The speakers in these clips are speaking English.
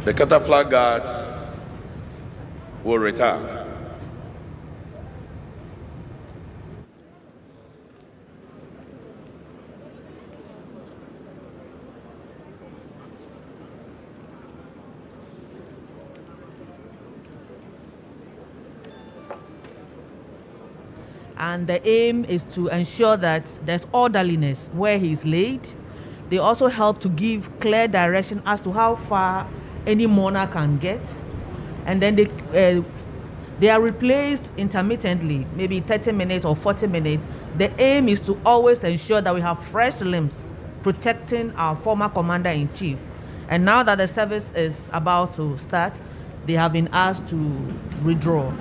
The Cataflag Guard will retire. And the aim is to ensure that there's orderliness where he's laid. They also help to give clear direction as to how far any mourner can get. And then they are replaced intermittently, maybe 30 minutes or 40 minutes. The aim is to always ensure that we have fresh limbs protecting our former commander-in-chief. And now that the service is about to start, they have been asked to withdraw.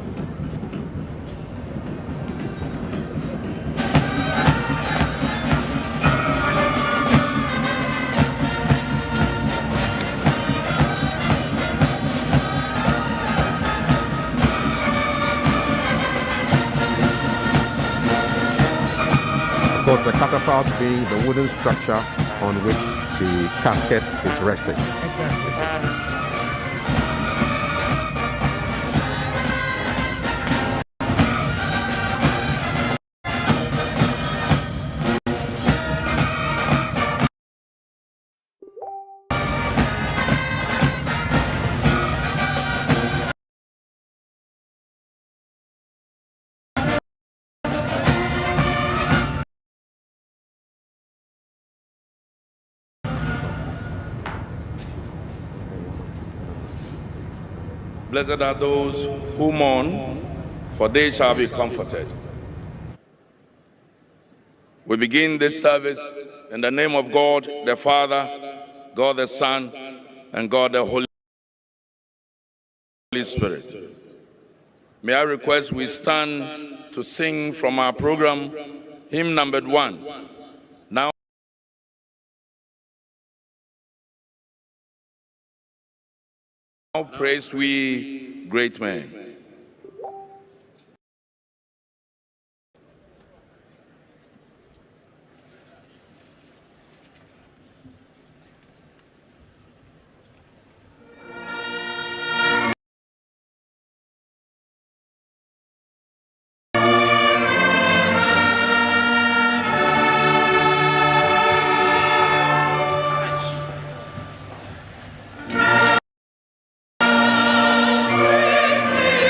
Of course, the catafalque being the wooden structure on which the casket is resting. Exactly. Blessed are those who mourn, for they shall be comforted. We begin this service in the name of God the Father, God the Son, and God the Holy Spirit. May I request we stand to sing from our program, hymn number 1. Now praise we great men. Praise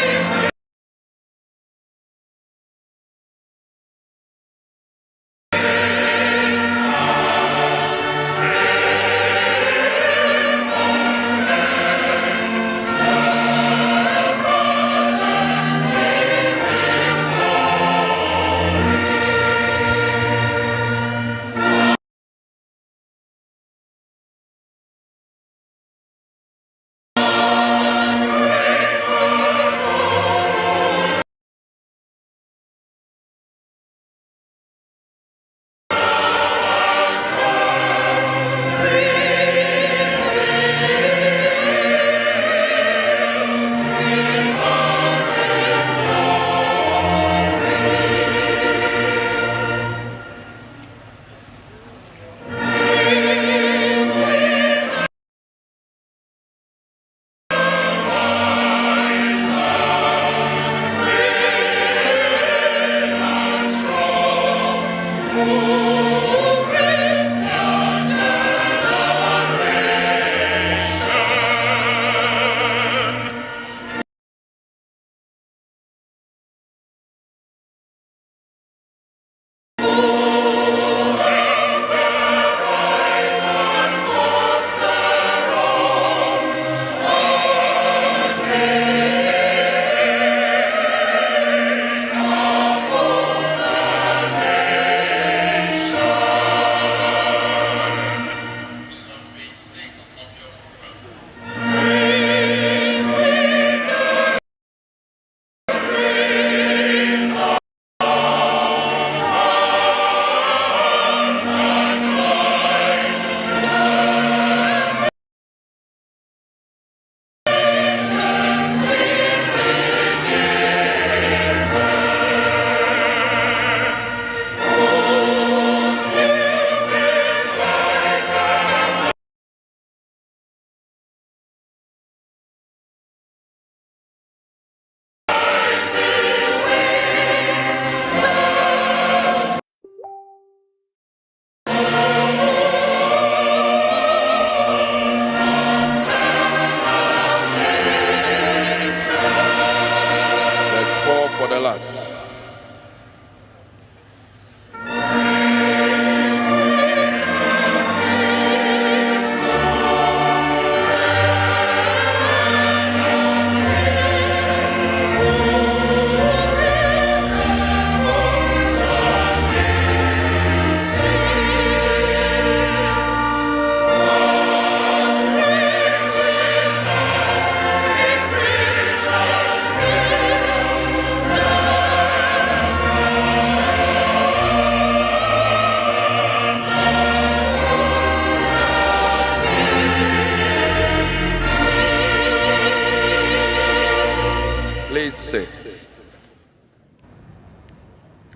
sit.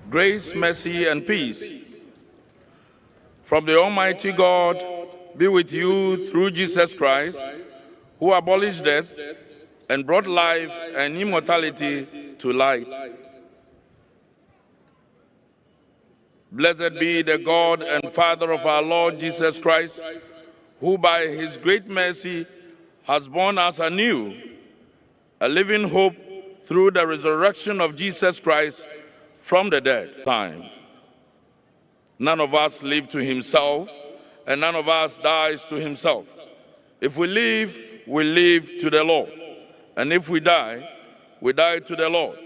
Grace, mercy, and peace from the Almighty God be with you through Jesus Christ, who abolished death and brought life and immortality to light. Blessed be the God and Father of our Lord Jesus Christ, who by his great mercy has born us anew a living hope through the resurrection of Jesus Christ from the dead. Time. None of us lives to himself, and none of us dies to himself. If we live to the Lord. And if we die to the Lord.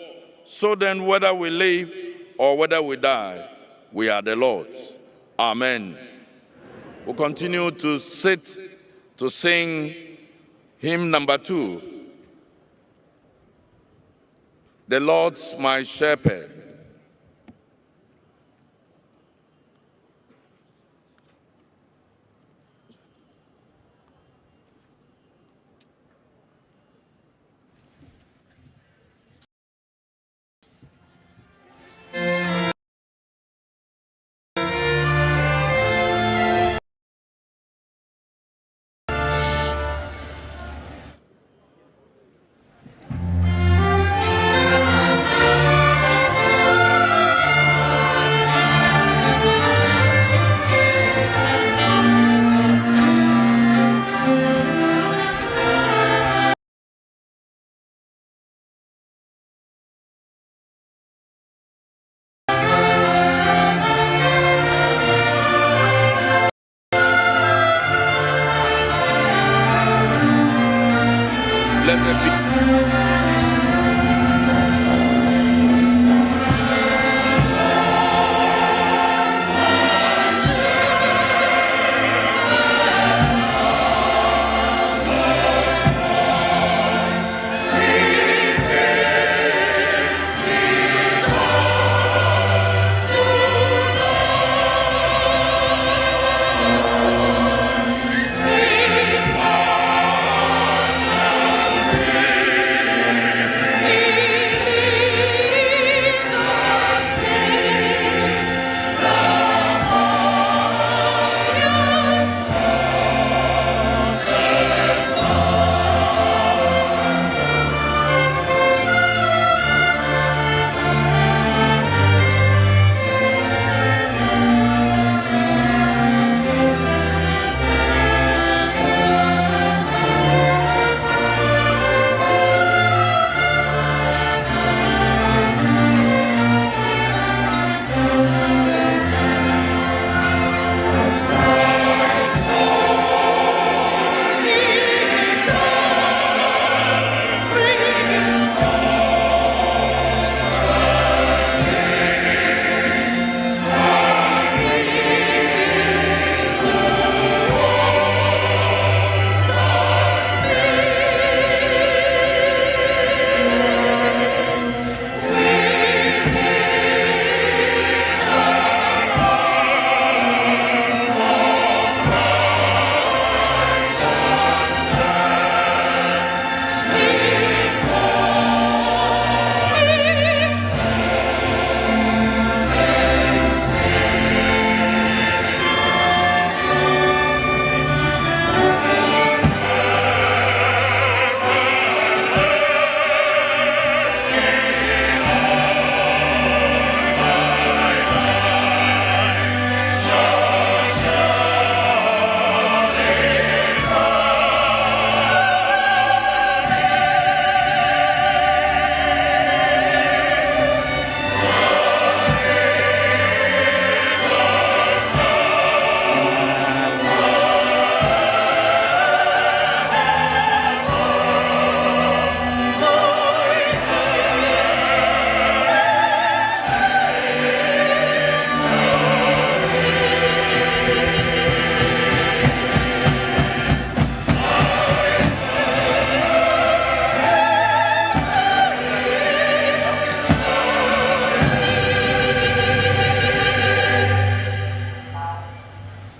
So then, whether we live or whether we die, we are the Lord's. Amen. We'll continue to sit to sing hymn number 2. The Lord's my shepherd.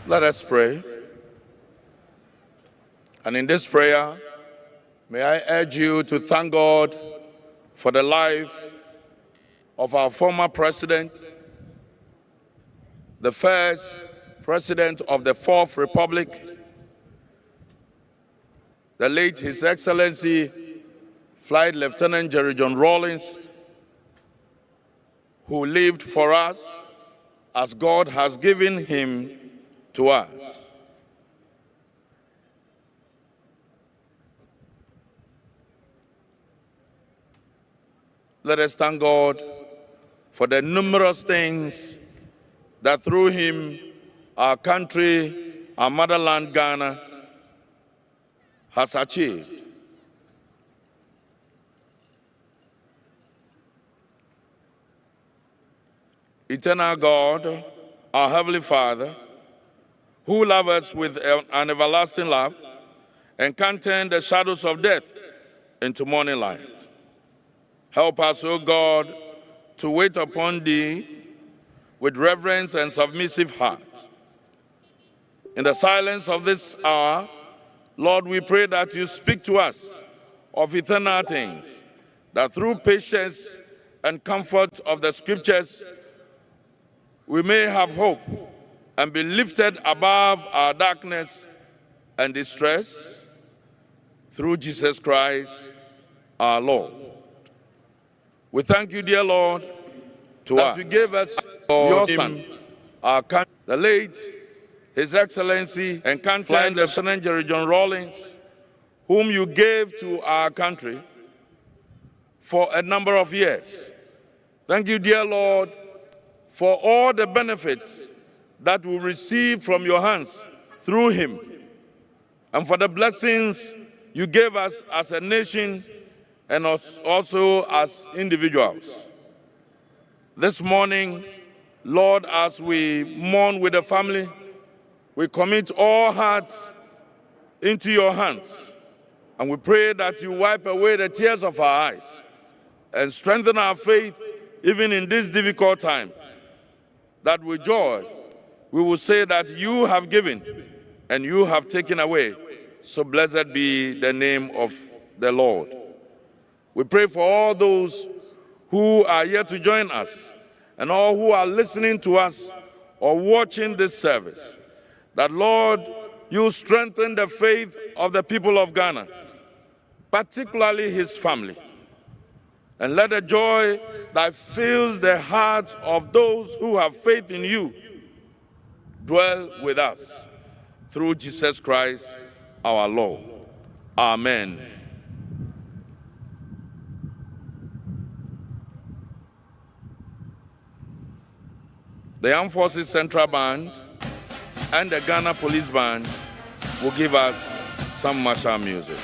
Let us pray. And in this prayer, may I urge you to thank God for the life of our former president, the first president of the Fourth Republic, the late His Excellency Flight Lieutenant Jerry John Rawlings, who lived for us as God has given him to us. Let us thank God for the numerous things that through him our country, our motherland, Ghana, has achieved. Eternal God, our Heavenly Father, who loves us with an everlasting love and can turn the shadows of death into morning light. Help us, O God, to wait upon Thee with reverence and submissive heart. In the silence of this hour, Lord, we pray that You speak to us of eternal things, that through patience and comfort of the Scriptures, we may have hope and be lifted above our darkness and distress through Jesus Christ, our Lord. We thank You, dear Lord, that You gave us Your Son, our country, the late His Excellency and Flight Lieutenant Jerry John Rawlings, whom You gave to our country for a number of years. Thank You, dear Lord, for all the benefits that we receive from Your hands through him, and for the blessings You gave us as a nation and also as individuals. This morning, Lord, as we mourn with the family, we commit all hearts into Your hands, and we pray that You wipe away the tears of our eyes and strengthen our faith even in this difficult time, that with joy we will say that You have given and You have taken away. So blessed be the name of the Lord. We pray for all those who are here to join us and all who are listening to us or watching this service, that, Lord, You strengthen the faith of the people of Ghana, particularly his family, and let the joy that fills the hearts of those who have faith in You dwell with us through Jesus Christ our Lord. Amen. The Armed Forces Central Band and the Ghana Police Band will give us some martial music.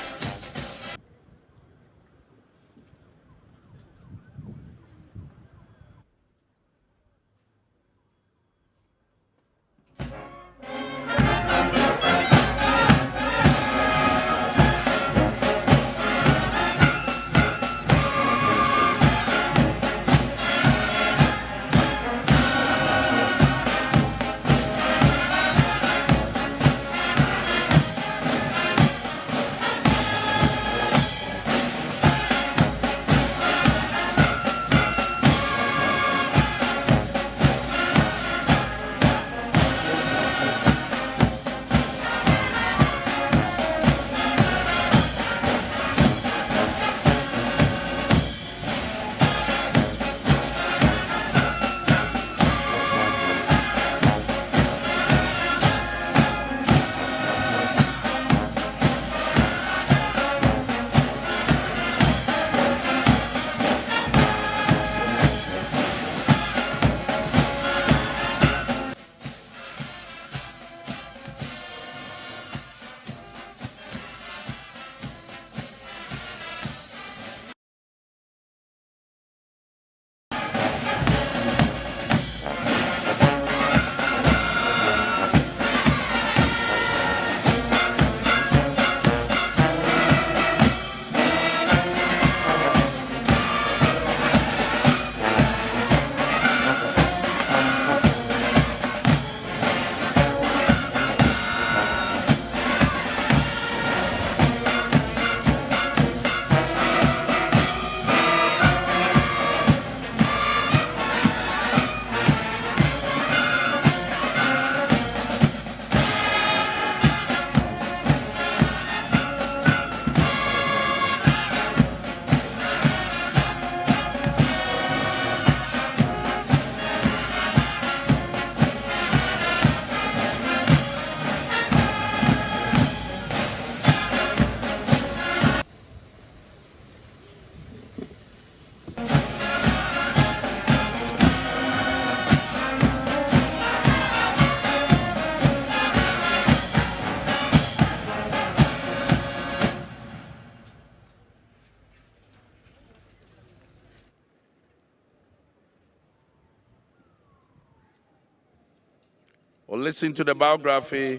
we'll listen to the biography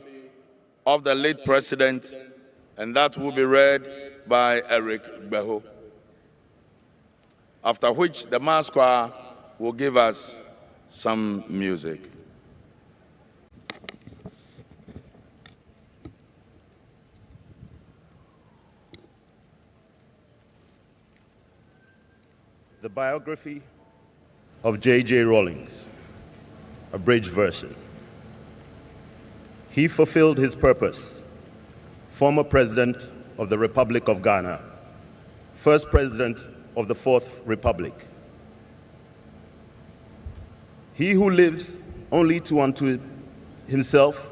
of the late president, and that will be read by Eric Beho. After which the mass choir will give us some music. The biography of J.J. Rawlings, abridged version. He fulfilled his purpose, former President of the Republic of Ghana, first President of the Fourth Republic. He who lives only to unto himself,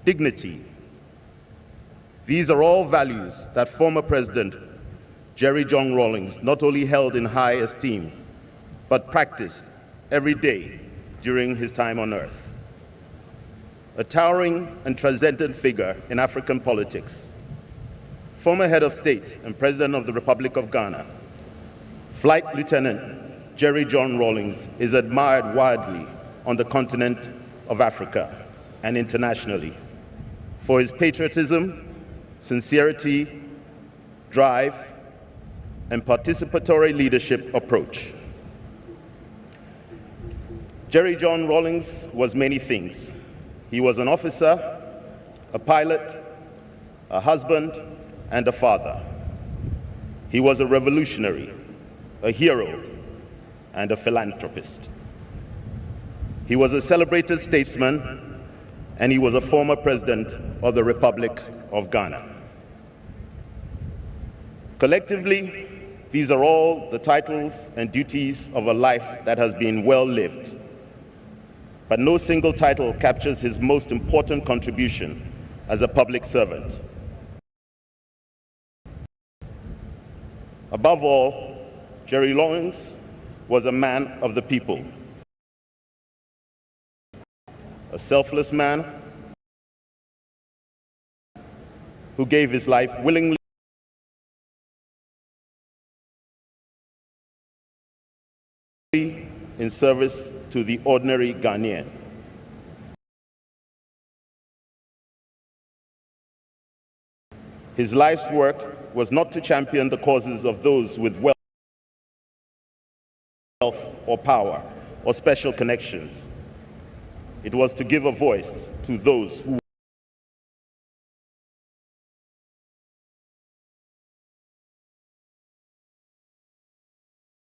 dignity. These are all values that former President Jerry John Rawlings not only held in high esteem, but practiced every day during his time on earth. A towering and transcendent figure in African politics, former head of state and president of the Republic of Ghana, Flight Lieutenant Jerry John Rawlings is admired widely on the continent of Africa and internationally for his patriotism, sincerity, drive, and participatory leadership approach. Jerry John Rawlings was many things. He was an officer, a pilot, a husband, and a father. He was a revolutionary, a hero, and a philanthropist. He was a celebrated statesman, and he was a former president of the Republic of Ghana. Collectively, these are all the titles and duties of a life that has been well lived. But no single title captures his most important contribution as a public servant. Above all, Jerry Rawlings was a man of the people, a selfless man who gave his life willingly in service to the ordinary Ghanaian. His life's work was not to champion the causes of those with wealth or power or special connections. It was to give a voice to those who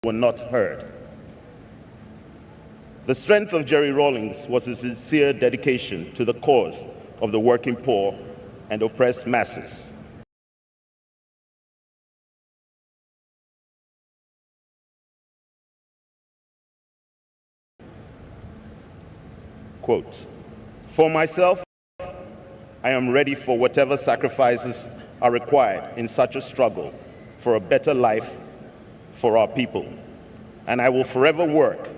were not heard. The strength of Jerry Rawlings was his sincere dedication to the cause of the working poor and oppressed masses. Quote, "For myself, I am ready for whatever sacrifices are required in such a struggle for a better life for our people, and I will forever work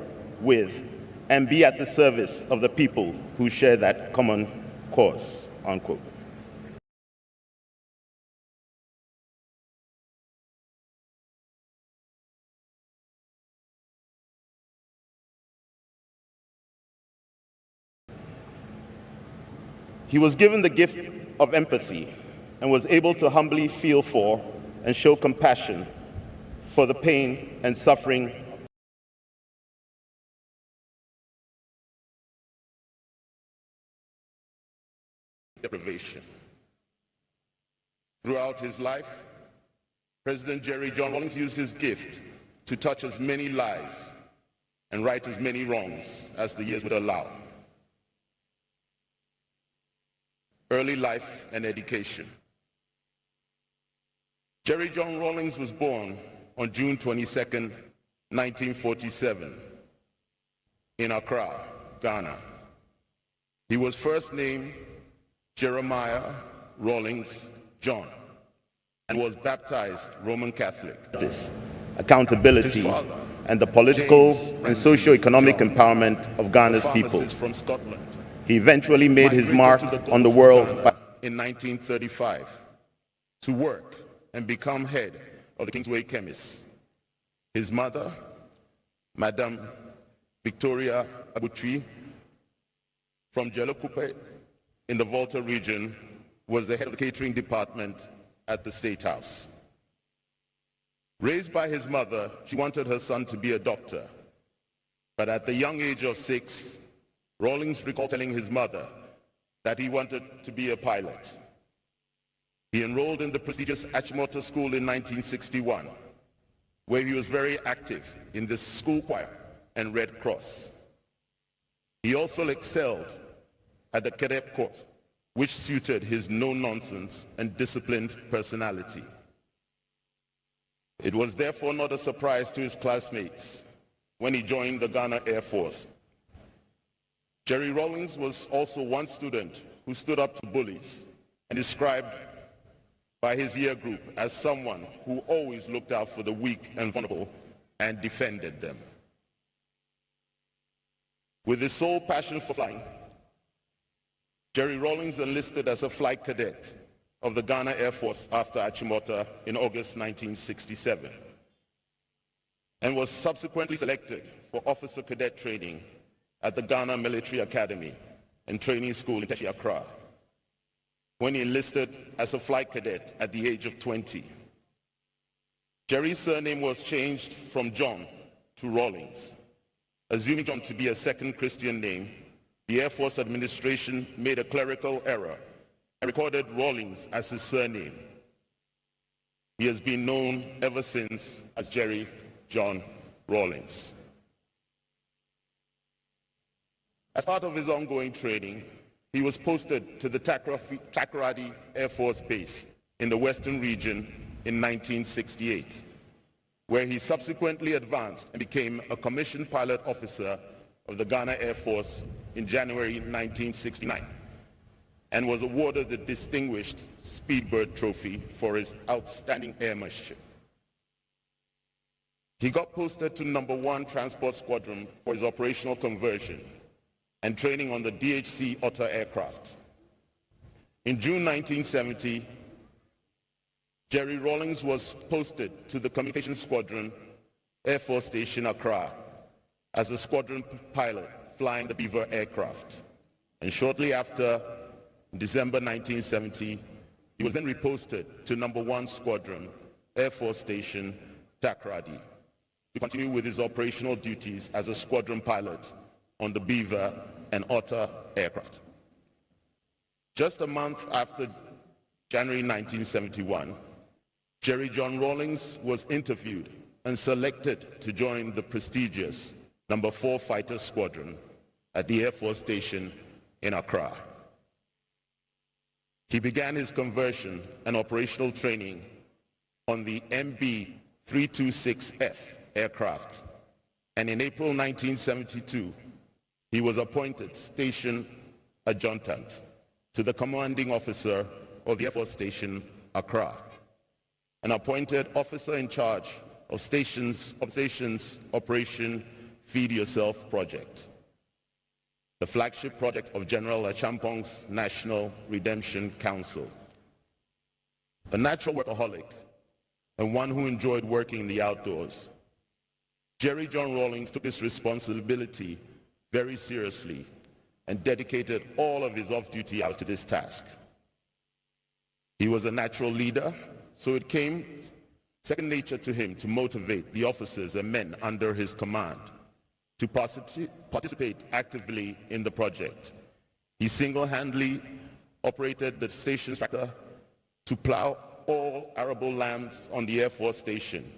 with and be at the service of the people who share that common cause," unquote. He was given the gift of empathy and was able to humbly feel for and show compassion for the pain and suffering deprivation. Throughout his life, President Jerry John Rawlings used his gift to touch as many lives and right as many wrongs as the years would allow. Early life and education. Jerry John Rawlings was born on June 22nd, 1947, in Accra, Ghana. He was first named Jeremiah Rawlings John and was baptized Roman Catholic. Accountability and the political and socio-economic empowerment of Ghana's people. From Scotland. He eventually made his mark on the world in 1935 to work and become head of the Kingsway Chemists. His mother, Madame Victoria Abutri, from Jelokupe in the Volta region, was the head of the catering department at the State House. Raised by his mother, she wanted her son to be a doctor. But at the young age of 6, Rawlings recalled telling his mother that he wanted to be a pilot. He enrolled in the prestigious Achimota School in 1961, where he was very active in the school choir and Red Cross. He also excelled at the cadet corps, which suited his no-nonsense and disciplined personality. It was therefore not a surprise to his classmates when he joined the Ghana Air Force. Jerry Rawlings was also one student who stood up to bullies and described by his year group as someone who always looked out for the weak and vulnerable and defended them. With his sole passion for flying, Jerry Rawlings enlisted as a flight cadet of the Ghana Air Force after Achimota in August 1967, and was subsequently selected for officer cadet training at the Ghana Military Academy and Training School in Teshi, Accra, when he enlisted as a flight cadet at the age of 20. Jerry's surname was changed from John to Rawlings. Assuming John to be a second Christian name, the Air Force administration made a clerical error and recorded Rawlings as his surname. He has been known ever since as Jerry John Rawlings. As part of his ongoing training, he was posted to the Takoradi Air Force Base in the Western region in 1968, where he subsequently advanced and became a commissioned pilot officer of the Ghana Air Force in January 1969, and was awarded the Distinguished Speedbird Trophy for his outstanding airmanship. He got posted to No. 1 Transport Squadron for his operational conversion and training on the DHC Otter aircraft. In June 1970, Jerry Rawlings was posted to the Communications Squadron, Air Force Station Accra, as a squadron pilot flying the Beaver aircraft. And shortly after, in December 1970, he was then reposted to No. 1 Squadron, Air Force Station, Takoradi, to continue with his operational duties as a squadron pilot on the Beaver and Otter aircraft. Just a month after January 1971, Jerry John Rawlings was interviewed and selected to join the prestigious No. 4 Fighter Squadron at the Air Force Station in Accra. He began his conversion and operational training on the MB-326F aircraft, and in April 1972, he was appointed Station Adjutant to the commanding officer of the Air Force Station Accra, and appointed officer in charge of stations Operation Feed Yourself project, the flagship project of General Achampong's National Redemption Council. A natural workaholic and one who enjoyed working in the outdoors, Jerry John Rawlings took this responsibility very seriously and dedicated all of his off-duty hours to this task. He was a natural leader, so it came second nature to him to motivate the officers and men under his command to participate actively in the project. He single-handedly operated the station's tractor to plow all arable lands on the Air Force Station,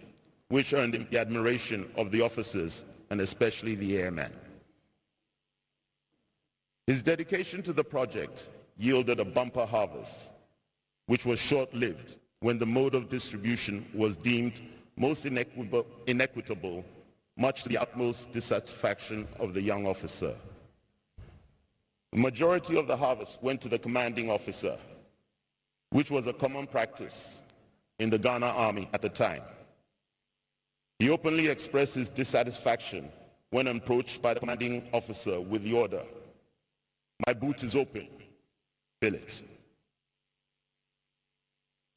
which earned him the admiration of the officers and especially the airmen. His dedication to the project yielded a bumper harvest, which was short-lived when the mode of distribution was deemed most inequitable, much to the utmost dissatisfaction of the young officer. The majority of the harvest went to the commanding officer, which was a common practice in the Ghana Army at the time. He openly expressed his dissatisfaction when approached by the commanding officer with the order, "My boot is open, fill it."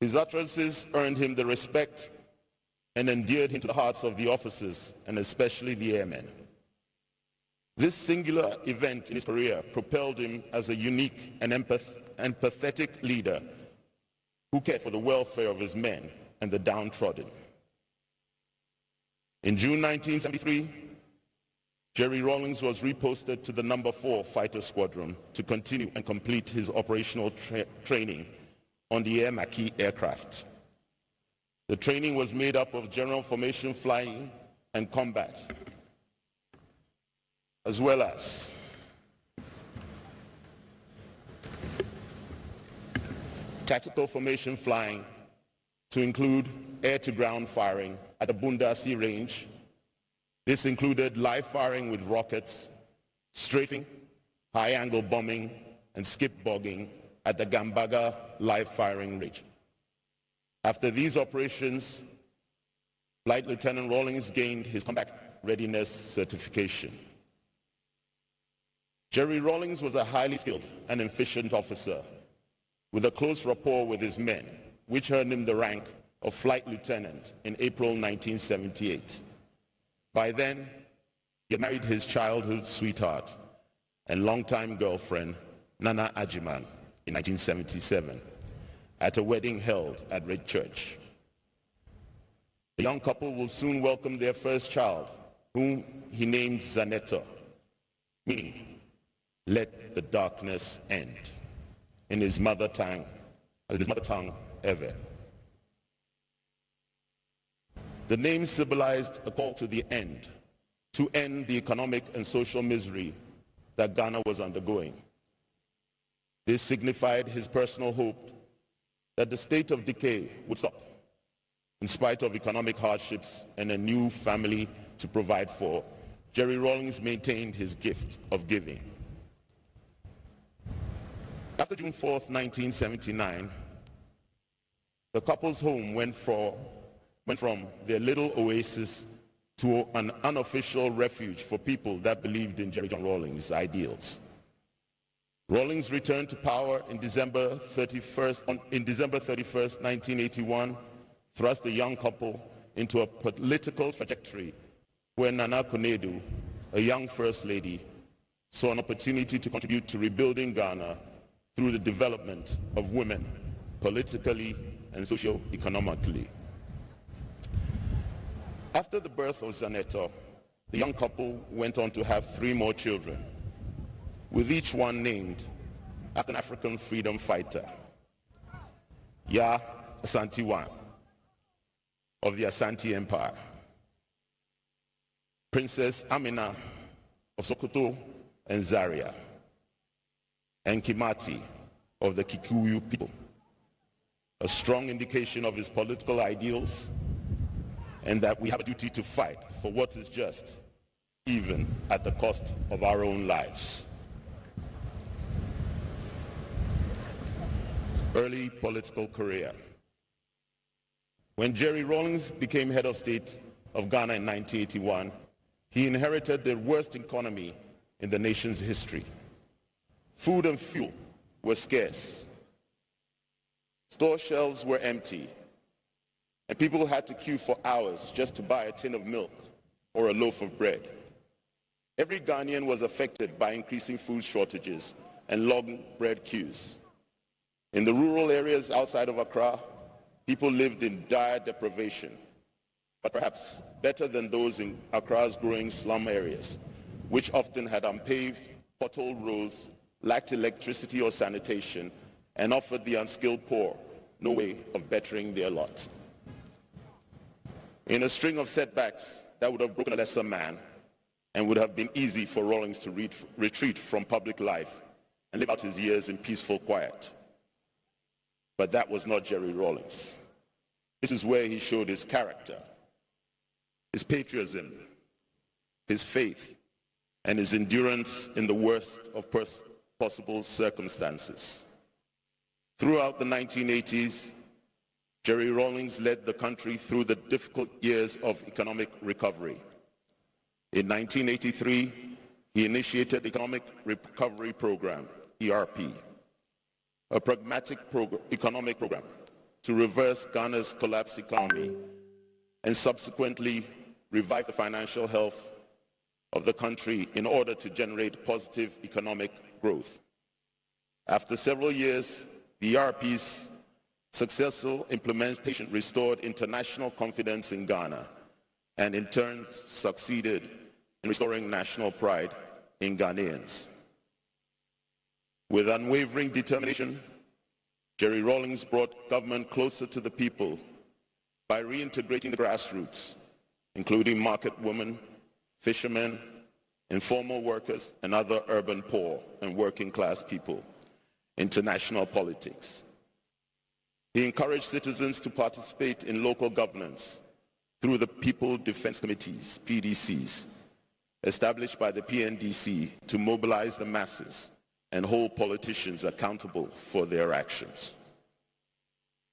His utterances earned him the respect and endeared him to the hearts of the officers and especially the airmen. This singular event in his career propelled him as a unique and empathetic leader who cared for the welfare of his men and the downtrodden. In June 1973, Jerry Rawlings was reposted to the No. 4 Fighter Squadron to continue and complete his operational training on the Air Macquis aircraft. The training was made up of general formation flying and combat, as well as tactical formation flying to include air-to-ground firing at the Bundasi range. This included live firing with rockets, strafing, high-angle bombing, and skip bogging at the Gambaga live firing range. After these operations, Flight Lieutenant Rawlings gained his combat readiness certification. Jerry Rawlings was a highly skilled and efficient officer with a close rapport with his men, which earned him the rank of Flight Lieutenant in April 1978. By then, he had married his childhood sweetheart and longtime girlfriend, Nana Ajiman, in 1977, at a wedding held at Red Church. The young couple will soon welcome their first child, whom he named Zanetta, meaning, "Let the darkness end," in his mother tongue, Ewe. The name symbolized a call to the end, to end the economic and social misery that Ghana was undergoing. This signified his personal hope that the state of decay would stop, in spite of economic hardships and a new family to provide for. Jerry Rawlings maintained his gift of giving. After June 4th, 1979, the couple's home went from their little oasis to an unofficial refuge for people that believed in Jerry John Rawlings' ideals. Rawlings returned to power in December 31st, 1981, thrust the young couple into a political trajectory where Nana Konadu, a young first lady, saw an opportunity to contribute to rebuilding Ghana through the development of women, politically and socio-economically. After the birth of Zanetta, the young couple went on to have 3 more children, with each one named after an African freedom fighter, Ya Asante I of the Asante Empire, Princess Amina of Sokoto and Zaria, and Kimati of the Kikuyu people, a strong indication of his political ideals and that we have a duty to fight for what is just, even at the cost of our own lives. Early political career. When Jerry Rawlings became head of state of Ghana in 1981, he inherited the worst economy in the nation's history. Food and fuel were scarce. Store shelves were empty, and people had to queue for hours just to buy a tin of milk or a loaf of bread. Every Ghanaian was affected by increasing food shortages and long bread queues. In the rural areas outside of Accra, people lived in dire deprivation, but perhaps better than those in Accra's growing slum areas, which often had unpaved, potholed roads, lacked electricity or sanitation, and offered the unskilled poor no way of bettering their lot. In a string of setbacks that would have broken a lesser man and would have been easy for Rawlings to retreat from public life and live out his years in peaceful quiet. But that was not Jerry Rawlings. This is where he showed his character, his patriotism, his faith, and his endurance in the worst of possible circumstances. Throughout the 1980s, Jerry Rawlings led the country through the difficult years of economic recovery. In 1983, he initiated the Economic Recovery Program, ERP, a pragmatic economic program to reverse Ghana's collapsed economy and subsequently revive the financial health of the country in order to generate positive economic growth. After several years, the ERP's successful implementation restored international confidence in Ghana and in turn succeeded in restoring national pride in Ghanaians. With unwavering determination, Jerry Rawlings brought government closer to the people by reintegrating the grassroots, including market women, fishermen, informal workers, and other urban poor and working class people into national politics. He encouraged citizens to participate in local governance through the People Defense Committees, PDCs, established by the PNDC to mobilize the masses and hold politicians accountable for their actions.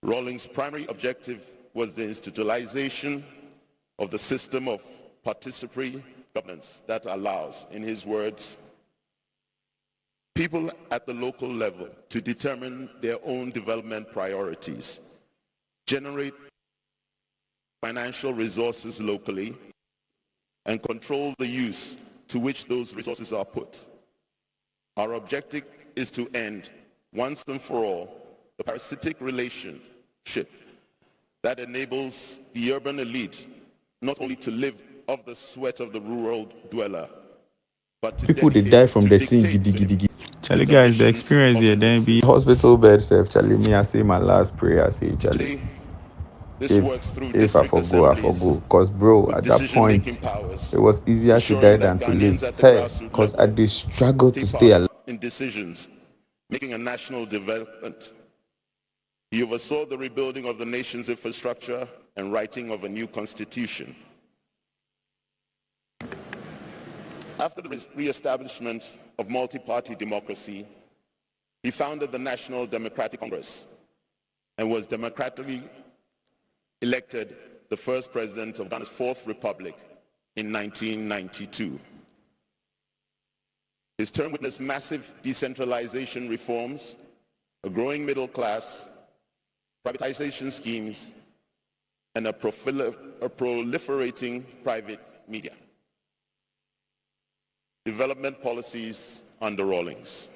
Rawlings' primary objective was the institutionalization of the system of participatory governance that allows, in his words, people at the local level to determine their own development priorities, generate financial resources locally, and control the use to which those resources are put. Our objective is to end, once and for all, the parasitic relationship that enables the urban elite not only to live off the sweat of the rural dweller, but to people they die from the thing giddy giddy. Charlie, guys, the experience there then be Hospital bed self. Charlie, me I say my last prayer. Say Charlie, if I forgo. Cause bro, at that point, it was easier to die than to live. Hey, cause I did struggle to stay alive. In decisions, making a national development. He oversaw the rebuilding of the nation's infrastructure and writing of a new constitution. After the re-establishment of multi-party democracy, he founded the National Democratic Congress and was democratically elected the first president of Ghana's Fourth Republic in 1992. His term witnessed massive decentralization reforms, a growing middle class, privatization schemes, and a proliferating private media. Development policies under Rawlings.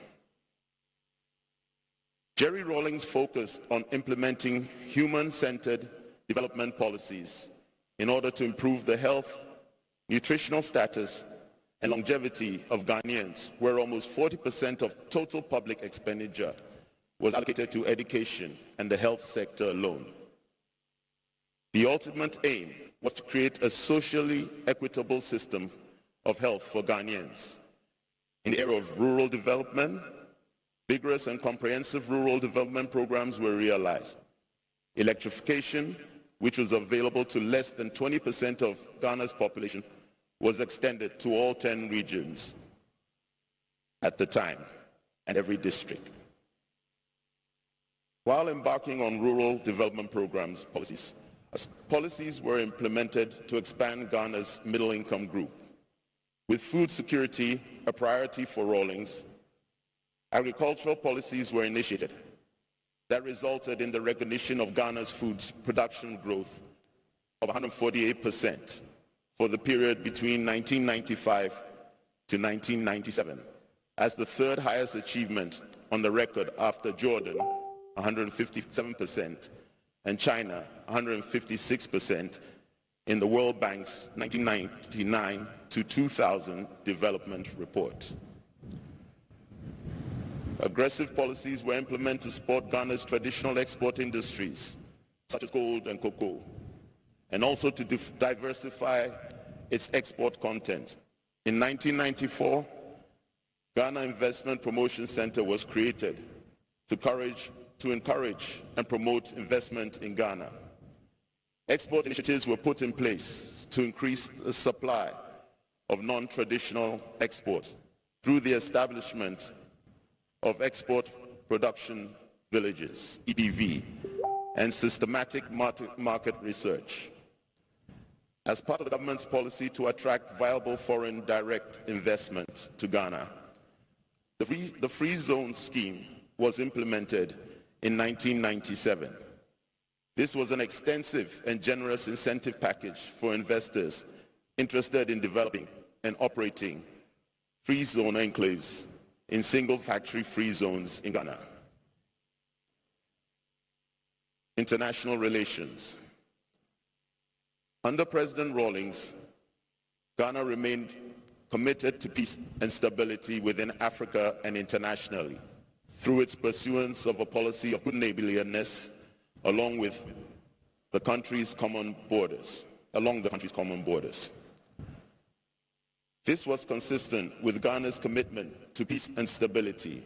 Jerry Rawlings focused on implementing human-centered development policies in order to improve the health, nutritional status, and longevity of Ghanaians, where almost 40% of total public expenditure was allocated to education and the health sector alone. The ultimate aim was to create a socially equitable system of health for Ghanaians. In the area of rural development, vigorous and comprehensive rural development programs were realized. Electrification, which was available to less than 20% of Ghana's population, was extended to all 10 regions at the time and every district. While embarking on rural development programs, policies were implemented to expand Ghana's middle-income group. With food security a priority for Rawlings, agricultural policies were initiated that resulted in the recognition of Ghana's food production growth of 148% for the period between 1995 to 1997, as the third highest achievement on the record after Jordan, 157%, and China, 156%, in the World Bank's 1999 to 2000 development report. Aggressive policies were implemented to support Ghana's traditional export industries, such as gold and cocoa, and also to diversify its export content. In 1994, Ghana Investment Promotion Center was created to encourage and promote investment in Ghana. Export initiatives were put in place to increase the supply of non-traditional exports through the establishment of export production villages, EPV, and systematic market research. As part of the government's policy to attract viable foreign direct investment to Ghana, the Free Zone Scheme was implemented in 1997. This was an extensive and generous incentive package for investors interested in developing and operating free zone enclaves in single factory free zones in Ghana. International relations. Under President Rawlings, Ghana remained committed to peace and stability within Africa and internationally through its pursuance of a policy of good neighborliness along the country's common borders. This was consistent with Ghana's commitment to peace and stability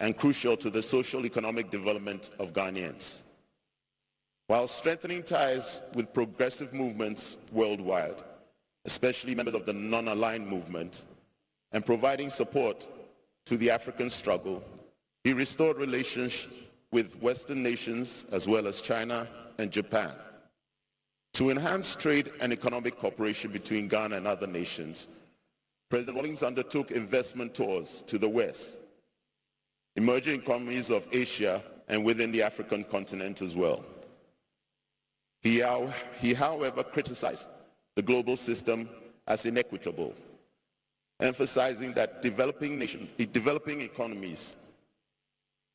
and crucial to the social economic development of Ghanaians, while strengthening ties with progressive movements worldwide, especially members of the non-aligned movement, and providing support to the African struggle. He restored relations with Western nations as well as China and Japan. To enhance trade and economic cooperation between Ghana and other nations, President Rawlings undertook investment tours to the West, emerging economies of Asia and within the African continent as well. He, however, criticized the global system as inequitable, emphasizing that developing economies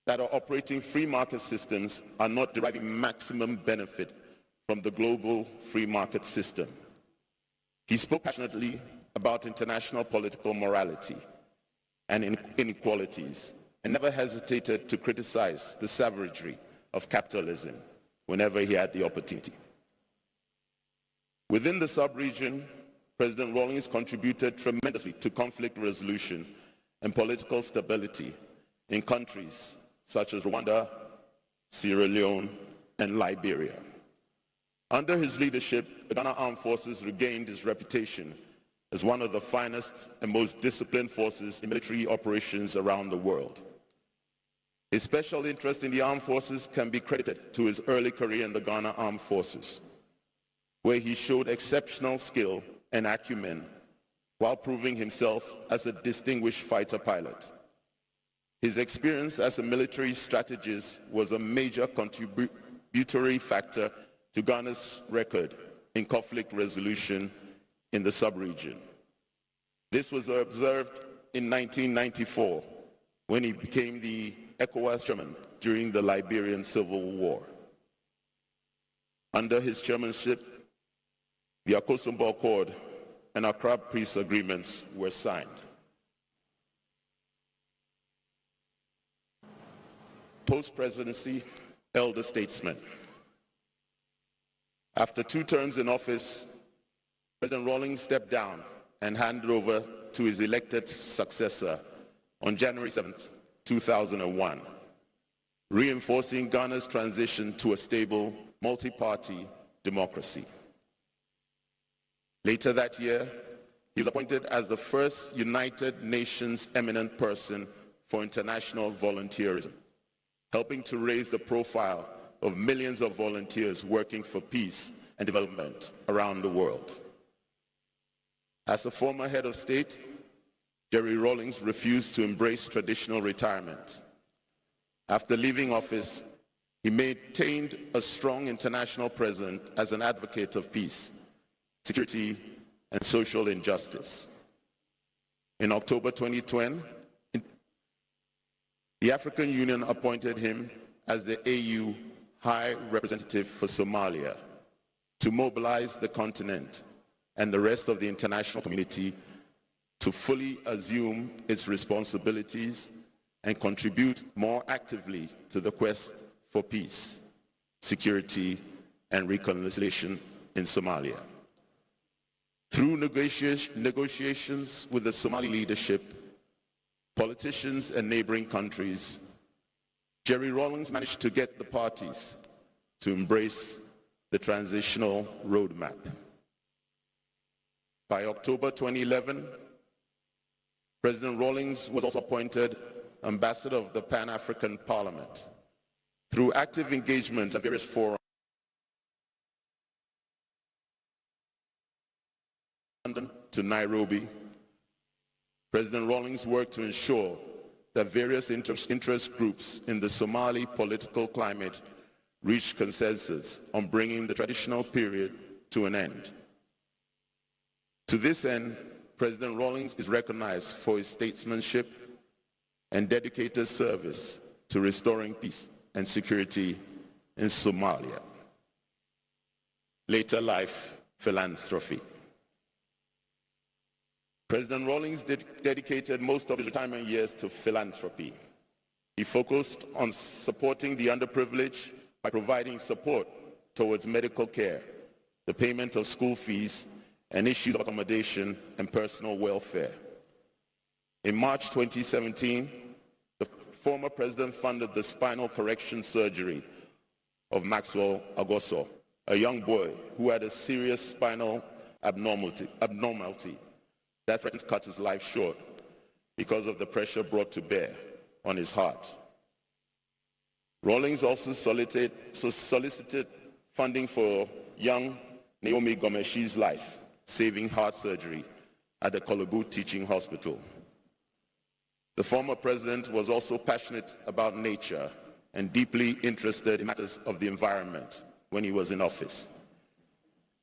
that are operating free market systems are not deriving maximum benefit from the global free market system. He spoke passionately about international political morality and inequalities, and never hesitated to criticize the savagery of capitalism whenever he had the opportunity. Within the sub-region, President Rawlings contributed tremendously to conflict resolution and political stability in countries such as Rwanda, Sierra Leone, and Liberia. Under his leadership, the Ghana Armed Forces regained its reputation as one of the finest and most disciplined forces in military operations around the world. His special interest in the armed forces can be credited to his early career in the Ghana Armed Forces, where he showed exceptional skill and acumen while proving himself as a distinguished fighter pilot. His experience as a military strategist was a major contributory factor to Ghana's record in conflict resolution in the sub-region. This was observed in 1994 when he became the ECOWAS chairman during the Liberian Civil War. Under his chairmanship, the Akosombo Accord and Accra Peace Agreements were signed. Post-presidency, elder statesman. After 2 terms in office, President Rawlings stepped down and handed over to his elected successor on January 7, 2001, reinforcing Ghana's transition to a stable, multi-party democracy. Later that year, he was appointed as the first United Nations eminent person for international volunteerism, helping to raise the profile of millions of volunteers working for peace and development around the world. As a former head of state, Jerry Rawlings refused to embrace traditional retirement. After leaving office, he maintained a strong international presence as an advocate of peace, security, and social injustice. In October 2020, the African Union appointed him as the AU High Representative for Somalia to mobilize the continent and the rest of the international community to fully assume its responsibilities and contribute more actively to the quest for peace, security, and reconciliation in Somalia. Through negotiations with the Somali leadership, politicians, and neighboring countries, Jerry Rawlings managed to get the parties to embrace the transitional roadmap. By October 2011, President Rawlings was also appointed Ambassador of the Pan-African Parliament. Through active engagement at various forums, London to Nairobi, President Rawlings worked to ensure that various interest groups in the Somali political climate reached consensus on bringing the traditional period to an end. To this end, President Rawlings is recognized for his statesmanship and dedicated service to restoring peace and security in Somalia. Later life philanthropy. President Rawlings dedicated most of his retirement years to philanthropy. He focused on supporting the underprivileged by providing support towards medical care, the payment of school fees, and issues of accommodation and personal welfare. In March 2017, the former president funded the spinal correction surgery of Maxwell Agoso, a young boy who had a serious spinal abnormality that threatened to cut his life short because of the pressure brought to bear on his heart. Rawlings also solicited funding for young Naomi Gomeshi's life-saving heart surgery at the Kologu Teaching Hospital. The former president was also passionate about nature and deeply interested in matters of the environment when he was in office.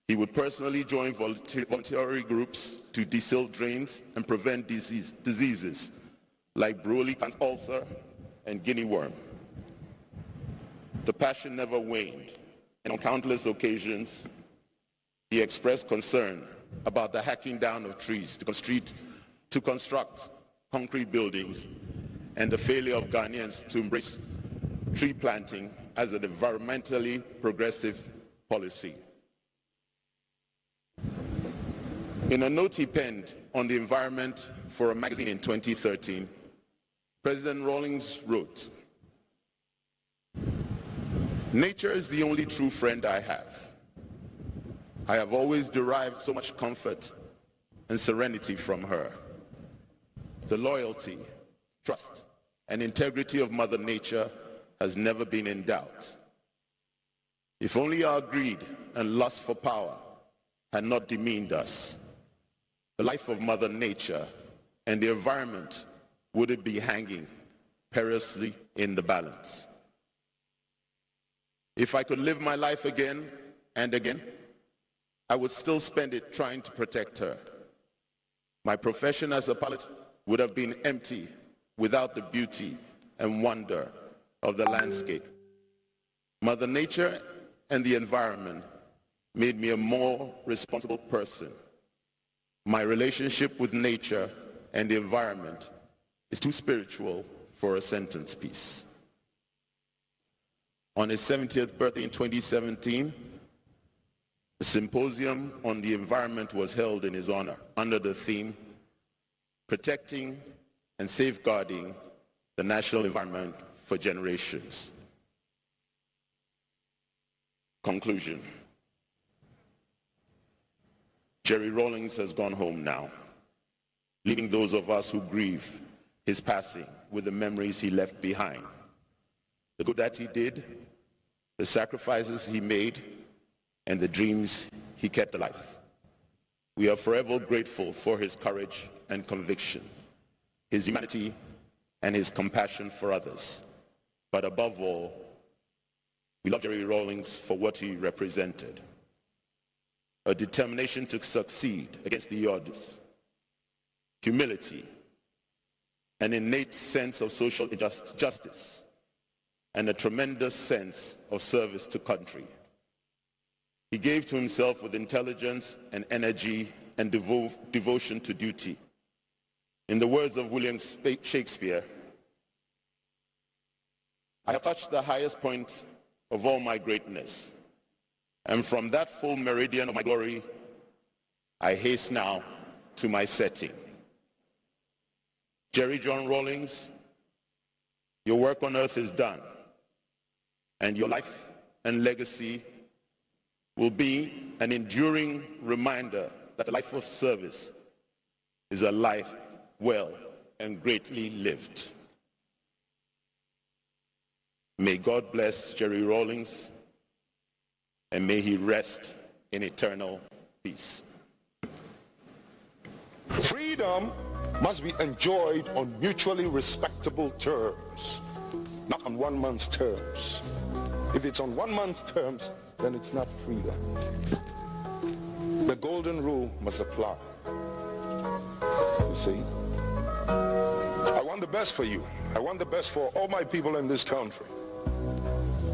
He would personally join voluntary groups to desil drains and prevent diseases like Brolly ulcer and guinea worm. The passion never waned, and on countless occasions, he expressed concern about the hacking down of trees to construct concrete buildings and the failure of Ghanaians to embrace tree planting as an environmentally progressive policy. In a note he penned on the environment for a magazine in 2013, President Rawlings wrote, "Nature is the only true friend I have. I have always derived so much comfort and serenity from her. The loyalty, trust, and integrity of Mother Nature has never been in doubt. If only our greed and lust for power had not demeaned us, the life of Mother Nature and the environment would be hanging perilously in the balance. If I could live my life again and again, I would still spend it trying to protect her. My profession as a pilot would have been empty without the beauty and wonder of the landscape. Mother Nature and the environment made me a more responsible person. My relationship with nature and the environment is too spiritual for a sentence piece." On his 70th birthday in 2017, a symposium on the environment was held in his honor under the theme, "Protecting and Safeguarding the National Environment for Generations." Conclusion. Jerry Rawlings has gone home now, leaving those of us who grieve his passing with the memories he left behind, the good that he did, the sacrifices he made, and the dreams he kept alive. We are forever grateful for his courage and conviction, his humanity, and his compassion for others. But above all, we love Jerry Rawlings for what he represented: a determination to succeed against the odds, humility, an innate sense of social justice, and a tremendous sense of service to country. He gave to himself with intelligence and energy and devotion to duty. In the words of William Shakespeare, "I have touched the highest point of all my greatness, and from that full meridian of my glory, I haste now to my setting." Jerry John Rawlings, your work on earth is done, and your life and legacy will be an enduring reminder that a life of service is a life well and greatly lived. May God bless Jerry Rawlings, and may he rest in eternal peace. Freedom must be enjoyed on mutually respectable terms, not on one man's terms. If it's on one man's terms, then it's not freedom. The golden rule must apply. see? I want the best for you. I want the best for all my people in this country.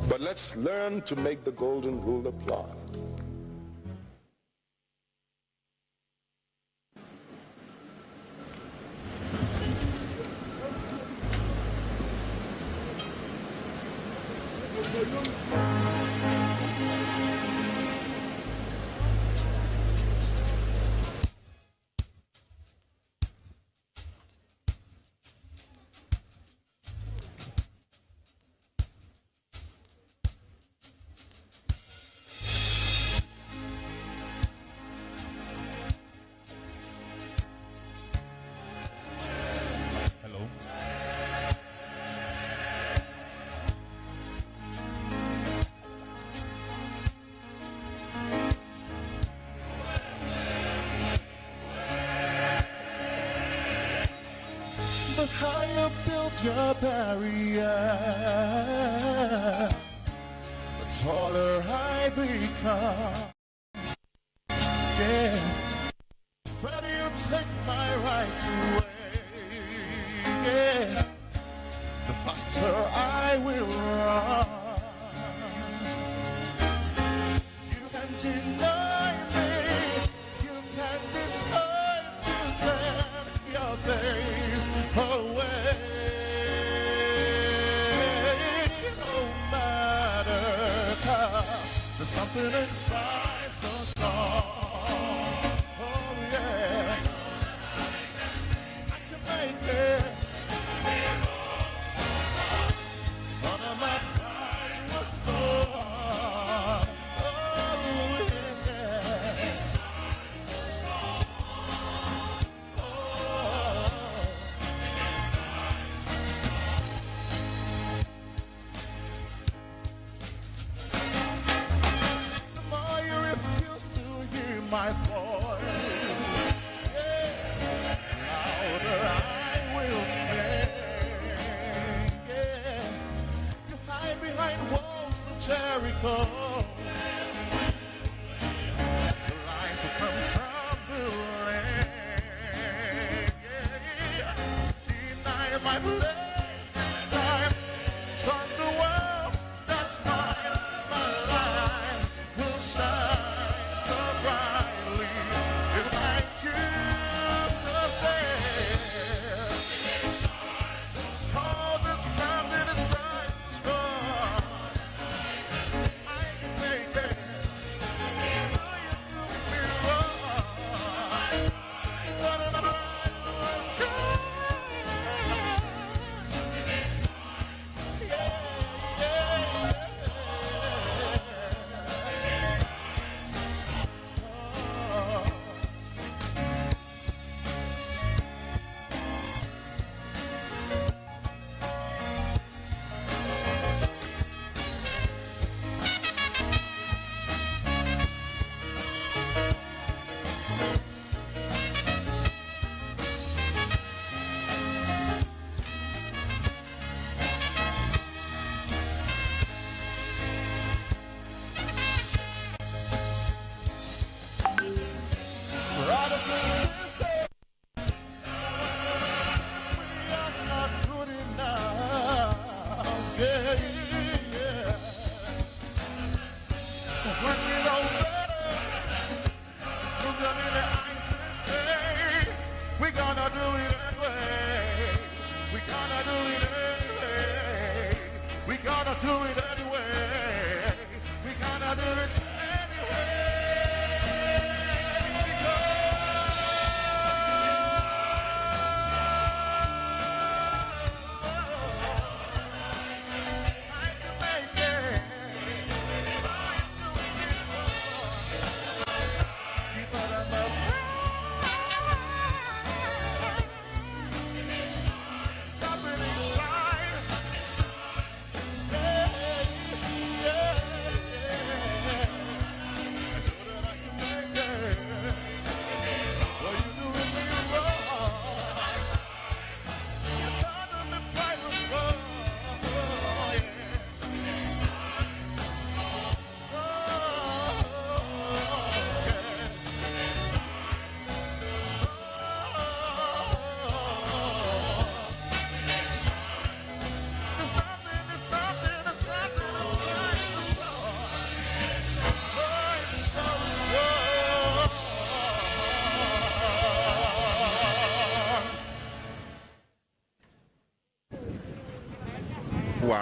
But let's learn to make the golden rule apply. The higher build your barrier, the taller I become. Yeah, but you take my rights away. Yeah, the faster I will run. You can deny me, you can decide to turn your face away. No matter, 'cause there's something inside so strong. Oh yeah, I can make it. None of my pride was gone. Oh yeah. The more you refuse to hear my voice, yeah, louder I will sing. Yeah, you hide behind walls of Jericho. The lies will come tumbling. Yeah, deny my place in life. Turn the world that's mine. My light will shine so brightly. If I choose there, all the sound that is such strong. I can say that. Oh, you do me wrong. But I'm right was gone.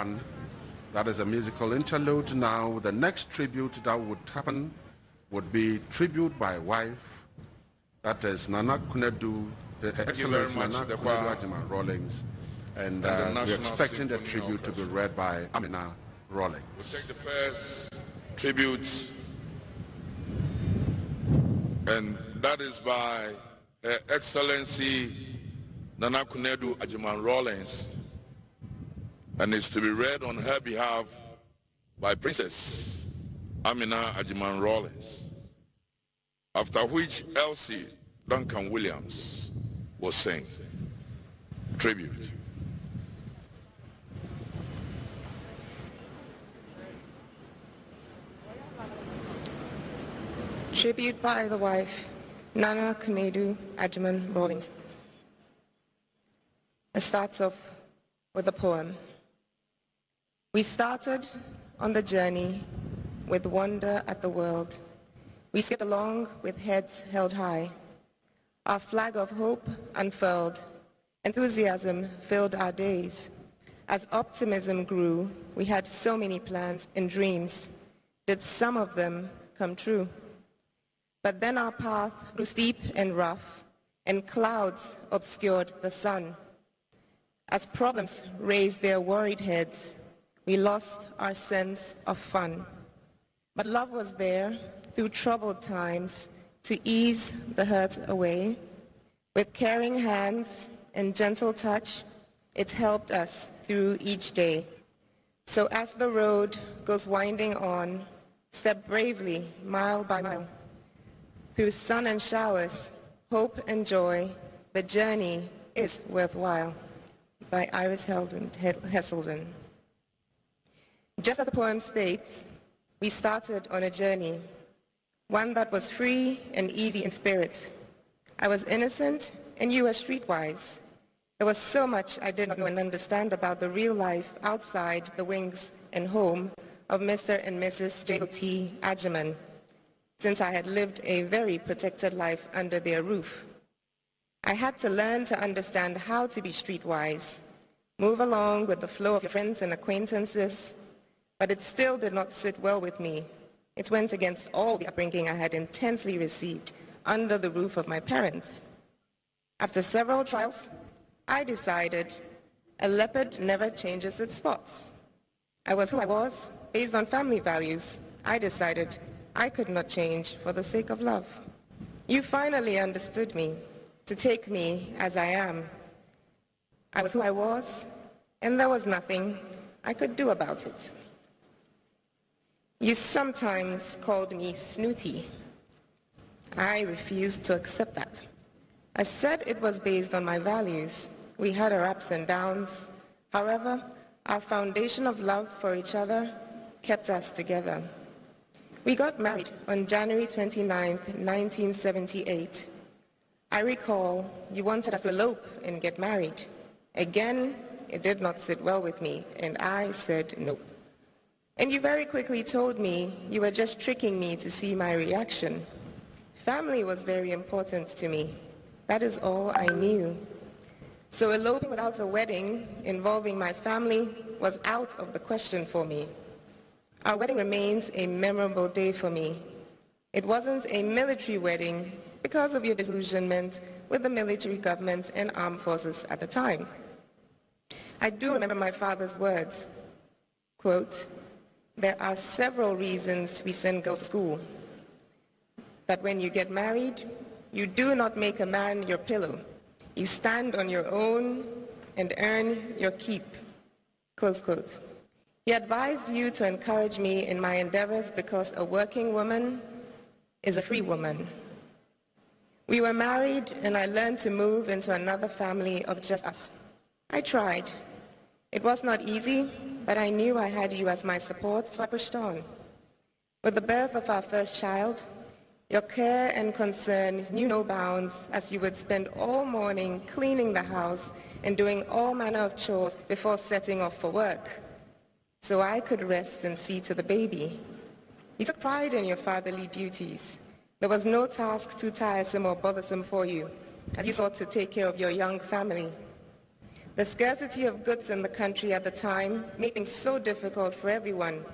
done. That is a musical interlude. Now, the next tribute that would happen would be tribute by wife. That is Nana Kunedu, the excellent Nana Kunedu Ajima Rawlings. And we're expecting the tribute to be read by Amina Rawlings. We'll take the first tribute, and that is by Her Excellency Nana Kunedu Ajiman Rawlings, and is to be read on her behalf by Princess Amina Ajiman Rawlings, after which Elsie Duncan Williams will sing tribute. Tribute by the wife, Nana Kunedu Ajiman Rawlings. It starts off with a poem. We started on the journey with wonder at the world. We skipped along with heads held high. Our flag of hope unfurled. Enthusiasm filled our days. As optimism grew, we had so many plans and dreams. Did some of them come true? But then our path grew steep and rough, and clouds obscured the sun. As problems raised their worried heads, we lost our sense of fun. But love was there through troubled times to ease the hurt away. With caring hands and gentle touch, it helped us through each day. So as the road goes winding on, step bravely mile by mile. Through sun and showers, hope and joy, the journey is worthwhile. By Iris Hesselden. Just as the poem states, we started on a journey, one that was free and easy in spirit. I was innocent and you were streetwise. There was so much I did not know and understand about the real life outside the wings and home of Mr. and Mrs. J.O.T. Ajiman, since I had lived a very protected life under their roof. I had to learn to understand how to be streetwise, move along with the flow of your friends and acquaintances, but it still did not sit well with me. It went against all the upbringing I had intensely received under the roof of my parents. After several trials, I decided a leopard never changes its spots. I was who I was based on family values. I decided I could not change for the sake of love. You finally understood me, to take me as I am. I was who I was, and there was nothing I could do about it. You sometimes called me snooty. I refused to accept that. I said it was based on my values. We had our ups and downs. However, our foundation of love for each other kept us together. We got married on January 29th, 1978. I recall you wanted us to elope and get married. Again, it did not sit well with me, and I said no. And you very quickly told me you were just tricking me to see my reaction. Family was very important to me. That is all I knew. So eloping without a wedding involving my family was out of the question for me. Our wedding remains a memorable day for me. It wasn't a military wedding because of your disillusionment with the military government and armed forces at the time. I do remember my father's words, quote, "There are several reasons we send girls to school. But when you get married, you do not make a man your pillow. You stand on your own and earn your keep," close quote. He advised you to encourage me in my endeavors because a working woman is a free woman. We were married and I learned to move into another family of just us. I tried. It was not easy, but I knew I had you as my support, so I pushed on. With the birth of our first child, your care and concern knew no bounds as you would spend all morning cleaning the house and doing all manner of chores before setting off for work, so I could rest and see to the baby. You took pride in your fatherly duties. There was no task too tiresome or bothersome for you, as you sought to take care of your young family. The scarcity of goods in the country at the time made things so difficult for everyone,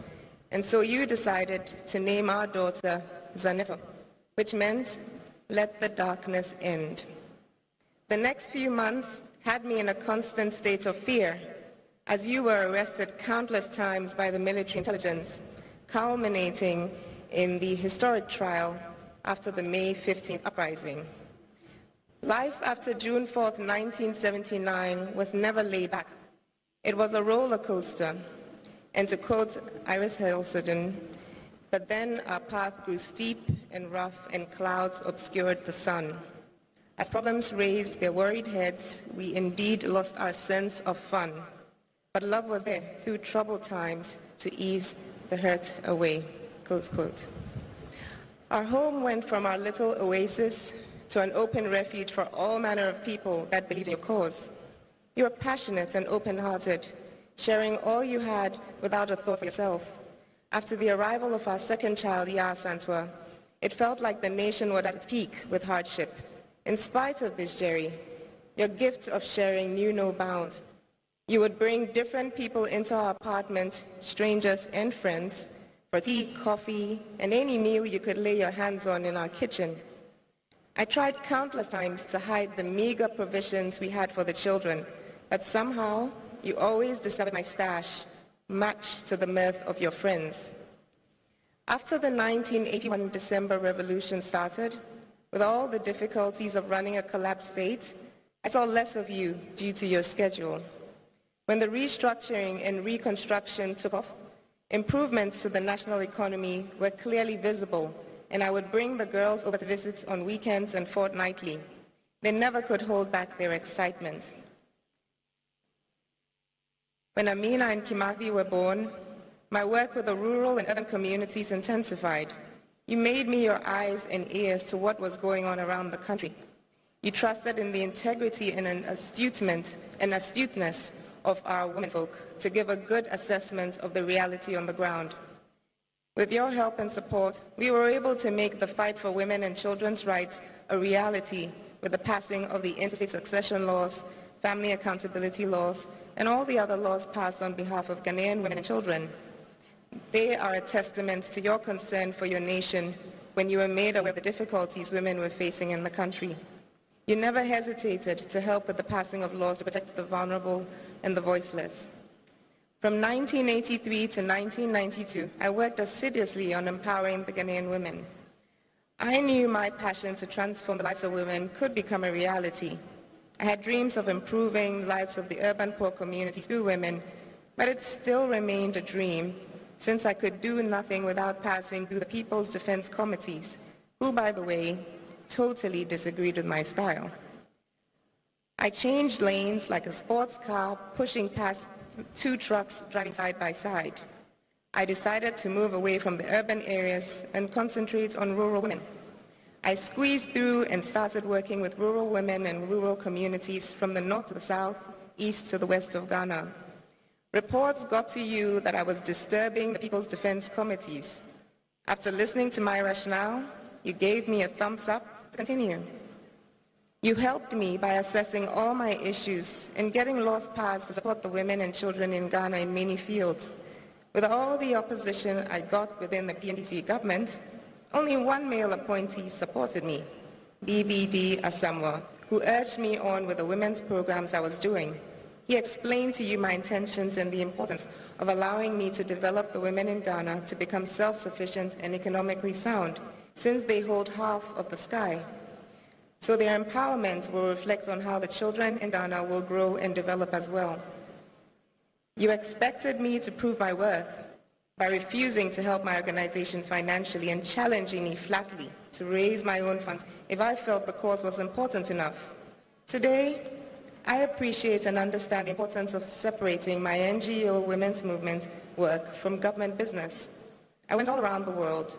and so you decided to name our daughter Zaneto, which meant let the darkness end. The next few months had me in a constant state of fear, as you were arrested countless times by the military intelligence, culminating in the historic trial after the May 15th uprising. Life after June 4th, 1979 was never laid back. It was a roller coaster. And to quote Iris Hailsden, but then our path grew steep and rough and clouds obscured the sun. As problems raised their worried heads, we indeed lost our sense of fun. But love was there through troubled times to ease the hurt away, close quote. Our home went from our little oasis to an open refuge for all manner of people that believed in your cause. You were passionate and open-hearted, sharing all you had without a thought for yourself. After the arrival of our second child, Yaa Santwa, it felt like the nation was at its peak with hardship. In spite of this, Jerry, your gift of sharing knew no bounds. You would bring different people into our apartment, strangers and friends, for tea, coffee, and any meal you could lay your hands on in our kitchen. I tried countless times to hide the meager provisions we had for the children, but somehow you always discovered my stash, much to the mirth of your friends. After the 1981 December Revolution started, with all the difficulties of running a collapsed state, I saw less of you due to your schedule. When the restructuring and reconstruction took off, improvements to the national economy were clearly visible, and I would bring the girls over to visit on weekends and fortnightly. They never could hold back their excitement. When Amina and Kimathi were born, my work with the rural and urban communities intensified. You made me your eyes and ears to what was going on around the country. You trusted in the integrity and astuteness of our womenfolk to give a good assessment of the reality on the ground. With your help and support, we were able to make the fight for women and children's rights a reality with the passing of the interstate succession laws, family accountability laws, and all the other laws passed on behalf of Ghanaian women and children. They are a testament to your concern for your nation when you were made aware of the difficulties women were facing in the country. You never hesitated to help with the passing of laws to protect the vulnerable and the voiceless. From 1983 to 1992, I worked assiduously on empowering the Ghanaian women. I knew my passion to transform the lives of women could become a reality. I had dreams of improving the lives of the urban poor communities through women, but it still remained a dream since I could do nothing without passing through the People's Defense Committees, who, by the way, totally disagreed with my style. I changed lanes like a sports car pushing past two trucks driving side by side. I decided to move away from the urban areas and concentrate on rural women. I squeezed through and started working with rural women and rural communities from the north to the south, east to the west of Ghana. Reports got to you that I was disturbing the People's Defense Committees. After listening to my rationale, you gave me a thumbs up to continue. You helped me by assessing all my issues and getting laws passed to support the women and children in Ghana in many fields. With all the opposition I got within the PNDC government, only one male appointee supported me, BBD Asamoah, who urged me on with the women's programs I was doing. He explained to you my intentions and the importance of allowing me to develop the women in Ghana to become self-sufficient and economically sound, since they hold half of the sky. So their empowerment will reflect on how the children in Ghana will grow and develop as well. You expected me to prove my worth by refusing to help my organization financially and challenging me flatly to raise my own funds if I felt the cause was important enough. Today, I appreciate and understand the importance of separating my NGO women's movement work from government business. I went all around the world,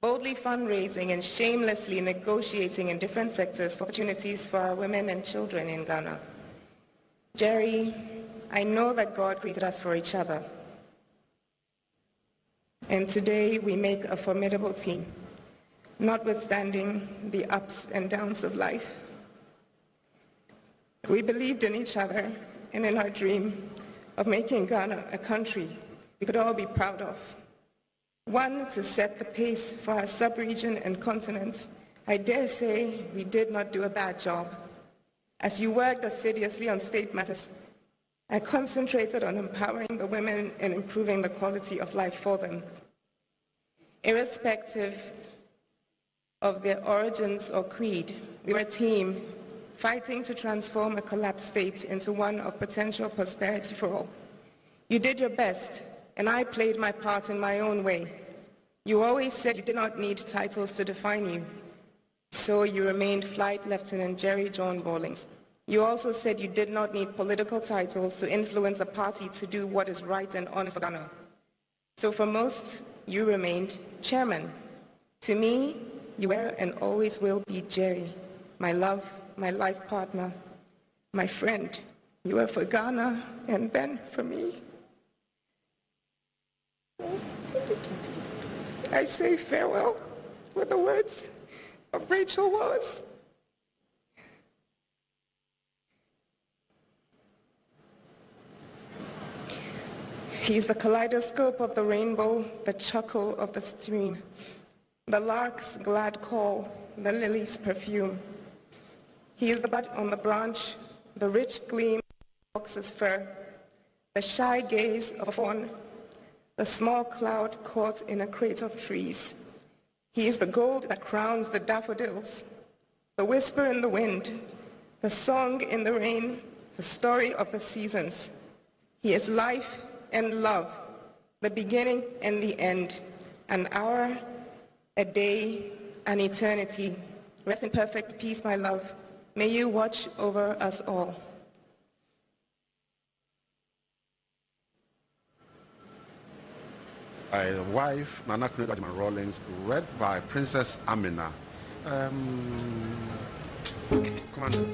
boldly fundraising and shamelessly negotiating in different sectors for opportunities for our women and children in Ghana. Jerry, I know that God created us for each other. And today we make a formidable team, notwithstanding the ups and downs of life. We believed in each other and in our dream of making Ghana a country we could all be proud of. One to set the pace for our sub-region and continent, I dare say we did not do a bad job. As you worked assiduously on state matters, I concentrated on empowering the women and improving the quality of life for them. Irrespective of their origins or creed, we were a team fighting to transform a collapsed state into one of potential prosperity for all. You did your best, and I played my part in my own way. You always said you did not need titles to define you, so you remained Flight Lieutenant Jerry John Rawlings. You also said you did not need political titles to influence a party to do what is right and honest for Ghana. So for most, you remained chairman. To me, you were and always will be Jerry, my love, my life partner, my friend. You were for Ghana and then for me. I say farewell with the words of Rachel Wallace. He's the kaleidoscope of the rainbow, the chuckle of the stream, the lark's glad call, the lily's perfume. He is the bud on the branch, the rich gleam of the fox's fur, the shy gaze of a fawn, the small cloud caught in a crate of trees. He is the gold that crowns the daffodils, the whisper in the wind, the song in the rain, the story of the seasons. He is life and love, the beginning and the end, an hour, a day, an eternity. Rest in perfect peace, my love. May you watch over us all. My wife, Nana Rawlings, read by Princess Amina. Commander,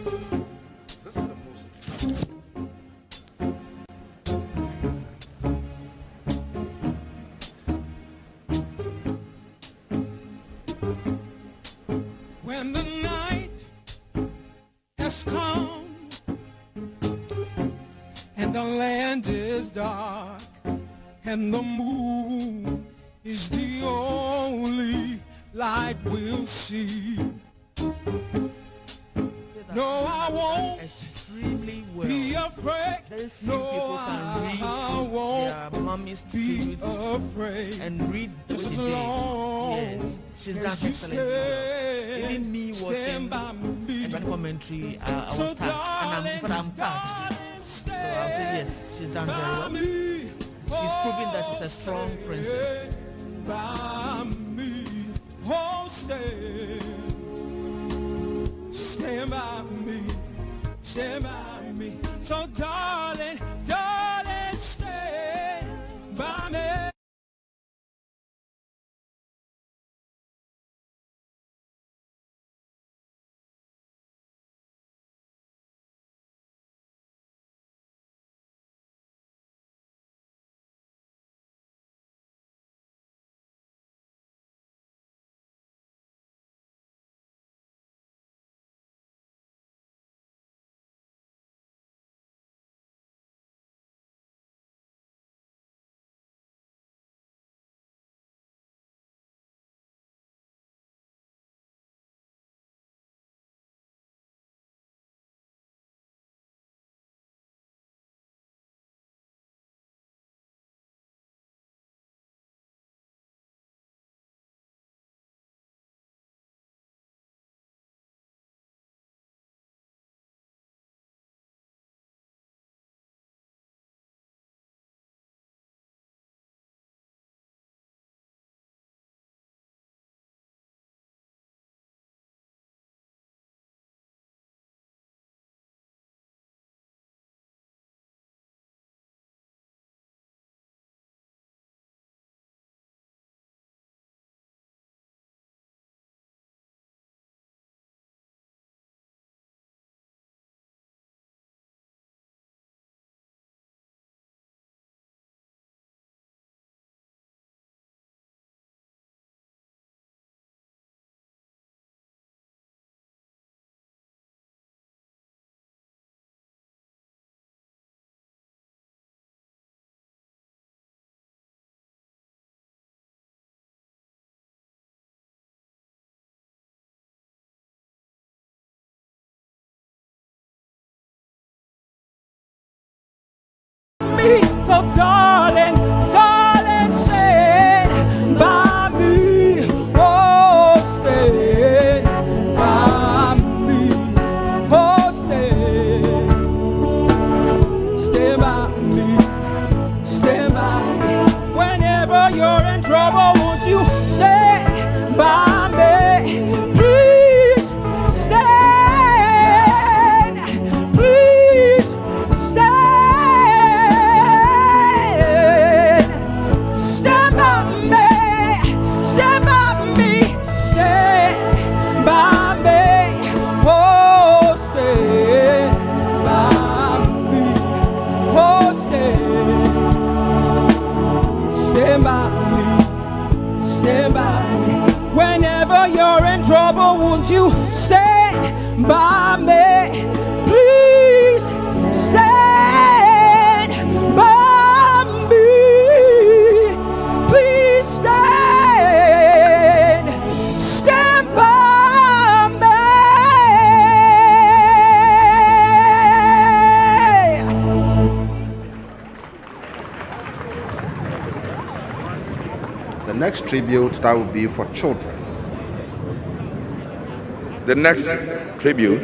this is the most... When the night has come and the land is dark and the moon is the only light we'll see. No, I won't extremely well. be afraid. Very few No, people can read I won't their mommy's be tributes afraid. and read what Just she as did. long Yes, she's done as you excellently. Even me watching by me. and documentary, I was So touched, and I'm touched. darling, So I'll say yes, she's done very well. me. She's proven that she's a strong princess. By me, oh, stand by me, stand by me. So darling, darling, stand by me. So darling, darling, stand by me. Oh, stand by me. Oh, stand by me. Stand by me. Whenever you're in trouble, won't you stand by me? Please stand. Please stand. Stand by me. Stand by me. Stand by me. Oh, stand by me. Oh, stand by me. Stand by me. Whenever you're in trouble, won't you stand by me? Please stand by me. Please stand. Stand by me. The next tribute, that will be for children. The next tribute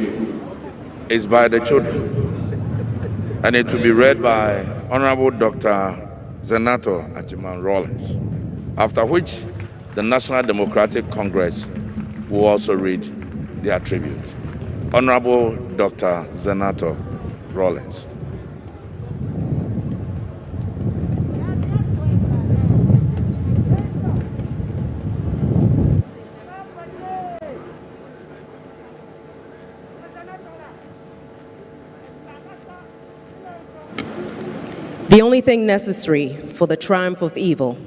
is by the children, and it will be read by Honorable Dr. Zenato Ajiman Rawlings, after which the National Democratic Congress will also read their tribute. Honorable Dr. Zenato Rawlings. The only thing necessary for the triumph of evil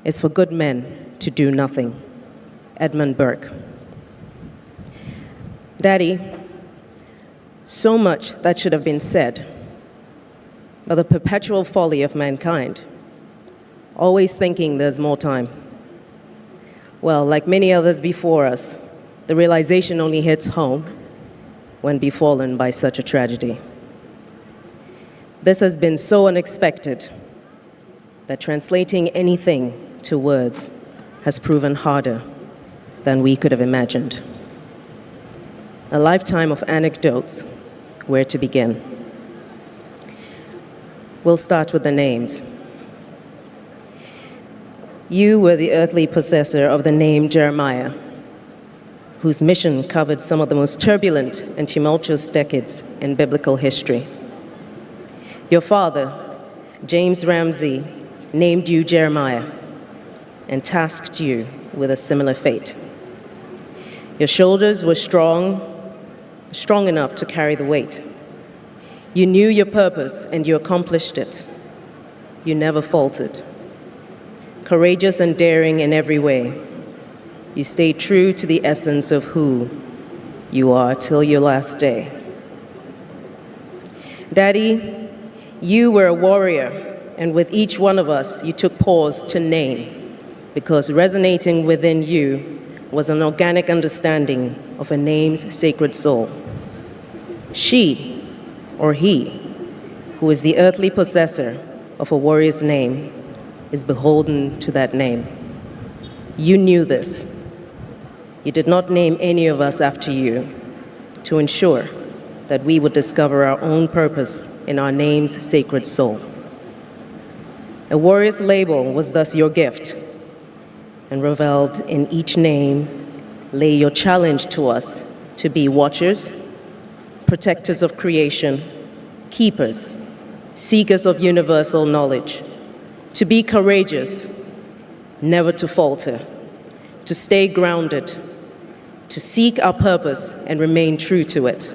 is for good men to do nothing. Edmund Burke. Daddy, so much that should have been said, but the perpetual folly of mankind, always thinking there's more time. Well, like many others before us, the realization only hits home when befallen by such a tragedy. This has been so unexpected that translating anything to words has proven harder than we could have imagined. A lifetime of anecdotes, where to begin? We'll start with the names. You were the earthly possessor of the name Jeremiah, whose mission covered some of the most turbulent and tumultuous decades in biblical history. Your father, James Ramsey, named you Jeremiah and tasked you with a similar fate. Your shoulders were strong enough to carry the weight. You knew your purpose and you accomplished it. You never faltered. Courageous and daring in every way, you stayed true to the essence of who you are till your last day. Daddy, you were a warrior, and with each one of us, you took pause to name, because resonating within you was an organic understanding of a name's sacred soul. She, or he, who is the earthly possessor of a warrior's name, is beholden to that name. You knew this. You did not name any of us after you to ensure that we would discover our own purpose in our name's sacred soul. A warrior's label was thus your gift, and reveled in each name lay your challenge to us to be watchers, protectors of creation, keepers, seekers of universal knowledge, to be courageous, never to falter, to stay grounded, to seek our purpose and remain true to it.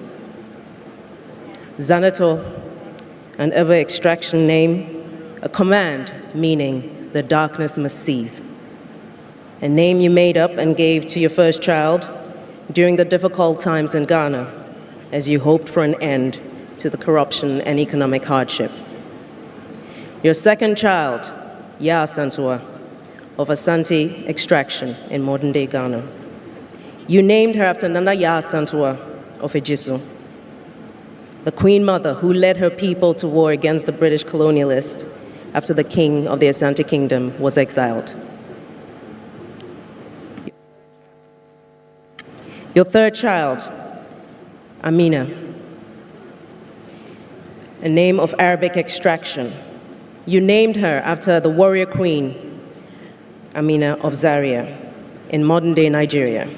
Xanator, an ever-extraction name, a command meaning the darkness must cease. A name you made up and gave to your first child during the difficult times in Ghana as you hoped for an end to the corruption and economic hardship. Your second child, Ya Santua, of Asante extraction in modern-day Ghana. You named her after Nana Ya Santua of Ejisu. the Queen Mother who led her people to war against the British colonialists after the king of the Asante Kingdom was exiled. Your third child, Amina, a name of Arabic extraction. You named her after the warrior queen, Amina of Zaria, in modern-day Nigeria,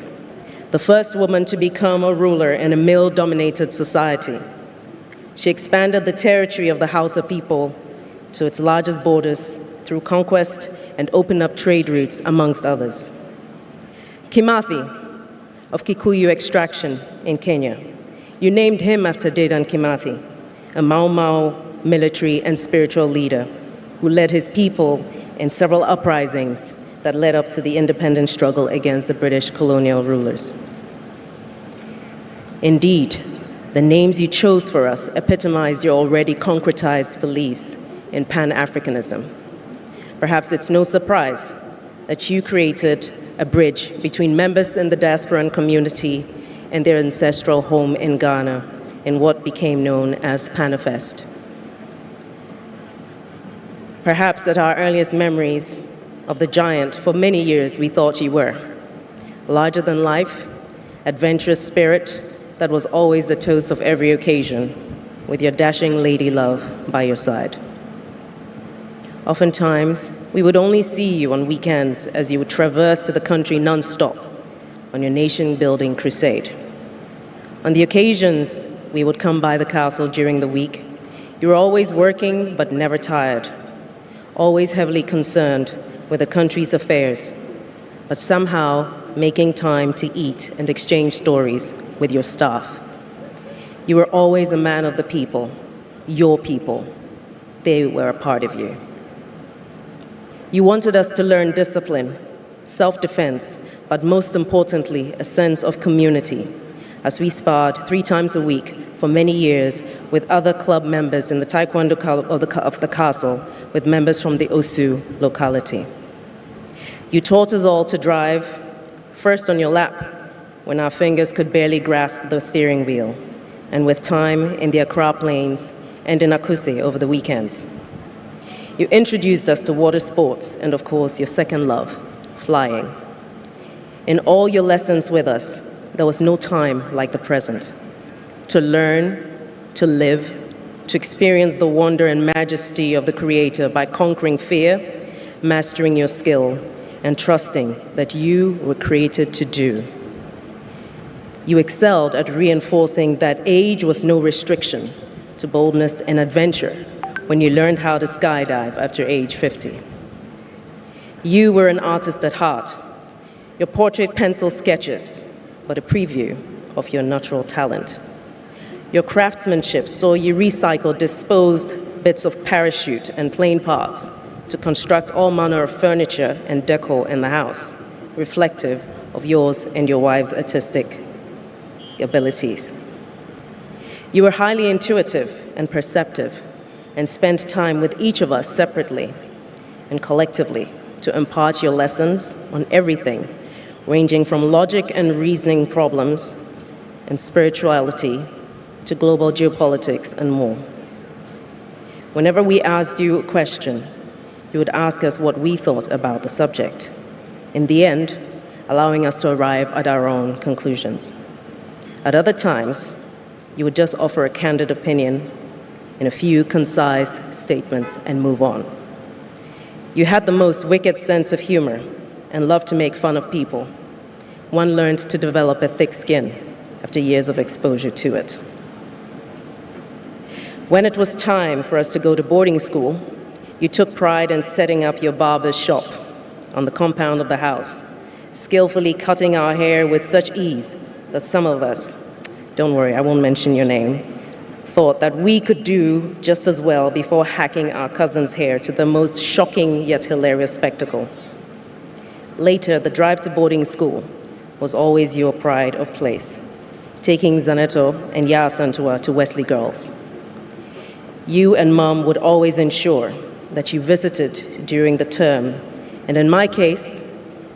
the first woman to become a ruler in a male-dominated society. She expanded the territory of the Hausa people to its largest borders through conquest and opened up trade routes, amongst others. Kimathi, of Kikuyu extraction in Kenya. You named him after Dedan Kimathi, a Mau Mau military and spiritual leader who led his people in several uprisings that led up to the independence struggle against the British colonial rulers. Indeed, the names you chose for us epitomize your already concretized beliefs in Pan-Africanism. Perhaps it's no surprise that you created a bridge between members in the diasporan community and their ancestral home in Ghana in what became known as Panifest. Perhaps at our earliest memories of the giant, for many years we thought you were. Larger than life, adventurous spirit that was always the toast of every occasion, with your dashing lady love by your side. Oftentimes, we would only see you on weekends as you would traverse the country non-stop on your nation-building crusade. On the occasions we would come by the castle during the week, you were always working but never tired, always heavily concerned with the country's affairs, but somehow making time to eat and exchange stories with your staff. You were always a man of the people, your people. They were a part of you. You wanted us to learn discipline, self-defense, but most importantly, a sense of community, as we sparred 3 times a week for many years with other club members in the Taekwondo club of the castle, with members from the Osu locality. You taught us all to drive, first on your lap, when our fingers could barely grasp the steering wheel, and with time in the Accra Plains and in Akuse over the weekends. You introduced us to water sports and, of course, your second love, flying. In all your lessons with us, there was no time like the present. To learn, to live, to experience the wonder and majesty of the Creator by conquering fear, mastering your skill, and trusting that you were created to do. You excelled at reinforcing that age was no restriction to boldness and adventure when you learned how to skydive after age 50. You were an artist at heart. Your portrait pencil sketches, but a preview of your natural talent. Your craftsmanship saw you recycle disposed bits of parachute and plane parts to construct all manner of furniture and decor in the house, reflective of yours and your wife's artistic abilities. You were highly intuitive and perceptive, and spent time with each of us separately and collectively to impart your lessons on everything, ranging from logic and reasoning problems and spirituality to global geopolitics and more. Whenever we asked you a question, you would ask us what we thought about the subject, in the end, allowing us to arrive at our own conclusions. At other times, you would just offer a candid opinion in a few concise statements and move on. You had the most wicked sense of humor and loved to make fun of people. One learned to develop a thick skin after years of exposure to it. When it was time for us to go to boarding school, you took pride in setting up your barber's shop on the compound of the house, skillfully cutting our hair with such ease that some of us, don't worry, I won't mention your name, thought that we could do just as well before hacking our cousin's hair to the most shocking yet hilarious spectacle. Later, the drive to boarding school was always your pride of place, taking Zaneto and Ya Santua to Wesley Girls. You and Mom would always ensure that you visited during the term, and in my case,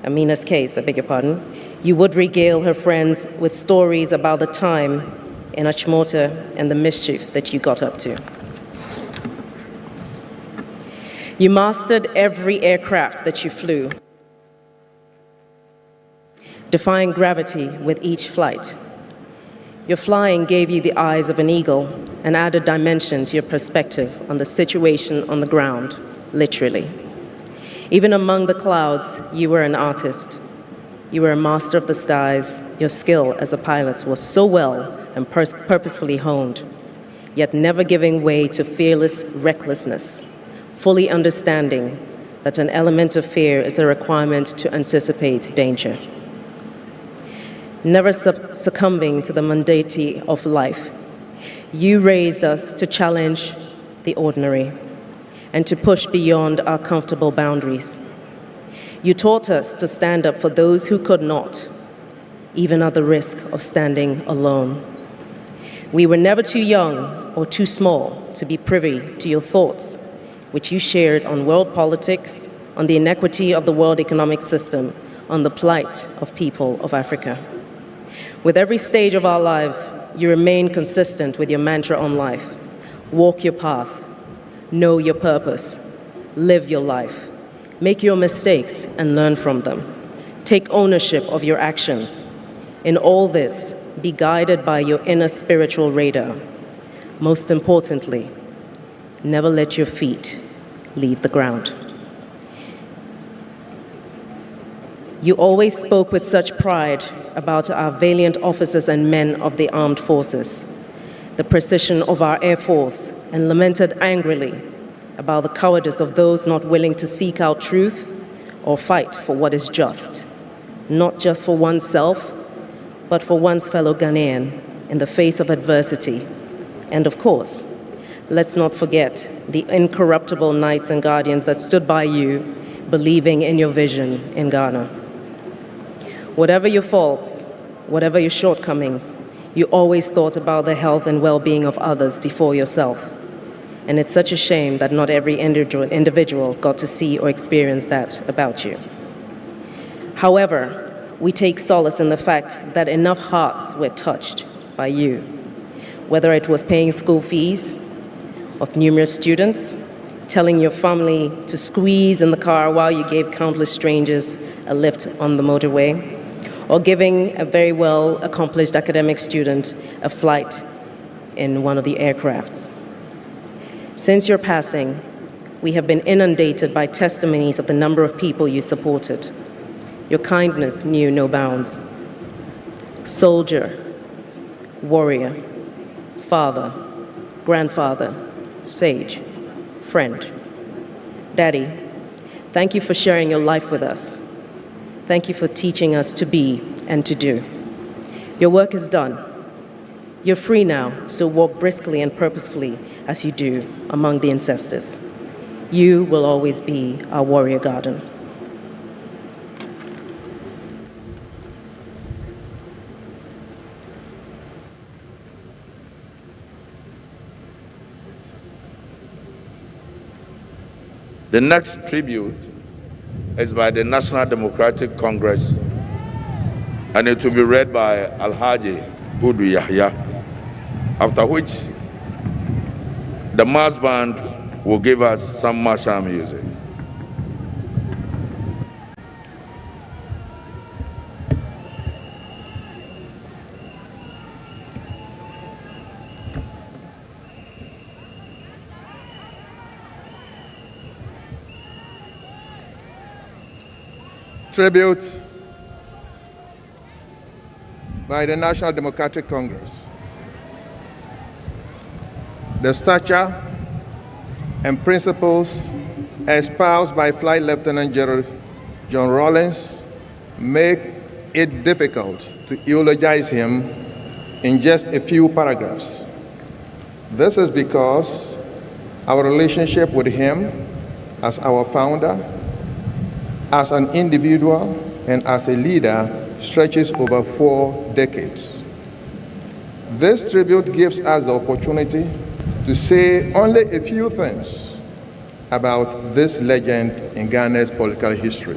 Amina's case, I beg your pardon, you would regale her friends with stories about the time in Achimota and the mischief that you got up to. You mastered every aircraft that you flew, defying gravity with each flight. Your flying gave you the eyes of an eagle and added dimension to your perspective on the situation on the ground, literally. Even among the clouds, you were an artist. You were a master of the skies. Your skill as a pilot was so well and purposefully honed, yet never giving way to fearless recklessness, fully understanding that an element of fear is a requirement to anticipate danger. Never succumbing to the mundanity of life, you raised us to challenge the ordinary and to push beyond our comfortable boundaries. You taught us to stand up for those who could not, even at the risk of standing alone. We were never too young or too small to be privy to your thoughts, which you shared on world politics, on the inequity of the world economic system, on the plight of people of Africa. With every stage of our lives, you remain consistent with your mantra on life. Walk your path, know your purpose, live your life, make your mistakes and learn from them. Take ownership of your actions. In all this, be guided by your inner spiritual radar. Most importantly, never let your feet leave the ground. You always spoke with such pride about our valiant officers and men of the armed forces, the precision of our Air Force, and lamented angrily about the cowardice of those not willing to seek out truth or fight for what is just, not just for oneself, but for one's fellow Ghanaian in the face of adversity. And of course, let's not forget the incorruptible knights and guardians that stood by you, believing in your vision in Ghana. Whatever your faults, whatever your shortcomings, you always thought about the health and well-being of others before yourself. And it's such a shame that not every individual got to see or experience that about you. However, we take solace in the fact that enough hearts were touched by you, whether it was paying school fees of numerous students, telling your family to squeeze in the car while you gave countless strangers a lift on the motorway, or giving a very well-accomplished academic student a flight in one of the aircrafts. Since your passing, we have been inundated by testimonies of the number of people you supported. Your kindness knew no bounds. Soldier, warrior, father, grandfather, sage, friend. Daddy, thank you for sharing your life with us. Thank you for teaching us to be and to do. Your work is done. You're free now, so walk briskly and purposefully as you do among the ancestors. You will always be our warrior garden. The next tribute is by the National Democratic Congress, and it will be read by Alhaji Udu Yahya, after which the mass band will give us some martial music. Tribute by the National Democratic Congress. The stature and principles espoused by Flight Lieutenant General John Rawlings make it difficult to eulogize him in just a few paragraphs. This is because our relationship with him as our founder, as an individual, and as a leader stretches over 4 decades. This tribute gives us the opportunity to say only a few things about this legend in Ghana's political history.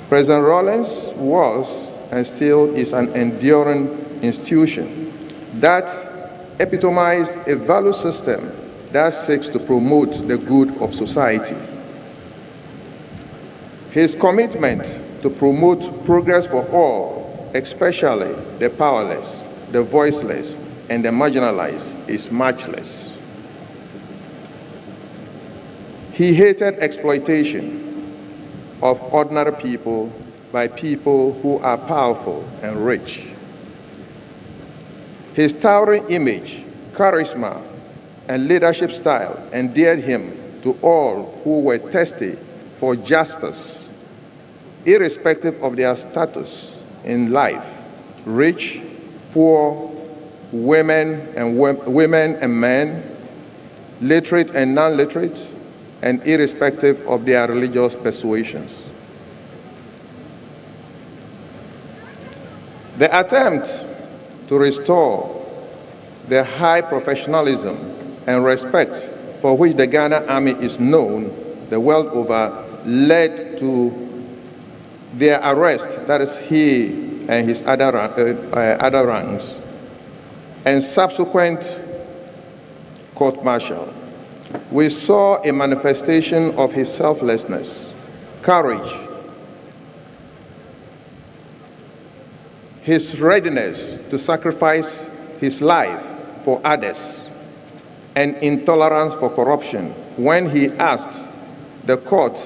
President Rawlings was and still is an enduring institution that epitomized a value system that seeks to promote the good of society. His commitment to promote progress for all, especially the powerless, the voiceless, and the marginalized, is matchless. He hated exploitation of ordinary people by people who are powerful and rich. His towering image, charisma, and leadership style endeared him to all who were thirsty for justice, irrespective of their status in life, rich, poor, women and men, literate and non-literate, and irrespective of their religious persuasions. The attempt to restore the high professionalism and respect for which the Ghana Army is known the world over led to their arrest, that is he and his other ranks, and subsequent court-martial. We saw a manifestation of his selflessness, courage, his readiness to sacrifice his life for others, and intolerance for corruption when he asked the court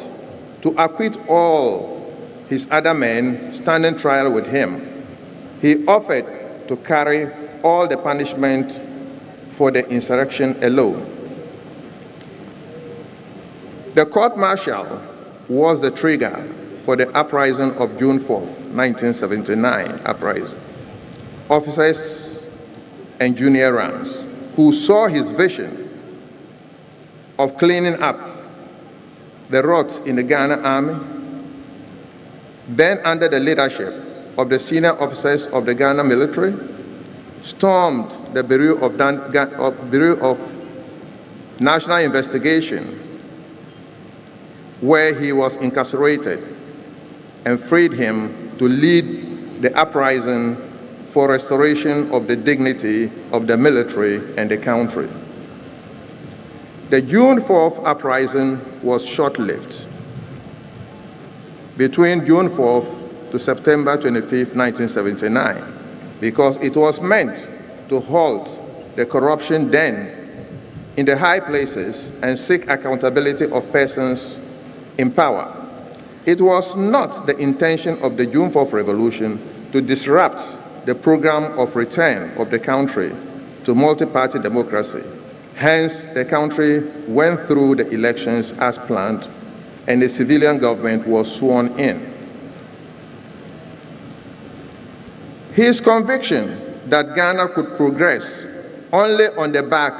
to acquit all his other men standing trial with him. He offered to carry all the punishment for the insurrection alone. The court-martial was the trigger for the uprising of June 4th, 1979 uprising. Officers and junior ranks who saw his vision of cleaning up the rots in the Ghana Army, then under the leadership of the senior officers of the Ghana military, stormed the Bureau of National Investigation, where he was incarcerated, and freed him to lead the uprising for restoration of the dignity of the military and the country. The June 4th uprising was short-lived. Between June 4th to September 25th, 1979, because it was meant to halt the corruption then in the high places and seek accountability of persons in power. It was not the intention of the June 4th revolution to disrupt the program of return of the country to multi-party democracy. Hence, the country went through the elections as planned, and the civilian government was sworn in. His conviction that Ghana could progress only on the back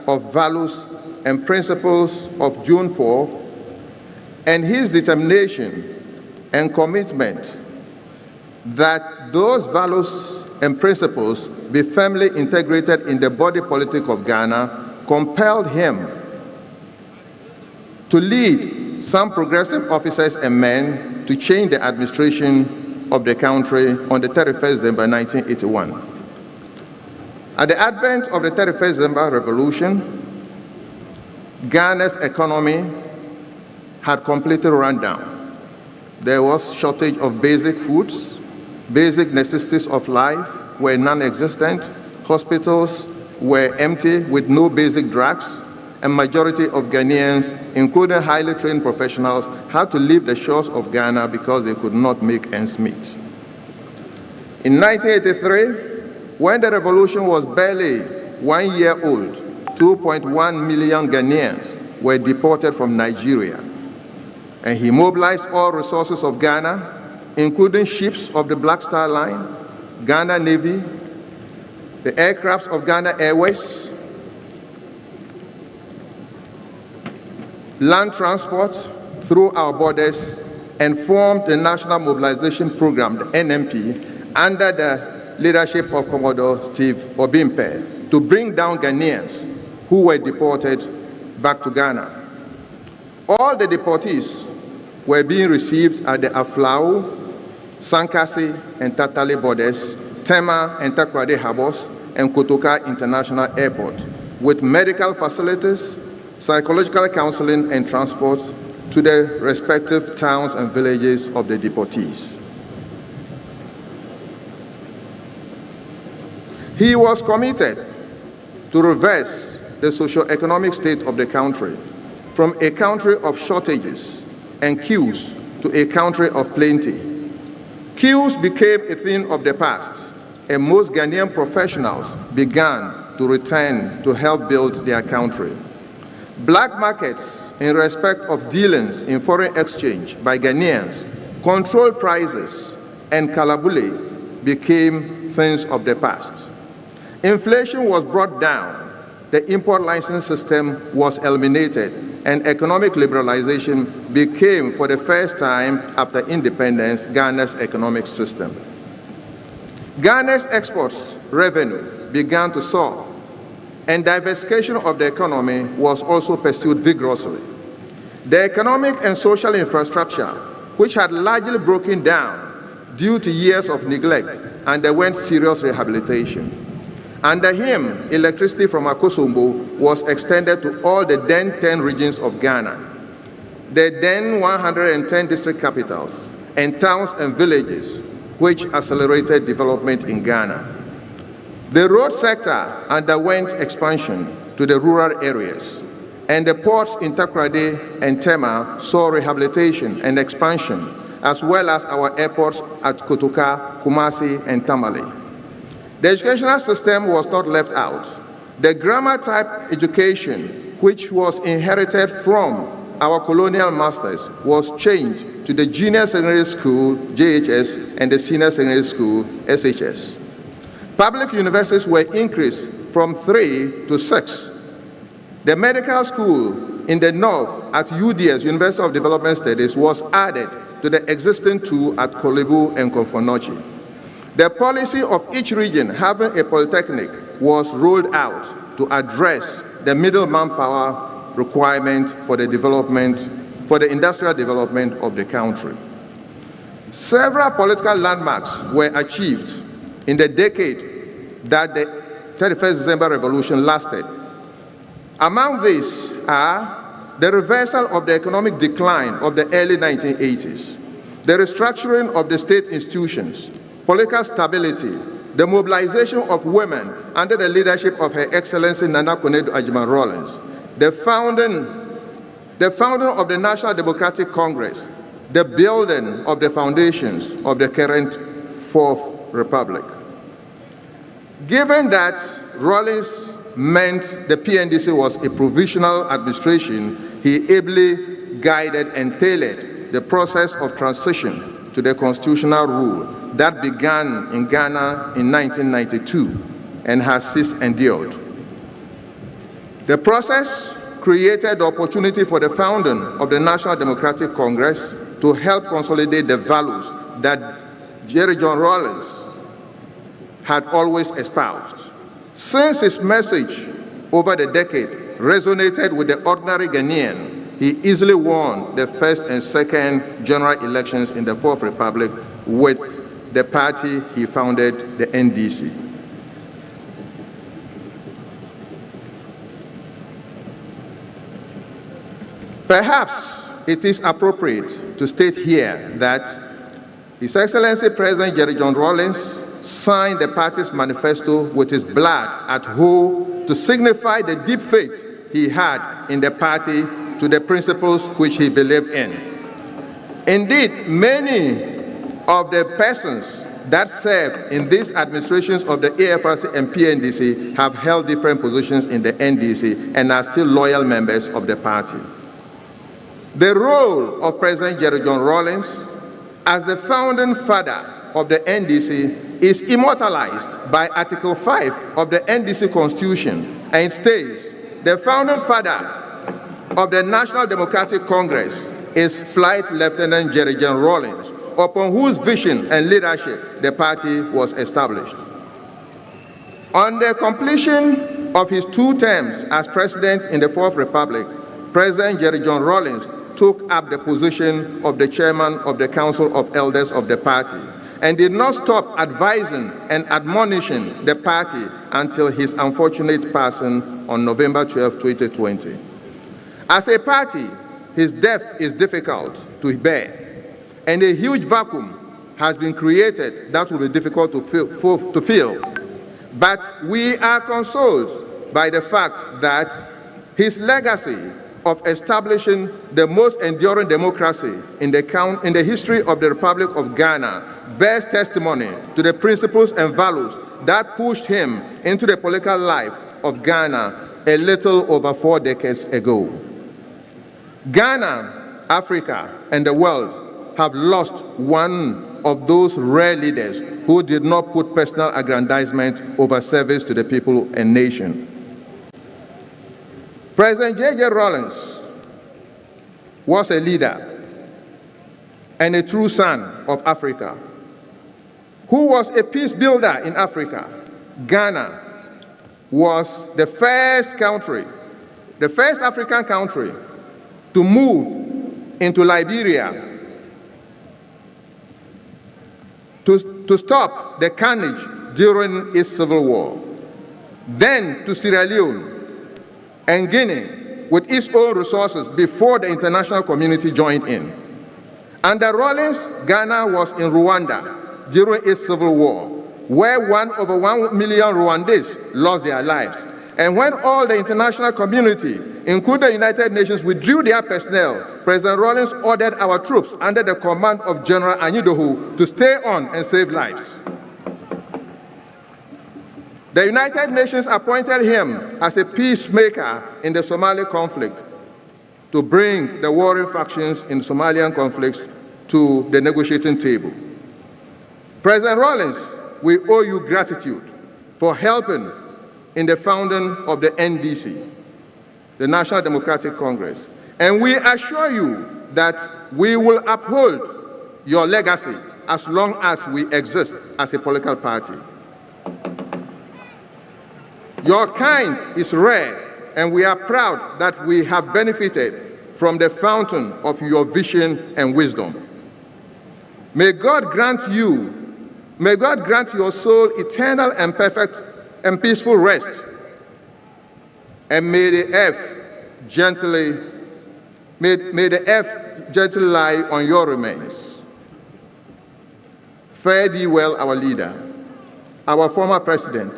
of values and principles of June 4, and his determination and commitment that those values and principles be firmly integrated in the body politic of Ghana compelled him to lead some progressive officers and men to change the administration of the country on the 31st December 1981. At the advent of the 31st December revolution, Ghana's economy had completely run down. There was shortage of basic foods, basic necessities of life were non-existent, hospitals were empty with no basic drugs, and majority of Ghanaians, including highly trained professionals, had to leave the shores of Ghana because they could not make ends meet. In 1983, when the revolution was barely 1 year old, 2.1 million Ghanaians were deported from Nigeria. And he mobilized all resources of Ghana, including ships of the Black Star Line, Ghana Navy, the aircrafts of Ghana Airways, land transport through our borders, and formed the National Mobilization Program, the NMP, under the leadership of Commodore Steve Obimpe, to bring down Ghanaians who were deported back to Ghana. All the deportees were being received at the Aflao, Sankasi, and Tatale borders, Tema and Takoradi harbors, and Kotoka International Airport, with medical facilities, psychological counseling, and transport to the respective towns and villages of the deportees. He was committed to reverse the socio-economic state of the country from a country of shortages and queues to a country of plenty. Queues became a thing of the past, and most Ghanaian professionals began to return to help build their country. Black markets in respect of dealings in foreign exchange by Ghanaians, controlled prices, and kalabule became things of the past. Inflation was brought down, the import license system was eliminated, and economic liberalization became, for the first time after independence, Ghana's economic system. Ghana's exports revenue began to soar, and diversification of the economy was also pursued vigorously. The economic and social infrastructure, which had largely broken down due to years of neglect, underwent serious rehabilitation. Under him, electricity from Akosombo was extended to all the then 10 regions of Ghana, the then 110 district capitals, and towns and villages, which accelerated development in Ghana. The road sector underwent expansion to the rural areas, and the ports in Takoradi and Tema saw rehabilitation and expansion, as well as our airports at Kotoka, Kumasi, and Tamale. The educational system was not left out. The grammar-type education, which was inherited from our colonial masters, was changed to the Junior Secondary School, JHS, and the Senior Secondary School, SHS. Public universities were increased from 3 to 6. The medical school in the north at UDS, University of Development Studies, was added to the existing 2 at Kolebu and Konfonochi. The policy of each region having a polytechnic was rolled out to address the middle manpower requirement for the industrial development of the country. Several political landmarks were achieved in the decade that the 31st December Revolution lasted. Among these are the reversal of the economic decline of the early 1980s, the restructuring of the state institutions, political stability, the mobilization of women under the leadership of Her Excellency Nana Konadu Agyeman Rawlings, the founding of the National Democratic Congress, the building of the foundations of the current Fourth Republic. Given that Rawlings meant the PNDC was a provisional administration, he ably guided and tailored the process of transition to the constitutional rule that began in Ghana in 1992 and has since endured. The process created the opportunity for the founding of the National Democratic Congress to help consolidate the values that Jerry John Rawlings had always espoused. Since his message over the decade resonated with the ordinary Ghanaian, he easily won the first and second general elections in the Fourth Republic with the party he founded, the NDC. Perhaps it is appropriate to state here that His Excellency President Jerry John Rawlings signed the party's manifesto with his blood at Ho to signify the deep faith he had in the party to the principles which he believed in. Indeed, many of the persons that served in these administrations of the AFRC and PNDC have held different positions in the NDC and are still loyal members of the party. The role of President Jerry John Rawlings as the founding father of the NDC is immortalized by Article 5 of the NDC Constitution, and it states, the founding father of the National Democratic Congress is Flight Lieutenant Jerry John Rawlings, upon whose vision and leadership the party was established. On the completion of his 2 terms as president in the Fourth Republic, President Jerry John Rawlings took up the position of the chairman of the Council of Elders of the party and did not stop advising and admonishing the party until his unfortunate passing on November 12, 2020. As a party, his death is difficult to bear, and a huge vacuum has been created that will be difficult to fill. But we are consoled by the fact that his legacy of establishing the most enduring democracy in the history of the Republic of Ghana bears testimony to the principles and values that pushed him into the political life of Ghana a little over 4 decades ago. Ghana, Africa, and the world have lost one of those rare leaders who did not put personal aggrandizement over service to the people and nation. President J.J. Rawlings was a leader and a true son of Africa, who was a peace builder in Africa. Ghana was the first country, the first African country to move into Liberia to stop the carnage during its civil war, then to Sierra Leone and Guinea with its own resources before the international community joined in. Under Rawlings, Ghana was in Rwanda during its civil war, where over 1 million Rwandese lost their lives. And when all the international community, including the United Nations, withdrew their personnel, President Rawlings ordered our troops under the command of General Anyidohu to stay on and save lives. The United Nations appointed him as a peacemaker in the Somali conflict to bring the warring factions in Somalian conflicts to the negotiating table. President Rawlings, we owe you gratitude for helping in the founding of the NDC, the National Democratic Congress. And we assure you that we will uphold your legacy as long as we exist as a political party. Your kind is rare, and we are proud that we have benefited from the fountain of your vision and wisdom. May God grant your soul eternal and perfect and peaceful rest, and may the earth gently lie on your remains. Fare thee well, our leader, our former president,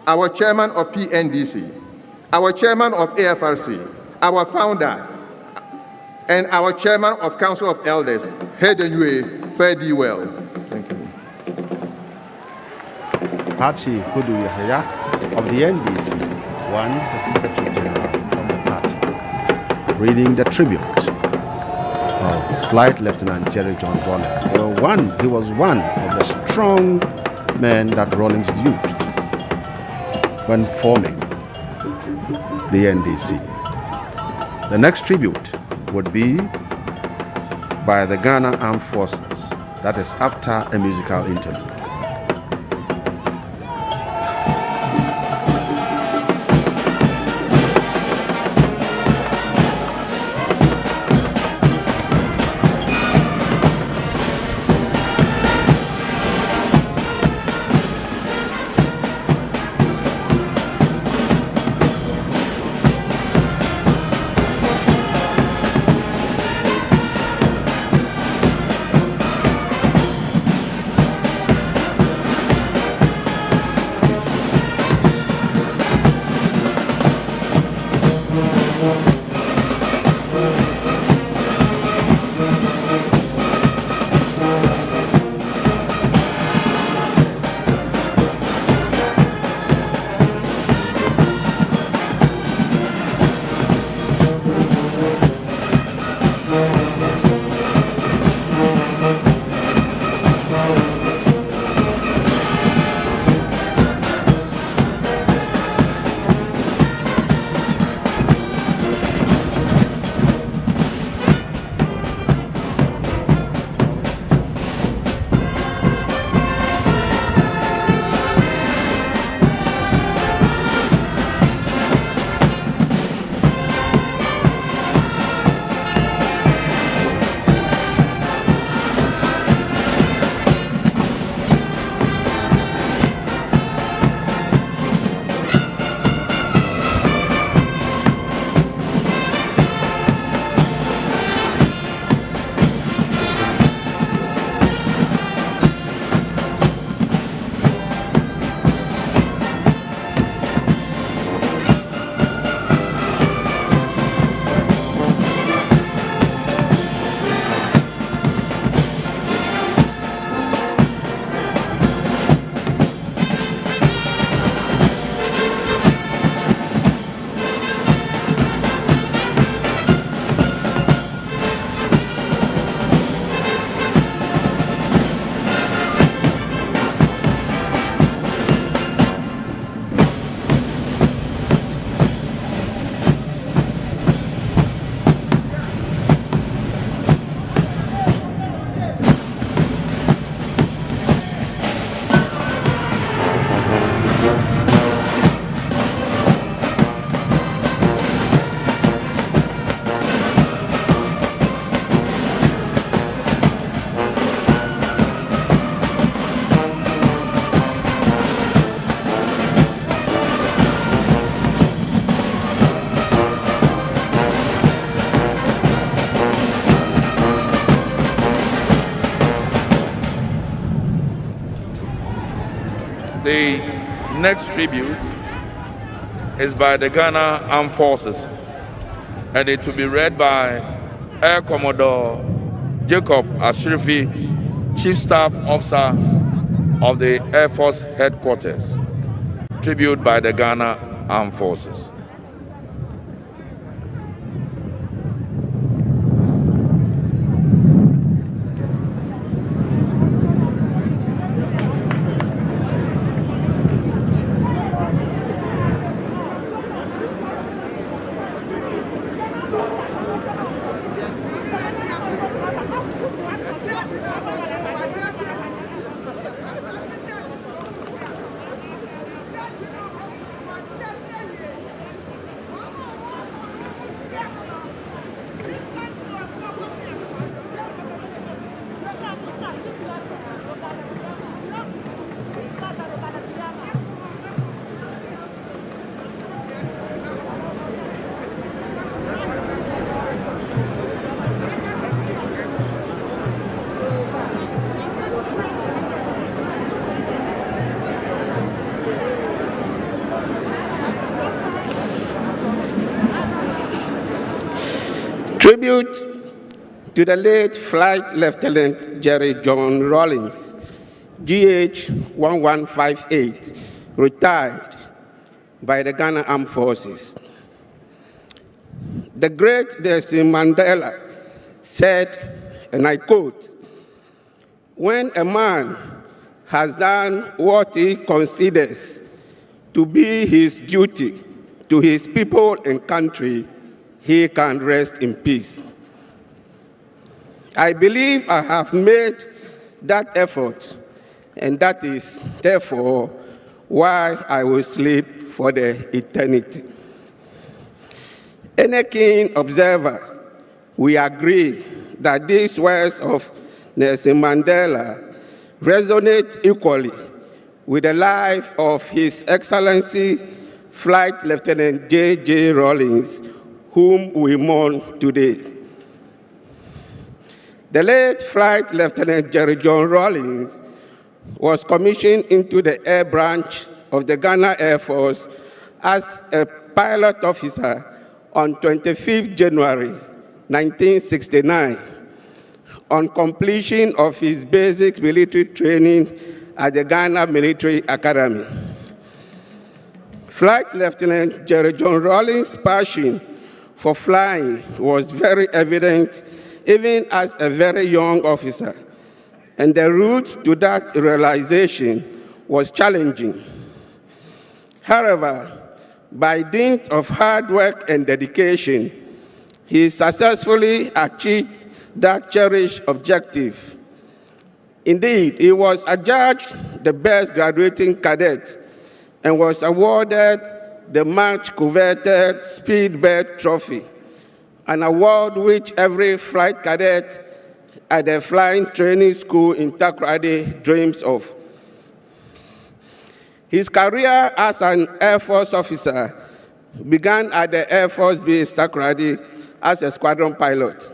our chairman of PNDC, our chairman of AFRC, our founder, and our chairman of Council of Elders, Hedenue, fare thee well. Thank you. Pachi Hudu Yahya of the NDC, once a Secretary General of the party, reading the tribute of Flight Lieutenant Jerry John Rawlings. He was one of the strong men that Rawlings used when forming the NDC. The next tribute would be by the Ghana Armed Forces, that is after a musical interlude. The next tribute is by the Ghana Armed Forces, and it will be read by Air Commodore Jacob Ashrifi, Chief Staff Officer of the Air Force Headquarters. Tribute by the Ghana Armed Forces. Tribute to the late Flight Lieutenant Jerry John Rawlings, GH 1158, retired by the Ghana Armed Forces. The great Nelson Mandela said, and I quote, "When a man has done what he considers to be his duty to his people and country, he can rest in peace." I believe I have made that effort, and that is therefore why I will sleep for the eternity. Any keen observer will agree that these words of Nelson Mandela resonate equally with the life of His Excellency Flight Lieutenant J.J. Rawlings, whom we mourn today. The late Flight Lieutenant Jerry John Rawlings was commissioned into the Air Branch of the Ghana Air Force as a pilot officer on 25th January 1969, on completion of his basic military training at the Ghana Military Academy. Flight Lieutenant Jerry John Rawlings' passion for flying was very evident even as a very young officer, and the route to that realization was challenging. However, by dint of hard work and dedication, he successfully achieved that cherished objective. Indeed, he was adjudged the best graduating cadet and was awarded the much coveted Speedbird Trophy, an award which every flight cadet at the flying training school in Takoradi dreams of. His career as an Air Force officer began at the Air Force Base Takoradi as a squadron pilot.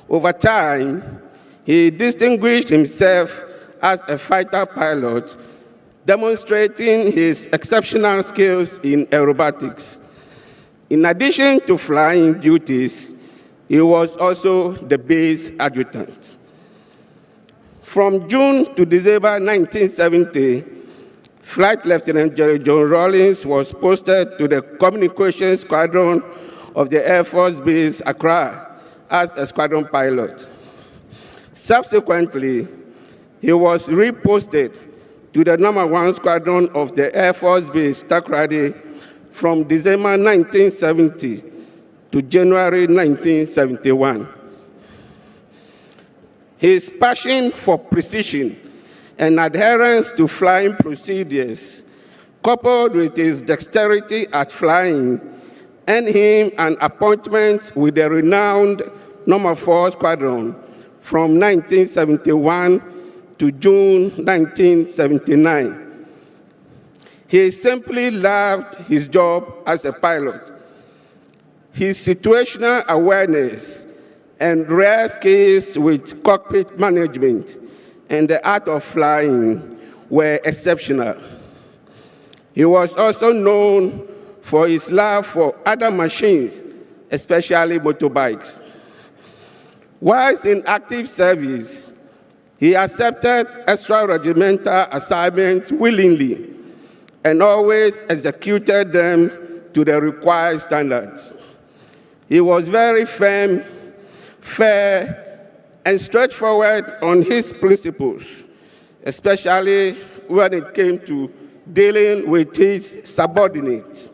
Over time, he distinguished himself as a fighter pilot, demonstrating his exceptional skills in aerobatics. In addition to flying duties, he was also the base adjutant. From June to December 1970, Flight Lieutenant Jerry John Rawlings was posted to the Communications Squadron of the Air Force Base Accra as a squadron pilot. Subsequently, he was reposted to the No. 1 Squadron of the Air Force Base Takoradi from December 1970 to January 1971. His passion for precision and adherence to flying procedures, coupled with his dexterity at flying, earned him an appointment with the renowned No. 4 Squadron from 1971 to June 1979. He simply loved his job as a pilot. His situational awareness and rare skills with cockpit management and the art of flying were exceptional. He was also known for his love for other machines, especially motorbikes. Whilst in active service, he accepted extra-regimental assignments willingly and always executed them to the required standards. He was very firm, fair, and straightforward on his principles, especially when it came to dealing with his subordinates.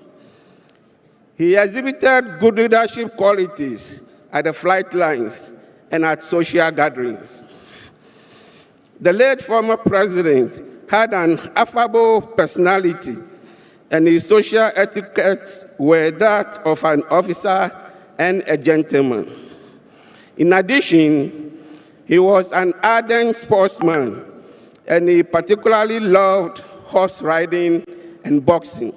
He exhibited good leadership qualities at the flight lines and at social gatherings. The late former president had an affable personality, and his social etiquettes were that of an officer and a gentleman. In addition, he was an ardent sportsman, and he particularly loved horse riding and boxing.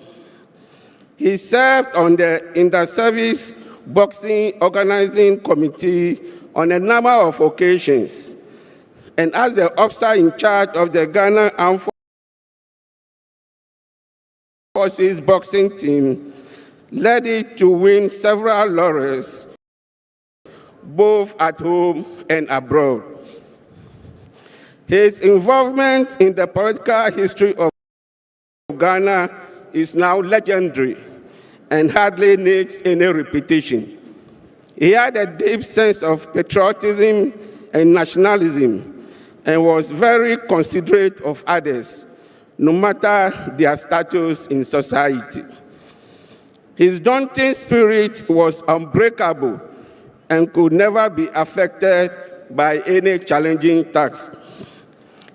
He served on the Inter-Service Boxing Organizing Committee on a number of occasions, and as the officer in charge of the Ghana Armed Forces boxing team, led it to win several laurels, both at home and abroad. His involvement in the political history of Ghana is now legendary and hardly needs any repetition. He had a deep sense of patriotism and nationalism and was very considerate of others, no matter their status in society. His daunting spirit was unbreakable and could never be affected by any challenging task.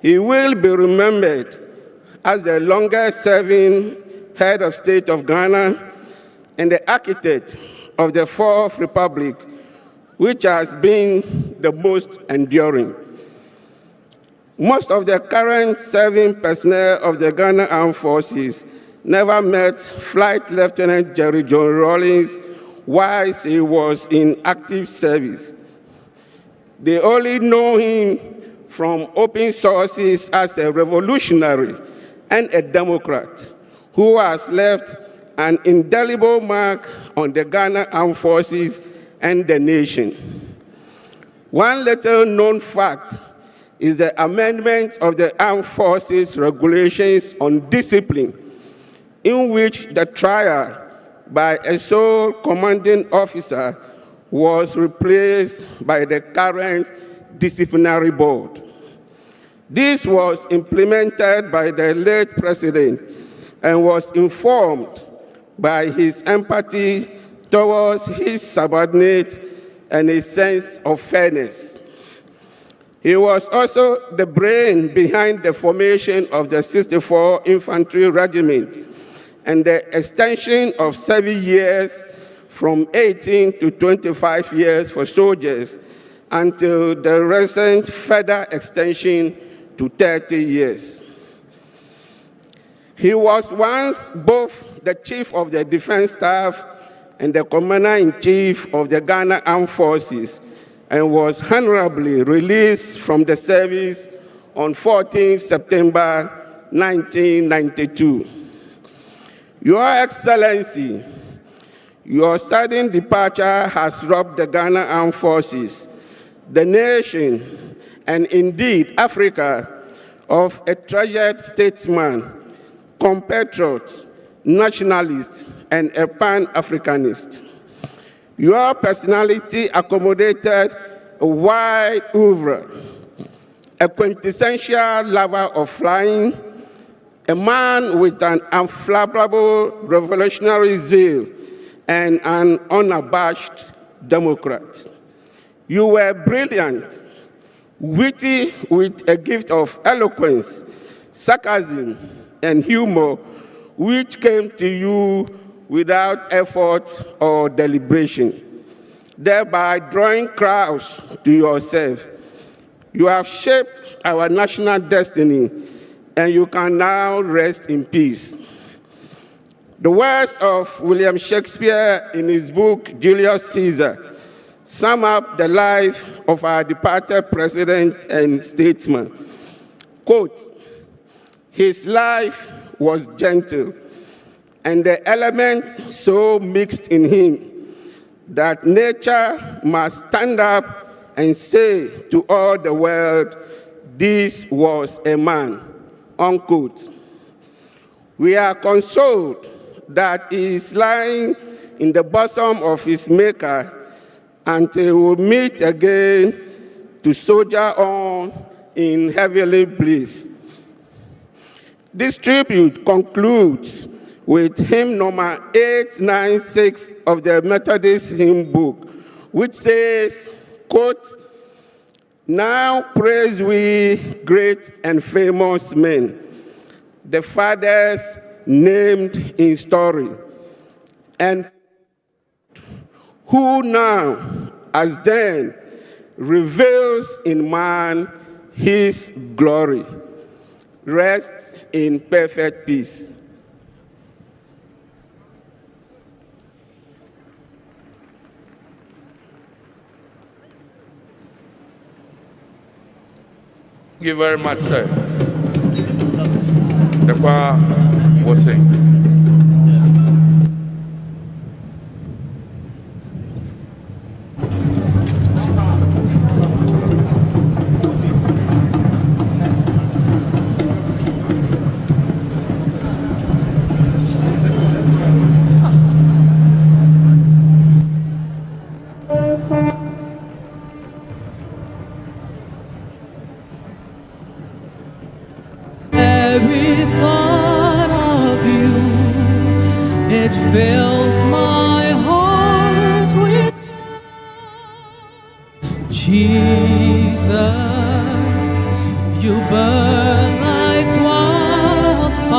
He will be remembered as the longest-serving head of state of Ghana and the architect of the Fourth Republic, which has been the most enduring. Most of the current serving personnel of the Ghana Armed Forces never met Flight Lieutenant Jerry John Rawlings whilst he was in active service. They only know him from open sources as a revolutionary and a Democrat who has left an indelible mark on the Ghana Armed Forces and the nation. One little-known fact is the amendment of the Armed Forces Regulations on Discipline, in which the trial by a sole commanding officer was replaced by the current disciplinary board. This was implemented by the late president and was informed by his empathy towards his subordinates and his sense of fairness. He was also the brain behind the formation of the 64 Infantry Regiment and the extension of 7 years from 18 to 25 years for soldiers until the recent further extension to 30 years. He was once both the Chief of the Defense Staff and the Commander-in-Chief of the Ghana Armed Forces, and was honorably released from the service on 14 September 1992. Your Excellency, your sudden departure has robbed the Ghana Armed Forces, the nation, and indeed Africa, of a treasured statesman, compatriot, nationalist, and a Pan-Africanist. Your personality accommodated a wide oeuvre, a quintessential lover of flying, a man with an unflappable revolutionary zeal, and an unabashed Democrat. You were brilliant, witty with a gift of eloquence, sarcasm, and humor, which came to you without effort or deliberation, thereby drawing crowds to yourself. You have shaped our national destiny, and you can now rest in peace. The words of William Shakespeare in his book, Julius Caesar, sum up the life of our departed president and statesman. Quote, "His life was gentle, and the elements so mixed in him that nature must stand up and say to all the world, this was a man, unquote. We are consoled that he is lying in the bosom of his maker until we meet again to soldier on in heavenly bliss. This tribute concludes with hymn number 896 of the Methodist hymn book, which says, quote, now praise we great and famous men, the fathers named in story, and who now, as then, reveals in man his glory. Rest in perfect peace. Thank you very much, sir. The choir will sing. Every thought of you, it fills my heart with Jesus. You burn like wildfire,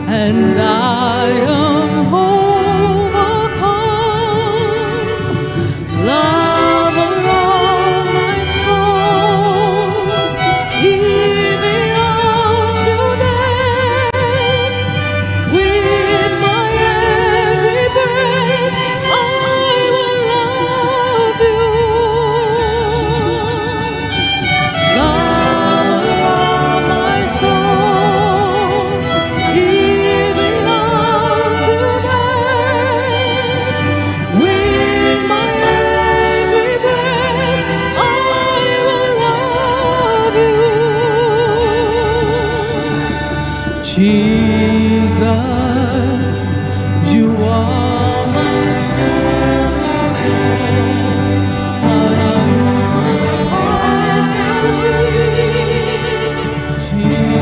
and I am overcome. Lover of my soul, even unto death, with my every breath, I will love you. Lover of my soul, even unto death, with my every breath, I will love you. Jesus, you are my Jesus,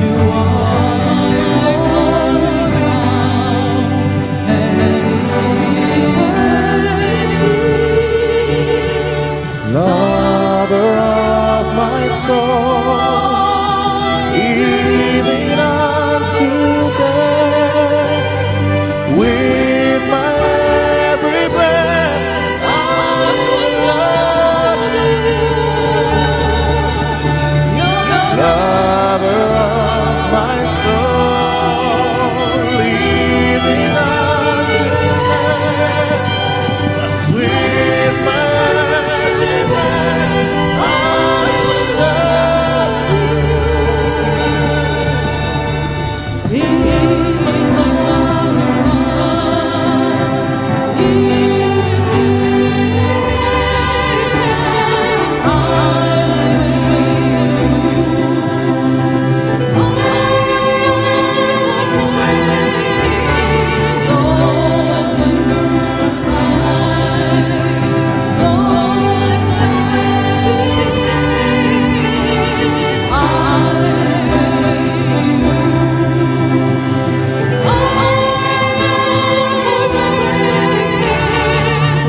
you are my glory now and eternity. Lover of my soul, even unto death, with my every breath, I will love you. Lover of my soul, even unto death, with my every breath, I will love you.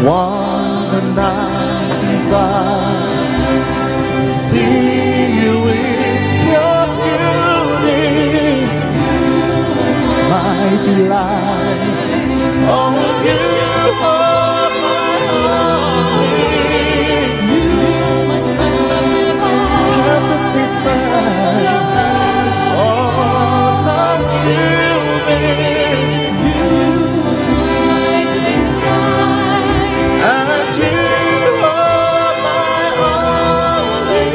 One and I desire to see you in your beauty, my delight. Oh, you are my only, as a defense, all consuming. And you are my only.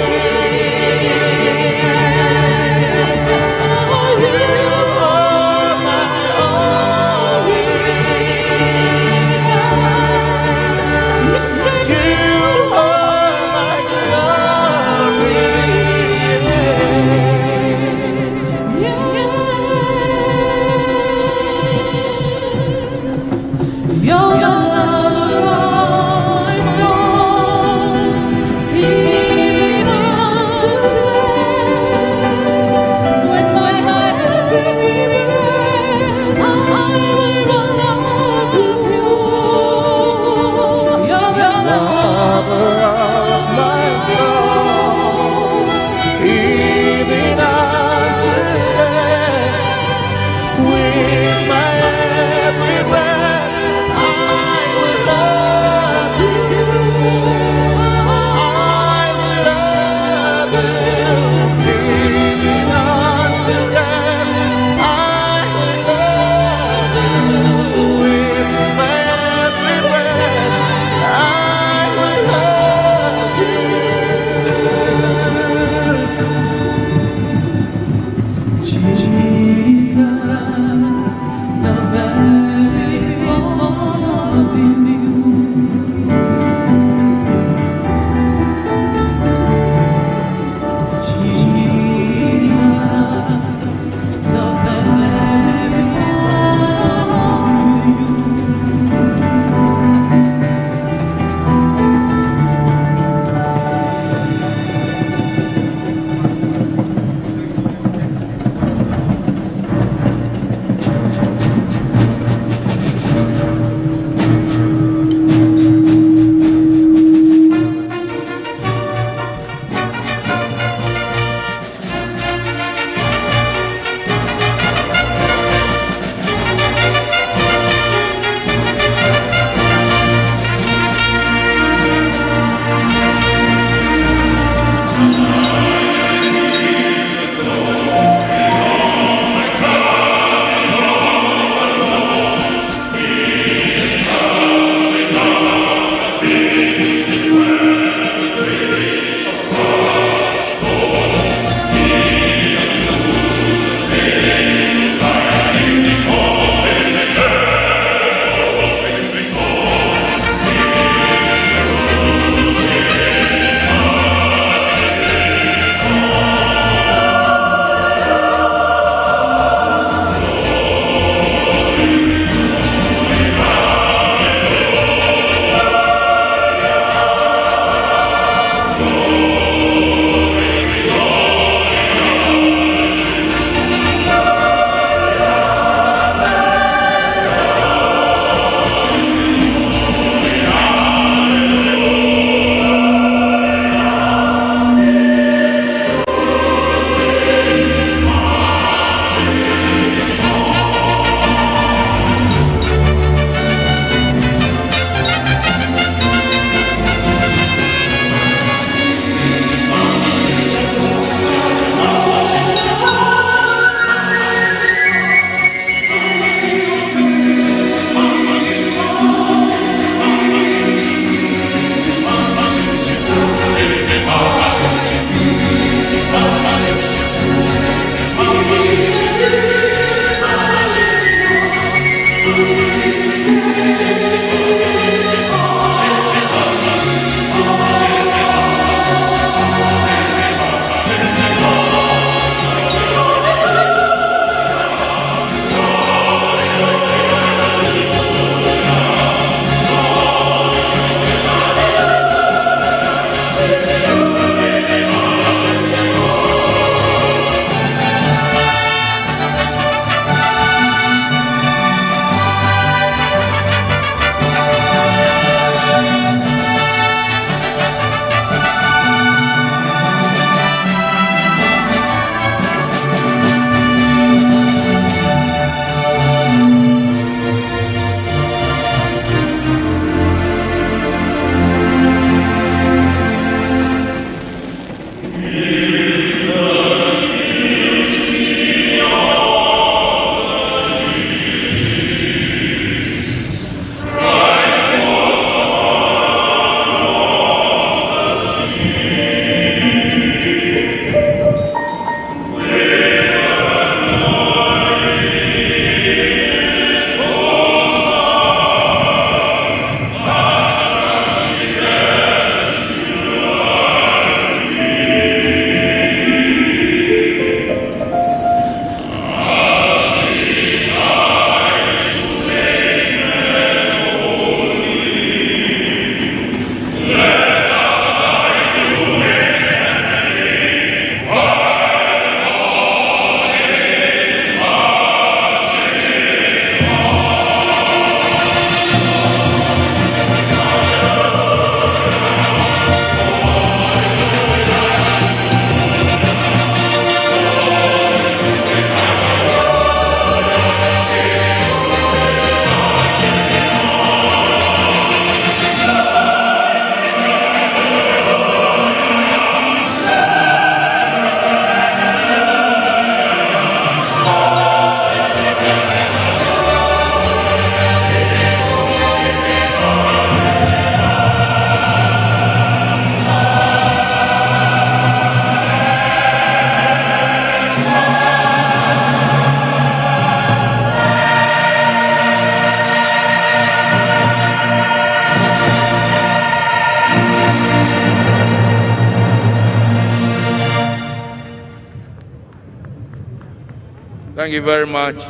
Thank you very much,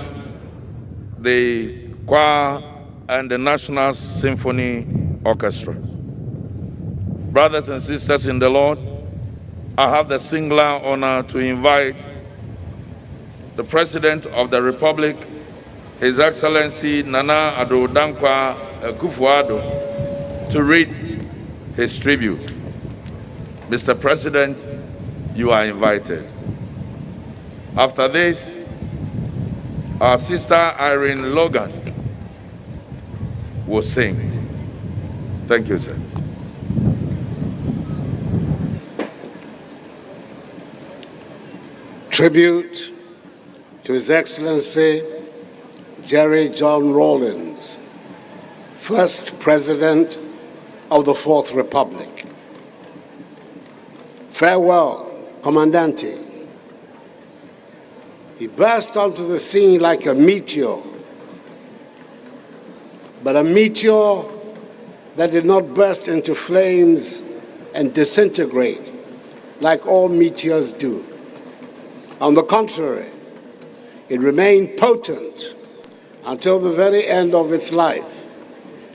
the choir and the National Symphony Orchestra. Brothers and sisters in the Lord, I have the singular honor to invite the President of the Republic, His Excellency Nana Addo Dankwa Akufo-Addo, to read his tribute. Mr. President, you are invited. After this, our sister Irene Logan will sing. Thank you, sir. Tribute to His Excellency Jerry John Rawlings, first President of the Fourth Republic. Farewell, Commandante. He burst onto the scene like a meteor, but a meteor that did not burst into flames and disintegrate like all meteors do. On the contrary, it remained potent until the very end of its life,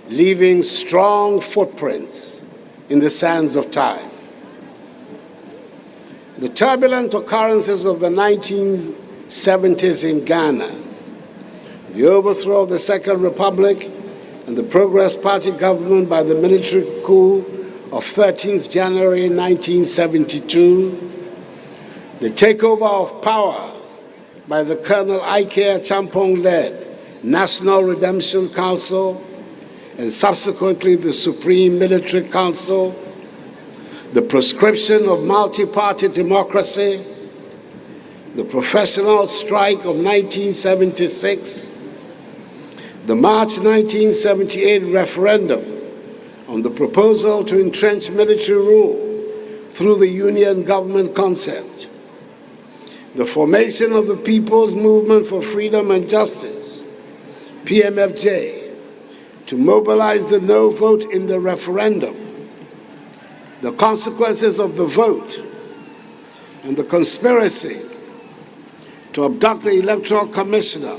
leaving strong footprints in the sands of time. The turbulent occurrences of the 1970s in Ghana, the overthrow of the Second Republic and the Progress Party government by the military coup of 13th January 1972, the takeover of power by the Colonel Ike Champong-led National Redemption Council and subsequently the Supreme Military Council, the proscription of multi-party democracy, the professional strike of 1976, the March 1978 referendum on the proposal to entrench military rule through the union government concept, the formation of the People's Movement for Freedom and Justice, PMFJ, to mobilize the no vote in the referendum, the consequences of the vote, and the conspiracy to abduct the Electoral Commissioner,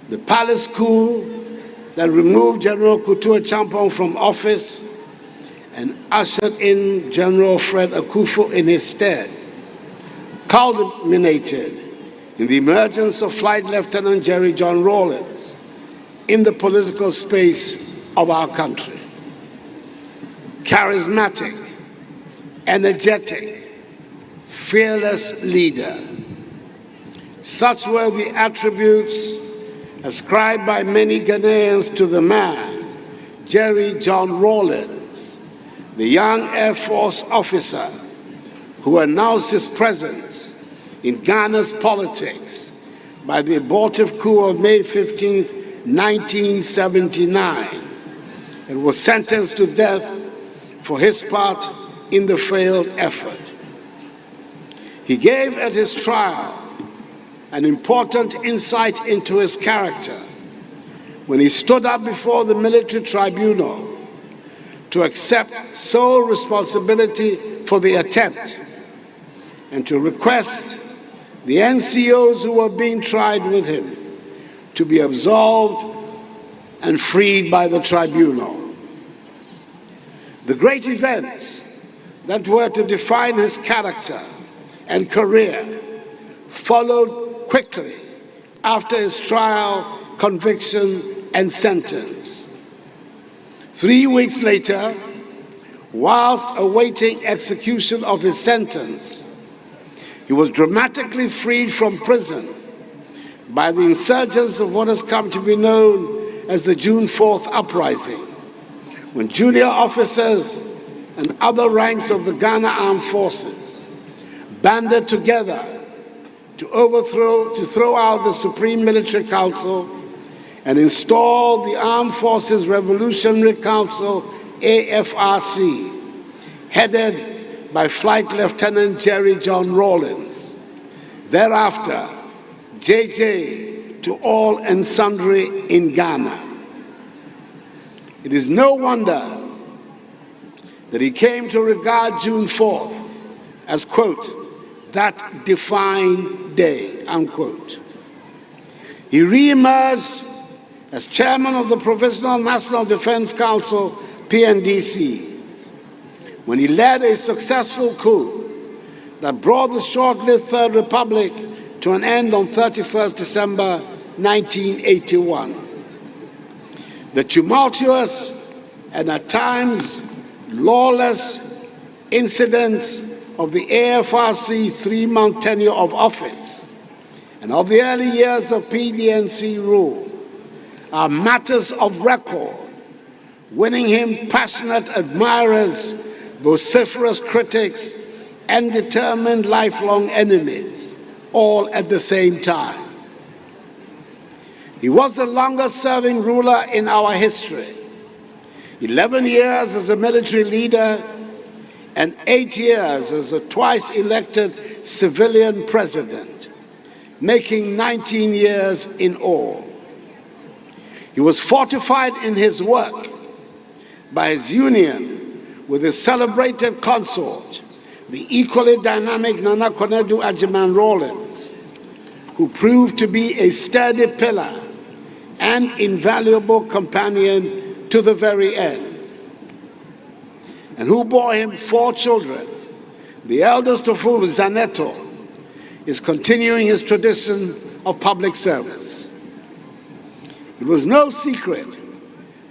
the palace coup that removed General Kutua Champong from office and ushered in General Fred Akufo in his stead, culminated in the emergence of Flight Lieutenant Jerry John Rawlings in the political space of our country. Charismatic, energetic, fearless leader. Such were the attributes ascribed by many Ghanaians to the man, Jerry John Rawlings, the young Air Force officer who announced his presence in Ghana's politics by the abortive coup of May 15, 1979, and was sentenced to death for his part in the failed effort. He gave at his trial an important insight into his character when he stood up before the military tribunal to accept sole responsibility for the attempt and to request the NCOs who were being tried with him to be absolved and freed by the tribunal. The great events that were to define his character and career followed quickly after his trial, conviction, and sentence. 3 weeks later, whilst awaiting execution of his sentence, he was dramatically freed from prison by the insurgents of what has come to be known as the June 4th uprising, when junior officers and other ranks of the Ghana Armed Forces banded together to throw out the Supreme Military Council and install the Armed Forces Revolutionary Council, AFRC, headed by Flight Lieutenant Jerry John Rawlings. Thereafter, JJ to all and sundry in Ghana. It is no wonder that he came to regard June 4th as, quote, that defined day. unquote. He re-emerged as chairman of the Provisional National Defense Council, PNDC, when he led a successful coup that brought the short-lived Third Republic to an end on 31st December 1981. The tumultuous and at times lawless incidents of the AFRC 3-month tenure of office and of the early years of PDNC rule are matters of record, winning him passionate admirers, vociferous critics, and determined lifelong enemies, all at the same time. He was the longest-serving ruler in our history, 11 years as a military leader and 8 years as a twice-elected civilian president, making 19 years in all. He was fortified in his work by his union with his celebrated consort, the equally dynamic Nana Konadu Agyeman Rawlings, who proved to be a sturdy pillar and invaluable companion to the very end, and who bore him 4 children, the eldest of whom, Zaneto, is continuing his tradition of public service. It was no secret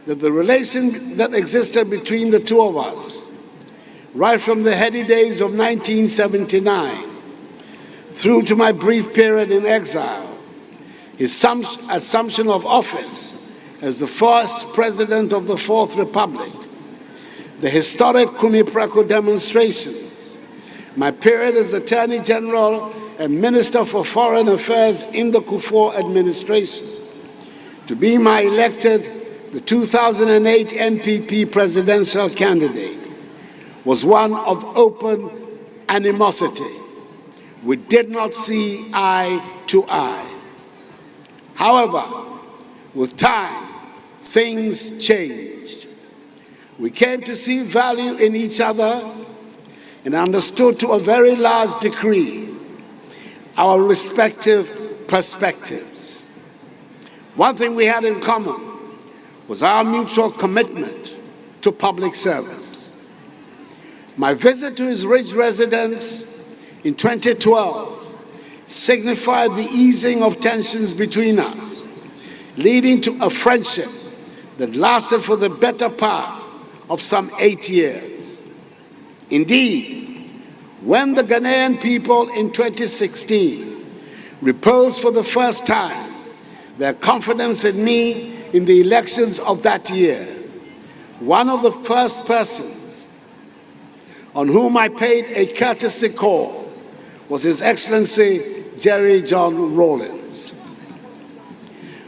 that the relation that existed between the two of us, right from the heady days of 1979 through to my brief period in exile, his assumption of office as the first president of the Fourth Republic, the historic Kumi Preko demonstrations, my period as Attorney General and Minister for Foreign Affairs in the Kufuor administration, to be my elected the 2008 NPP presidential candidate, was one of open animosity. We did not see eye to eye. However, with time, things changed. We came to see value in each other and understood to a very large degree our respective perspectives. One thing we had in common was our mutual commitment to public service. My visit to his Ridge residence in 2012 signified the easing of tensions between us, leading to a friendship that lasted for the better part of some 8 years. Indeed, when the Ghanaian people in 2016 reposed for the first time their confidence in me in the elections of that year, one of the first persons on whom I paid a courtesy call was His Excellency Jerry John Rawlings.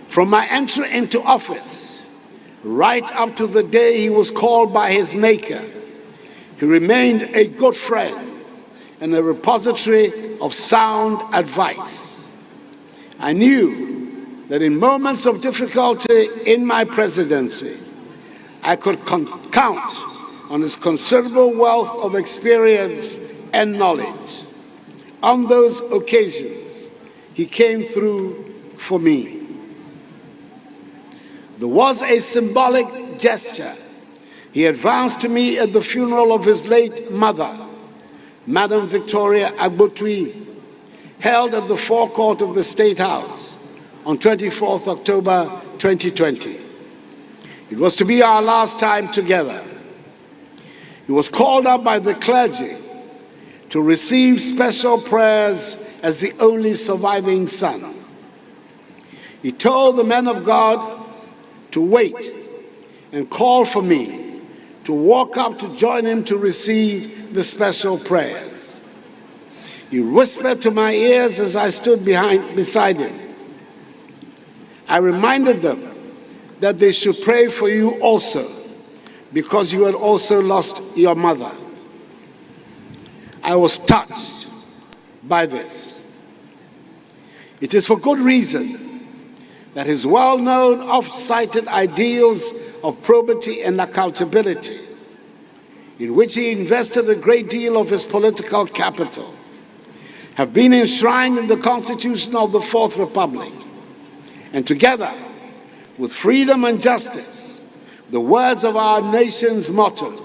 From my entry into office, right up to the day he was called by his maker, he remained a good friend and a repository of sound advice. I knew that in moments of difficulty in my presidency, I could count on his considerable wealth of experience and knowledge. On those occasions, he came through for me. There was a symbolic gesture. He advanced to me at the funeral of his late mother, Madam Victoria Agbotui, held at the forecourt of the State House on 24th October 2020. It was to be our last time together. He was called up by the clergy to receive special prayers as the only surviving son. He told the men of God to wait and call for me to walk up to join him to receive the special prayers. He whispered to my ears as I stood beside him. I reminded them that they should pray for you also, because you had also lost your mother. I was touched by this. It is for good reason that his well-known, oft-cited ideals of probity and accountability, in which he invested a great deal of his political capital, have been enshrined in the Constitution of the Fourth Republic, and together with freedom and justice, the words of our nation's motto,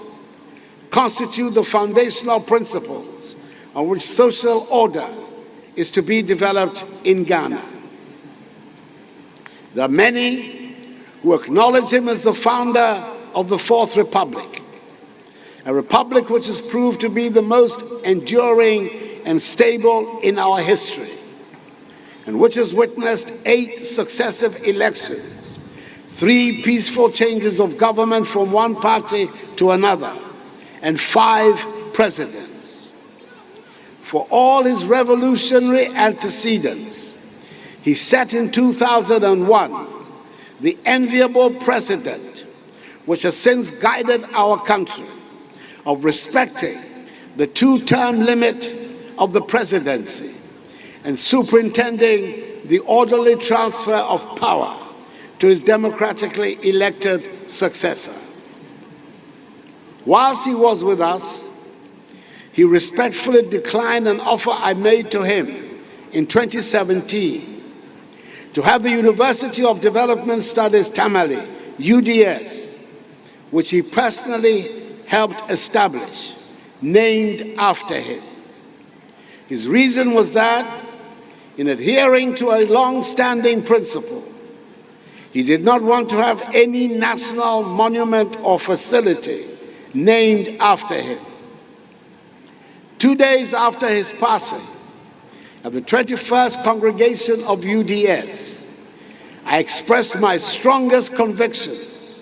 constitute the foundational principles on which social order is to be developed in Ghana. There are many who acknowledge him as the founder of the Fourth Republic, a republic which has proved to be the most enduring and stable in our history, and which has witnessed 8 successive elections, 3 peaceful changes of government from one party to another, and 5 presidents. For all his revolutionary antecedents, he set in 2001 the enviable precedent which has since guided our country of respecting the 2-term limit of the presidency and superintending the orderly transfer of power to his democratically elected successor. Whilst he was with us, he respectfully declined an offer I made to him in 2017 to have the University of Development Studies Tamale, UDS, which he personally helped establish, named after him. His reason was that, in adhering to a long-standing principle, he did not want to have any national monument or facility named after him. 2 days after his passing, at the 21st congregation of UDS, I expressed my strongest convictions,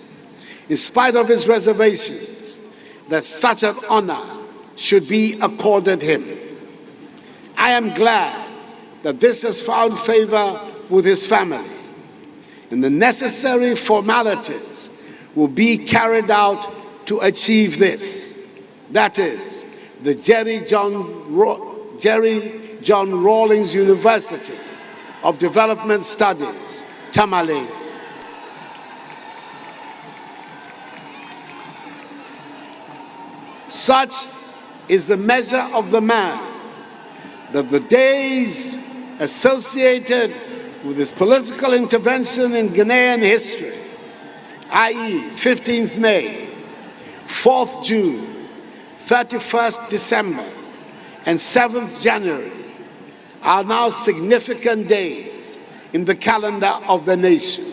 in spite of his reservations, that such an honor should be accorded him. I am glad that this has found favor with his family, and the necessary formalities will be carried out to achieve this. That is, the Jerry John Rawlings University of Development Studies, Tamale. Such is the measure of the man that the days associated with his political intervention in Ghanaian history, i.e. 15th May, 4th June, 31st December, and 7th January, are now significant days in the calendar of the nation.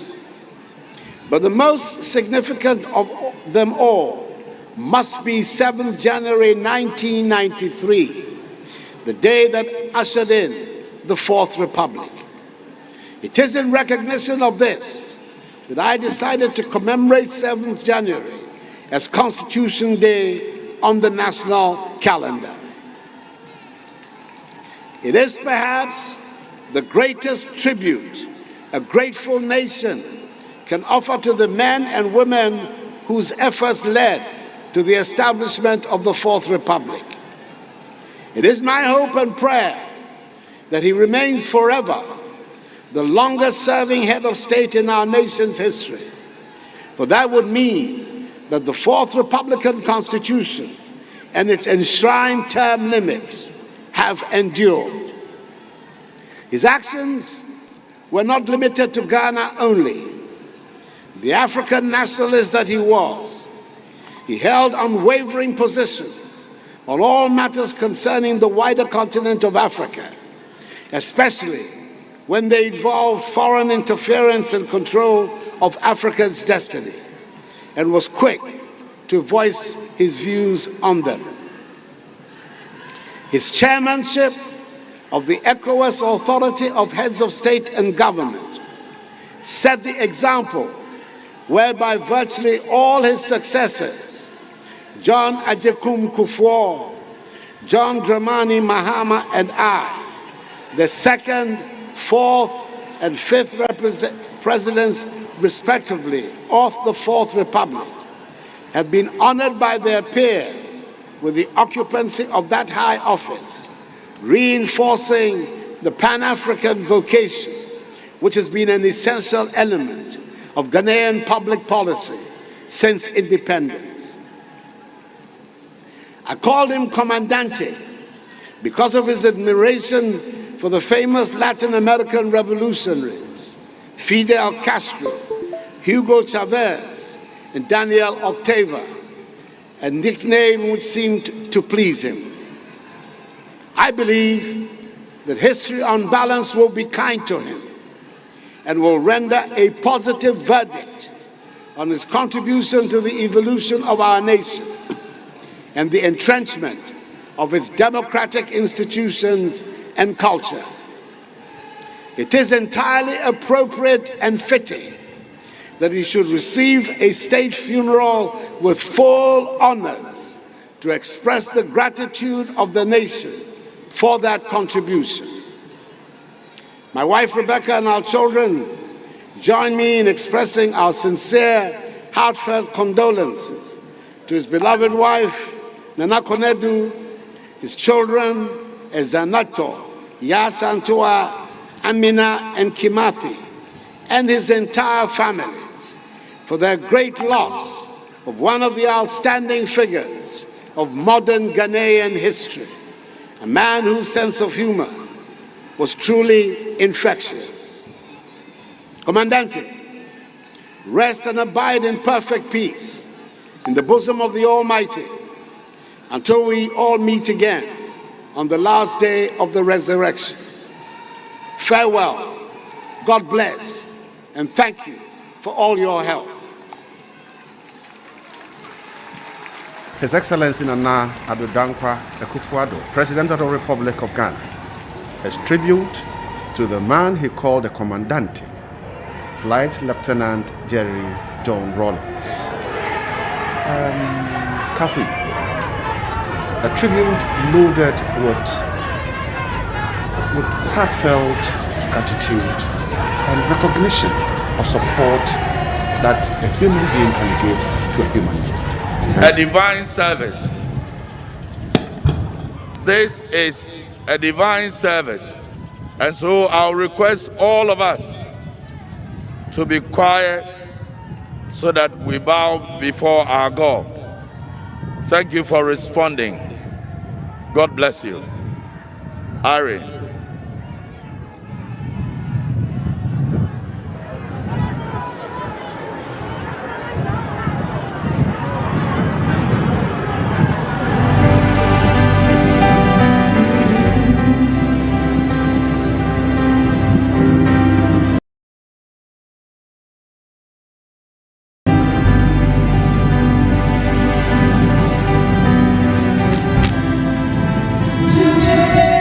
But the most significant of them all must be 7th January 1993, the day that ushered in the Fourth Republic. It is in recognition of this that I decided to commemorate 7th January as Constitution Day on the national calendar. It is perhaps the greatest tribute a grateful nation can offer to the men and women whose efforts led to the establishment of the Fourth Republic. It is my hope and prayer that he remains forever the longest-serving head of state in our nation's history, for that would mean that the Fourth Republican Constitution and its enshrined term limits have endured. His actions were not limited to Ghana only. The African nationalist that he was, he held unwavering positions on all matters concerning the wider continent of Africa, especially when they involved foreign interference and control of Africa's destiny, and was quick to voice his views on them. His chairmanship of the ECOWAS Authority of Heads of State and Government set the example whereby virtually all his successors, John Agyekum Kufuor, John Dramani Mahama, and I, the second, fourth, and fifth presidents, respectively, of the Fourth Republic, have been honored by their peers with the occupancy of that high office, reinforcing the Pan-African vocation, which has been an essential element of Ghanaian public policy since independence. I called him Comandante because of his admiration for the famous Latin American revolutionaries, Fidel Castro, Hugo Chavez, and Daniel Ortega, a nickname which seemed to please him. I believe that history on balance will be kind to him and will render a positive verdict on his contribution to the evolution of our nation and the entrenchment of its democratic institutions and culture. It is entirely appropriate and fitting that he should receive a state funeral with full honors to express the gratitude of the nation for that contribution. My wife Rebecca and our children join me in expressing our sincere, heartfelt condolences to his beloved wife, Nana Konedu, his children, Ezanato, Yasantua, Amina, and Kimathi, and his entire families for their great loss of one of the outstanding figures of modern Ghanaian history, a man whose sense of humor was truly infectious. Comandante, rest and abide in perfect peace in the bosom of the Almighty until we all meet again on the last day of the resurrection. Farewell, God bless, and thank you for all your help. His Excellency Nana Addo Dankwa Akufo-Addo, President of the Republic of Ghana, as tribute to the man he called the Commandante, Flight Lieutenant Jerry John Rawlings. Kafui, a tribute loaded with heartfelt gratitude and recognition of support that a human being can give to a human being. A divine service. This is a divine service. And so I'll request all of us to be quiet so that we bow before our God. Thank you for responding. God bless you. Irene. Today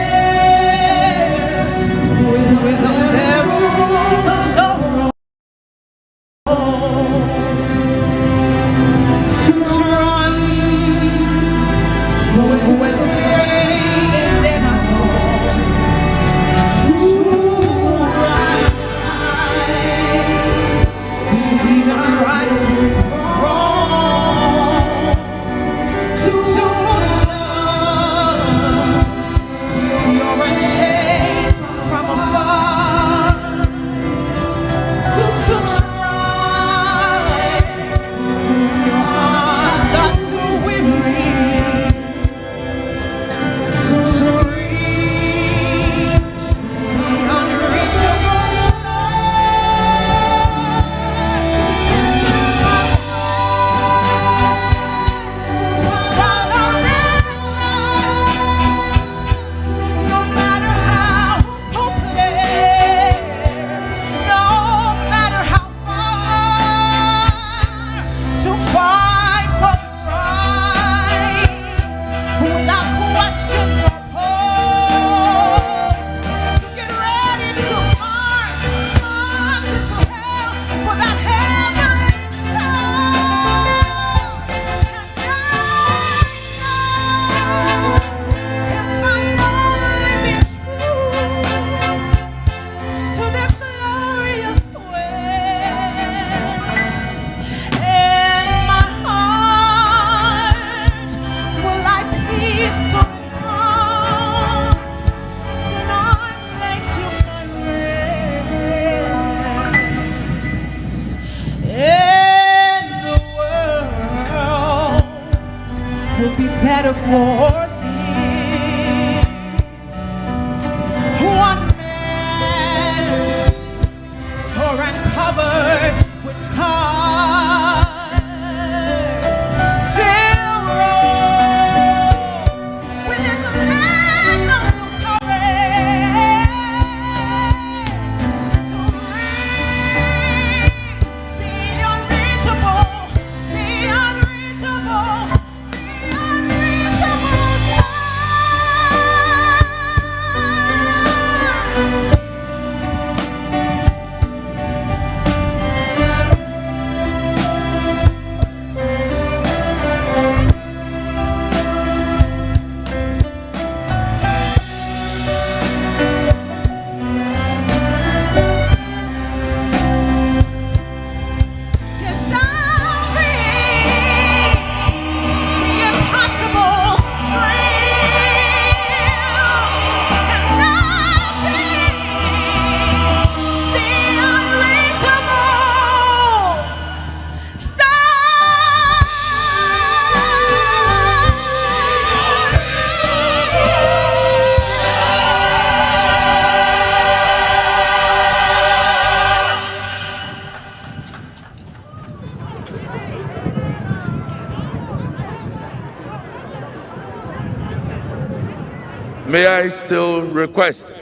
May I still request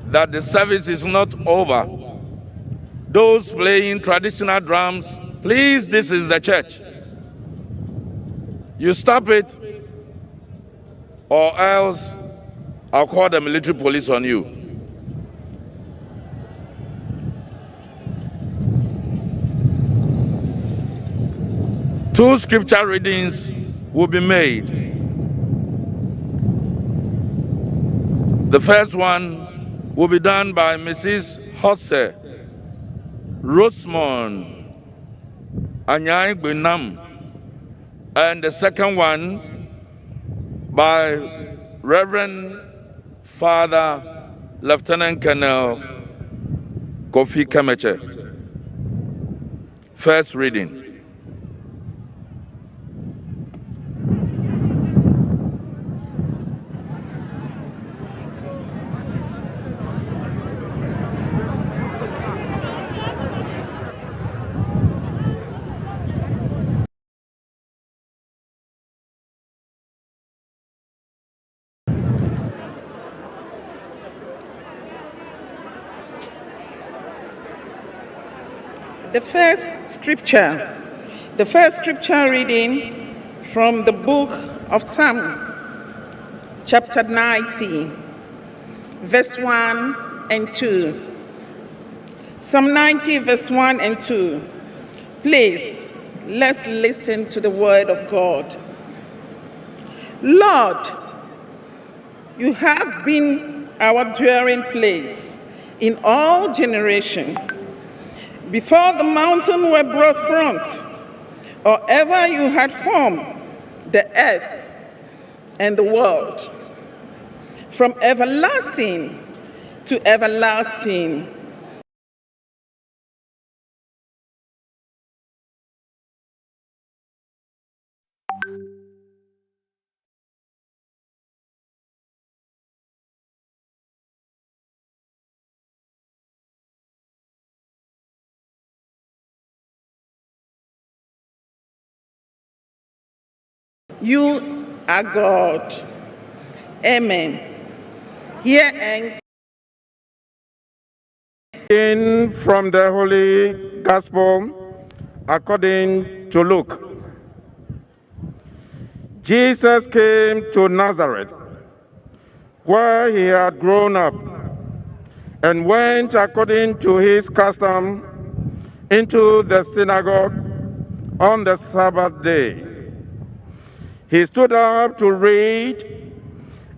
that the service is not over. Those playing traditional drums, please, this is the church. You stop it, or else I'll call the military police on you. Two scripture readings will be made. The first one will be done by Mrs. Hosse Rosemond Anyai Gbenam, and the second one by Reverend Father Lieutenant Colonel Kofi Kemeche. First reading. The first scripture reading from the book of Psalm, chapter 90, verse 1 and 2. Psalm 90, verse 1 and 2. Please, let's listen to the word of God. Lord, you have been our dwelling place in all generations. Before the mountains were brought forth, or ever you had formed the earth and the world, from everlasting to everlasting, you are God. Amen. Here ends. In from the Holy Gospel according to Luke. Jesus came to Nazareth, where he had grown up, and went according to his custom into the synagogue on the Sabbath day. He stood up to read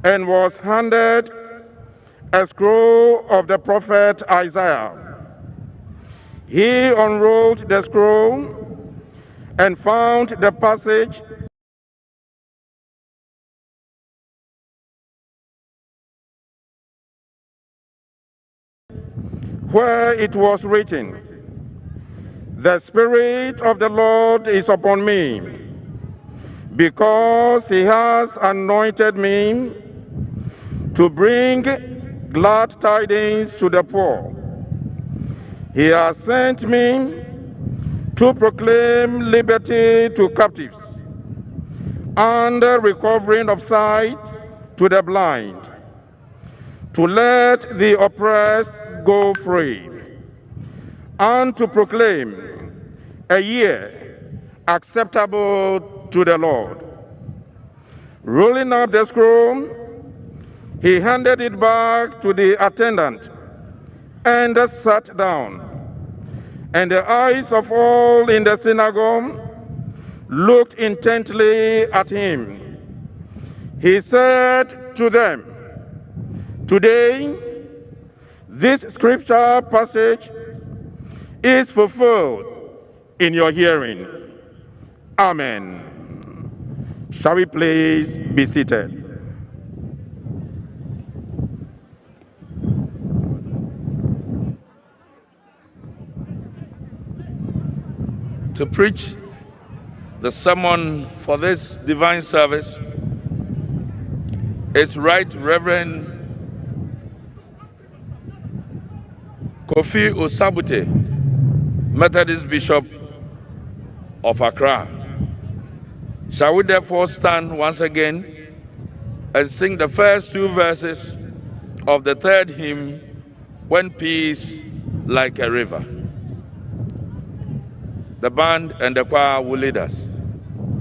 and was handed a scroll of the prophet Isaiah. He unrolled the scroll and found the passage where it was written, "The Spirit of the Lord is upon me, because he has anointed me to bring glad tidings to the poor. He has sent me to proclaim liberty to captives and the recovering of sight to the blind, to let the oppressed go free, and to proclaim a year acceptable to the Lord." Rolling up the scroll, he handed it back to the attendant and sat down. And the eyes of all in the synagogue looked intently at him. He said to them, "Today, this scripture passage is fulfilled in your hearing." Amen. Shall we please be seated? To preach the sermon for this divine service is Right Reverend Kofi Osabute, Methodist Bishop of Accra. Shall we therefore stand once again and sing the first two verses of the third hymn, When Peace Like a River. The band and the choir will lead us.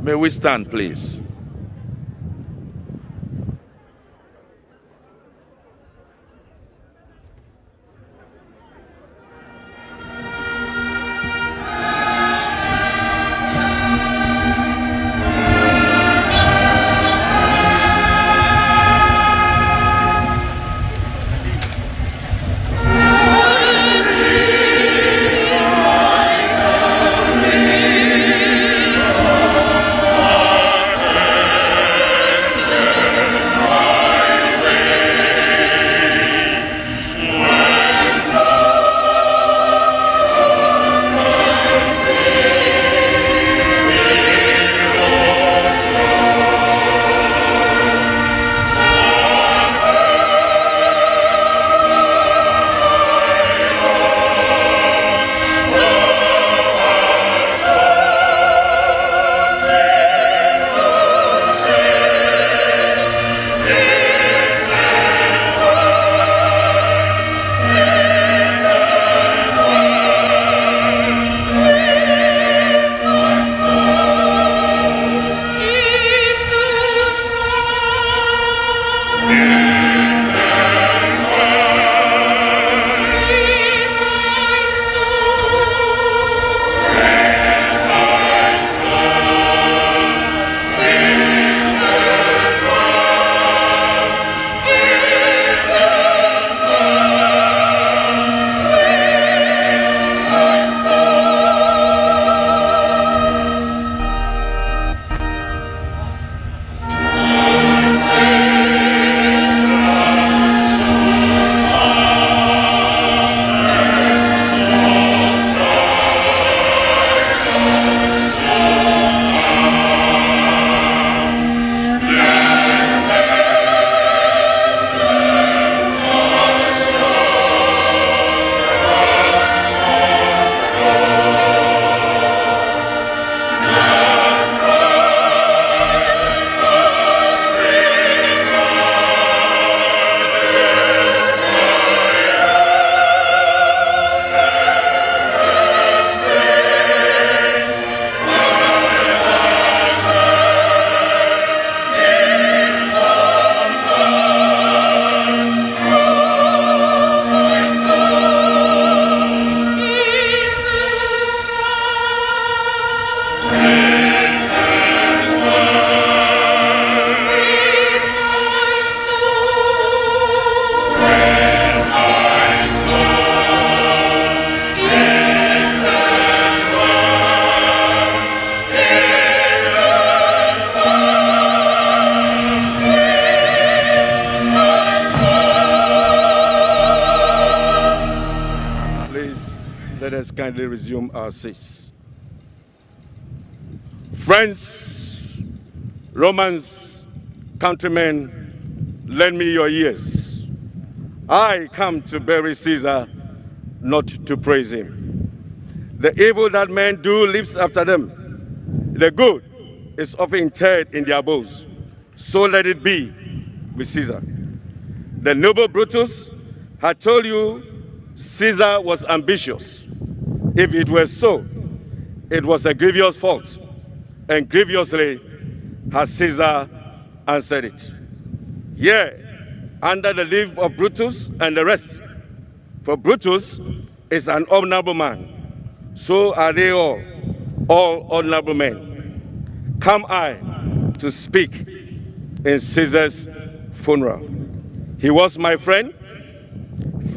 May we stand, please. Kindly resume our seats. Friends, Romans, countrymen, lend me your ears. I come to bury Caesar, not to praise him. The evil that men do lives after them. The good is often interred in their bows. So let it be with Caesar. The noble Brutus had told you Caesar was ambitious. If it were so, it was a grievous fault, and grievously has Caesar answered it. Yea, under the leave of Brutus and the rest, for Brutus is an honorable man, so are they all honorable men. Come I to speak in Caesar's funeral. He was my friend,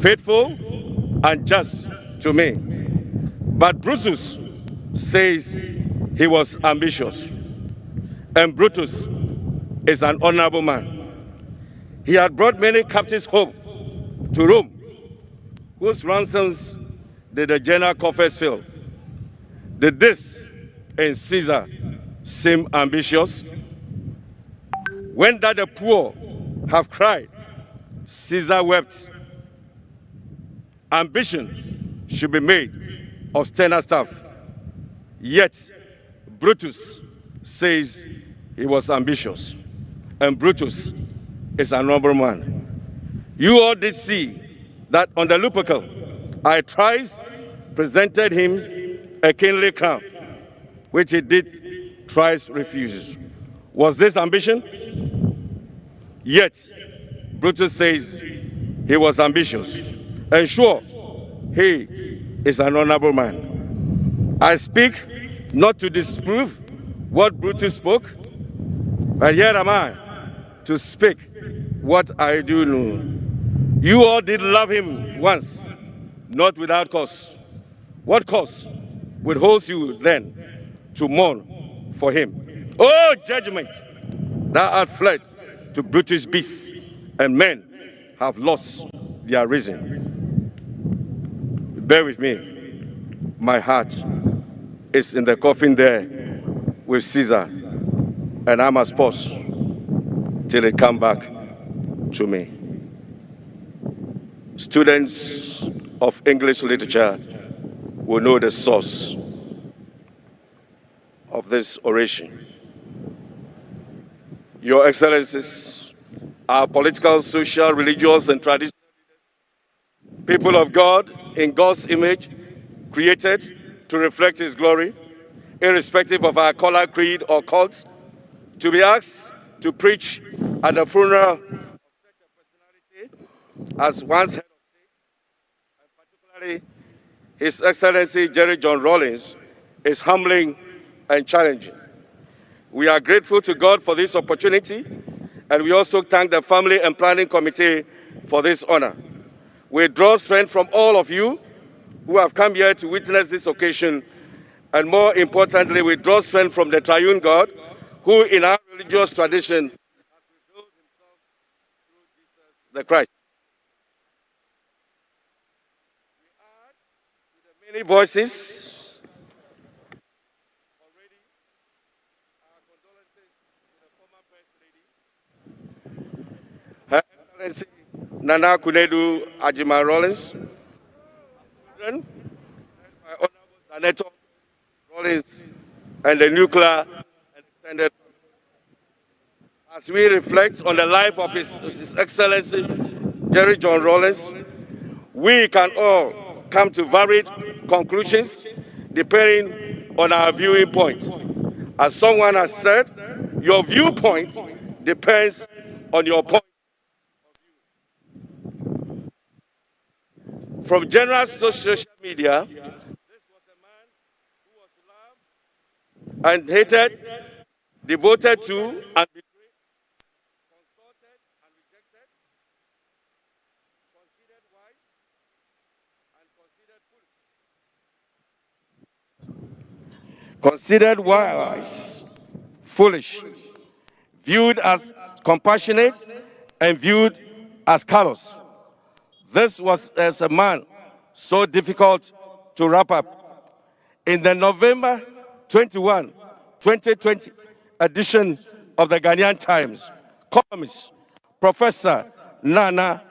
faithful and just to me. But Brutus says he was ambitious, and Brutus is an honorable man. He had brought many captives home to Rome, whose ransoms did the general coffers fill. Did this and Caesar seem ambitious? When that the poor have cried, Caesar wept. Ambition should be made of sterner stuff. Yet Brutus says he was ambitious, and Brutus is an honorable man. You all did see that on the Lupercal, I thrice presented him a kingly crown, which he did thrice refuse. Was this ambition? Yet, Brutus says he was ambitious. And sure, he is an honorable man. I speak not to disprove what Brutus spoke, but here am I to speak what I do know. You all did love him once, not without cause. What cause withholds you then to mourn for him? Oh, judgment, thou art fled to brutish beasts, and men have lost their reason. Bear with me. My heart is in the coffin there with Caesar, and I must pause till it come back to me. Students of English literature will know the source of this oration. Your Excellencies, our political, social, religious, and traditional people of God in God's image, created to reflect His glory, irrespective of our color, creed, or cult, to be asked to preach at the funeral of such a personality as one's head of state, and particularly His Excellency Jerry John Rawlings, is humbling and challenging. We are grateful to God for this opportunity, and we also thank the Family and Planning Committee for this honor. We draw strength from all of you who have come here to witness this occasion, and more importantly, we draw strength from the triune God, who in our religious tradition has revealed himself through Jesus the Christ. We add to the many voices already our condolences to the former First Lady, Her Excellency Nana Kunedu Ajima Rawlings, children, by Honorable Zaneto Rawlings, and the nuclear and extended. As we reflect on the life of His Excellency Jerry John Rawlings, we can all come to varied conclusions depending on our viewing point. As someone has said, your viewpoint depends on your point of view. From general social media, this was a man who was loved and hated, devoted to and betrayed, consulted and rejected, considered wise and considered foolish. Considered wise, foolish, viewed as compassionate and viewed as callous. This was as a man so difficult to wrap up. In the November 21, 2020 edition of the Ghanaian Times, columnist Professor Nana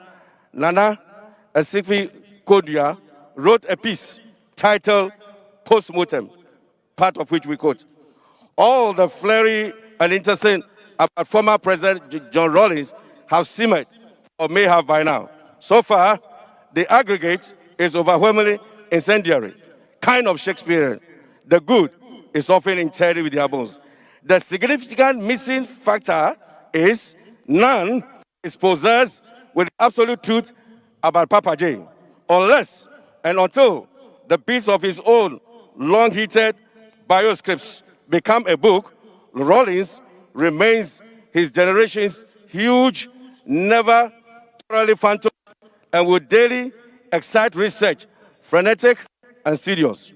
Asifi Kodua wrote a piece titled Post-Mortem, part of which we quote. All the flurry and interest about former President John Rawlings have simmered, or may have by now. So far, the aggregate is overwhelmingly incendiary, kind of Shakespearean. The good is often interred with their bones. The significant missing factor is none is possessed with absolute truth about Papa J, unless and until the piece of his own long-heated bioscripts become a book, Rawlings remains his generation's huge, never thoroughly phantom, and will daily excite research, frenetic and studious.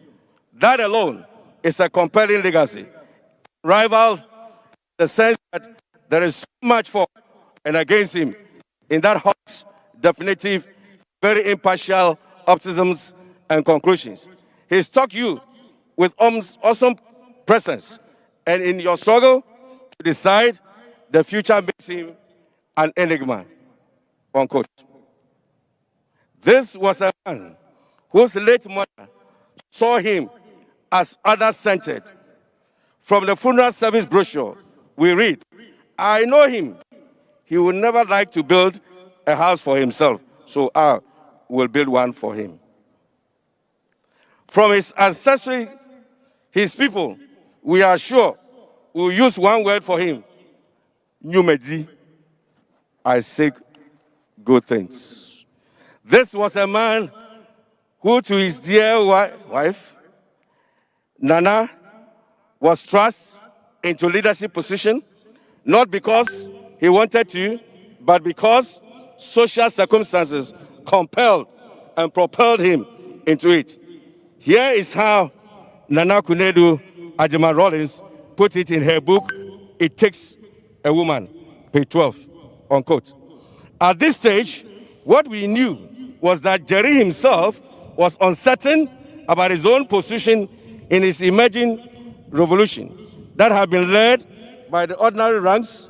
That alone is a compelling legacy. Rival in the sense that there is so much for and against him in that hot, definitive, very impartial optimisms and conclusions. He struck you with awesome presence, and in your struggle to decide, the future makes him an enigma, unquote. This was a man whose late mother saw him as other-centered. From the funeral service brochure, we read, I know him. he would never like to build a house for himself, so I will build one for him. From his ancestry, his people, we are sure, will use one word for him, Numedi. I seek good things. This was a man who, to his dear wife, Nana, was thrust into leadership position, not because he wanted to, but because social circumstances compelled and propelled him into it. Here is how Nana Kunedu Ajima Rawlings put it in her book, It Takes a Woman, page 12, unquote. At this stage, what we knew was that Jerry himself was uncertain about his own position in his emerging revolution that had been led by the ordinary ranks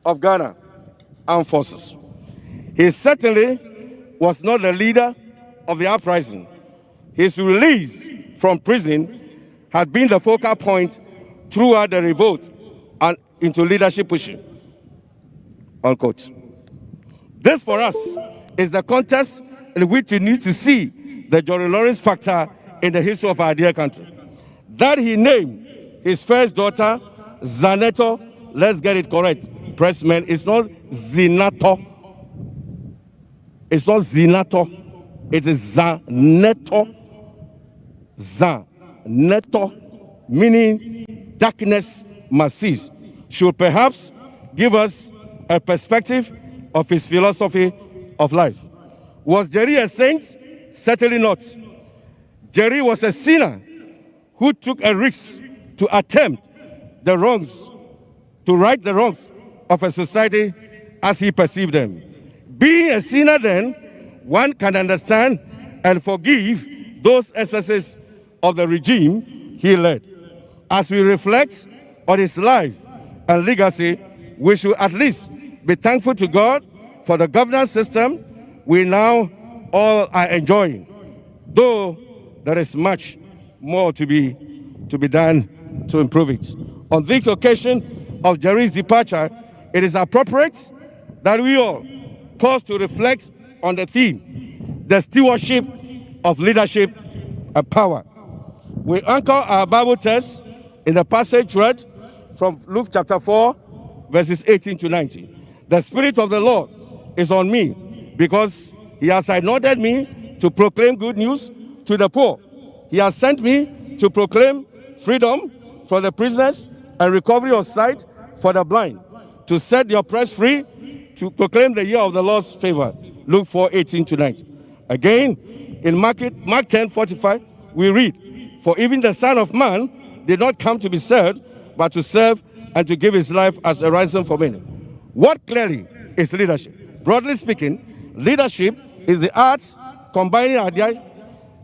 of Ghana armed forces. He certainly was not the leader of the uprising. His release from prison had been the focal point throughout the revolt and into leadership pushing, unquote. This, for us, is the context in which we need to see the Johnny Lawrence factor in the history of our dear country. That he named his first daughter, Zaneto, let's get it correct, pressman, it's not Zinato. It's not Zinato, it is Zaneto. Zaneto, meaning darkness massive, should perhaps give us a perspective of his philosophy of life. Was Jerry a saint? Certainly not. Jerry was a sinner who took a risk to attempt the wrongs, to right the wrongs of a society as he perceived them. Being a sinner then, one can understand and forgive those excesses of the regime he led. As we reflect on his life and legacy, we should at least be thankful to God for the governance system we now all are enjoying, though there is much more to be done to improve it. On the occasion of Jerry's departure, it is appropriate that we all pause to reflect on the theme, the stewardship of leadership and power. We anchor our Bible text in the passage read from Luke chapter 4, verses 18 to 19. The Spirit of the Lord is on me because he has anointed me to proclaim good news to the poor. He has sent me to proclaim freedom for the prisoners and recovery of sight for the blind, to set the oppressed free, to proclaim the year of the Lord's favor. Luke 4, 18 to 19. Again, in Mark 10, 45, we read, for even the Son of Man did not come to be served, but to serve and to give his life as a ransom for many. What clearly is leadership? Broadly speaking, leadership is the art combining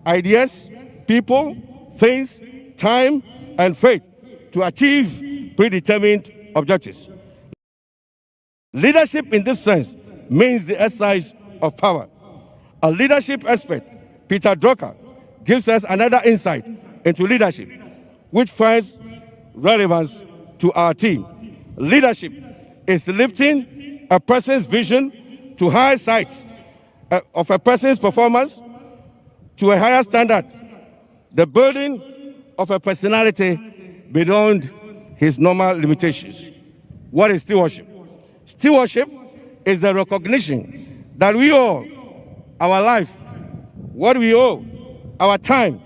ideas, people, things, time, and faith to achieve predetermined objectives. Leadership in this sense means the exercise of power. A leadership expert, Peter Drucker, gives us another insight into leadership, which finds relevance to our team. Leadership is lifting a person's vision to higher heights of a person's performance to a higher standard, the building of a personality beyond his normal limitations. What is stewardship? Stewardship is the recognition that we owe our life, what we owe, our time,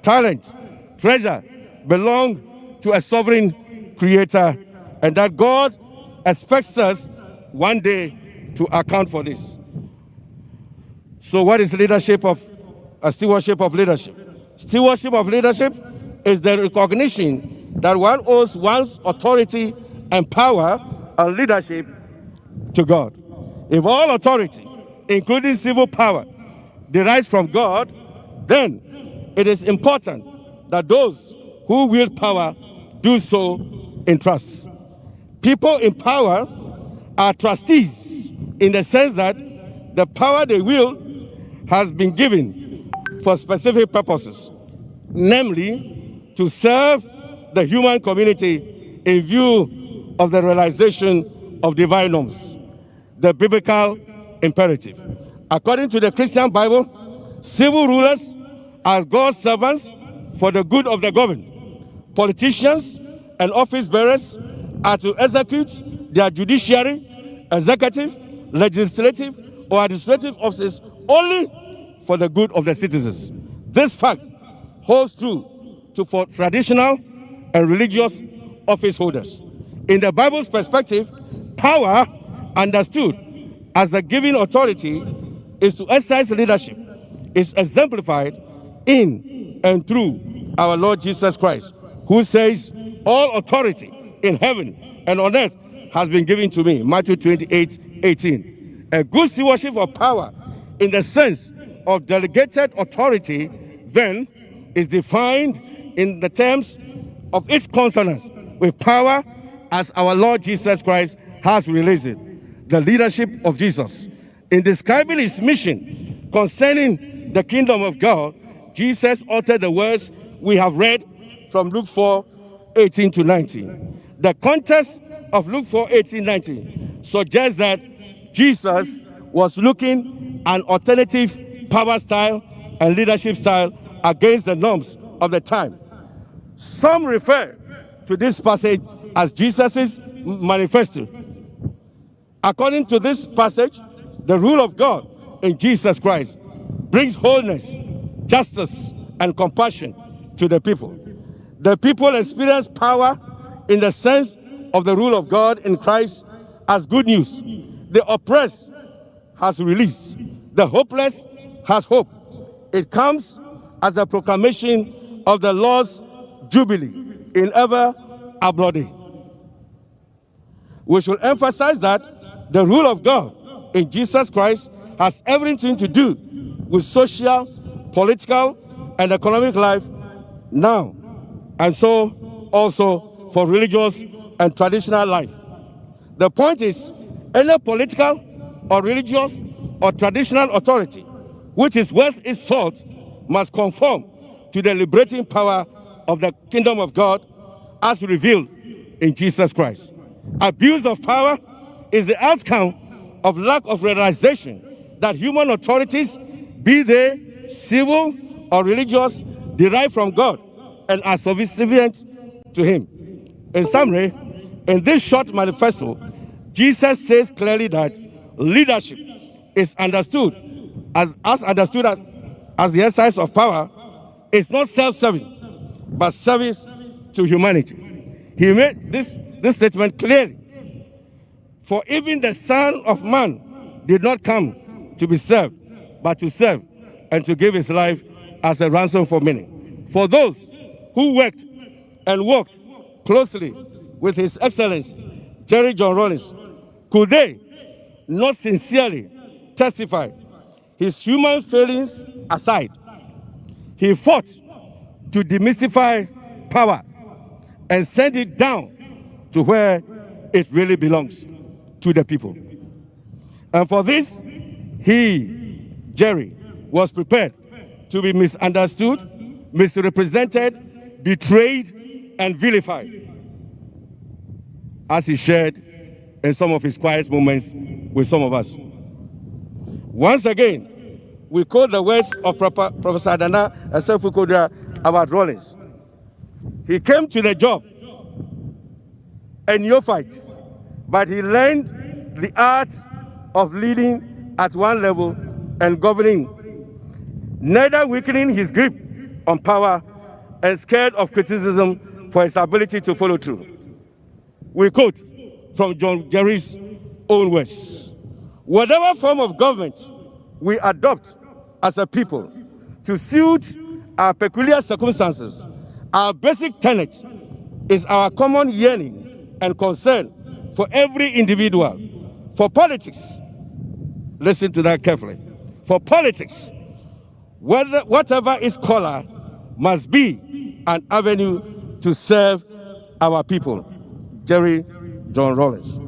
talent, treasure, belong to a sovereign creator, and that God expects us one day to account for this. So what is stewardship of leadership? Stewardship of leadership is the recognition that one owes one's authority and power and leadership to God. If all authority, including civil power, derives from God, then it is important that those who wield power do so in trust. People in power are trustees in the sense that the power they wield has been given for specific purposes, namely to serve the human community in view of the realization of divine norms. the biblical imperative. According to the Christian Bible, civil rulers are God's servants for the good of the governed. Politicians and office bearers are to execute their judiciary, executive, legislative, or administrative offices only for the good of the citizens. This fact holds true for traditional and religious office holders. In the Bible's perspective, power, understood as the giving authority, is to exercise leadership, is exemplified in and through our Lord Jesus Christ, who says, all authority in heaven and on earth has been given to me. Matthew 28:18. A good stewardship of power in the sense of delegated authority then is defined in the terms of its consonance with power as our Lord Jesus Christ has released it. The leadership of Jesus. In describing his mission concerning the kingdom of God, Jesus uttered the words we have read from Luke 4:18-19. The context of Luke 4:18-19 suggests that Jesus was looking an alternative power style and leadership style against the norms of the time. Some refer to this passage as Jesus' manifesto. According to this passage, the rule of God in Jesus Christ brings wholeness, justice, and compassion to the people. The people experience power in the sense of the rule of God in Christ as good news. The oppressed has release. The hopeless has hope. It comes as a proclamation of the Lord's jubilee in ever abroad. We should emphasize that the rule of God in Jesus Christ has everything to do with social, political, and economic life now, and so also for religious and traditional life. The point is, any political or religious or traditional authority which is worth its salt must conform to the liberating power of the kingdom of God as revealed in Jesus Christ. Abuse of power is the outcome of lack of realization that human authorities, be they civil or religious, derive from God and are subservient to him. In summary, in this short manifesto, Jesus says clearly that leadership is understood as the exercise of power is not self-serving, but service to humanity. He made this statement clearly. For even the Son of Man did not come to be served, but to serve and to give his life as a ransom for many. For those who worked and worked closely with His Excellency Jerry John Rawlings, could they not sincerely testify, his human failings aside, he fought to demystify power and send it down to where it really belongs, to the people. And for this, he, Jerry, was prepared to be misunderstood, misrepresented, betrayed, and vilified, as he shared in some of his quiet moments with some of us. Once again, we quote the words of Professor Adana Asef-Kodua about Rawlings. He came to the job a neophyte, but he learned the art of leading at one level and governing, neither weakening his grip on power and scared of criticism for his ability to follow through. We quote from John Jerry's own words: whatever form of government we adopt as a people to suit our peculiar circumstances, our basic tenet is our common yearning and concern for every individual. For politics, listen to that carefully. For politics, whatever its color, must be an avenue to serve our people. Jerry John Rawlings.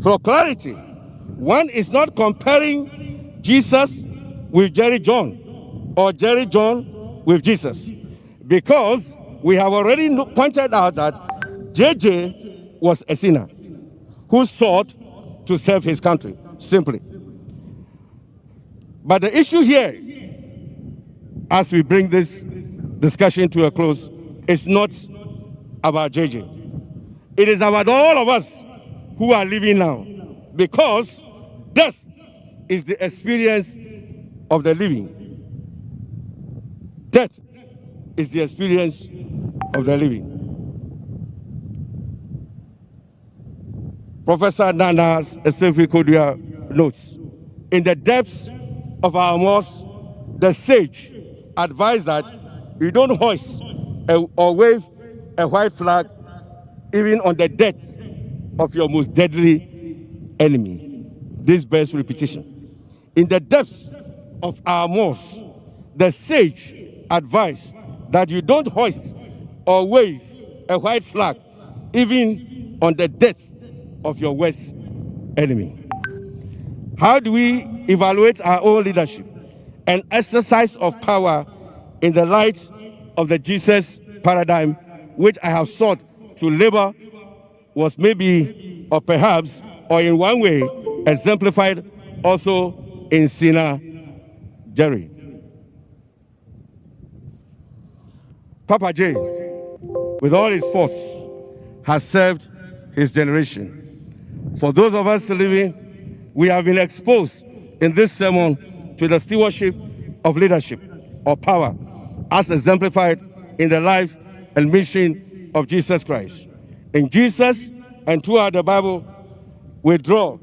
For clarity, one is not comparing Jesus with Jerry John or Jerry John with Jesus, because we have already pointed out that JJ was a sinner who sought to serve his country. simply. But the issue here, as we bring this discussion to a close, is not about JJ. It is about all of us who are living now, because death is the experience of the living. Death is the experience of the living. Professor Nana's Estefri Kodua notes, in the depths of our mosque, the sage advised that you don't hoist or wave a white flag even on the death of your most deadly enemy. This bears repetition. In the depths of our mosque, the sage advised that you don't hoist or wave a white flag even on the death of your worst enemy. How do we evaluate our own leadership and exercise of power in the light of the Jesus paradigm, which I have sought to labor was maybe, or perhaps, or in one way, exemplified also in Sina Jerry. Papa J, with all his force, has served his generation. For those of us living, we have been exposed in this sermon to the stewardship of leadership or power, as exemplified in the life and mission of Jesus Christ. In Jesus and throughout the Bible, we draw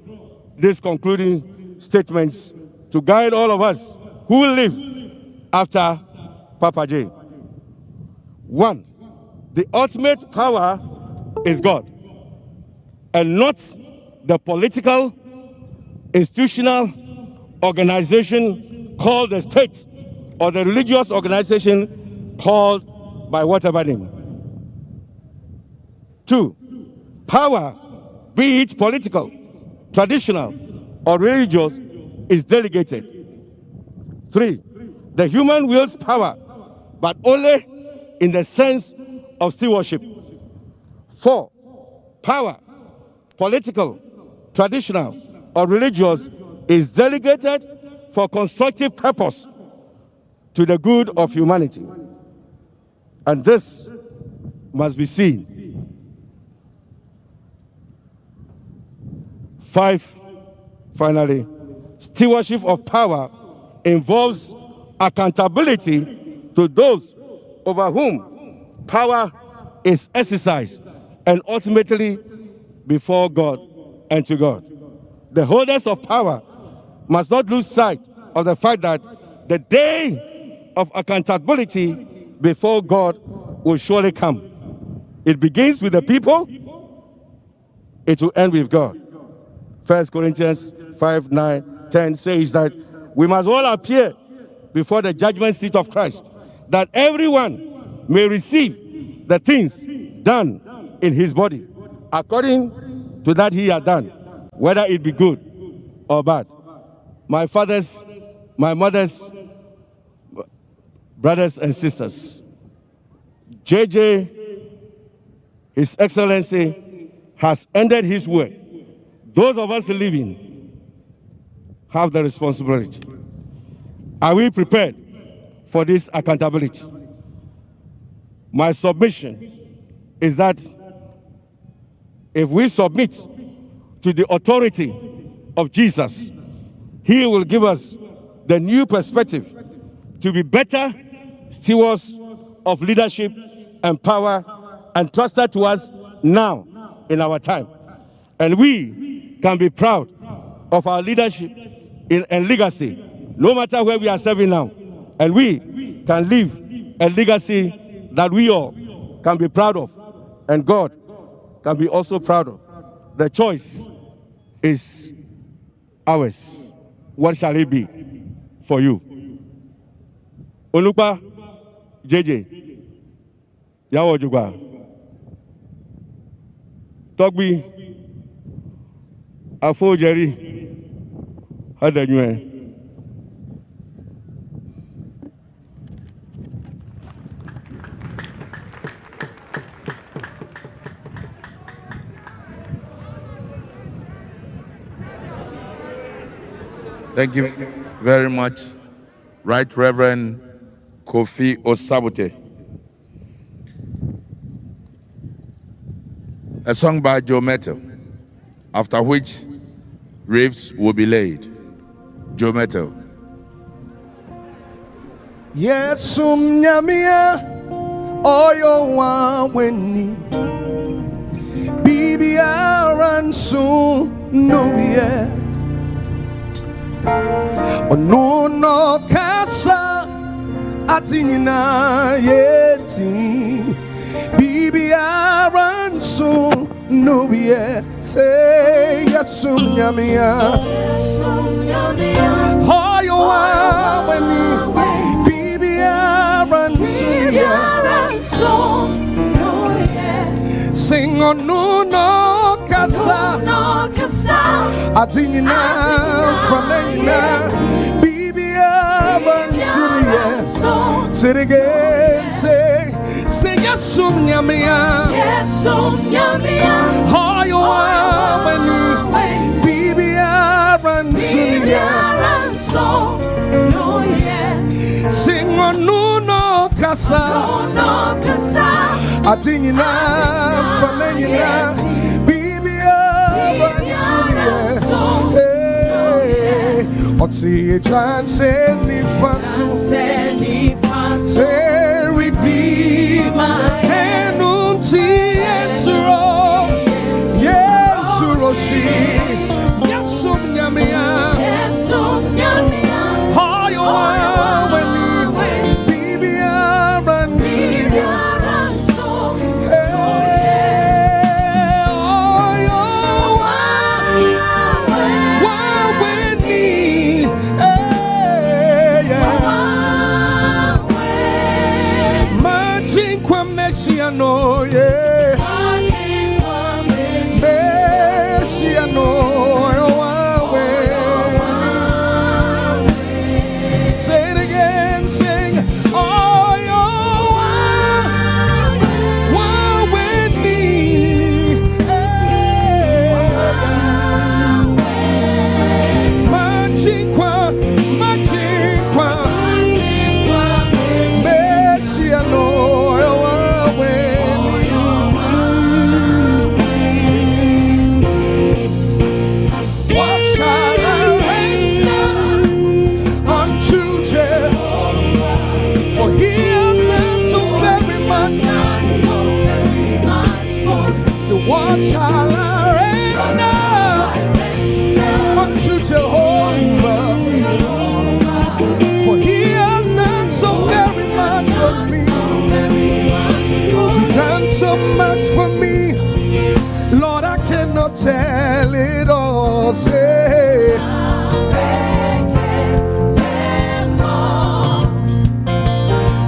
these concluding statements to guide all of us who will live after Papa J. 1, the ultimate power is God, and not the political, institutional organization called the state or the religious organization called by whatever name. 2, power, be it political, traditional, or religious, is delegated. 3, the human wields power, but only in the sense of stewardship. 4, power, political, traditional, or religious, is delegated for constructive purpose to the good of humanity. And this must be seen. 5, finally, stewardship of power involves accountability to those over whom power is exercised, and ultimately before God and to God. The holders of power must not lose sight of the fact that the day of accountability before God will surely come. It begins with the people, it will end with God. 1 Corinthians 5, 9, 10 says that we must all appear before the judgment seat of Christ, that everyone may receive the things done in his body, according to that he had done, whether it be good or bad. My fathers, my mothers, brothers and sisters, JJ, His Excellency, has ended his work. Those of us living have the responsibility. Are we prepared for this accountability? My submission is that if we submit to the authority of Jesus, he will give us the new perspective to be better stewards of leadership and power entrusted to us now in our time. And we can be proud of our leadership and legacy, no matter where we are serving now. And we can leave a legacy that we all can be proud of, and God can be also proud of. The choice is ours. What shall it be for you? Onupa JJ Yawo Jugba Togbi Afo Jerry Hadanywe. Thank you very much, Right Reverend Kofi Osabote. A song by Joe Mettle, after which wreaths will be laid. Joe Mettle. Yes, nyamia oyo wa weni bibi aransu no ye ono kasa atinyina yeti bibi aransu no ye say yes nyamia oyo wa weni sing on no kasa atinyina from enina bibi abansunia say it again say yesum nyamia hayo amani bibi abansunia sing on no kasa atinyina from enina bibi abansunia hey oti chan se ni fasu se redeemer enunti ensuro shi yesum nyamia hayo no yeah no say it again sing oh you with me Machikwa what shall I render unto Jehovah? For he has done so very much for me. He's done so much for me. Lord, I cannot tell it all. Say,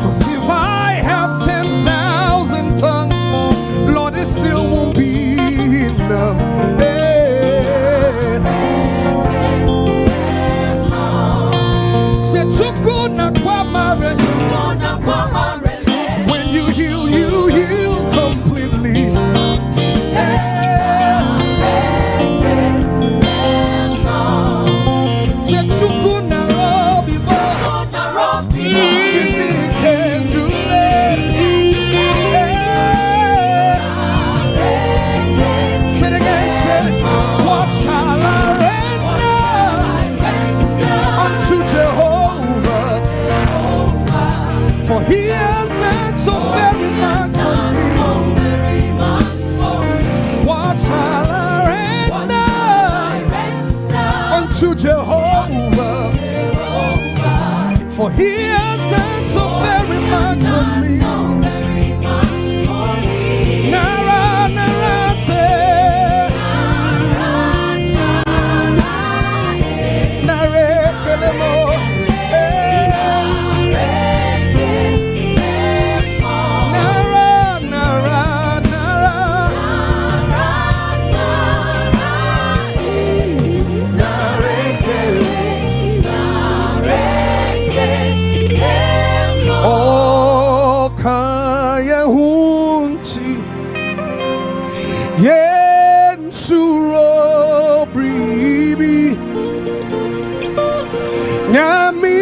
cause if I have 10,000 tongues, Lord, it still won't be enough. When you heal completely. For he has done so very much for me. What shall I render unto Jehovah? For he has done so very much for me. Nara, nara, say, nara, kelemo. Yeah. Nyami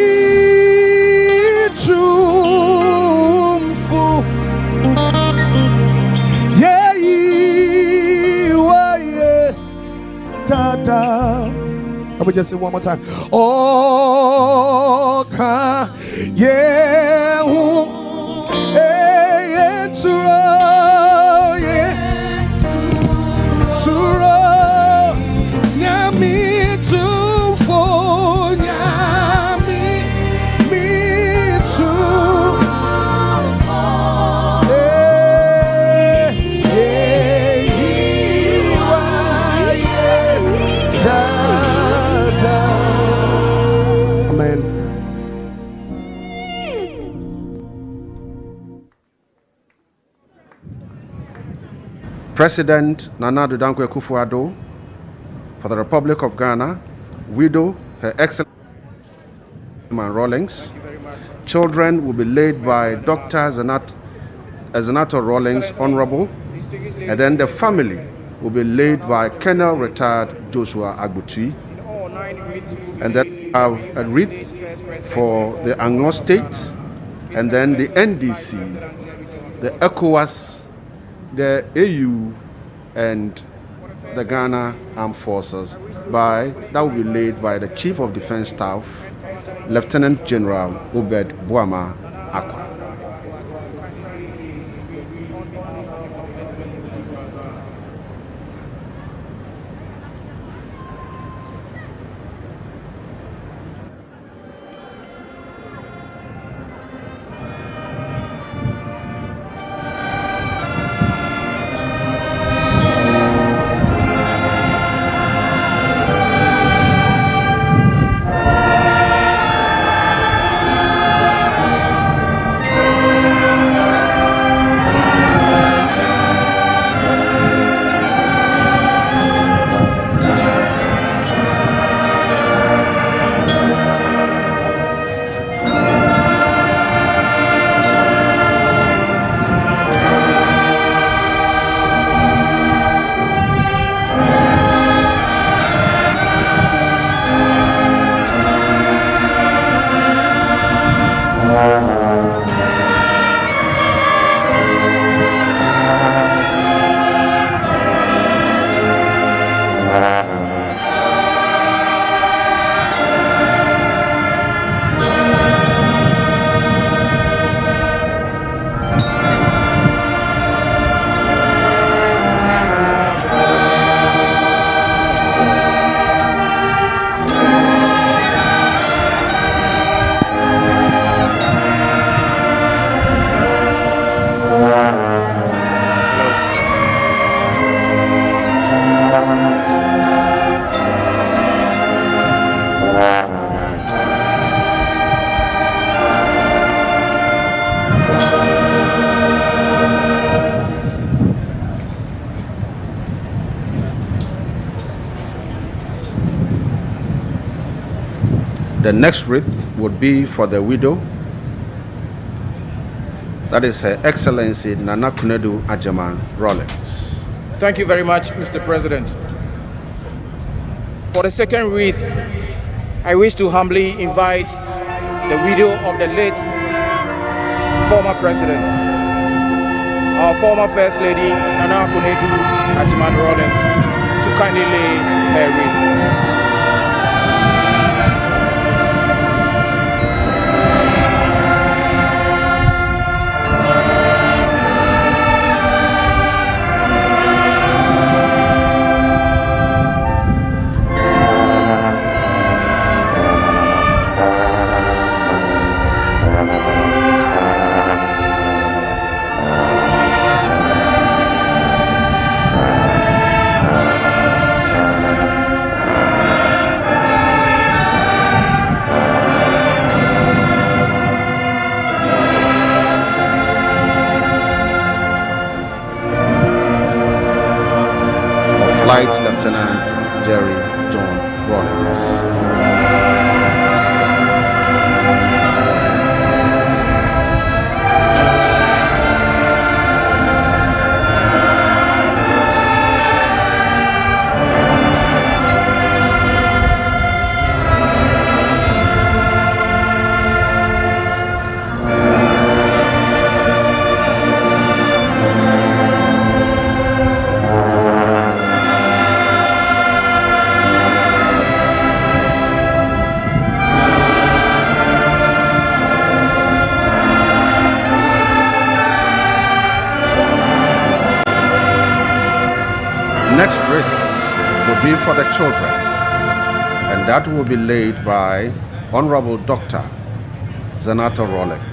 chumfu. Yeah, yeah, da. Let me just say one more time. Oh, yeah, suro, nyami chumfu, nyami mi chumfu. Amen. President Nana Addo Dankwa Akufo-Addo for the Republic of Ghana, widow, Her Excellency Rawlings. Children will be laid by Dr. Zenato Rawlings, Honorable, and then the family will be laid by Colonel Retired Joshua Agbutui. And then we have a wreath for the Anglo states, and then the NDC, the ECOWAS, the AU, and the Ghana Armed Forces. That will be laid by the Chief of Defense Staff, Lieutenant General Obed Boama Akwa. The next wreath would be for the widow. That is Her Excellency Nana Kunedu Ajaman Rawlings. Thank you very much, Mr. President. For the second wreath, I wish to humbly invite the widow of the late former president, our former First Lady Nana Kunedu Ajaman Rawlings, to kindly lay her wreath. for the children, and that will be laid by Honorable Dr. Zanata Rawlings.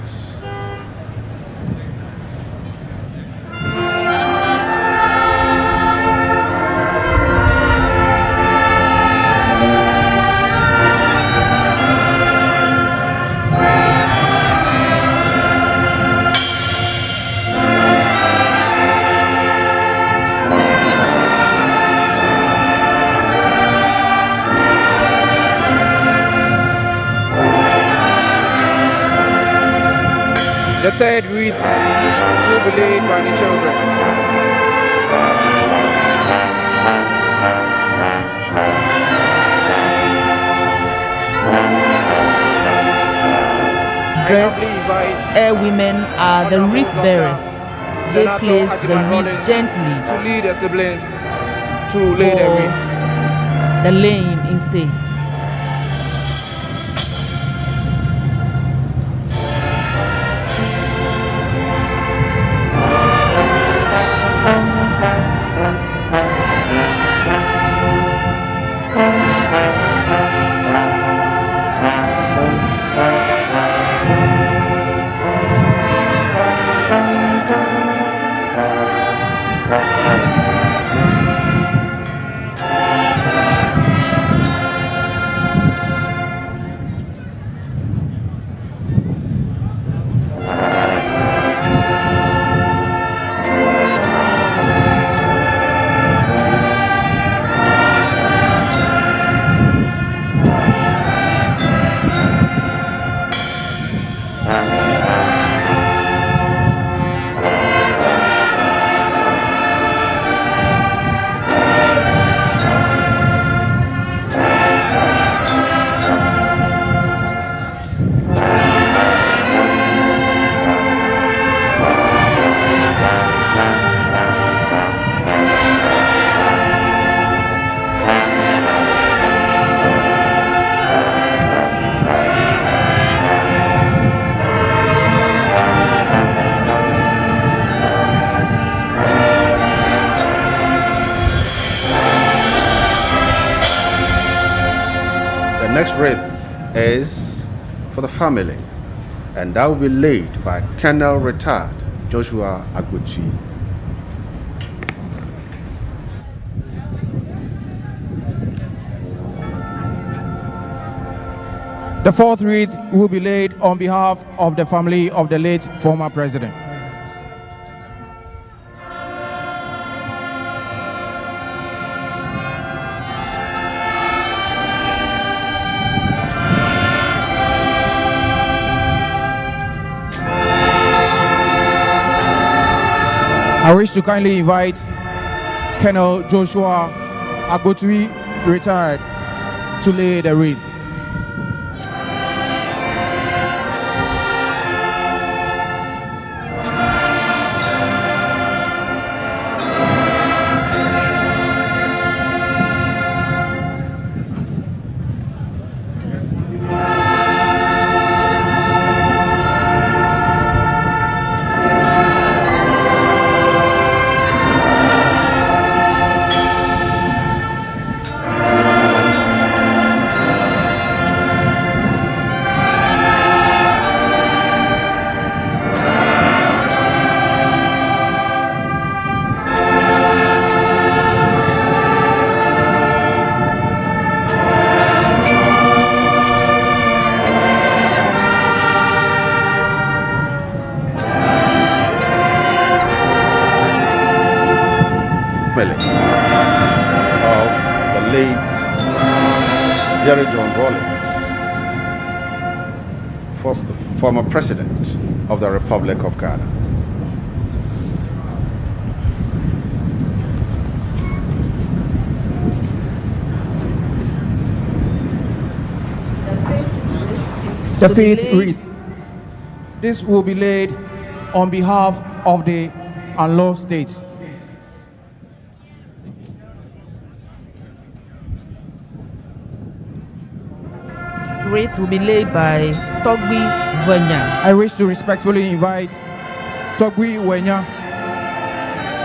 The third wreath will be laid by the children. Dressed air women are the wreath bearers. They place the wreath gently to lead the siblings to lay the wreath. The laying in state. The next wreath is for the family, and that will be laid by Colonel Retired Joshua Aguchi. The fourth wreath will be laid on behalf of the family of the late former president. I wish to kindly invite Colonel Joshua Agbotui, retired, to lay the wreath. Of the late Jerry John Rawlings, former president of the Republic of Ghana. The fifth wreath. This will be laid on behalf of the unloved states. Wreath will be laid by Togbi Wenya. I wish to respectfully invite Togbi Wenya,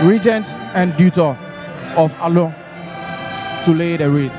Regent and Tutor of Alo, to lay the wreath.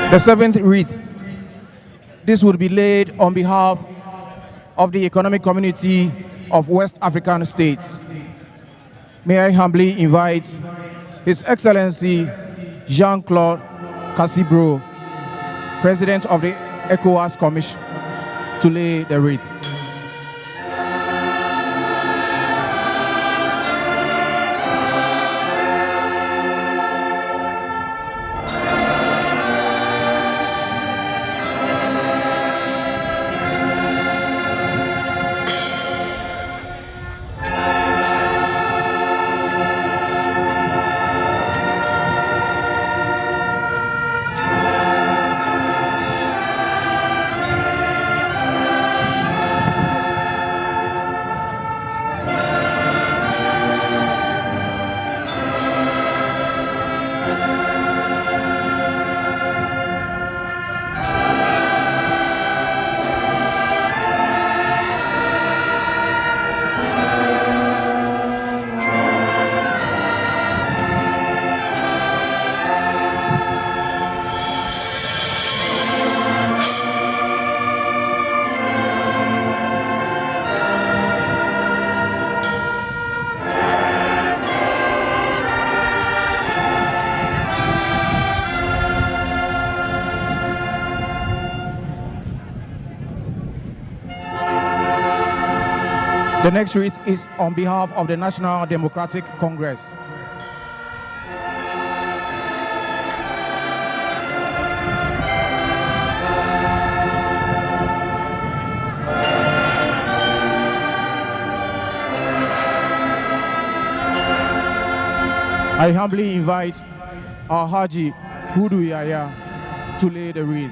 The seventh wreath. This would be laid on behalf of the Economic Community of West African States. May I humbly invite His Excellency Jean-Claude Cassibro, President of the ECOWAS Commission, to lay the wreath. The next wreath is on behalf of the National Democratic Congress. I humbly invite our Haji Hudu Yaya to lay the wreath.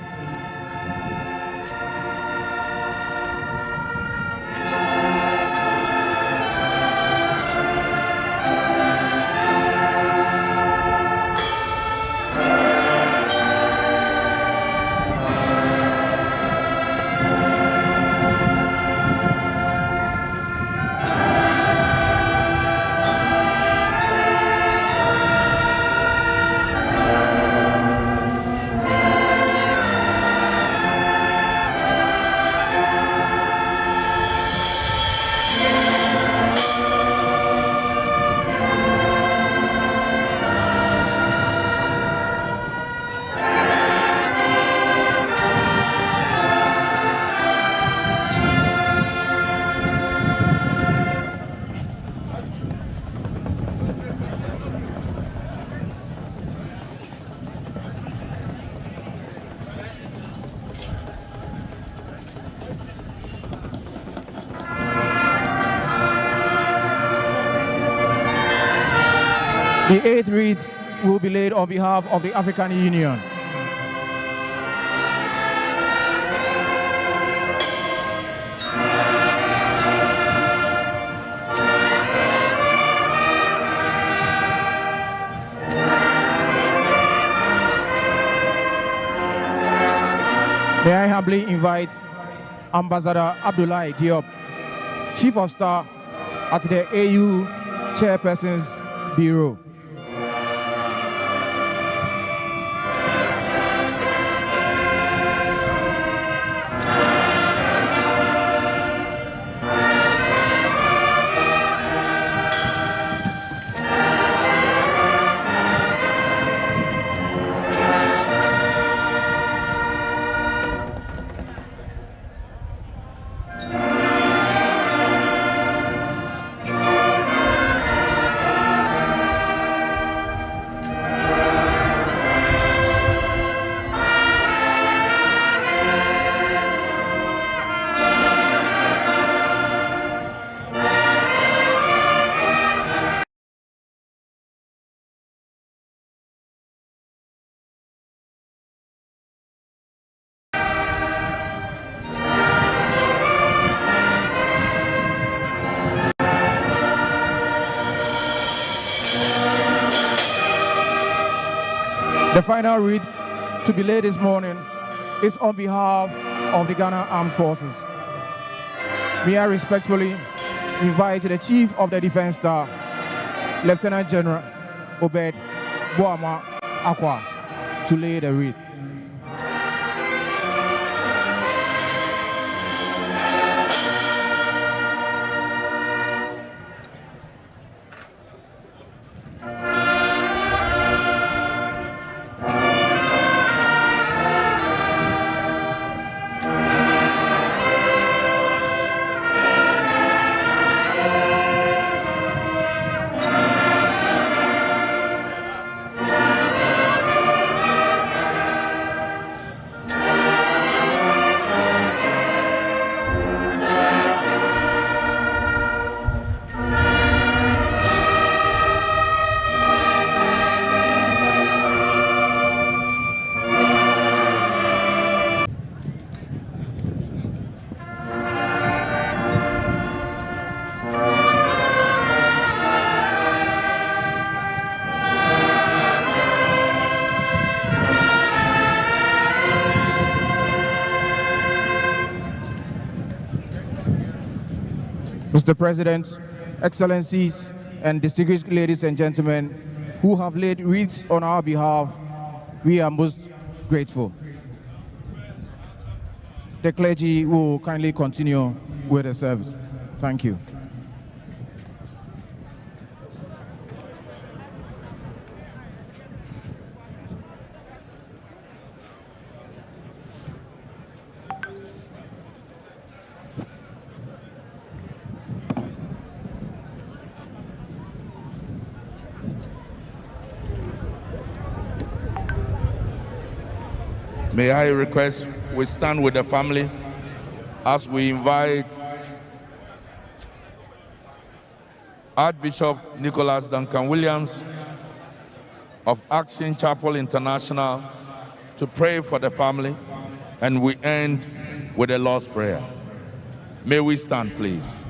The 8th wreath will be laid on behalf of the African Union. May I humbly invite Ambassador Abdoulaye Diop, Chief of Staff at the AU Chairperson's Bureau. The final wreath to be laid this morning is on behalf of the Ghana Armed Forces. May I respectfully invite the Chief of the Defense Staff, Lieutenant General Obed Boama Akwa, to lay the wreath. Mr. President, Excellencies, and distinguished ladies and gentlemen who have laid wreaths on our behalf, we are most grateful. The clergy will kindly continue with the service. Thank you. May I request we stand with the family as we invite Archbishop Nicholas Duncan Williams of Action Chapel International to pray for the family, and we end with a Lord's Prayer. May we stand, please.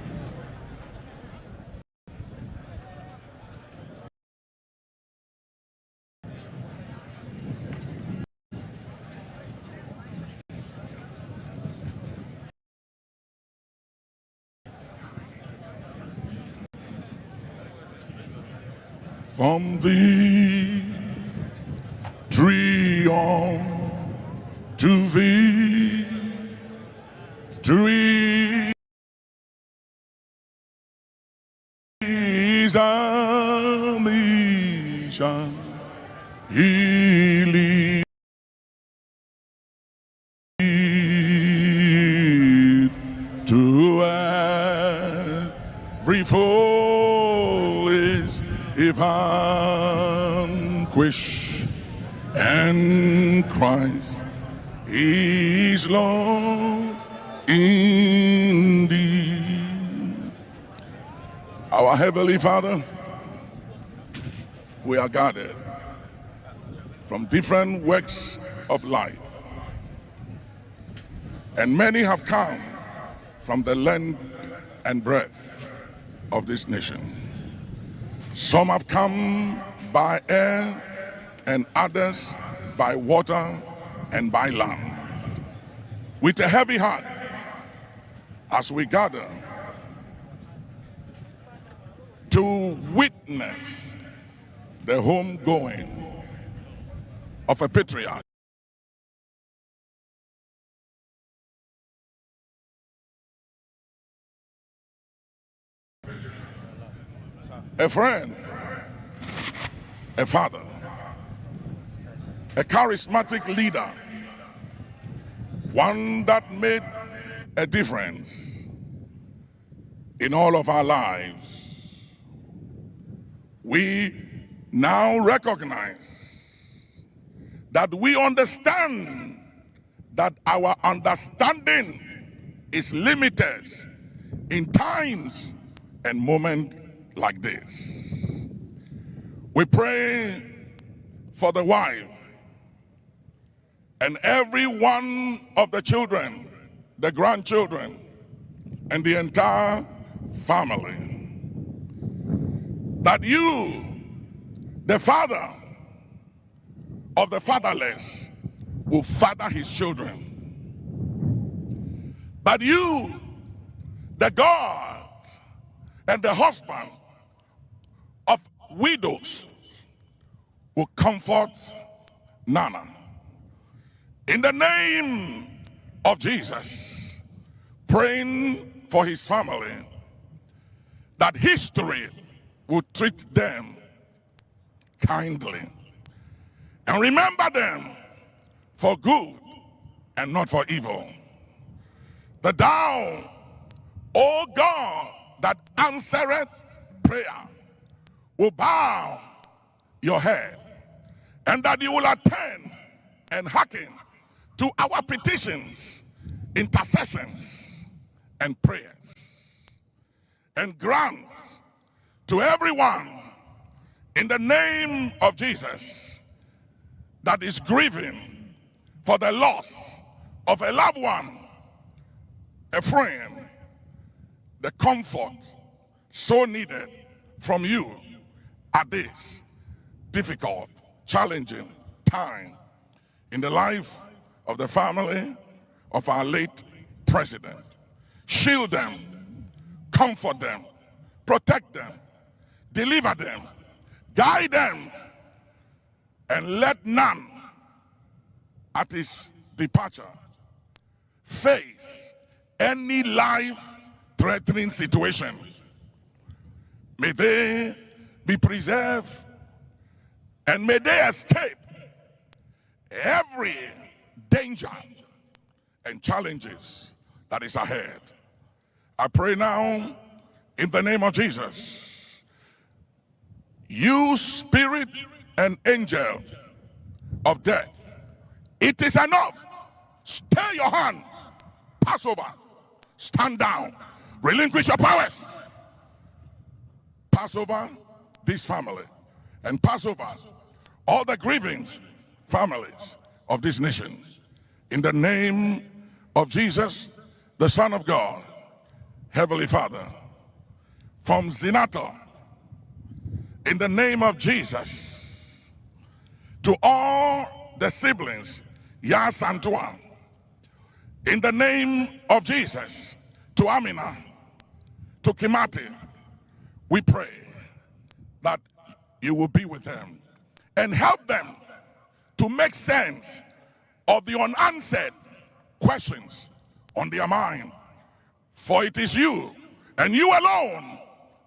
From thee, tree on to thee, trees a mission, he leads to every foe is vanquish, and Christ is Lord indeed. Our Heavenly Father, we are gathered from different walks of life, and many have come from the length and breadth of this nation. Some have come by air and others by water and by land. With a heavy heart, as we gather to witness the homegoing of a patriarch, a friend, a father, a charismatic leader, one that made a difference in all of our lives. We now recognize that we understand that our understanding is limited in times and moments like this. We pray for the wife and every one of the children, the grandchildren, and the entire family, that you, the father of the fatherless, will father his children. That you, the God and the husband of widows, will comfort Nana. In the name of Jesus, praying for his family, that history will treat them kindly and remember them for good and not for evil. That thou, O God, that answereth prayer, will bow your head, and that you will attend and hearken to our petitions, intercessions, and prayers, and grant to everyone in the name of Jesus that is grieving for the loss of a loved one, a friend, the comfort so needed from you at this difficult, challenging time in the life of the family of our late president. Shield them, comfort them, protect them, deliver them, guide them, and let none at his departure face any life-threatening situation. May they be preserved, and may they escape every danger and challenges that is ahead. I pray now in the name of Jesus, you spirit and angel of death, it is enough. Stay your hand, pass over, stand down, relinquish your powers, pass over this family, and pass over all the grieving families of this nation. In the name of Jesus, the Son of God, Heavenly Father, from Zinato, in the name of Jesus, to all the siblings, Yas Antoine, in the name of Jesus, to Amina, to Kimati, we pray that you will be with them and help them to make sense of the unanswered questions on their mind. For it is you and you alone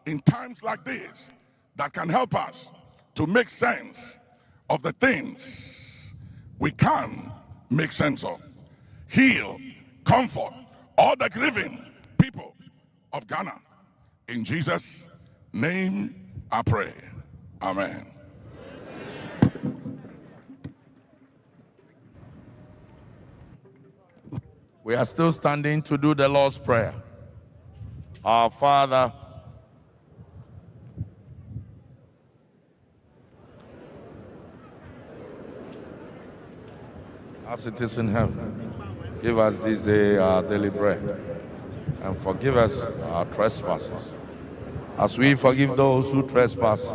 in times like this that can help us to make sense of the things we can make sense of. Heal, comfort all the grieving people of Ghana. In Jesus' name I pray. Amen. We are still standing to do the Lord's Prayer. Our Father, as it is in heaven. Give us this day our daily bread, and forgive us our trespasses, as we forgive those who trespass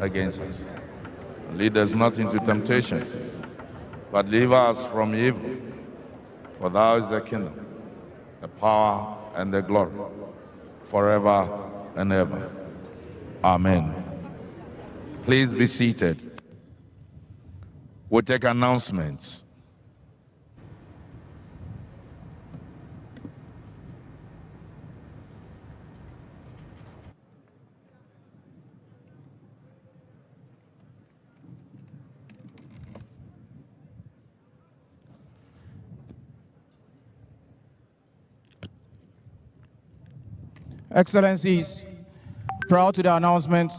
against us. And lead us not into temptation, but deliver us from evil. For thou is the kingdom, the power, and the glory, forever and ever. Amen. Please be seated. We'll take announcements. Excellencies, prior to the announcement,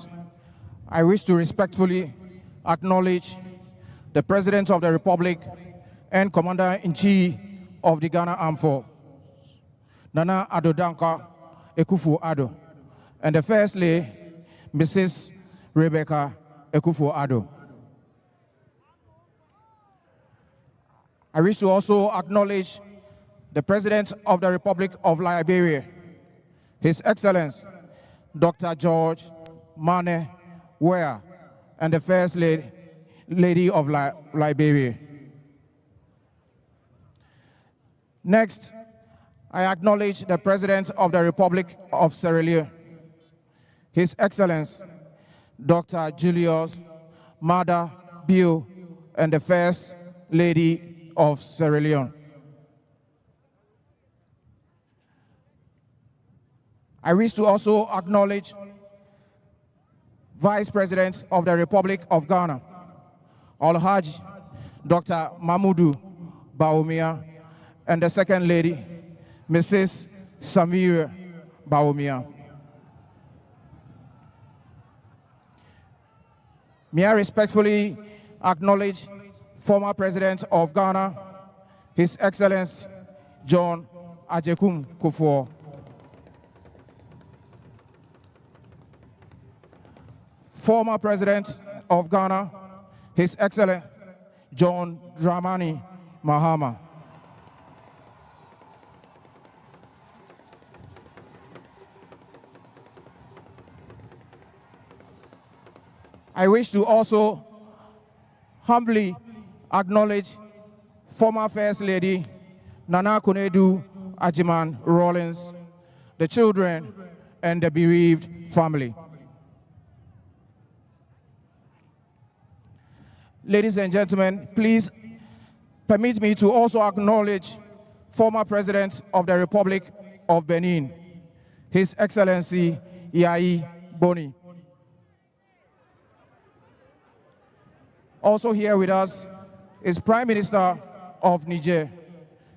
I wish to respectfully acknowledge the President of the Republic and Commander-in-Chief of the Ghana Armed Forces, Nana Addo Dankwa Akufo-Addo, and the First Lady, Mrs. Rebecca Akufo-Addo. I wish to also acknowledge the President of the Republic of Liberia, His Excellency, Dr. George Mane Weah, and the First Lady of Liberia. Next, I acknowledge the President of the Republic of Sierra Leone, His Excellency, Dr. Julius Maada Bio, and the First Lady of Sierra Leone. I wish to also acknowledge Vice President of the Republic of Ghana, Alhaji Dr. Mamudu Bawumia, and the Second Lady, Mrs. Samira Bawumia. May I respectfully acknowledge former President of Ghana, His Excellency John Agyekum Kufuor. Former President of Ghana, His Excellency John Dramani Mahama. I wish to also humbly acknowledge former First Lady Nana Akufo-Addo Ajiman Rawlings, the children, and the bereaved family. Ladies and gentlemen, please permit me to also acknowledge former President of the Republic of Benin, His Excellency Yayi Boni. Also here with us is Prime Minister of Niger,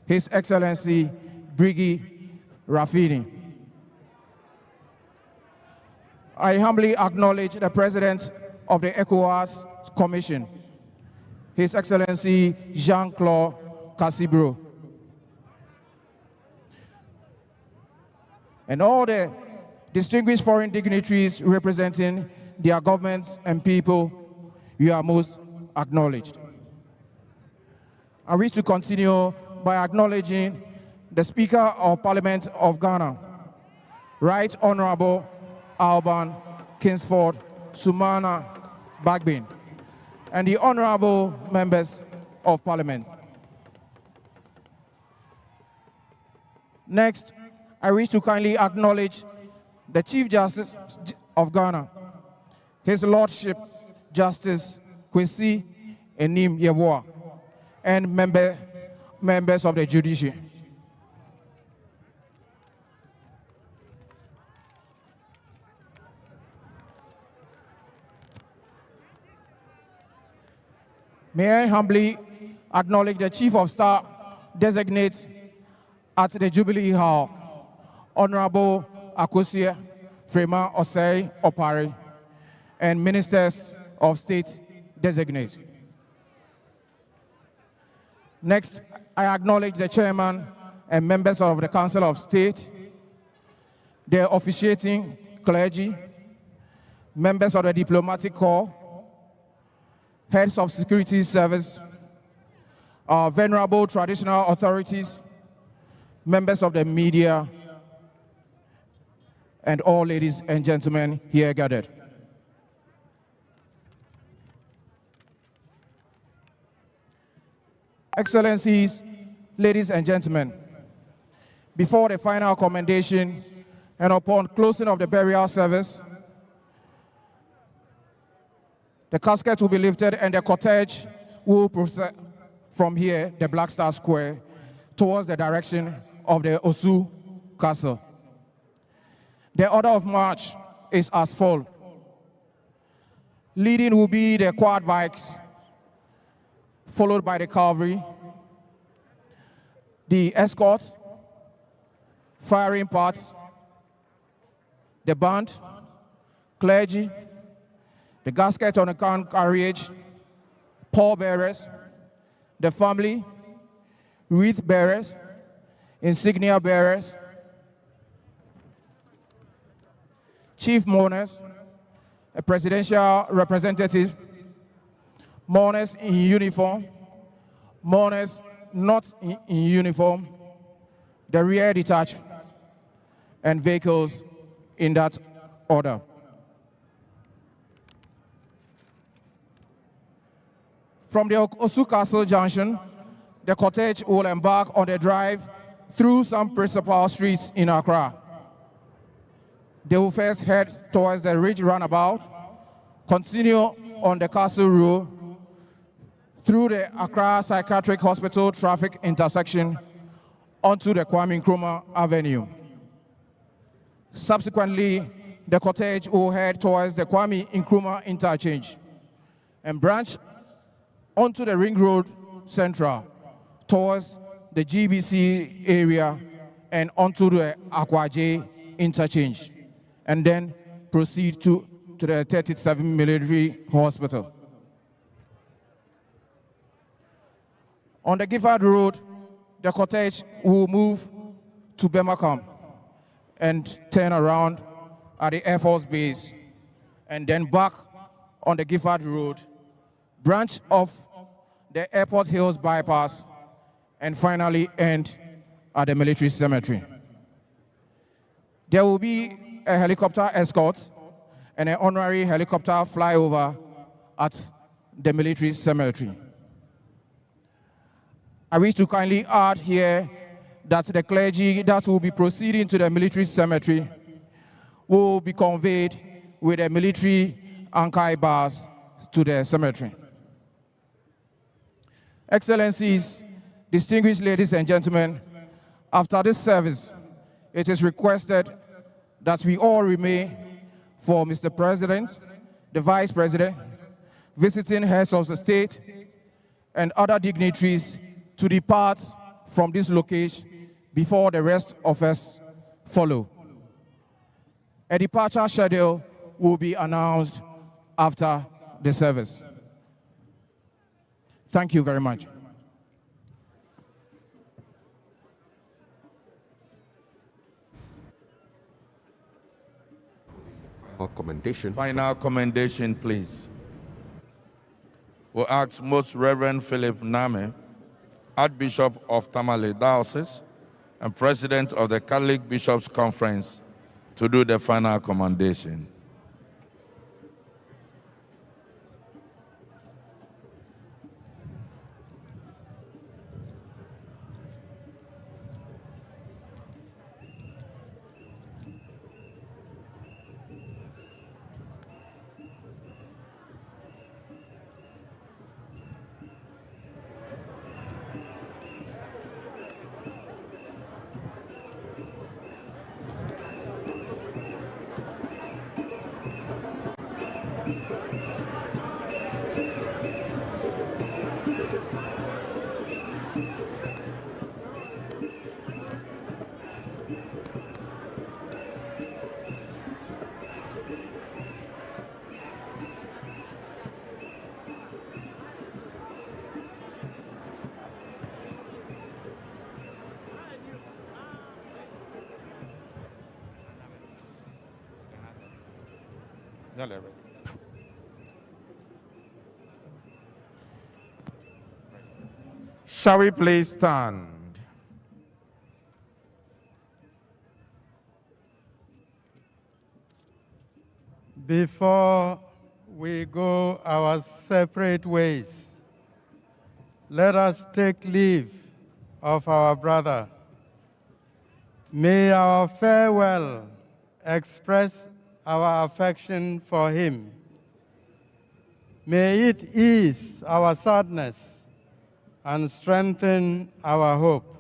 His Excellency Brigi Rafini. I humbly acknowledge the President of the ECOWAS Commission, His Excellency Jean-Claude Cassibro, and all the distinguished foreign dignitaries representing their governments and people. You are most acknowledged. I wish to continue by acknowledging the Speaker of Parliament of Ghana, Right Honorable Alban Kingsford Sumana Bagbin, and the honorable members of Parliament. Next, I wish to kindly acknowledge the Chief Justice of Ghana, His Lordship Justice Kwesi Enim Yeboah, and members of the judiciary. May I humbly acknowledge the Chief of Staff designate at the Jubilee Hall, Honorable Akosua Freeman Osei Opare, and Ministers of State designate. Next, I acknowledge the Chairman and members of the Council of State, the officiating clergy, members of the Diplomatic Corps, heads of security service, our venerable traditional authorities, members of the media, and all ladies and gentlemen here gathered. Excellencies, ladies and gentlemen, before the final commendation and upon closing of the burial service, the casket will be lifted and the cortege will proceed from here, the Black Star Square, towards the direction of the Osu Castle. The order of march is as follows. Leading will be the quad bikes, followed by the cavalry, the escort, firing parts, the band, clergy, the gasket on the carriage, pallbearers, the family, wreath bearers, insignia bearers, chief mourners, a presidential representative, mourners in uniform, mourners not in uniform, the rear detached, and vehicles in that order. From the Osu Castle Junction, the cortege will embark on the drive through some principal streets in Accra. They will first head towards the Ridge Roundabout, continue on the Castle Road, through the Accra Psychiatric Hospital traffic intersection, onto the Kwame Nkrumah Avenue. Subsequently, the cortege will head towards the Kwame Nkrumah interchange and branch onto the Ring Road Central towards the GBC area and onto the Akwaje interchange, and then proceed to the 37 Military Hospital. On the Gifford Road, the cortege will move to Bemakam and turn around at the Air Force Base, and then back on the Gifford Road, branch off the Airport Hills bypass, and finally end at the military cemetery. There will be a helicopter escort and an honorary helicopter flyover at the military cemetery. I wish to kindly add here that the clergy that will be proceeding to the military cemetery will be conveyed with a military Ankai bus to the cemetery. Excellencies, distinguished ladies and gentlemen, after this service, it is requested that we all remain for Mr. President, the Vice President, visiting heads of the state, and other dignitaries to depart from this location before the rest of us follow. A departure schedule will be announced after the service. Thank you very much. Final commendation, please. We'll ask Most Reverend Philip Name, Archbishop of Tamale Diocese and President of the Catholic Bishops' Conference, to do the final commendation. Shall we please stand? Before we go our separate ways, let us take leave of our brother. May our farewell express our affection for him. May it ease our sadness and strengthen our hope.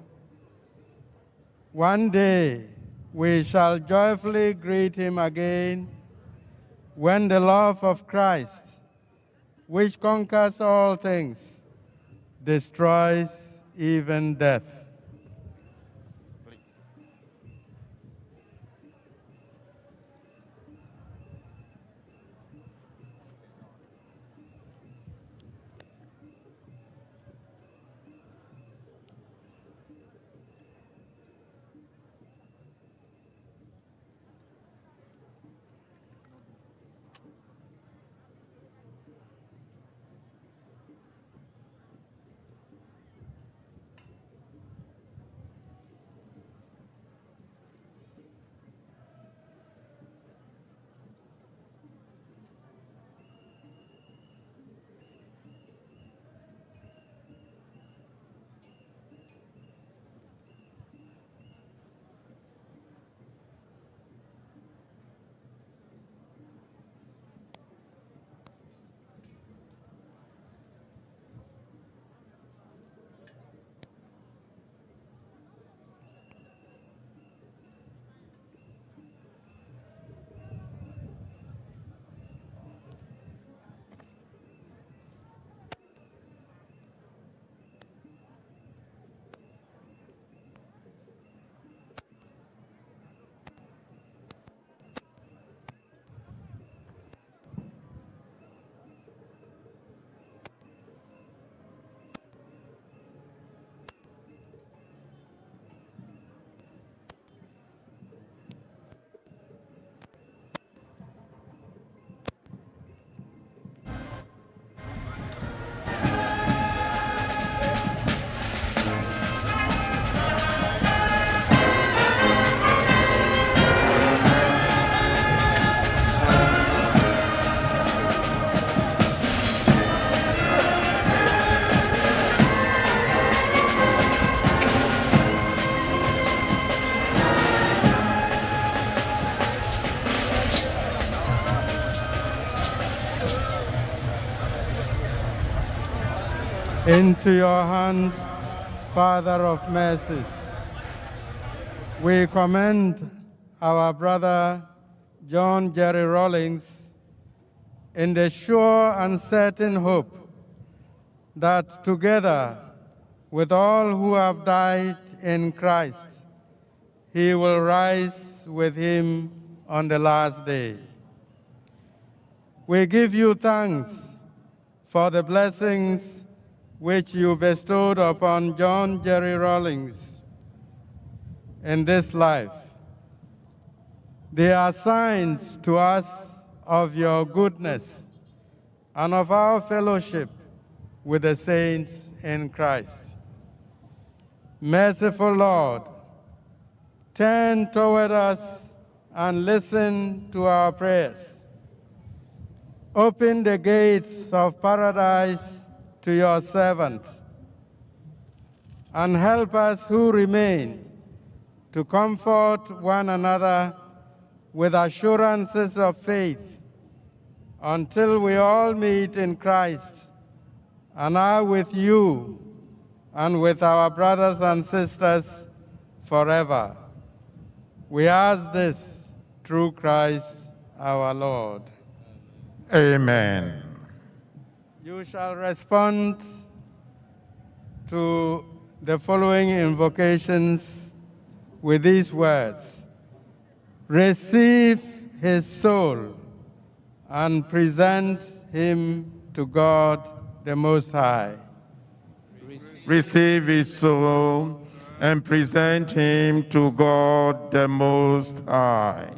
One day we shall joyfully greet him again when the love of Christ, which conquers all things, destroys even death. Into your hands, Father of mercies, we commend our brother John Jerry Rawlings in the sure and certain hope that together with all who have died in Christ, he will rise with him on the last day. We give you thanks for the blessings which you bestowed upon John Jerry Rawlings in this life. They are signs to us of your goodness and of our fellowship with the saints in Christ. Merciful Lord, turn toward us and listen to our prayers. Open the gates of paradise to your servant, and help us who remain to comfort one another with assurances of faith until we all meet in Christ and are with you and with our brothers and sisters forever. We ask this through Christ our Lord. Amen. You shall respond to the following invocations with these words: receive his soul and present him to God the Most High. Receive his soul and present him to God the Most High.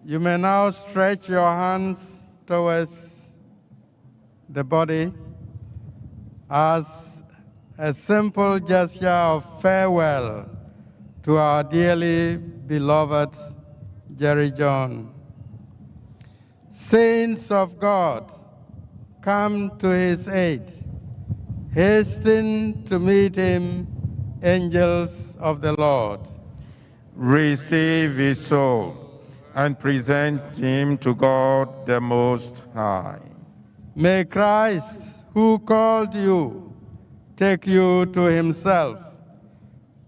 You may now stretch your hands towards the body as a simple gesture of farewell to our dearly beloved Jerry John. Saints of God, come to his aid. Hasten to meet him, angels of the Lord. Receive his soul and present him to God the Most High. May Christ, who called you, take you to himself.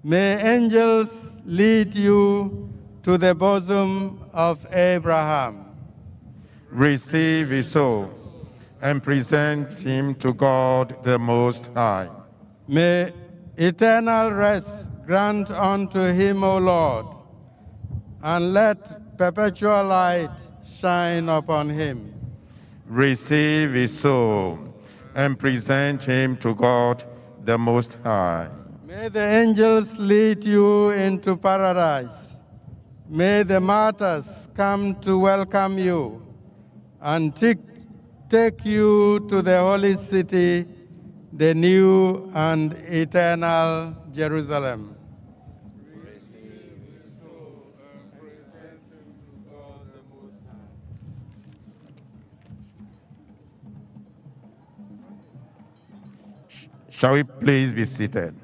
May angels lead you to the bosom of Abraham. Receive his soul and present him to God the Most High. May eternal rest grant unto him, O Lord, and let perpetual light shine upon him. Receive his soul and present him to God the Most High. May the angels lead you into paradise. May the martyrs come to welcome you and take you to the holy city, the new and eternal Jerusalem. Shall we please be seated?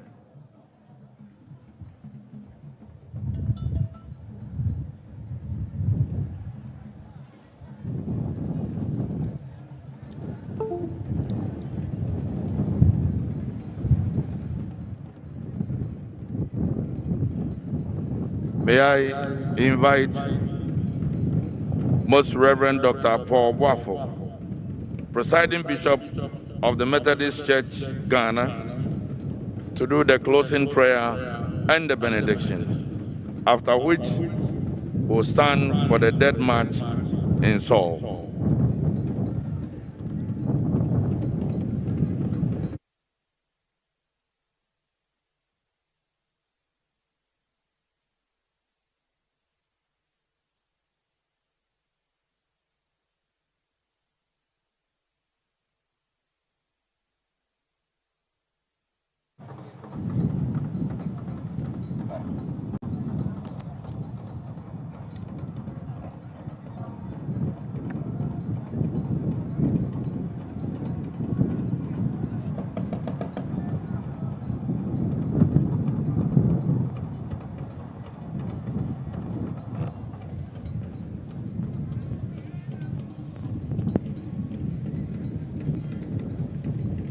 May I invite Most Reverend Dr. Paul Boafo, Presiding Bishop of the Methodist Church, Ghana, to do the closing prayer and the benediction, after which we'll stand for the dead march in Saul.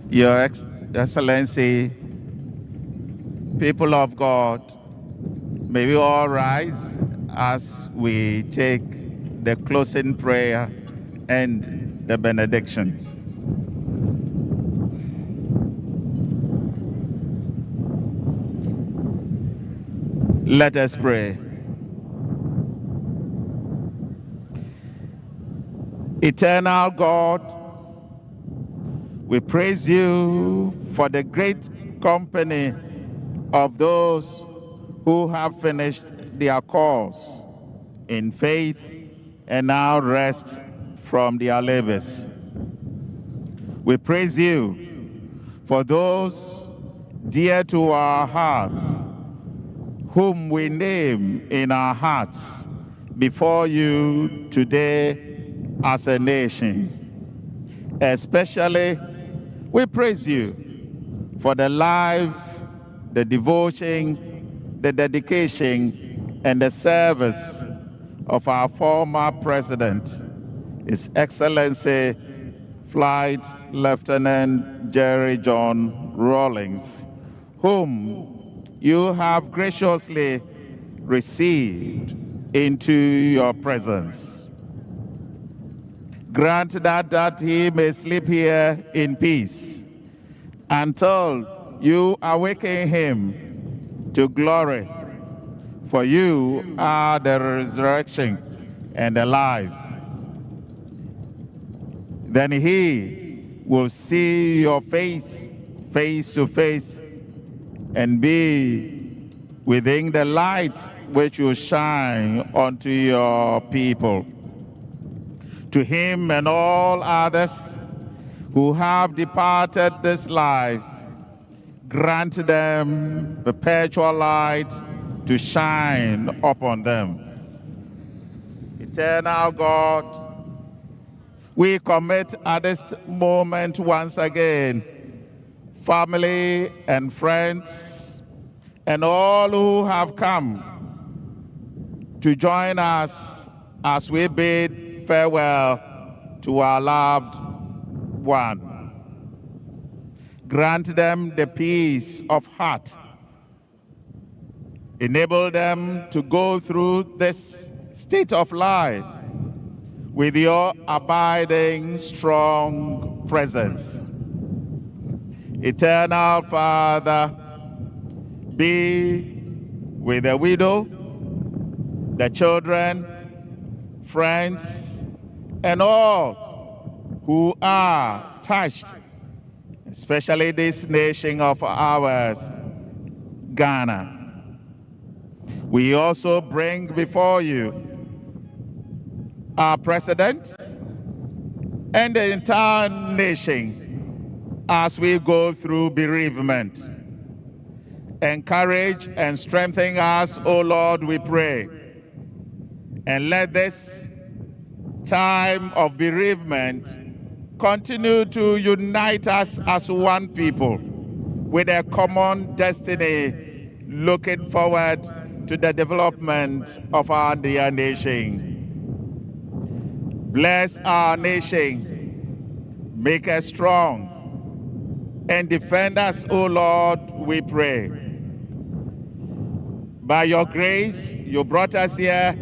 Your Excellency, people of God, may we all rise as we take the closing prayer and the benediction. Let us pray. Eternal God, we praise you for the great company of those who have finished their course in faith and now rest from their labors. We praise you for those dear to our hearts, whom we name in our hearts before you today as a nation. Especially, we praise you for the life, the devotion, the dedication, and the service of our former president, His Excellency Flight Lieutenant Jerry John Rawlings, whom you have graciously received into your presence. Grant that he may sleep here in peace until you awaken him to glory. For you are the resurrection and the life. Then he will see your face, face to face, and be within the light which will shine unto your people. To him and all others who have departed this life, Grant them perpetual light to shine upon them. Eternal God, we commit at this moment once again family and friends and all who have come to join us as we bid farewell to our loved one. Grant them the peace of heart. Enable them to go through this state of life with your abiding, strong presence. Eternal Father, be with the widow, the children, friends, and all who are touched, especially this nation of ours, Ghana. We also bring before you our president and the entire nation as we go through bereavement. Encourage and strengthen us, O Lord, we pray. And let this time of bereavement continue to unite us as one people with a common destiny, looking forward to the development of our dear nation. Bless our nation, make us strong, and defend us, O Lord, we pray. By your grace, you brought us here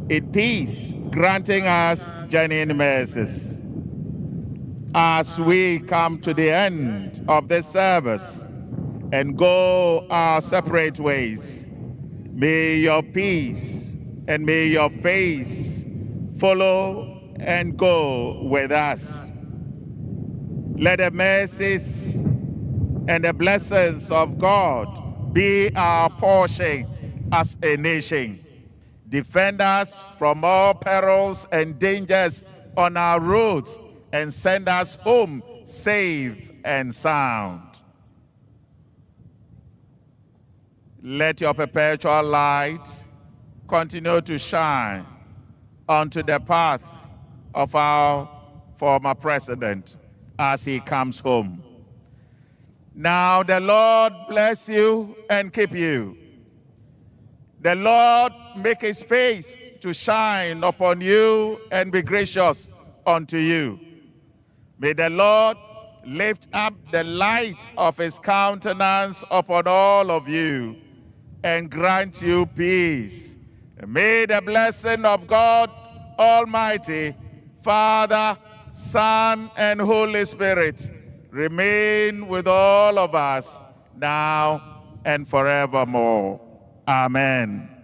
in peace, granting us genuine mercies. As we come to the end of this service and go our separate ways, may your peace and may your face follow and go with us. Let the mercies and the blessings of God be our portion as a nation. Defend us from all perils and dangers on our roads and send us home safe and sound. Let your perpetual light continue to shine onto the path of our former president as he comes home. Now the Lord bless you and keep you. The Lord make his face to shine upon you and be gracious unto you. May the Lord lift up the light of his countenance upon all of you and grant you peace. And may the blessing of God Almighty, Father, Son, and Holy Spirit remain with all of us now and forevermore. Amen.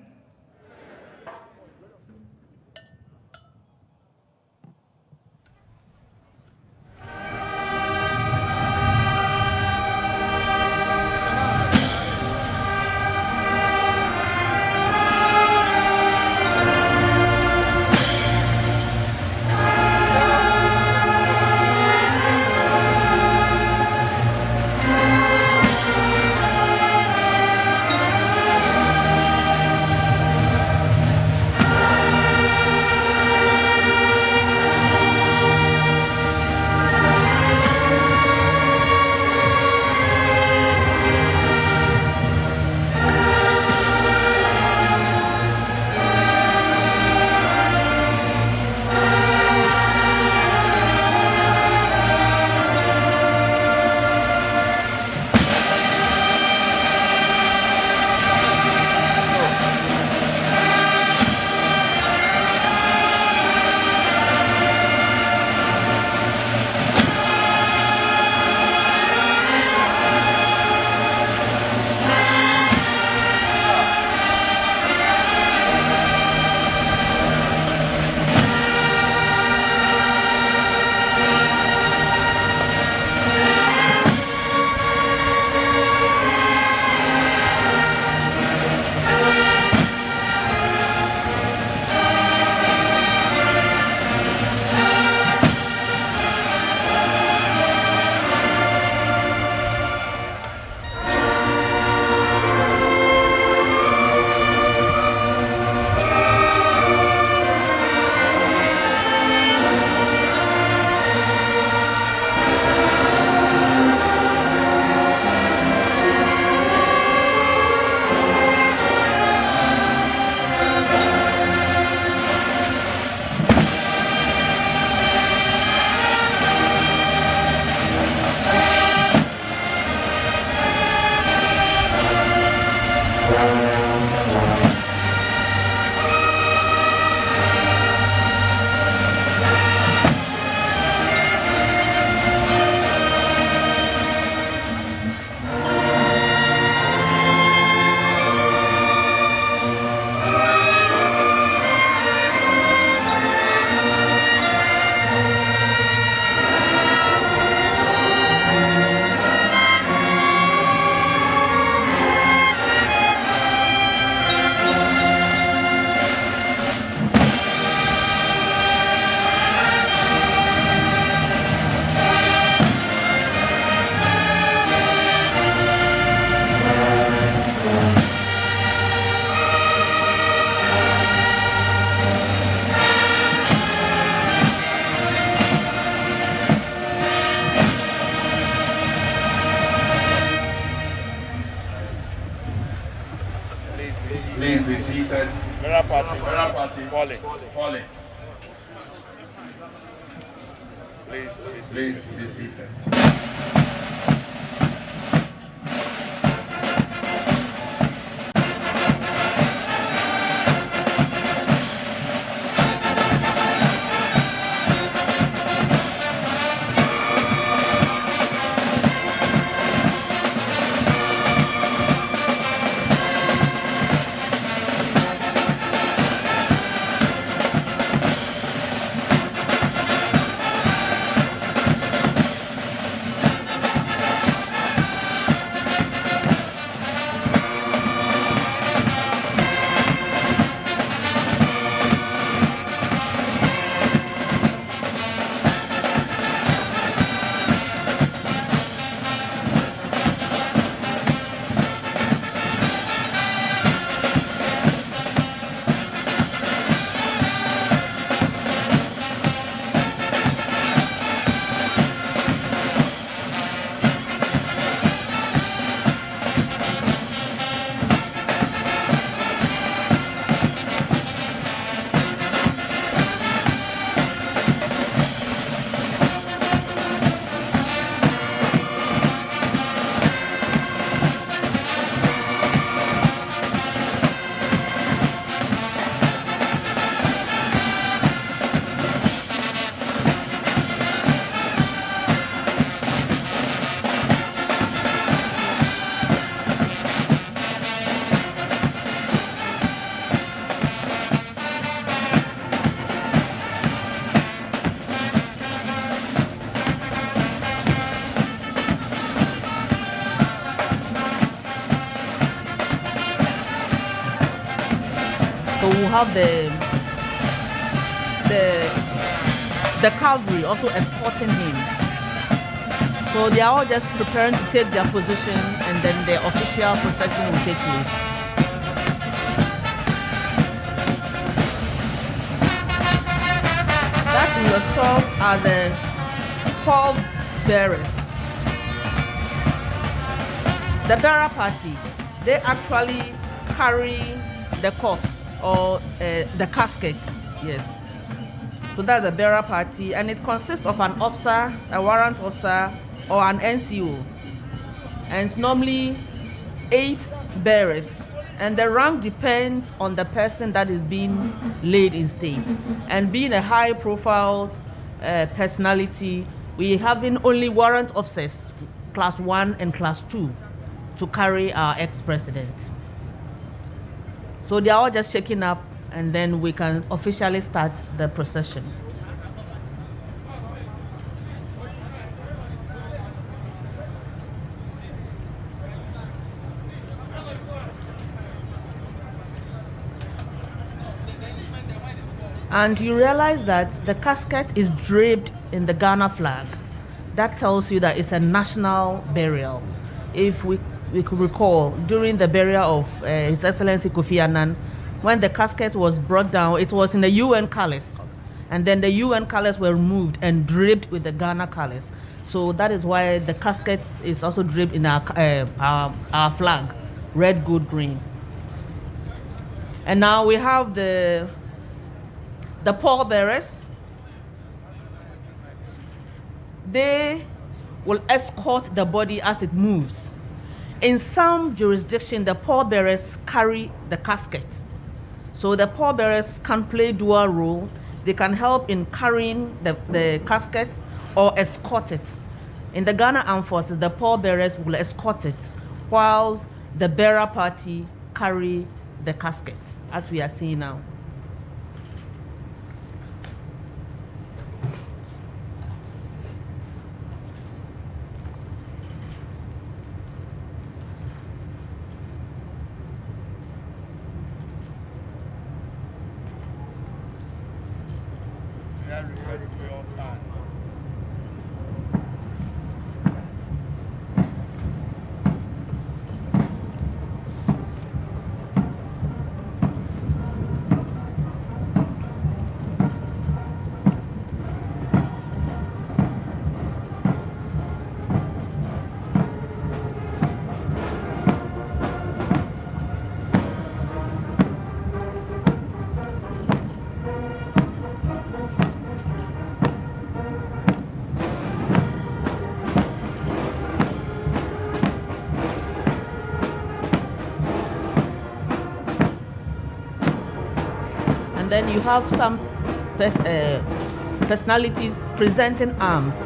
seated. Bearer party, falling. Please be seated. So we'll have the cavalry also escorting him. So they are all just preparing to take their position, and then the official procession will take place. That in your short are the pall bearers. The bearer party, they actually carry the corpse or the casket, yes. So that's a bearer party, and it consists of an officer, a warrant officer, or an NCO. And it's normally 8 bearers. And the rank depends on the person that is being laid in state. And being a high-profile personality, we having only warrant officers, class 1 and class 2, to carry our ex-president. So they are all just shaking up, and then we can officially start the procession. And you realize that the casket is draped in the Ghana flag. That tells you that it's a national burial. If we could recall, during the burial of His Excellency Kofi Annan, when the casket was brought down, it was in the UN colors. And then the UN colors were removed and draped with the Ghana colors. So that is why the casket is also draped in our flag, red, gold, green. And now we have the pallbearers. They will escort the body as it moves. In some jurisdictions, the pallbearers carry the casket. So the pallbearers can play dual role. They can help in carrying the casket or escort it. In the Ghana Armed Forces, the pallbearers will escort it, whilst the bearer party carry the casket, as we are seeing now. And then you have some personalities presenting arms.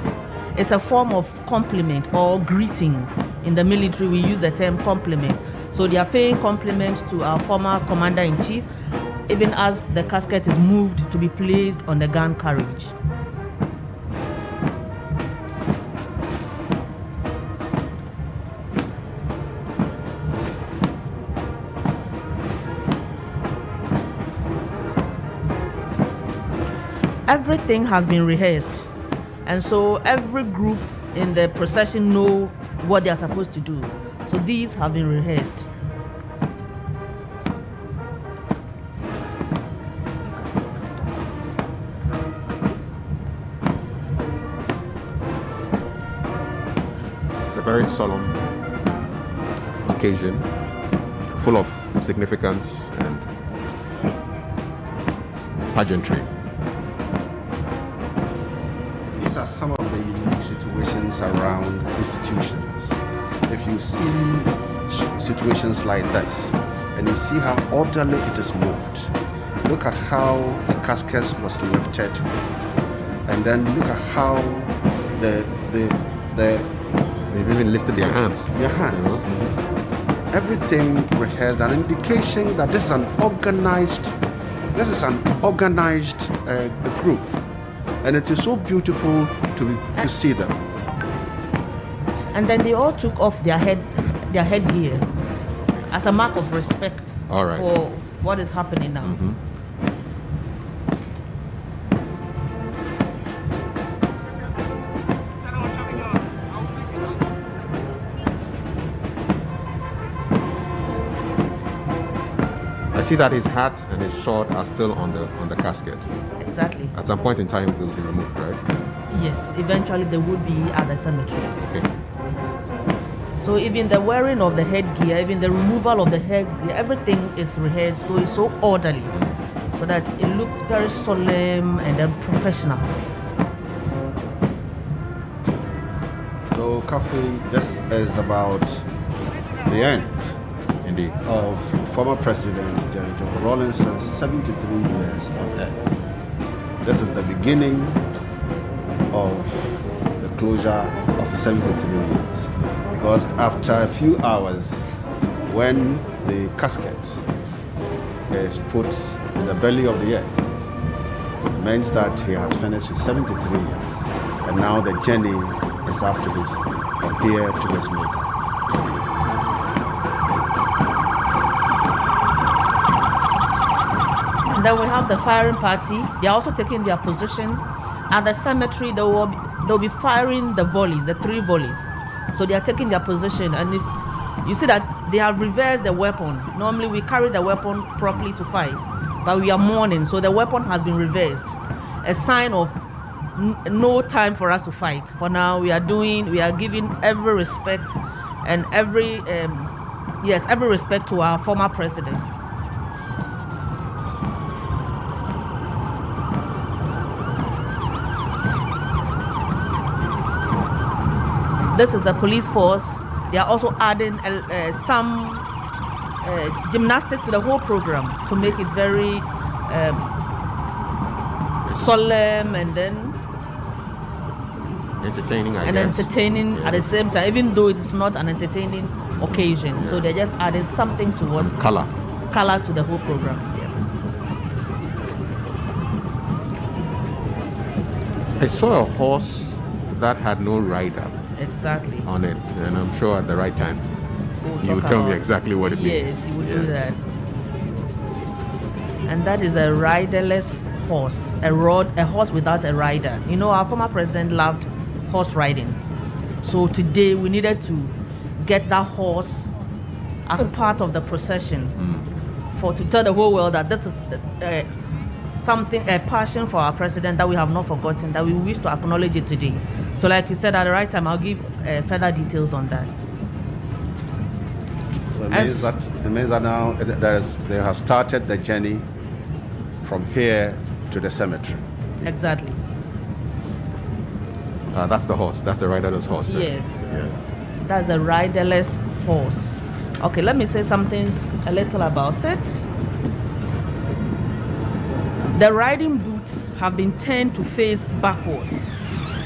It's a form of compliment or greeting. In the military, we use the term compliment. So they are paying compliment to our former commander-in-chief, even as the casket is moved to be placed on the gun carriage. Everything has been rehearsed, and so every group in the procession know what they are supposed to do. So these have been rehearsed. It's a very solemn occasion. It's full of significance and pageantry. These are some of the unique situations around institutions. If you see situations like this, and you see how orderly it is moved, look at how the casket was lifted, and then look at how they've even lifted their hands. Their hands. Mm-hmm. Everything rehearsed, an indication that this is an organized group, and it is so beautiful to see them. And then they all took off their headgear as a mark of respect for what is happening now. Mm-hmm. I see that his hat and his sword are still on the casket. Exactly. At some point in time, they will be removed, right? Yes, eventually they would be at the cemetery. Okay. So even the wearing of the headgear, even the removal of the headgear, everything is rehearsed, so it's so orderly, so that it looks very solemn and then professional. So, Kafi, this is about the end, indeed, of former President Jerry John Rawlings' 73 years on earth. This is the beginning of the closure of 73 years. Because after a few hours, when the casket is put in the belly of the earth, it means that he has finished his 73 years, and now the journey is up to his, from here to his maker. And then we have the firing party. They are also taking their position at the cemetery. They'll be firing the volleys, the 3 volleys. So they are taking their position, and if you see that they have reversed the weapon. Normally we carry the weapon properly to fight, but we are mourning, so the weapon has been reversed. A sign of no time for us to fight. For now, we are giving every respect and every respect to our former president. This is the police force. They are also adding some gymnastics to the whole program to make it very solemn and then entertaining, entertaining at the same time, even though it's not an entertaining occasion. Yeah. So they're just adding something to what color to the whole program. Yeah. I saw a horse that had no rider. Exactly. On it, and I'm sure at the right time you will tell me exactly what it means. Yes, you would do that. And that is a riderless horse, a horse without a rider. You know, our former president loved horse riding. So today we needed to get that horse as part of the procession to tell the whole world that this is a passion for our president that we have not forgotten, that we wish to acknowledge it today. So like you said, at the right time, I'll give further details on that. So it means that now they have started the journey from here to the cemetery. Exactly. That's the horse. That's the riderless horse. Then. Yes. Yeah. That's a riderless horse. Okay, let me say something a little about it. The riding boots have been turned to face backwards.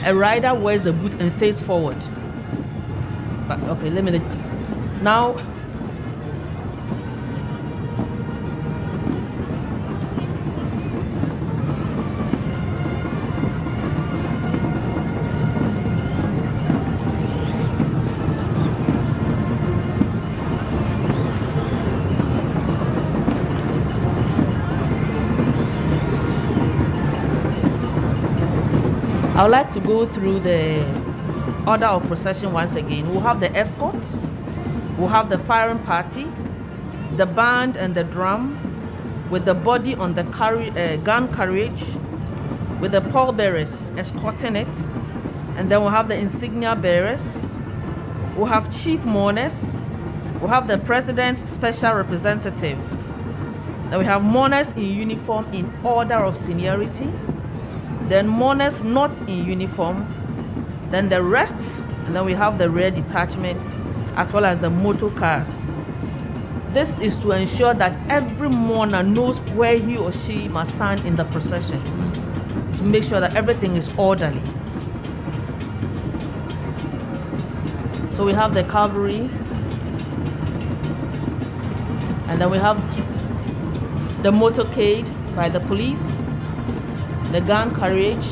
A rider wears the boot and face forward. But okay, now. I would like to go through the order of procession once again. We'll have the escort, we'll have the firing party, the band and the drum, with the body on the gun carriage, with the pallbearers escorting it, and then we'll have the insignia bearers, we'll have chief mourners, we'll have the president's special representative, then we have mourners in uniform in order of seniority, then mourners not in uniform, then the rest, and then we have the rear detachment as well as the motor cars. This is to ensure that every mourner knows where he or she must stand in the procession, to make sure that everything is orderly. So we have the cavalry, and then we have the motorcade by the police, the gun carriage,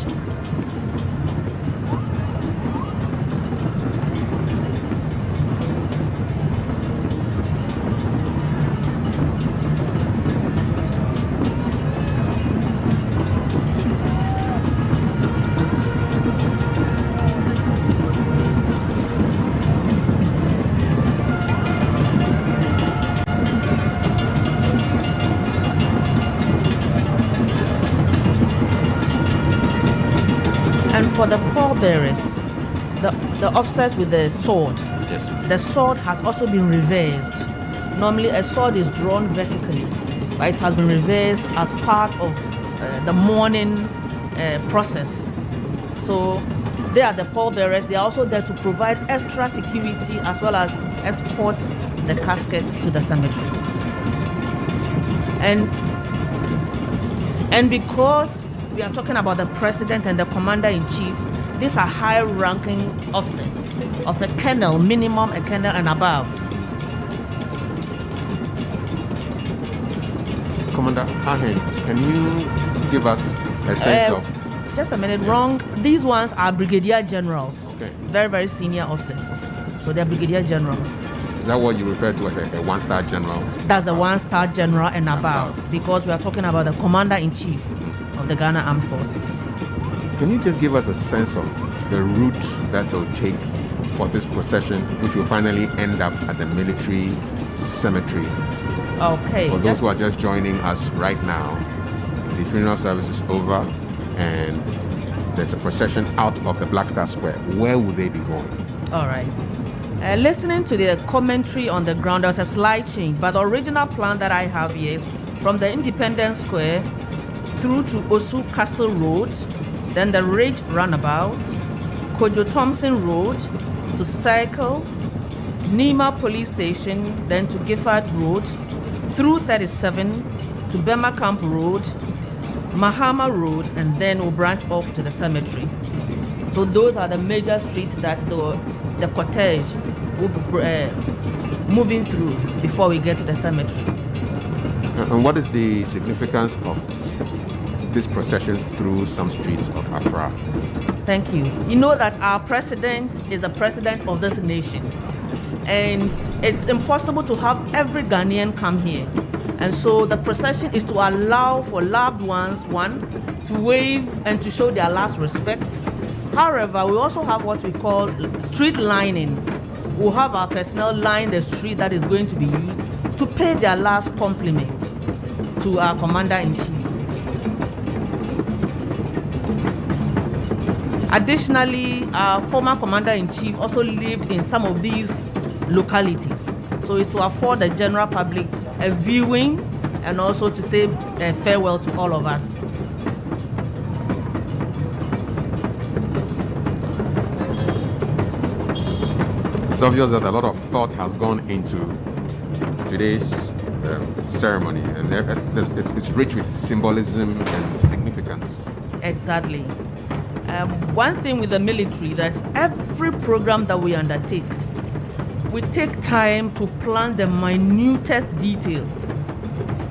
for the pallbearers, the officers with the sword. Yes. The sword has also been reversed. Normally a sword is drawn vertically, but it has been reversed as part of the mourning process. So they are the pallbearers. They are also there to provide extra security as well as escort the casket to the cemetery. And because we are talking about the president and the commander-in-chief, these are high-ranking officers of a colonel, minimum a colonel and above. Commander Ahen, can you give us a sense of... Just a minute, wrong. These ones are brigadier generals. Okay. Very, very senior officers. So they're brigadier generals. Is that what you refer to as a one-star general? That's a one-star general and above, because we are talking about the commander-in-chief of the Ghana Armed Forces. Can you just give us a sense of the route that they'll take for this procession, which will finally end up at the military cemetery? Okay. For those who are just joining us right now, the funeral service is over and there's a procession out of the Black Star Square. Where will they be going? All right. Listening to the commentary on the ground, there was a slight change, but the original plan that I have here is from the Independence Square through to Osu Castle Road, then the Ridge Roundabout, Kojo Thompson Road, to Circle, Nima Police Station, then to Gifford Road, through 37 to Bema Camp Road, Mahama Road, and then we'll branch off to the cemetery. So those are the major streets that the cortege will be moving through before we get to the cemetery. And what is the significance of this procession through some streets of Accra? Thank you. You know that our president is the president of this nation, and it's impossible to have every Ghanaian come here. And so the procession is to allow for loved ones, one, to wave and to show their last respect. However, we also have what we call street lining. We'll have our personnel line the street that is going to be used to pay their last compliment to our commander-in-chief. Additionally, our former commander-in-chief also lived in some of these localities. So it's to afford the general public a viewing and also to say farewell to all of us. It's obvious that a lot of thought has gone into today's ceremony, and it's rich with symbolism and significance. Exactly. One thing with the military, that every program that we undertake, we take time to plan the minutest detail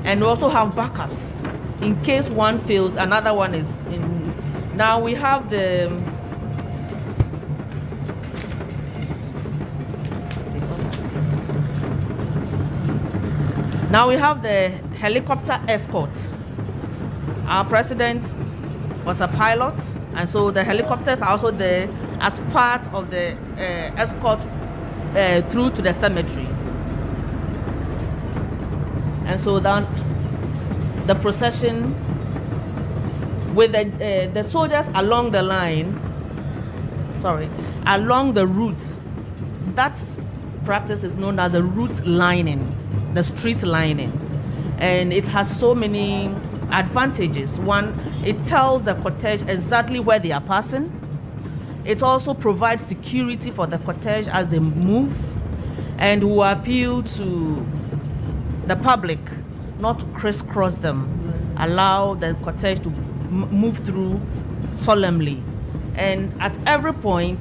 and also have backups in case one fails, another one is in. Now we have the helicopter escort. Our president was a pilot, and so the helicopters are also there as part of the escort through to the cemetery. And so then the procession with the soldiers along the line, along the route. That practice is known as the route lining, the street lining. And it has so many advantages. One, it tells the cortege exactly where they are passing. It also provides security for the cortege as they move, and will appeal to the public not to crisscross them, allow the cortege to move through solemnly. And at every point,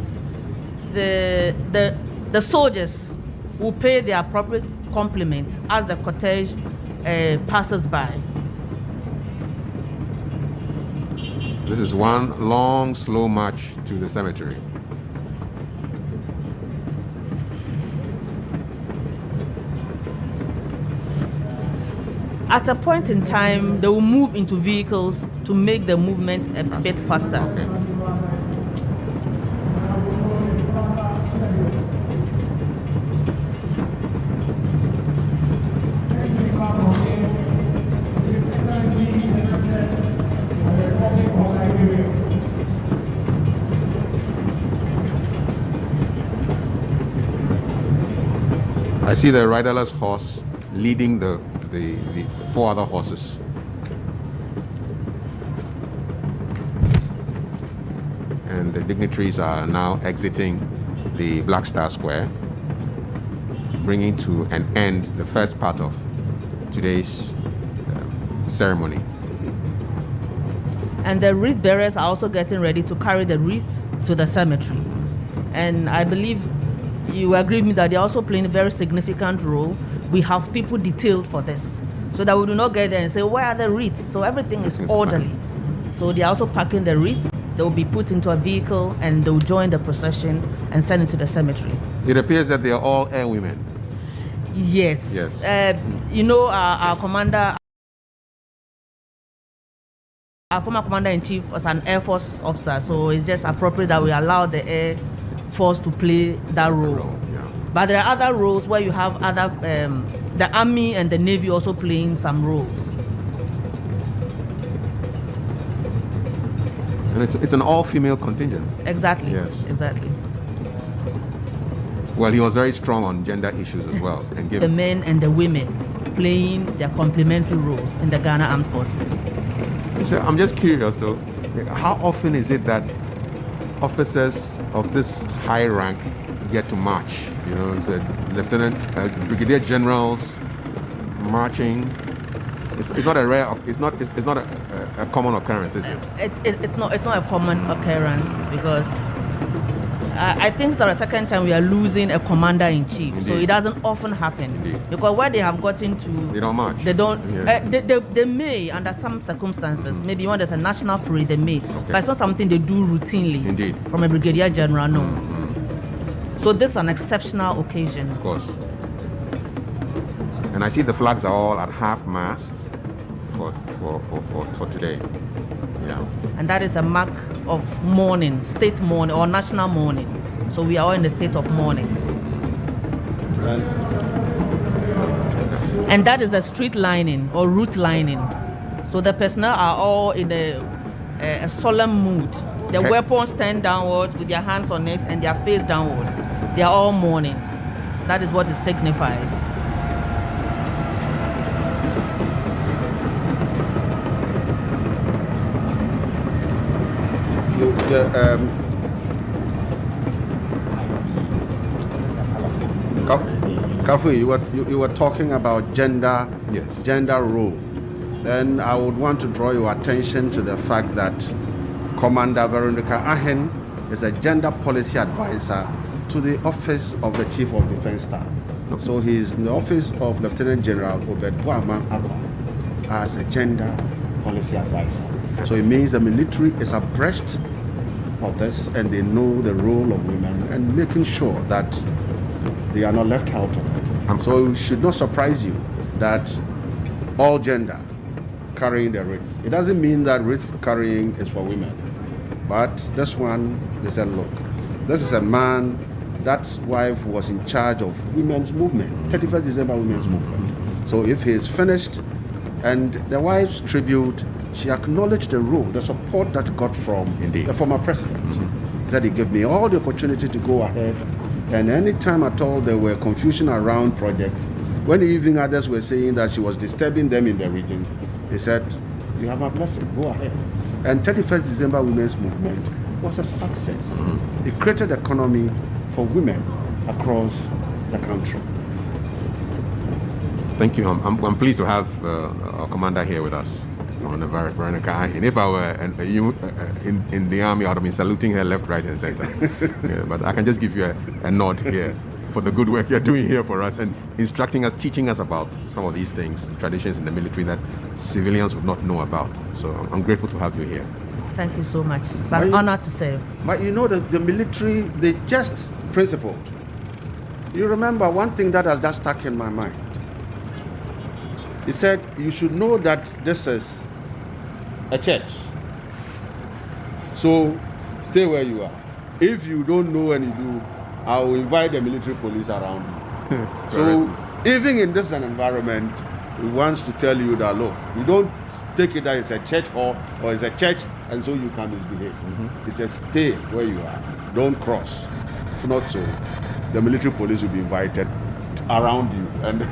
the soldiers will pay the appropriate compliments as the cortege passes by. This is one long, slow march to the cemetery. At a point in time, they will move into vehicles to make the movement a bit faster. Okay. I see the riderless horse leading the 4 other horses. And the dignitaries are now exiting the Black Star Square, bringing to an end the first part of today's ceremony. And the wreath bearers are also getting ready to carry the wreath to the cemetery. And I believe you agree with me that they're also playing a very significant role. We have people detailed for this, so that we do not get there and say, where are the wreaths? So everything is orderly. So they're also packing the wreaths. They will be put into a vehicle and they'll join the procession and send it to the cemetery. It appears that they are all air women. Yes. Yes. Our commander, our former commander-in-chief was an Air Force officer, so it's just appropriate that we allow the Air Force to play that role. But there are other roles where you have other, the Army and the Navy also playing some roles. And it's an all-female contingent. Exactly. Yes. Exactly. Well, he was very strong on gender issues as well. And The men and the women playing their complementary roles in the Ghana Armed Forces. So I'm just curious though, how often is it that officers of this high rank get to march? You know, it's a lieutenant, brigadier generals marching. It's not a rare. It's not a common occurrence, is it? It's not a common occurrence, because I think it's the second time we are losing a commander-in-chief. Indeed. So it doesn't often happen. Indeed. Because where they have gotten to, They don't march. They don't. Yeah. They may, under some circumstances, maybe when there's a national parade, they may. But it's not something they do routinely. Indeed. From a brigadier general, no. So this is an exceptional occasion. Of course. And I see the flags are all at half-mast for today. Yeah. And that is a mark of mourning, state mourning or national mourning. So we are all in the state of mourning. And that is a street lining or route lining. So the personnel are all in a solemn mood. Their weapons stand downwards with their hands on it and their face downwards. They are all mourning. That is what it signifies. Kafu, you were talking about gender gender role, then I would want to draw your attention to the fact that Commander Veronica Ahen is a gender policy advisor to the office of the Chief of Defense Staff. So he is in the office of Lieutenant General Obed Boama Abba as a gender policy advisor. So it means the military is abreast of this and they know the role of women and making sure that they are not left out of it. So it should not surprise you that all gender carrying the wreath. It doesn't mean that wreath carrying is for women, but this one, they said, look, this is a man, that wife was in charge of women's movement, 31st December women's movement. So if he is finished, and the wife's tribute, she acknowledged the role, the support that got from the former president. He said he gave me all the opportunity to go ahead, and anytime at all there were confusion around projects, when even others were saying that she was disturbing them in the regions, he said, you have my blessing, go ahead. And 31st December women's movement was a success. It created economy for women across the country. Thank you. I'm pleased to have our commander here with us, Commander Veronica Ahen. If I were in the army, I would have been saluting her left, right, and center. Yeah, but I can just give you a nod here for the good work you're doing here for us and instructing us, teaching us about some of these things, traditions in the military that civilians would not know about. So I'm grateful to have you here. Thank you so much. It's an honor to serve. But you know, the military, they just principled. You remember one thing that has just stuck in my mind. He said, you should know that this is a church. So stay where you are. If you don't know and you do, I will invite the military police around you. So even in this environment, he wants to tell you that, look, you don't take it that it's a church hall or it's a church and so you can misbehave. He says, stay where you are. Don't cross. If not so, the military police will be invited around you. And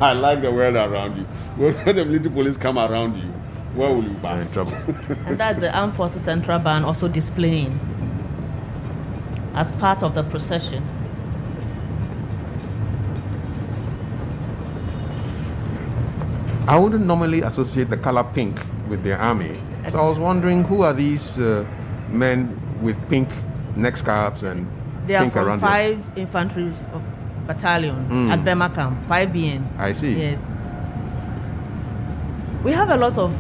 I like the word around you. When the military police come around you, where will you pass? In trouble. And that's the Armed Forces Central Band also displaying as part of the procession. I wouldn't normally associate the color pink with the army. So I was wondering, who are these men with pink neck scarves and they are pink from around 5 Infantry Battalion at Bemakam, 5BN. I see. Yes. We have a lot of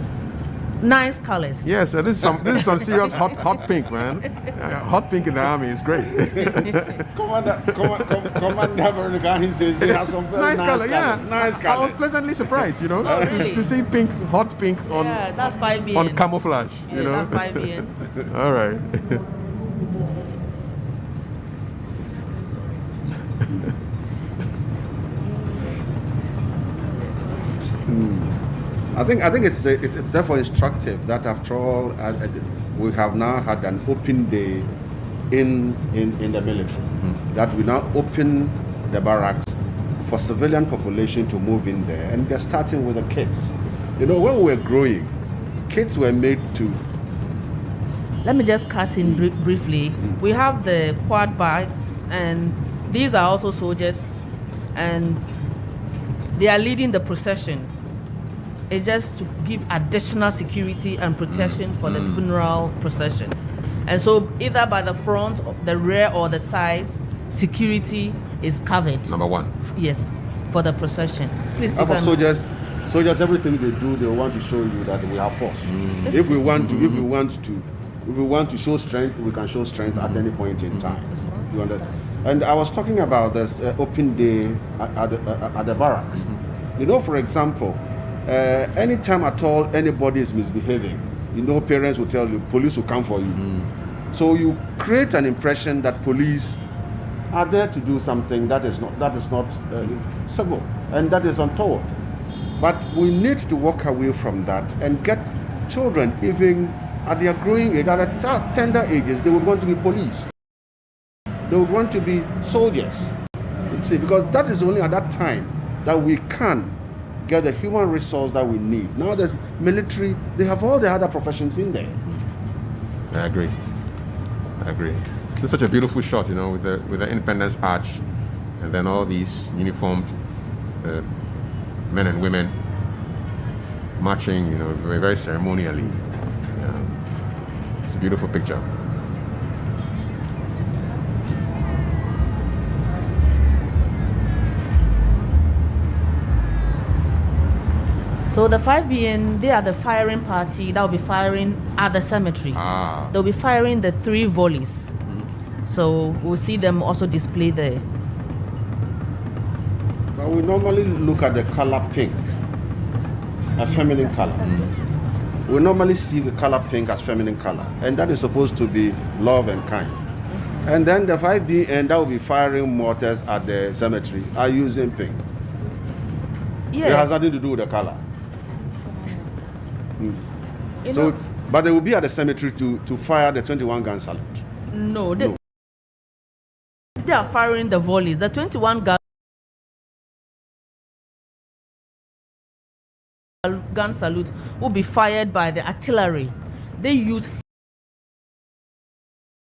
nice colors. Yes, this is some serious hot pink, man. Hot pink in the army is great. Commander Veronica, he says they have some very nice colors. Yeah. Nice colors. I was pleasantly surprised, really? to see pink, hot pink on that's 5BN. on camouflage. That's 5BN. All right. I think it's therefore instructive that after all we have now had an open day in the military. That we now open the barracks for civilian population to move in there, and they're starting with the kids. When we were growing, kids were made to. Let me just cut in briefly. We have the quad bikes, and these are also soldiers, and they are leading the procession. It's just to give additional security and protection for the funeral procession. And so either by the front, the rear, or the sides, security is covered. Number one. Yes, for the procession. Please. For soldiers, everything they do, they want to show you that we have force. If we want to show strength, we can show strength at any point in time. You understand? And I was talking about this open day at the barracks. For example, anytime at all anybody is misbehaving, parents will tell you, police will come for you. So you create an impression that police are there to do something that is not civil and that is untoward. But we need to walk away from that and get children, even at their growing age, at tender ages, they would want to be police. They would want to be soldiers. See, because that is only at that time that we can get the human resource that we need. Now there's military, they have all the other professions in there. I agree. It's such a beautiful shot, with the Independence Arch, and then all these uniformed men and women marching, very, very ceremonially. Yeah. It's a beautiful picture. So the 5BN, they are the firing party that will be firing at the cemetery. They'll be firing the 3 volleys. So we'll see them also displayed there. But we normally look at the color pink, a feminine color. We normally see the color pink as feminine color, and that is supposed to be love and kind. And then the 5BN that will be firing mortars at the cemetery are using pink. Yes. It has nothing to do with the color. You So, know- but they will be at the cemetery to fire the 21 gun salute. No, they are firing the volleys. The 21 gun salute will be fired by the artillery. They use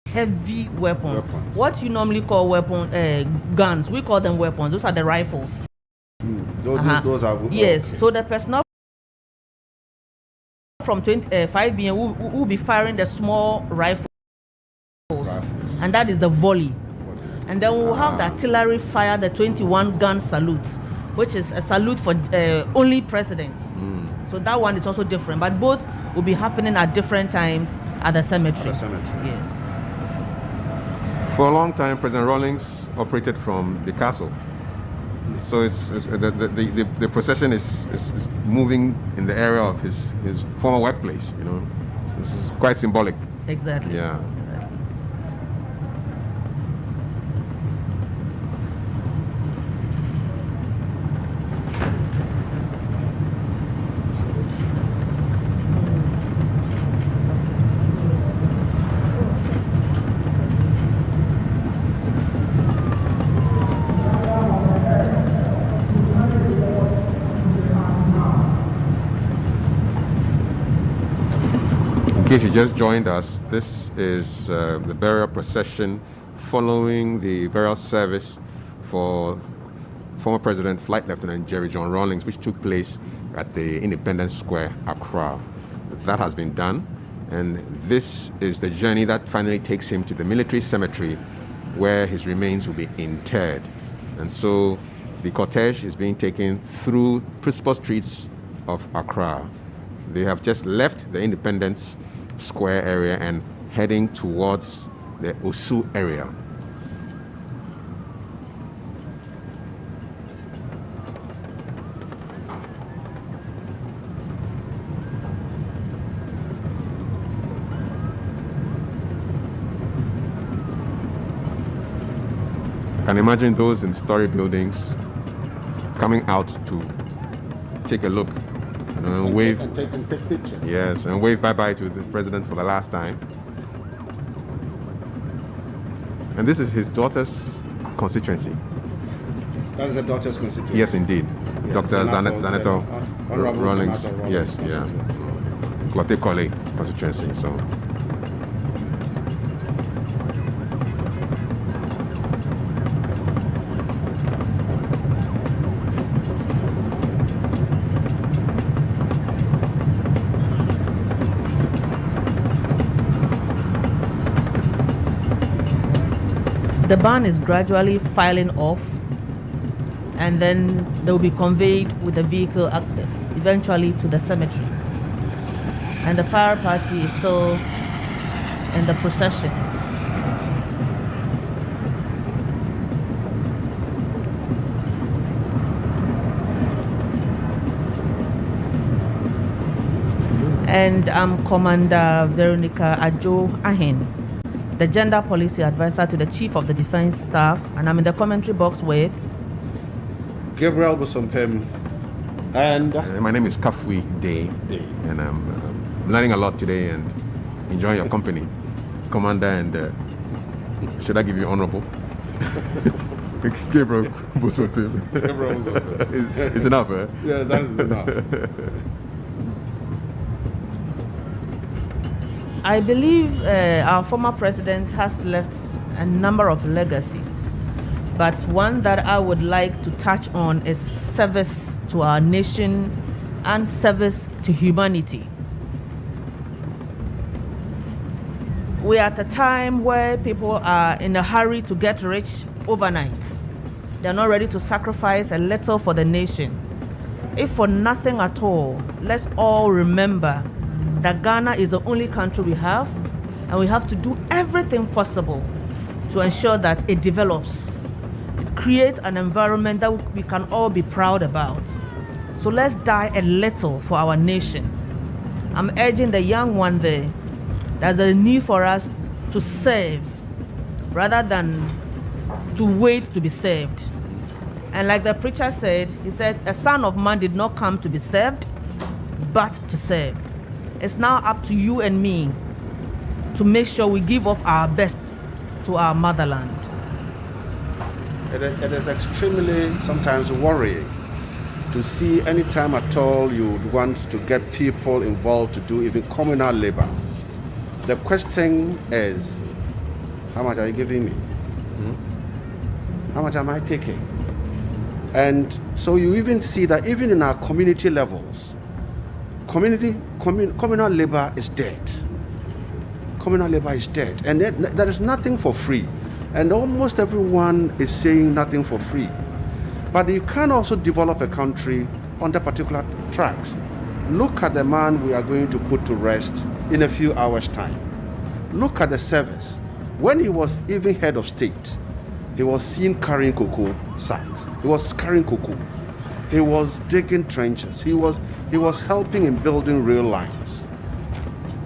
heavy weapons. What you normally call guns, we call them weapons. Those are the rifles. Those are yes. okay. So the personnel from 5BN will be firing the small rifles, and that is the volley. And then we'll have the artillery fire the 21 gun salute, which is a salute for only presidents. So that one is also different, but both will be happening at different times at the cemetery. Yes. For a long time, President Rawlings operated from the castle. So the procession is moving in the area of his former workplace. This is quite symbolic. Exactly. Yeah. In case you just joined us, this is the burial procession following the burial service for former President Flight Lieutenant Jerry John Rawlings, which took place at the Independence Square, Accra. That has been done, and this is the journey that finally takes him to the military cemetery where his remains will be interred. And so the cortege is being taken through principal streets of Accra. They have just left the Independence Square area and heading towards the Osu area. I can imagine those in story buildings coming out to take a look and wave. And take pictures. Yes, and wave bye-bye to the president for the last time. And this is his daughter's constituency. That is the daughter's constituency. Yes, indeed. Yes, Dr. Zaneto Honorable Rawlings. Zaneto Rawlings Yes, yeah. Clote Kole constituency. So. The band is gradually filing off, and then they will be conveyed with the vehicle eventually to the cemetery. And the fire party is still in the procession. And I'm Commander Veronica Ajo Ahen, the Gender Policy Advisor to the Chief of the Defense Staff, and I'm in the commentary box with Gabriel Bosompem, and my name is Kafui Day, and I'm learning a lot today and enjoying your company, Commander. And should I give you honorable? Gabriel Bosompem. Gabriel Bosompem. It's enough, eh? Yeah, that is enough. I believe our former president has left a number of legacies, but one that I would like to touch on is service to our nation and service to humanity. We are at a time where people are in a hurry to get rich overnight. They're not ready to sacrifice a little for the nation. If for nothing at all, let's all remember that Ghana is the only country we have, and we have to do everything possible to ensure that it develops. It creates an environment that we can all be proud about. So let's die a little for our nation. I'm urging the young one there, there's a need for us to serve rather than to wait to be served. And like the preacher said, he said, the Son of Man did not come to be served, but to serve. It's now up to you and me to make sure we give off our best to our motherland. It is extremely sometimes worrying to see any time at all you would want to get people involved to do even communal labor. The question is, how much are you giving me? How much am I taking? And so you even see that even in our community levels, communal labor is dead. Communal labor is dead. And there is nothing for free. And almost everyone is saying nothing for free. But you can also develop a country on the particular tracks. Look at the man we are going to put to rest in a few hours' time. Look at the service. When he was even head of state, he was seen carrying cocoa sacks. He was carrying cocoa. He was digging trenches. He was helping in building rail lines.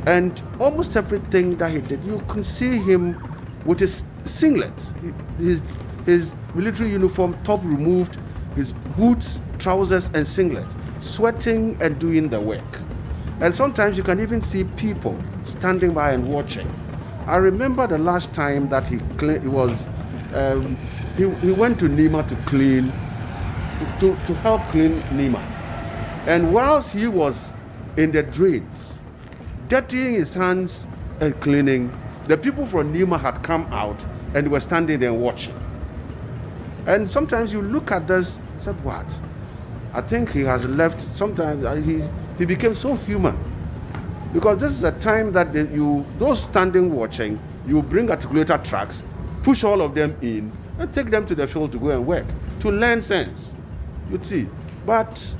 And almost everything that he did, you can see him with his singlets, his military uniform, top removed, his boots, trousers, and singlet, sweating and doing the work. And sometimes you can even see people standing by and watching. I remember the last time that he went to Nima to clean, to help clean Nima. And whilst he was in the drains, dirtying his hands and cleaning, the people from Nima had come out and were standing there watching. And sometimes you look at this, said, what? I think he has left. Sometimes he became so human. Because this is a time that those standing watching, you bring articulator tracks, push all of them in, and take them to the field to go and work, to learn sense. You see. But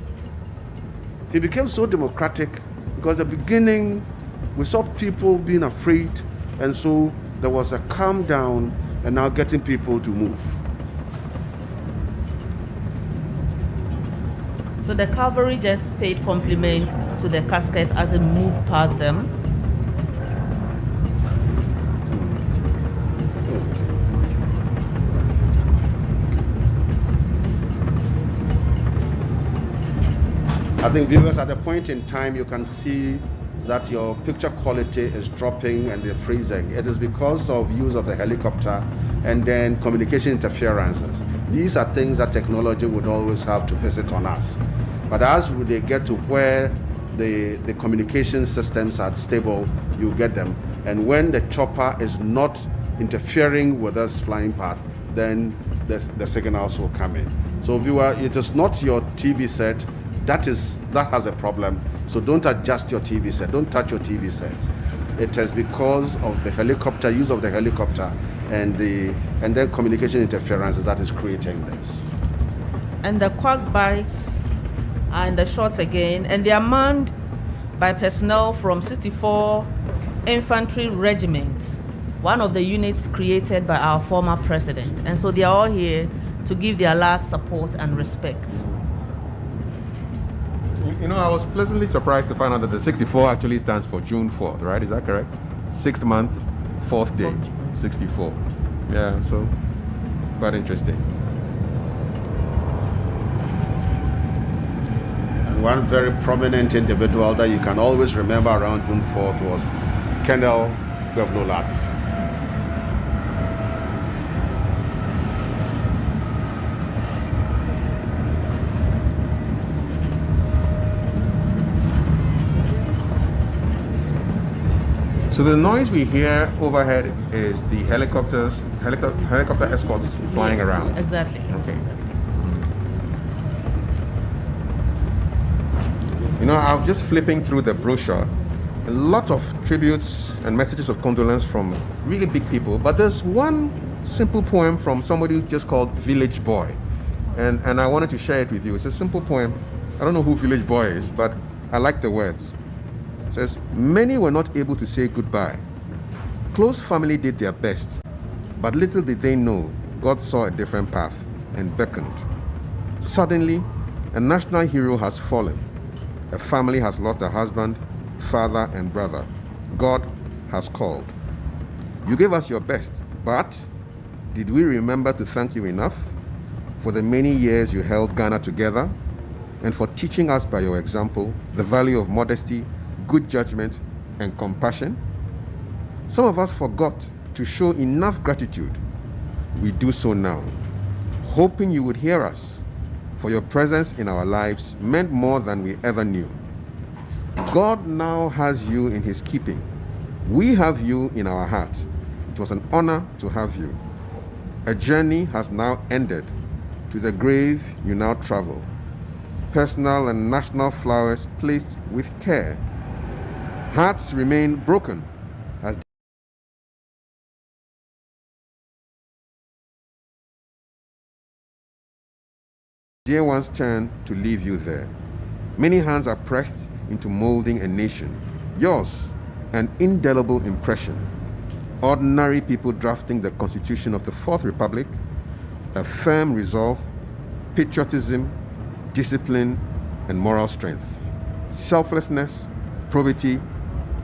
he became so democratic because at the beginning we saw people being afraid, and so there was a calm down and now getting people to move. So the cavalry just paid compliments to the casket as it moved past them. I think viewers, at a point in time, you can see that your picture quality is dropping and they're freezing. It is because of use of the helicopter and then communication interferences. These are things that technology would always have to visit on us. But as they get to where the communication systems are stable, you get them. And when the chopper is not interfering with us flying part, then the signals will come in. So viewer, it is not your TV set that has a problem. So don't adjust your TV set. Don't touch your TV sets. It is because of the helicopter, use of the helicopter, and then communication interferences that is creating this. And the quack bikes are in the shots again, and they are manned by personnel from 64 Infantry Regiment, one of the units created by our former president. And so they are all here to give their last support and respect. You know, I was pleasantly surprised to find out that the 64 actually stands for June 4th, right? Is that correct? 6th month, 4th day, 64. Yeah, so quite interesting. And one very prominent individual that you can always remember around June 4th was Colonel Gwevnolat. So the noise we hear overhead is the helicopter escorts flying around. Exactly. Okay. You know, I was just flipping through the brochure. A lot of tributes and messages of condolence from really big people, but there's one simple poem from somebody just called Village Boy. And I wanted to share it with you. It's a simple poem. I don't know who Village Boy is, but I like the words. It says, many were not able to say goodbye. Close family did their best, but little did they know God saw a different path and beckoned. Suddenly, a national hero has fallen. A family has lost a husband, father, and brother. God has called. You gave us your best, but did we remember to thank you enough for the many years you held Ghana together and for teaching us by your example the value of modesty, good judgment, and compassion? Some of us forgot to show enough gratitude. We do so now, hoping you would hear us, for your presence in our lives meant more than we ever knew. God now has you in his keeping. We have you in our heart. It was an honor to have you. A journey has now ended. To the grave you now travel. Personal and national flowers placed with care. Hearts remain broken as dear ones turn to leave you there. Many hands are pressed into molding a nation. Yours, an indelible impression. Ordinary people drafting the Constitution of the Fourth Republic, a firm resolve, patriotism, discipline, and moral strength. Selflessness, probity,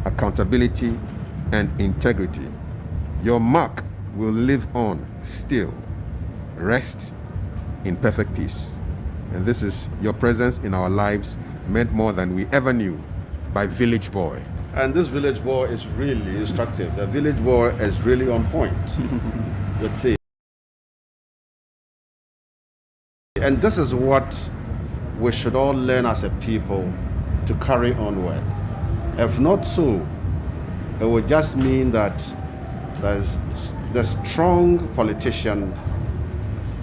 accountability, and integrity. Your mark will live on still. Rest in perfect peace. And this is your presence in our lives meant more than we ever knew by Village Boy. And this Village Boy is really instructive. The Village Boy is really on point. Let's see. And this is what we should all learn as a people to carry on with. If not so, it would just mean that the strong politician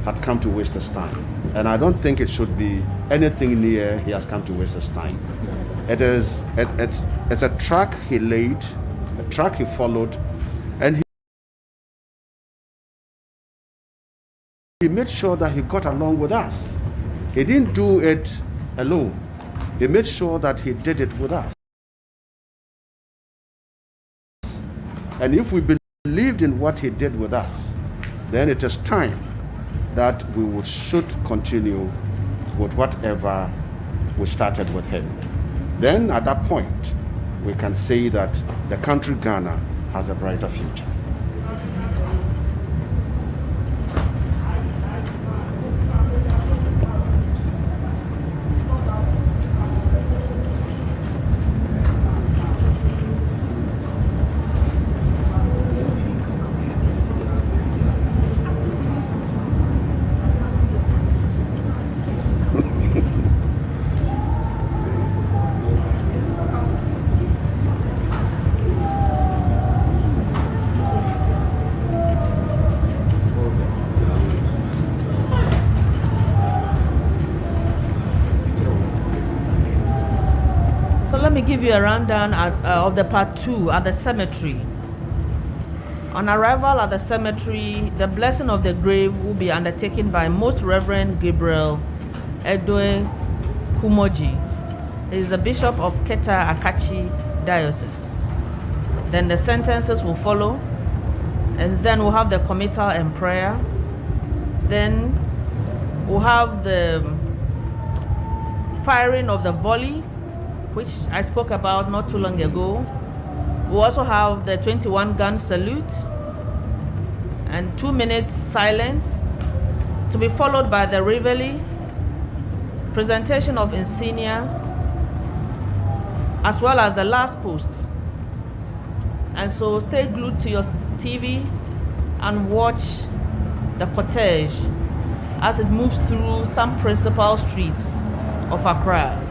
had come to waste his time. And I don't think it should be anything near he has come to waste his time. It's a track he laid, a track he followed, and he made sure that he got along with us. He didn't do it alone. He made sure that he did it with us. And if we believed in what he did with us, then it is time that we should continue with whatever we started with him. Then at that point, we can say that the country Ghana has a brighter future. Give you a rundown of the part 2 at the cemetery. On arrival at the cemetery, the blessing of the grave will be undertaken by Most Reverend Gabriel Edoe Kumoji. He is the Bishop of Keta Akachi Diocese. Then the sentences will follow, and then we'll have the committal and prayer. Then we'll have the firing of the volley, which I spoke about not too long ago. We also have the 21-gun salute and 2 minutes silence, to be followed by the reveille, presentation of insignia, as well as the last post. And so stay glued to your TV and watch the cortege as it moves through some principal streets of Accra.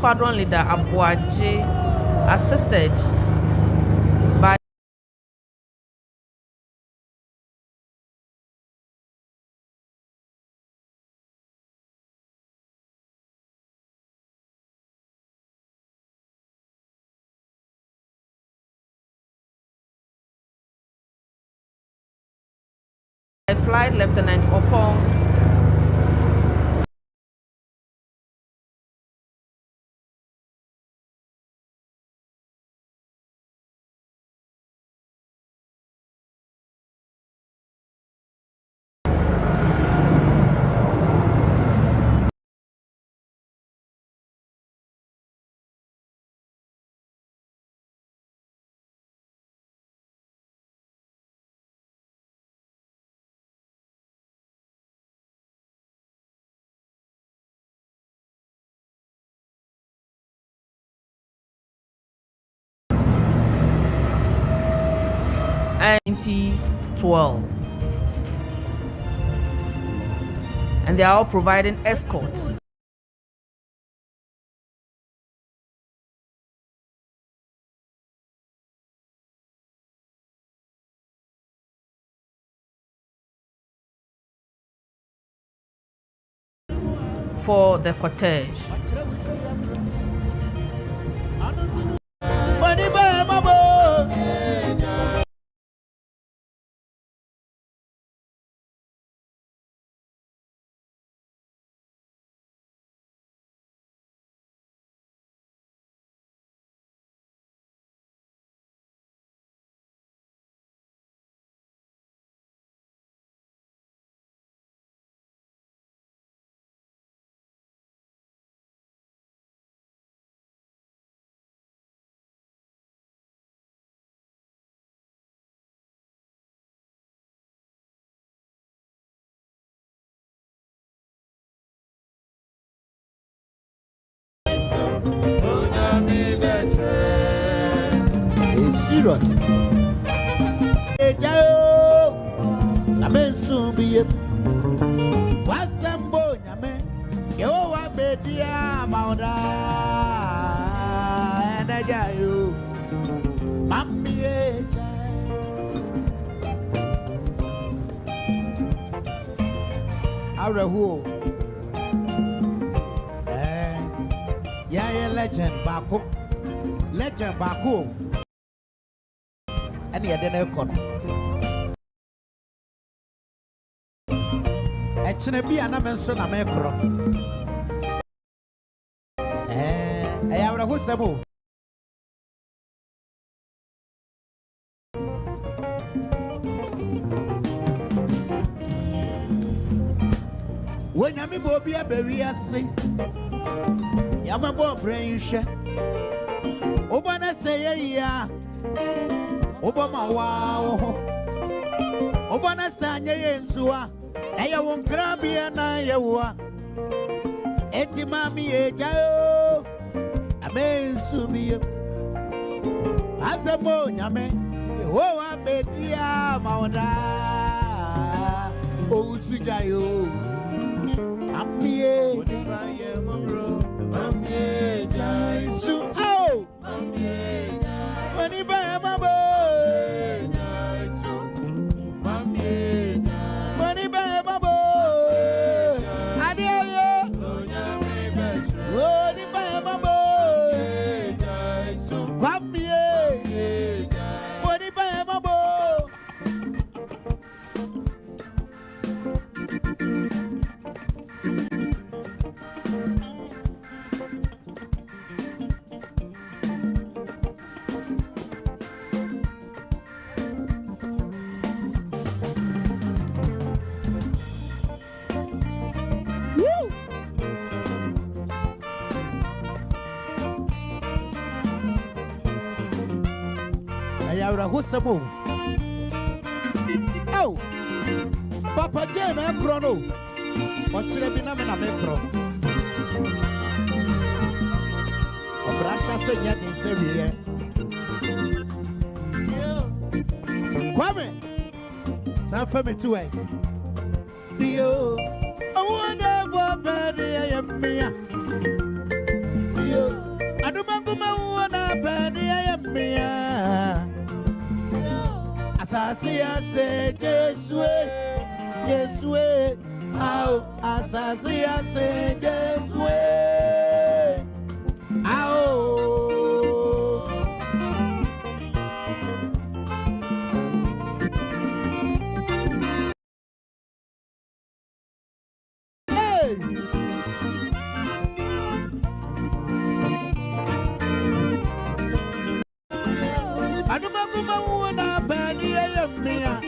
Squadron Leader Abuaje, assisted by Flight Lieutenant Opong. And 2012, and they are all providing escorts for the cortege. It's serious. Legend Baku and the other con. Actually, be an amazon a macro. I have a whistle. When I'm a baby, I say, Yamabo brain share. Obana say ya Obama wow Obana sanya yensua Aya won krabia na yewa Eti mami eja Amensu bi Azamo nyame Wo abedia maoda O sujayo Amie Odivaye mabro Amie jaisu oh Money by my boy, money by my boy. I dare you, money by my boy. Come here, money by my boy. Who'samo? Oh, Papa Jane, Chrono. What should have been a macro? Obrasha said, yet in Serbia. Kwame, some for me too. Rio, I wonder what bad I am. Rio. asasi ase Jesue, Jesue, ao asasi ase Jesue, ao. Hey. Adumaguma una badi yemia.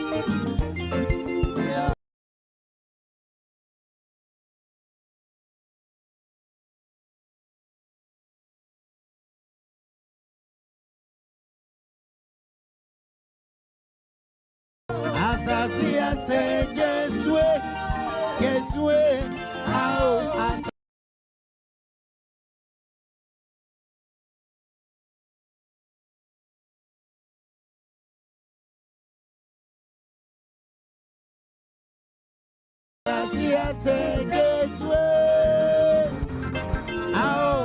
Asasi ase Jesue, Jesue, ao asasi. Say Jesue, ao.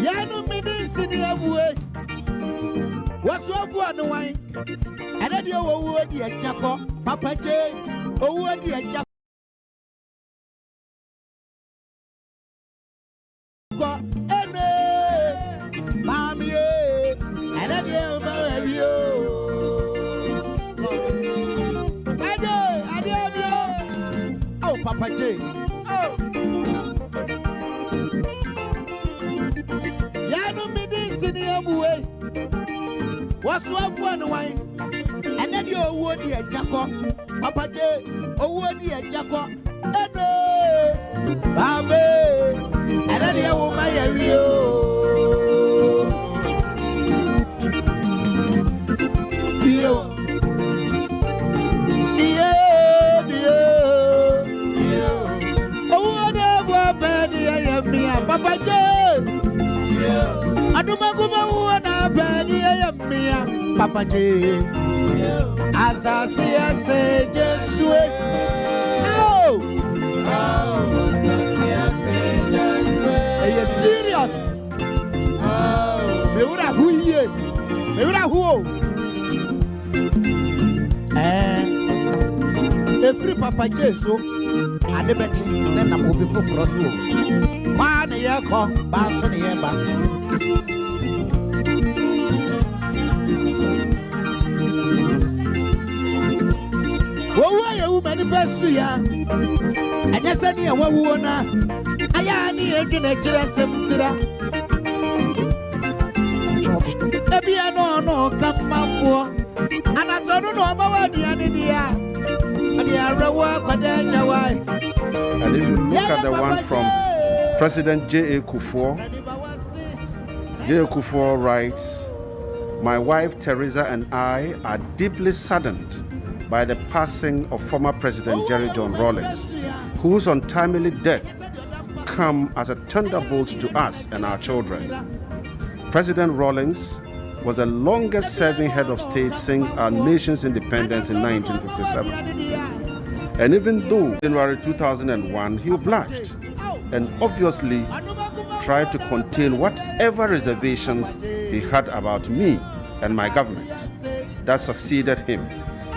Yanu minisi ni abue. Wasu afu anuwai. Adadi owo di ejako. Papa je owo di ejako. Ene mami adadi omo ebio. Aje adi ebio. Oh Papa je. Oh. Yanu midisi ni abue. Wasu afu anuwai. Adadi owo di ejako. Papa je owo di ejako. Ene babe adadi owo ma yewio. Dio Dio Dio Dio owo de bo bedi ayemia Papa je. Adumaguma owo na bedi ayemia Papa je. Asasi ase Jesue. Oh! Oh, asasi ase Jesue. Are you serious? Oh. Me ura huye. Me ura huo. Every Papa Jesu adebechi na na mo bi foforo so. Kwa na ye ko ba so na ye ba. Wowo ye wu manifestu ya. Anya sani ya wowo na. Aya ni edwina kire semtira. Ebi ano no kamafo. Anasonu no ma waduane dia. And if you look at the one from President J.A. Kufuor, J.A. Kufuor writes, "My wife Teresa and I are deeply saddened by the passing of former President Jerry John Rawlings, whose untimely death come as a thunderbolt to us and our children. President Rawlings was the longest serving head of state since our nation's independence in 1957. And even though in January 2001 he obliged and obviously tried to contain whatever reservations he had about me and my government, that succeeded him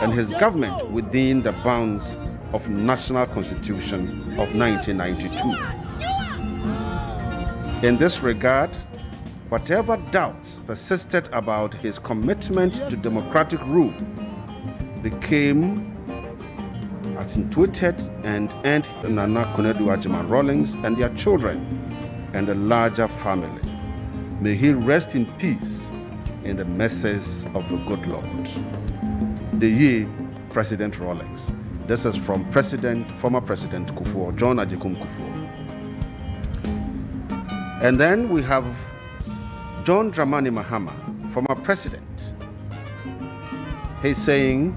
and his government within the bounds of National Constitution of 1992. In this regard, whatever doubts persisted about his commitment to democratic rule became accentuated and ended Nana Konadu Agyeman Rawlings and their children and the larger family. May he rest in peace in the mercies of the good Lord." The year President Rawlings. This is from former President Kufuor, John Agyekum Kufuor. And then we have John Dramani Mahama, former president. He's saying,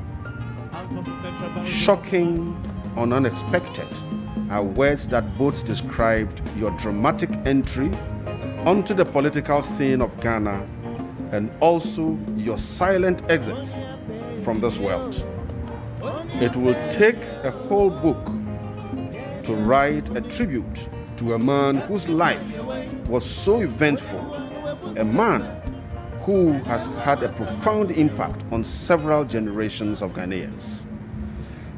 "Shocking and unexpected are words that both described your dramatic entry onto the political scene of Ghana and also your silent exit from this world. It will take a whole book to write a tribute to a man whose life was so eventful, a man who has had a profound impact on several generations of Ghanaians.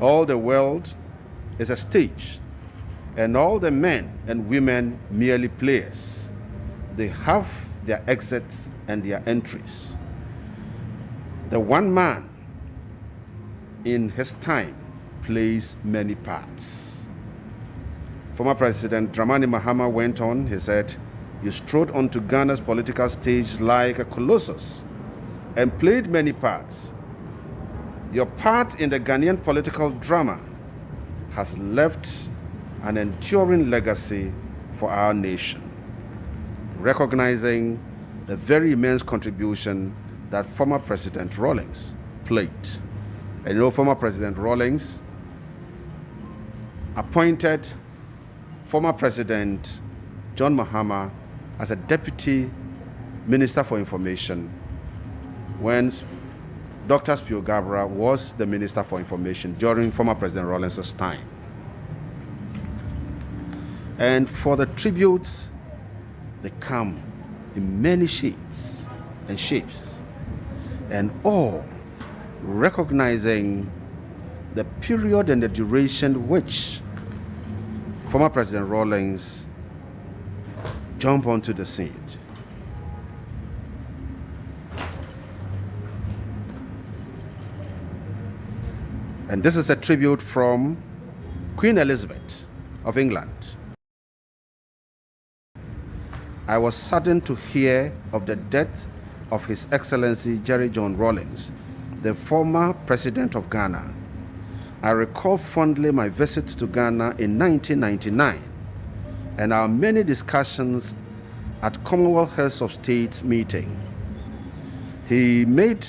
All the world is a stage, and all the men and women merely players. They have their exits and their entries. The one man in his time plays many parts. Former President Dramani Mahama went on, he said, "You strode onto Ghana's political stage like a colossus and played many parts. Your part in the Ghanaian political drama has left an enduring legacy for our nation," recognizing the very immense contribution that former President Rawlings played. And you know, former President Rawlings appointed former President John Mahama as a Deputy Minister for Information when Dr. Spio Gabra was the Minister for Information during former President Rawlings' time. And for the tributes, they come in many shades and shapes, and all recognizing the period and the duration which former President Rawlings jumped onto the scene. And this is a tribute from Queen Elizabeth of England. I was saddened to hear of the death of His Excellency Jerry John Rawlings, the former President of Ghana. I recall fondly my visits to Ghana in 1999 and our many discussions at Commonwealth Heads of State meeting. He made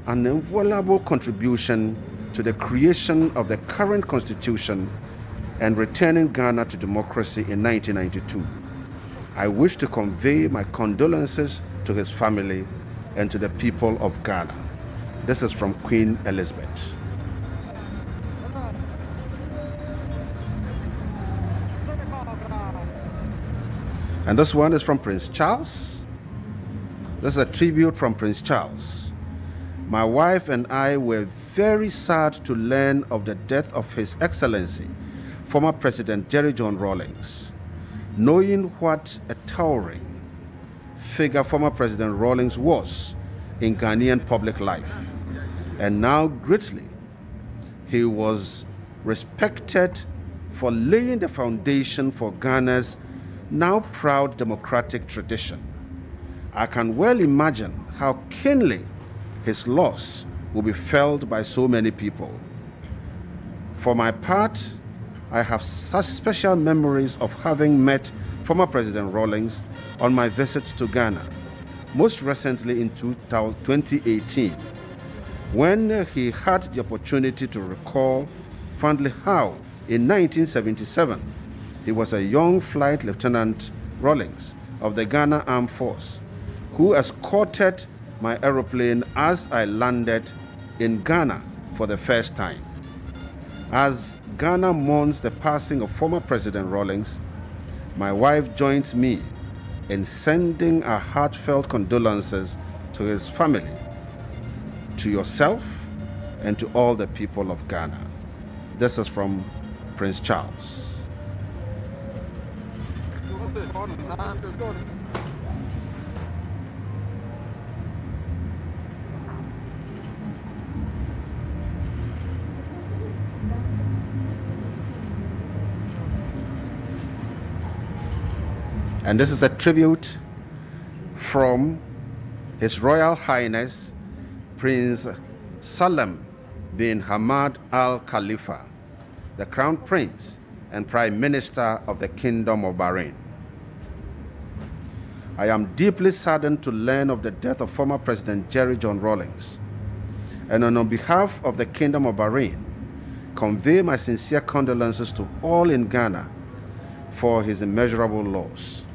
an invaluable contribution to the creation of the current constitution and returning Ghana to democracy in 1992. I wish to convey my condolences to his family and to the people of Ghana. This is from Queen Elizabeth. And this one is from Prince Charles. This is a tribute from Prince Charles. My wife and I were very sad to learn of the death of His Excellency, former President Jerry John Rawlings. Knowing what a towering figure former President Rawlings was in Ghanaian public life, and now greatly he was respected for laying the foundation for Ghana's now proud democratic tradition. I can well imagine how keenly his loss will be felt by so many people. For my part, I have such special memories of having met former President Rawlings on my visits to Ghana, most recently in 2018, when he had the opportunity to recall fondly how, in 1977, he was a young Flight Lieutenant Rawlings of the Ghana Armed Force who escorted my aeroplane as I landed in Ghana for the first time. As Ghana mourns the passing of former President Rawlings, my wife joins me in sending our heartfelt condolences to his family, to yourself, and to all the people of Ghana. This is from Prince Charles. And this is a tribute from His Royal Highness Prince Salem bin Hamad Al Khalifa, the Crown Prince and Prime Minister of the Kingdom of Bahrain. I am deeply saddened to learn of the death of former President Jerry John Rawlings, and on behalf of the Kingdom of Bahrain, convey my sincere condolences to all in Ghana for his immeasurable loss.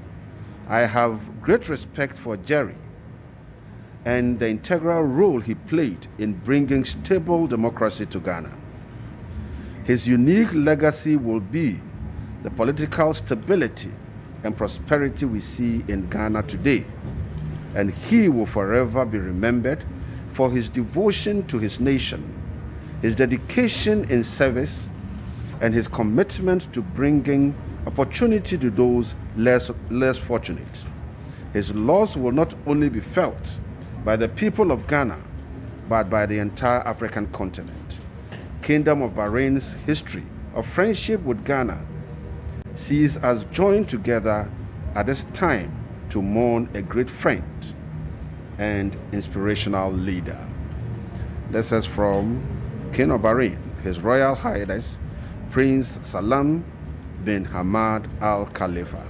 I have great respect for Jerry and the integral role he played in bringing stable democracy to Ghana. His unique legacy will be the political stability and prosperity we see in Ghana today, and he will forever be remembered for his devotion to his nation, his dedication in service, and his commitment to bringing opportunity to those less fortunate. His loss will not only be felt by the people of Ghana, but by the entire African continent. Kingdom of Bahrain's history of friendship with Ghana sees us joined together at this time to mourn a great friend and inspirational leader. This is from King of Bahrain, His Royal Highness Prince Salam bin Hamad Al Khalifa.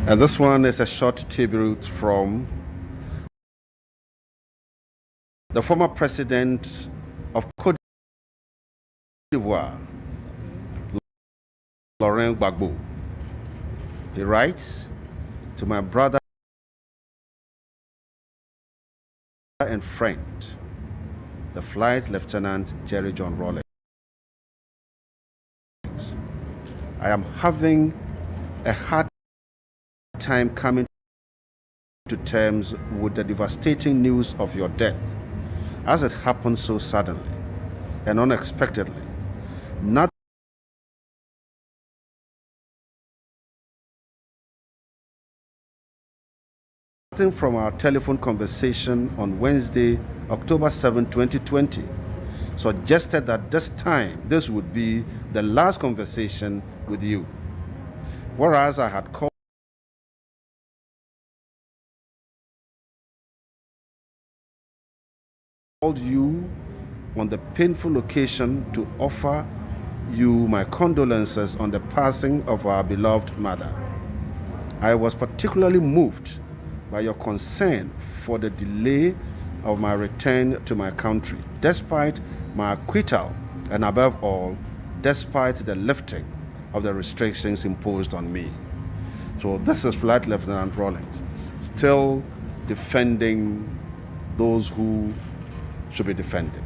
And this one is a short tribute from the former president of Côte d'Ivoire, Laurent Gbagbo. He writes, "To my brother and friend, the Flight Lieutenant Jerry John Rawlings, I am having a hard time coming to terms with the devastating news of your death, as it happened so suddenly and unexpectedly. Nothing from our telephone conversation on Wednesday, October 7, 2020, suggested that this would be the last conversation with you. Whereas I had called you on the painful occasion to offer you my condolences on the passing of our beloved mother. I was particularly moved by your concern for the delay of my return to my country, despite my acquittal, and above all, despite the lifting of the restrictions imposed on me." So this is Flight Lieutenant Rawlings, still defending those who should be defended.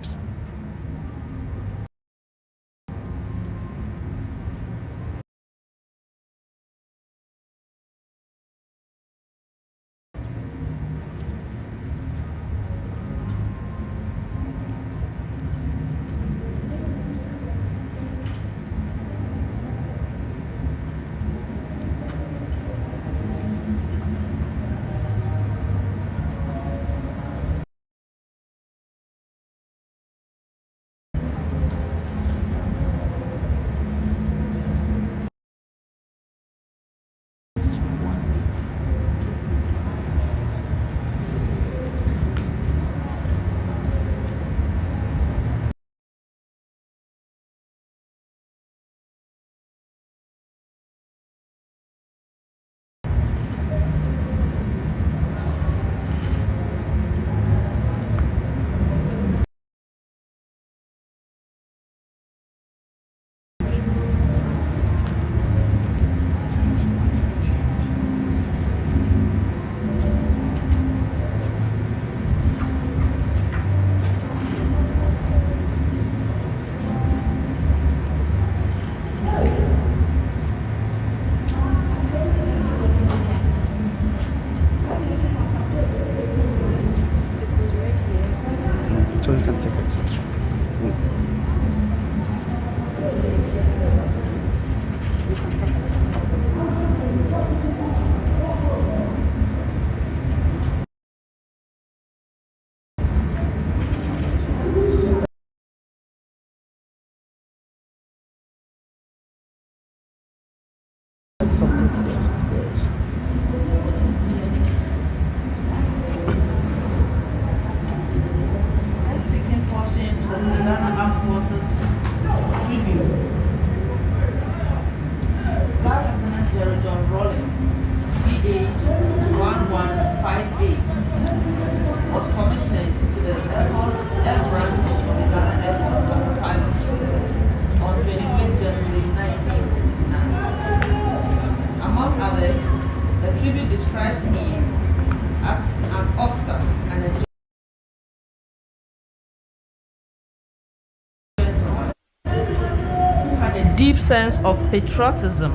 deep sense of patriotism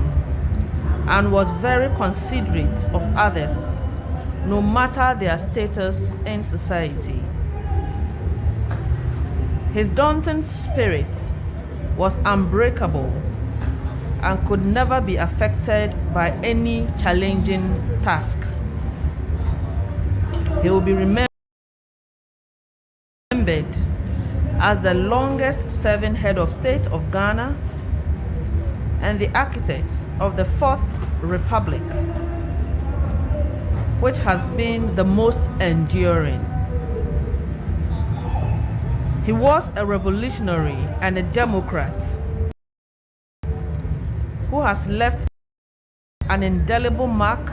and was very considerate of others, no matter their status in society. His daunting spirit was unbreakable and could never be affected by any challenging task. He will be remembered as the longest serving head of state of Ghana and the architect of the Fourth Republic, which has been the most enduring. He was a revolutionary and a democrat who has left an indelible mark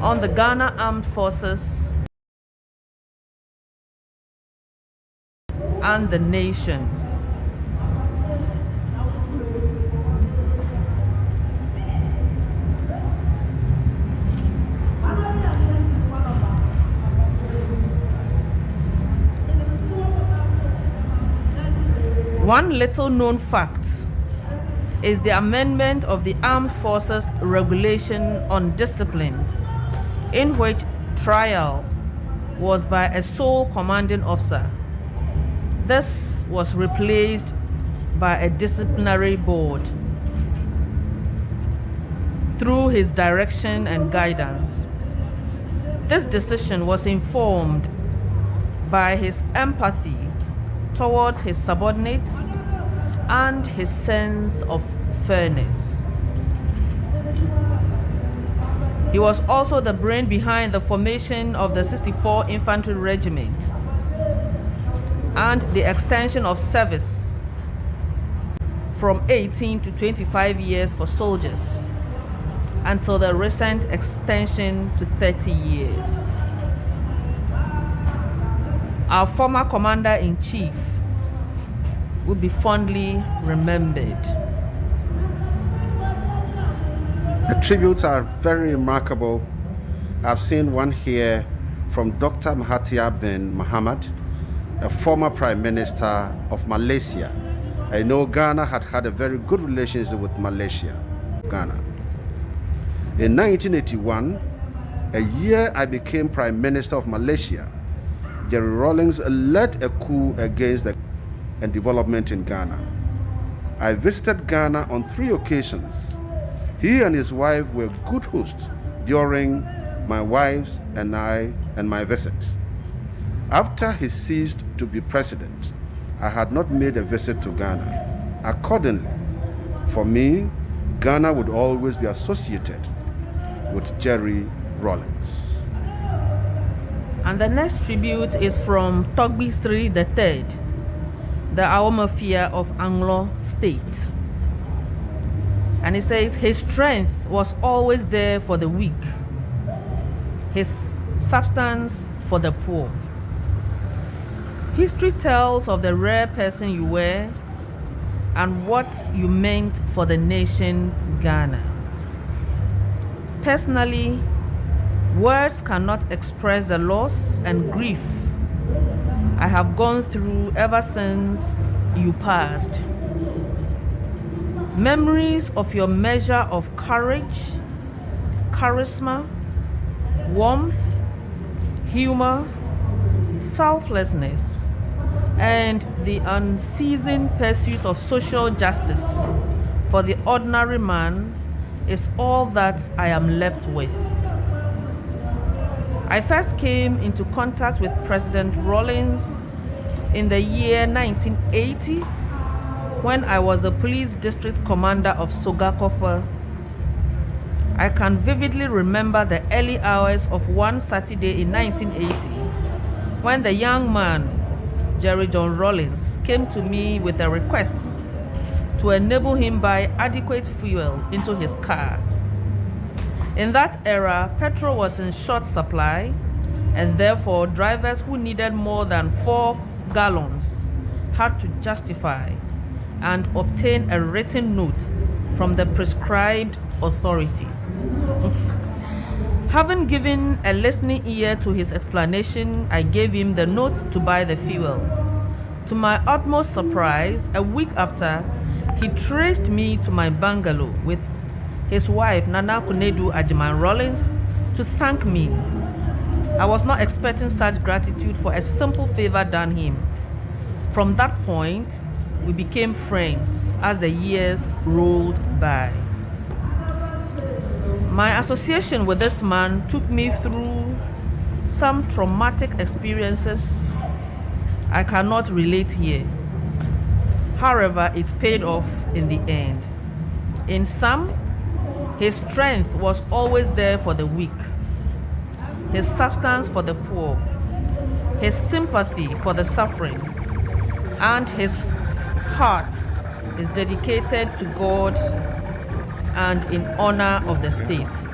on the Ghana Armed Forces and the nation. One little known fact is the amendment of the Armed Forces Regulation on Discipline, in which trial was by a sole commanding officer. This was replaced by a disciplinary board. Through his direction and guidance, this decision was informed by his empathy towards his subordinates and his sense of fairness. He was also the brain behind the formation of the 64 Infantry Regiment and the extension of service from 18 to 25 years for soldiers until the recent extension to 30 years. Our former Commander-in-Chief will be fondly remembered. The tributes are very remarkable. I've seen one here from Dr. Mahathir bin Mohamad, a former Prime Minister of Malaysia. I know Ghana had a very good relationship with Malaysia. Ghana. In 1981, a year I became Prime Minister of Malaysia, Jerry Rawlings led a coup against and development in Ghana. I visited Ghana on 3 occasions. He and his wife were good hosts during my wife's and my visits. After he ceased to be president, I had not made a visit to Ghana. Accordingly, for me, Ghana would always be associated with Jerry Rawlings. And the next tribute is from Togbi Sri III, the Awamafia of Anglo State. And he says, his strength was always there for the weak, his substance for the poor. History tells of the rare person you were and what you meant for the nation Ghana. Personally, words cannot express the loss and grief I have gone through ever since you passed. Memories of your measure of courage, charisma, warmth, humor, selflessness, and the unceasing pursuit of social justice for the ordinary man is all that I am left with. I first came into contact with President Rawlings in the year 1980 when I was the police district commander of Sogakope. I can vividly remember the early hours of one Saturday in 1980 when the young man, Jerry John Rawlings, came to me with a request to enable him buy adequate fuel into his car. In that era, petrol was in short supply, and therefore drivers who needed more than 4 gallons had to justify and obtain a written note from the prescribed authority. Having given a listening ear to his explanation, I gave him the note to buy the fuel. To my utmost surprise, a week after, He traced me to my bungalow with his wife, Nana Kunedu Ajiman Rawlings, to thank me. I was not expecting such gratitude for a simple favor done him. From that point, we became friends as the years rolled by. My association with this man took me through some traumatic experiences I cannot relate here. However, it paid off in the end. In some, his strength was always there for the weak, his substance for the poor, his sympathy for the suffering, and his heart is dedicated to God and in honor of the state.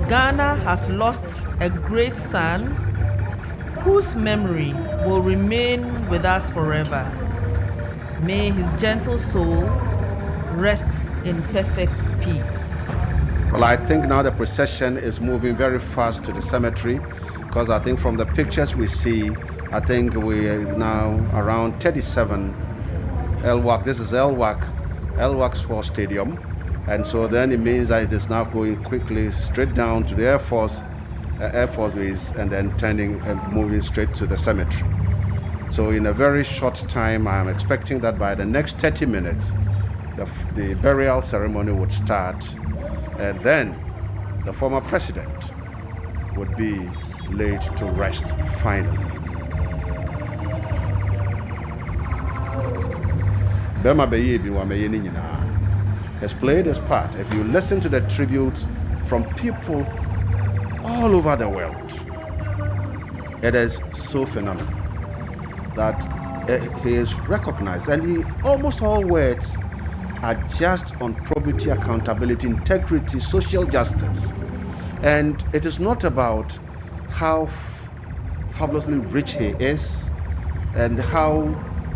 Ghana has lost a great son whose memory will remain with us forever. May his gentle soul rest in perfect peace. Well, I think now the procession is moving very fast to the cemetery, because I think from the pictures we see, I think we are now around 37 LWAC. This is LWAC Sports Stadium. And so then it means that it is now going quickly straight down to the Air Force Base, and then turning and moving straight to the cemetery. So in a very short time, I am expecting that by the next 30 minutes, the burial ceremony would start, and then the former president would be laid to rest finally. Bema Beyebi Wameye Ninyina has played his part. If you listen to the tributes from people all over the world, it is so phenomenal that he is recognized, and almost all words are just on probity, accountability, integrity, social justice. And it is not about how fabulously rich he is and how,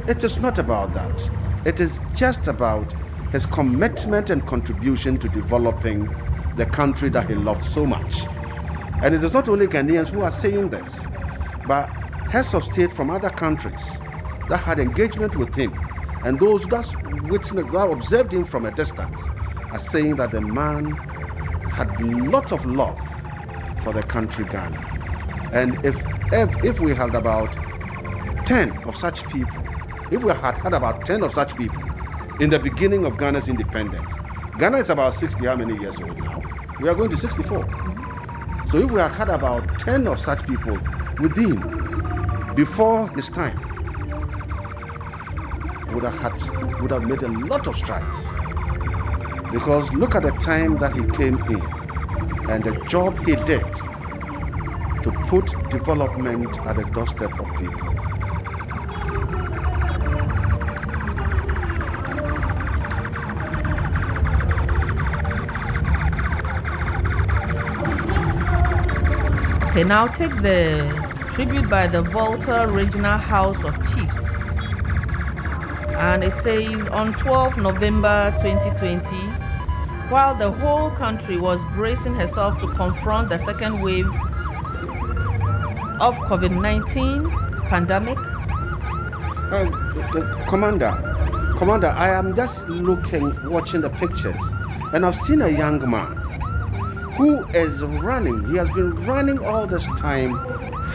it is not about that. It is just about his commitment and contribution to developing the country that he loved so much. And it is not only Ghanaians who are saying this, but heads of state from other countries that had engagement with him, and those that observed him from a distance, are saying that the man had lots of love for the country Ghana. And if we had about 10 of such people, if we had about 10 of such people in the beginning of Ghana's independence, Ghana is about 60 how many years old now? We are going to 64. So if we had about 10 of such people within, before his time, would have made a lot of strides. Because look at the time that he came in and the job he did to put development at the doorstep of people. Okay, now take the tribute by the Volta Regional House of Chiefs. And it says, on 12 November 2020, while the whole country was bracing herself to confront the second wave of COVID-19 pandemic. Commander, I am just watching the pictures, and I've seen a young man who is running. He has been running all this time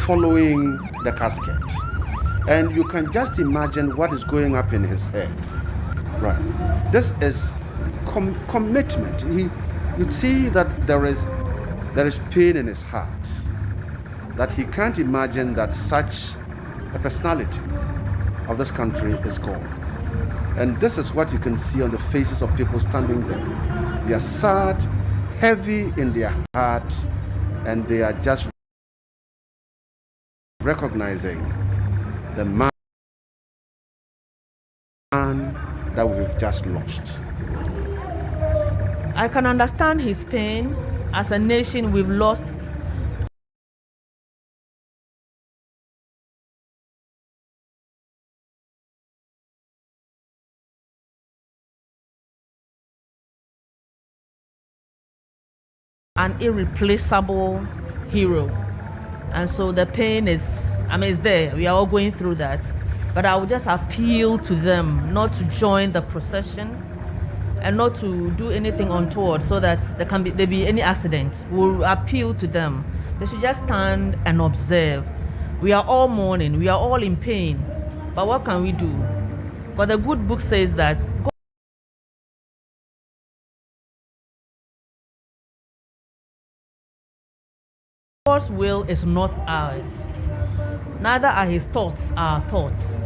following the casket. And you can just imagine what is going up in his head. Right. This is commitment. You see that there is pain in his heart, that he can't imagine that such a personality of this country is gone. And this is what you can see on the faces of people standing there. They are sad, heavy in their heart, and they are just recognizing the man that we've just lost. I can understand his pain. As a nation, we've lost an irreplaceable hero. And so the pain is, it's there. We are all going through that. But I would just appeal to them not to join the procession and not to do anything untoward so that there be any accident. We'll appeal to them. They should just stand and observe. We are all mourning, we are all in pain. But what can we do? But the good book says that God's will is not ours. Neither are his thoughts our thoughts.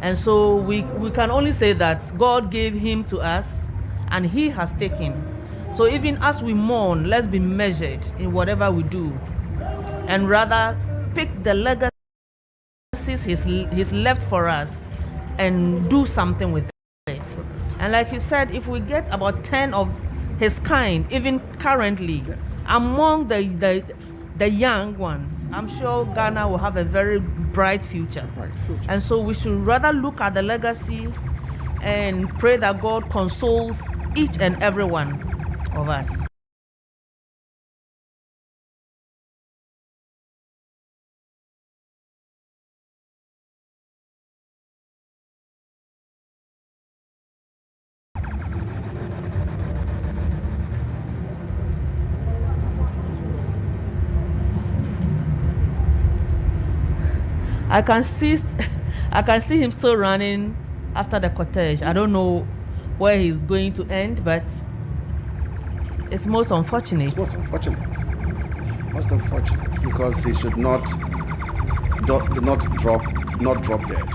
And so we can only say that God gave him to us and he has taken. So even as we mourn, let's be measured in whatever we do and rather pick the legacies he's left for us and do something with it. And like you said, if we get about 10 of his kind, even currently, among the young ones, I'm sure Ghana will have a very bright future. And so we should rather look at the legacy and pray that God consoles each and every one of us. I can see him still running after the cortege. I don't know where he's going to end, but it's most unfortunate. It's most unfortunate. Most unfortunate because he should not drop dead.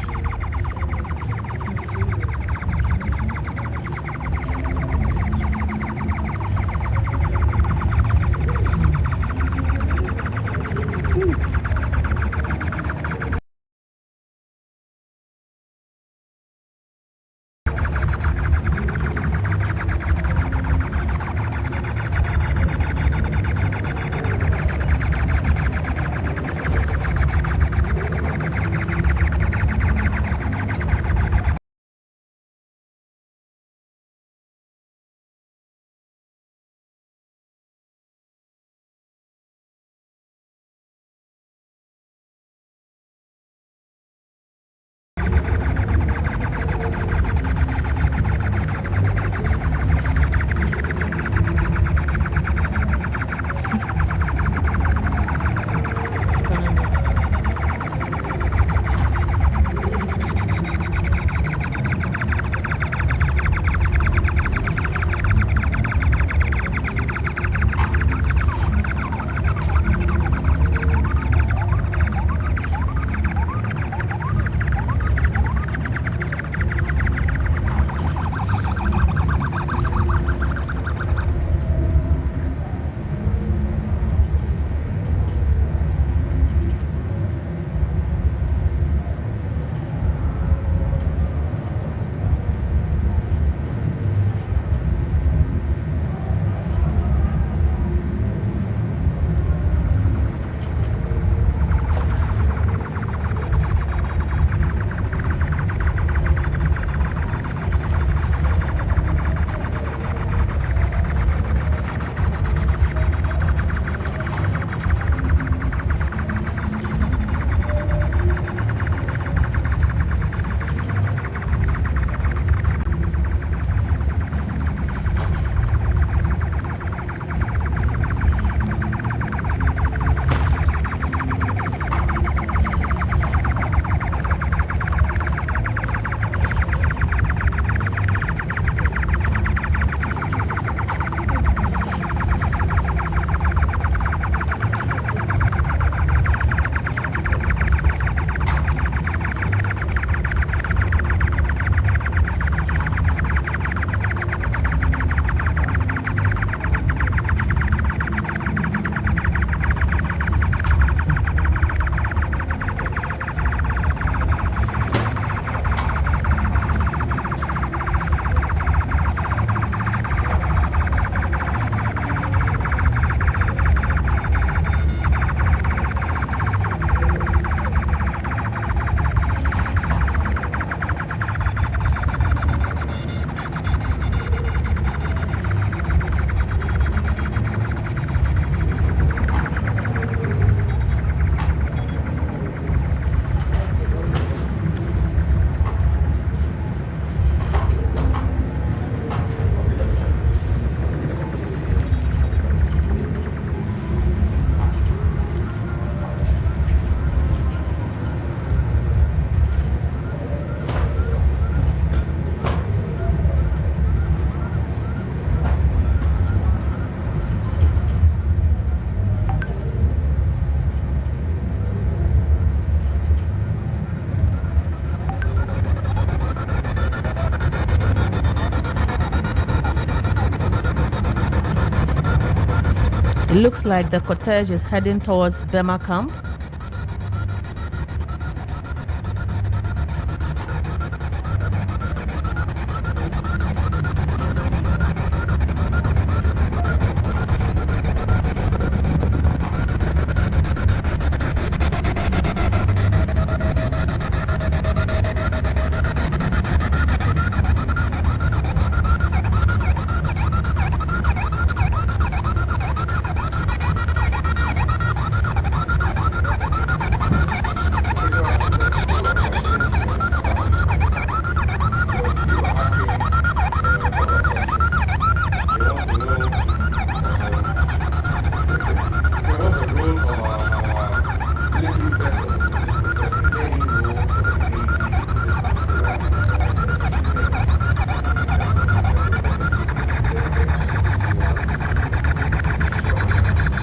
looks like the cortege is heading towards Bema camp.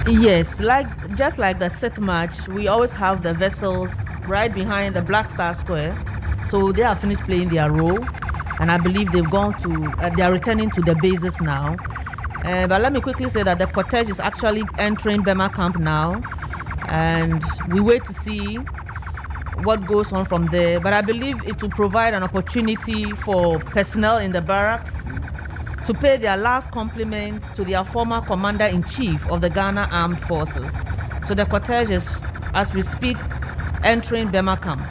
Yes, just like the Sith match, we always have the vessels right behind the Black Star Square. So they have finished playing their role, and I believe they've gone to, they are returning to the bases now. But let me quickly say that the cortege is actually entering Bema camp now, and we wait to see what goes on from there. But I believe it will provide an opportunity for personnel in the barracks to pay their last compliments to their former commander-in-chief of the Ghana Armed Forces. So the cortege is, as we speak, entering Bema camp.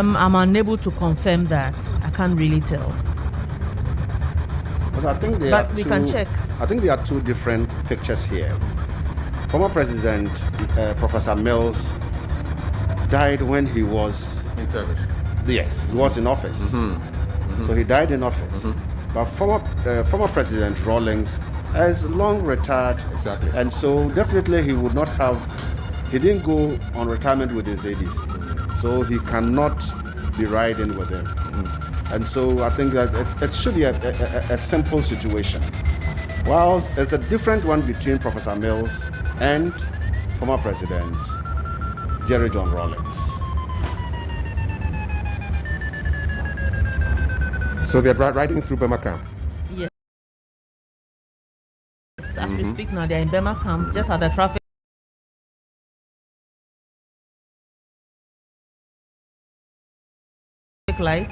I'm unable to confirm that. I can't really tell. But I think we can check. I think there are two different pictures here. Former President Professor Mills died when he was in service. Yes, he was in office. So he died in office. But former President Rawlings has long retired. Exactly. And so definitely he would not have. He didn't go on retirement with his ADC. So he cannot be riding with him. And so I think that it should be a simple situation. Whilst there's a different one between Professor Mills and former President Jerry John Rawlings. So they're riding through Bema camp? Yes. As we speak now, they're in Bema camp, just at the traffic light.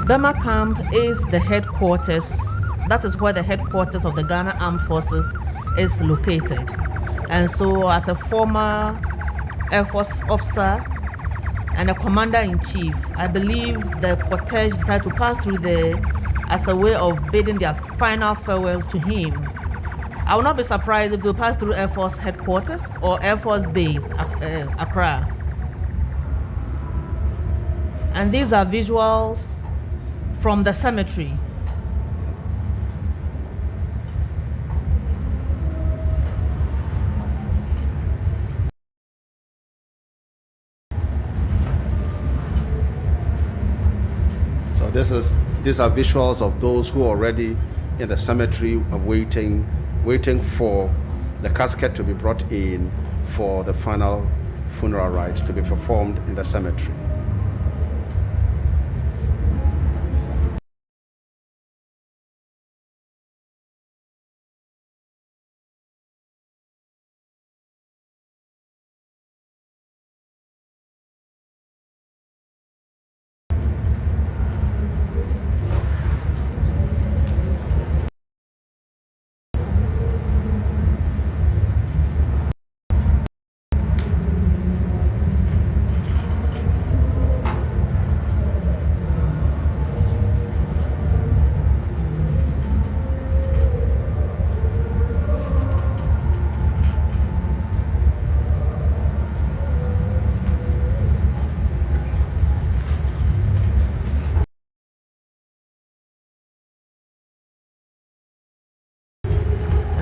Bema camp is the headquarters. That is where the headquarters of the Ghana Armed Forces is located. And so as a former Air Force officer, and the commander-in-chief. I believe the cortege decided to pass through there as a way of bidding their final farewell to him. I will not be surprised if they'll pass through Air Force headquarters or Air Force Base, Accra. And these are visuals from the cemetery. So these are visuals of those who are already in the cemetery waiting for the casket to be brought in for the final funeral rites to be performed in the cemetery.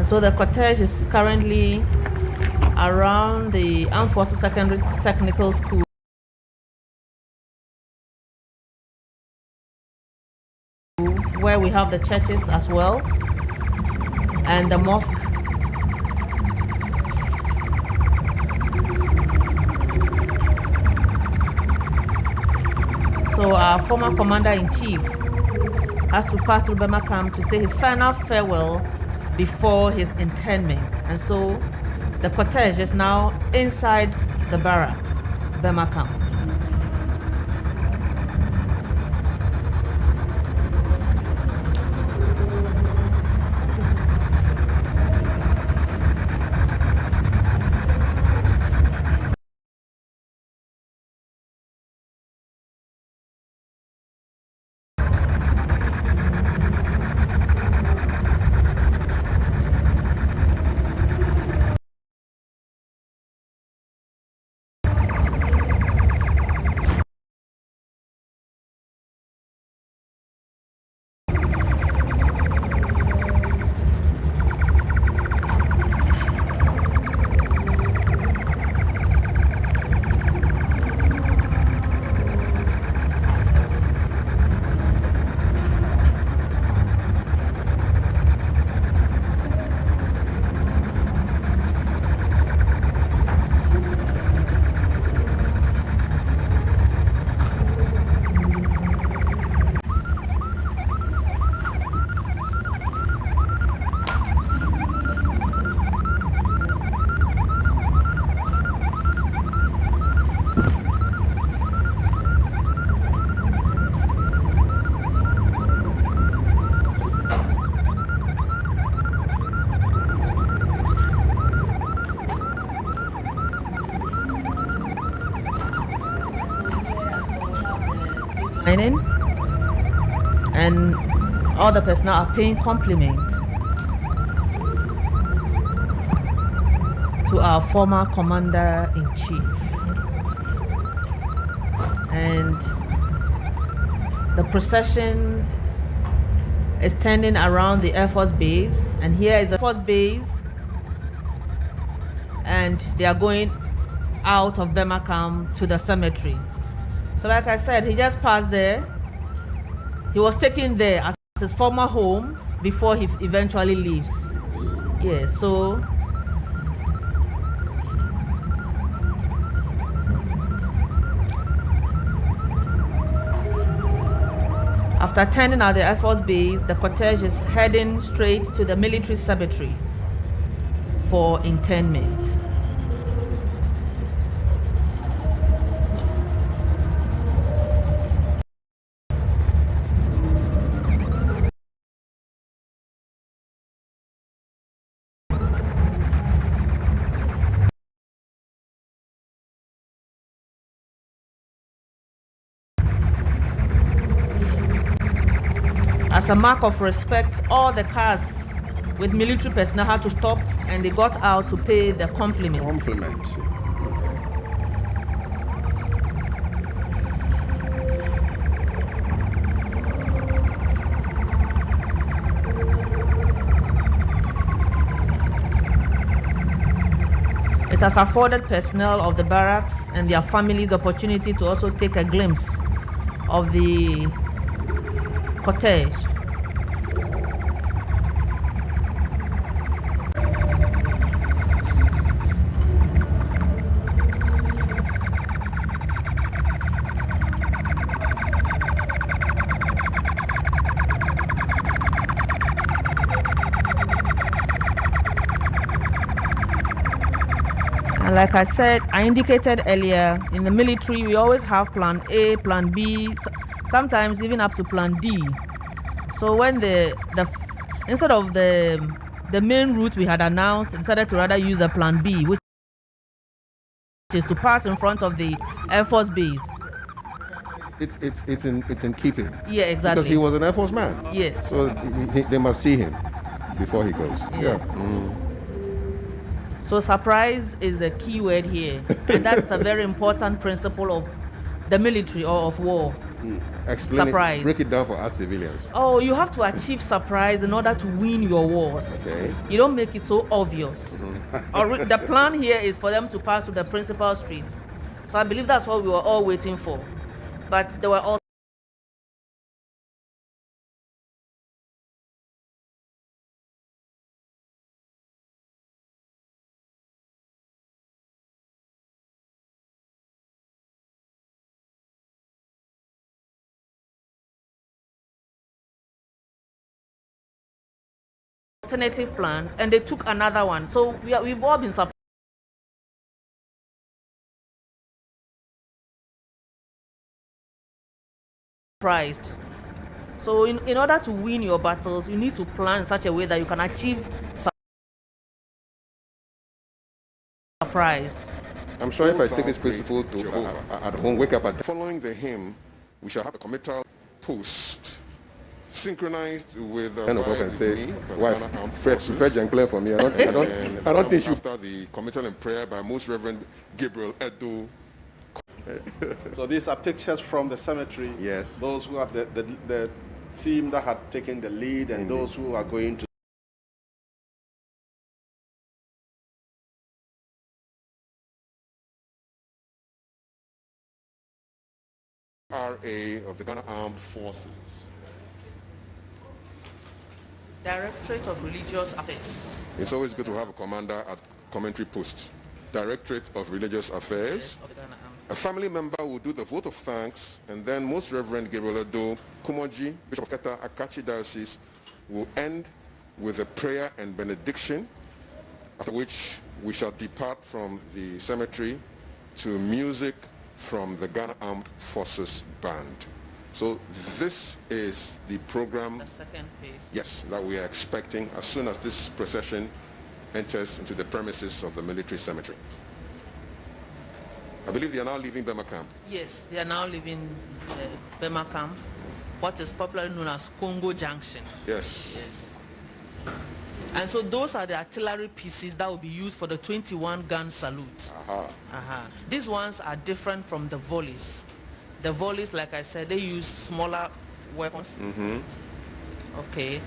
So the cortege is currently around the Armed Forces Secondary Technical School, where we have the churches as well, and the mosque. So our former commander-in-chief has to pass through Bema camp to say his final farewell before his interment. And so the cortege is now inside the barracks, Bema camp. And all the personnel are paying compliments to our former commander-in-chief. And the procession is turning around the Air Force Base, and here is the Air Force Base, and they are going out of Bema camp to the cemetery. So like I said, he just passed there. He was taken there as his former home before he eventually leaves. Yes, so after turning at the Air Force Base, the cortege is heading straight to the military cemetery for interment. As a mark of respect, all the cars with military personnel had to stop and they got out to pay the compliment. It has afforded personnel of the barracks and their families the opportunity to also take a glimpse of the cortege. And like I said, I indicated earlier, in the military, we always have plan A, plan B, sometimes even up to plan D. So when instead of the main route we had announced, decided to rather use a plan B, which is to pass in front of the Air Force base. It's in keeping. Yeah, exactly. Because he was an Air Force man. Yes. So they must see him before he goes. Yes. Yeah. So surprise is the key word here, and that's a very important principle of the military or of war. Explain surprise. Break it down for us civilians. Oh, you have to achieve surprise in order to win your wars. Okay. You don't make it so obvious. The plan here is for them to pass to the principal streets. So I believe that's what we were all waiting for. But there were all alternative plans, and they took another one. So we've all been surprised. So in order to win your battles, you need to plan in such a way that you can achieve surprise. I'm sure if I take this principle to at home, wake up at Following the hymn, we shall have a committal post synchronized with and say, wife, prepare Jankler for me. I don't think you. After the committal and prayer by Most Reverend Gabriel Edo. So these are pictures from the cemetery. Yes. Those who have the team that had taken the lead and those who are going to. RA of the Ghana Armed Forces. Directorate of Religious Affairs. It's always good to have a commander at commentary post. Directorate of Religious Affairs. A family member will do the vote of thanks, and then Most Reverend Gabriel Edo Kumoji, Bishop of Keta, Akachi Diocese, will end with a prayer and benediction, after which we shall depart from the cemetery to music from the Ghana Armed Forces Band. So this is the program, the second phase. Yes, that we are expecting as soon as this procession enters into the premises of the military cemetery. I believe they are now leaving Bema Camp. Yes, they are now leaving Bema Camp, what is popularly known as Congo Junction. Yes. Yes. And so those are the artillery pieces that will be used for the 21-gun salute. These ones are different from the volleys. The volleys, like I said, they use smaller weapons. Okay.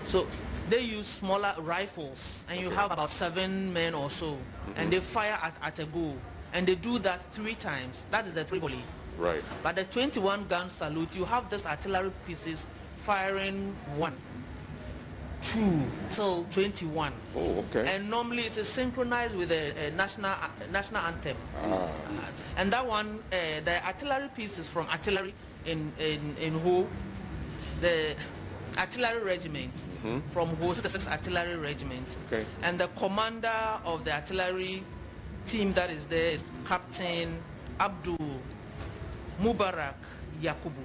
So they use smaller rifles, and you have about 7 men or so, and they fire at a go. And they do that 3 times. That is the volley. Right. But the 21-gun salute, you have these artillery pieces firing 1, 2 till 21. Oh, okay. And normally it is synchronized with a national anthem. And that one, the artillery pieces from artillery in Ho, the artillery regiment from Ho, 66 artillery regiment. Okay. And the commander of the artillery team that is there is Captain Abdul Mubarak Yakubu.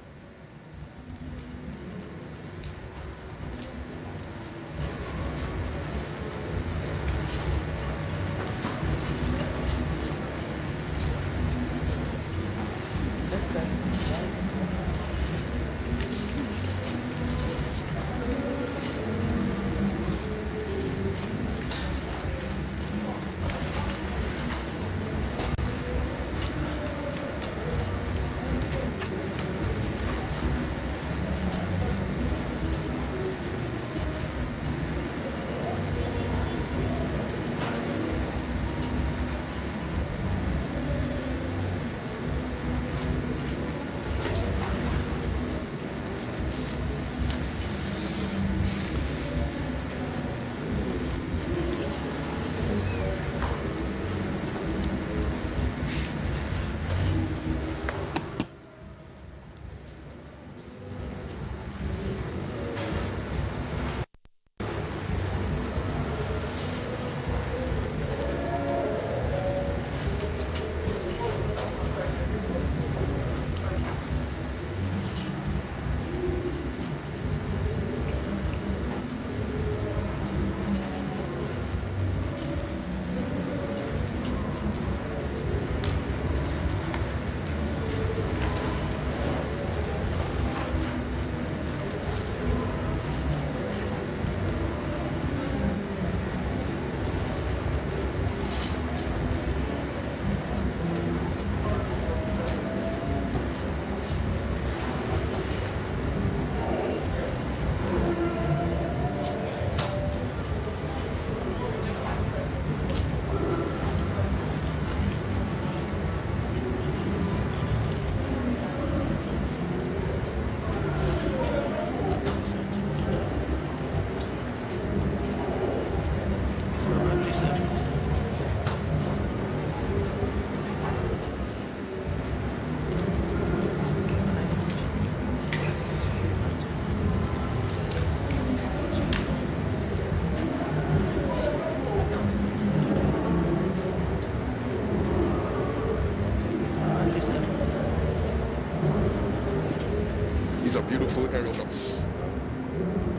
These are beautiful aerial shots.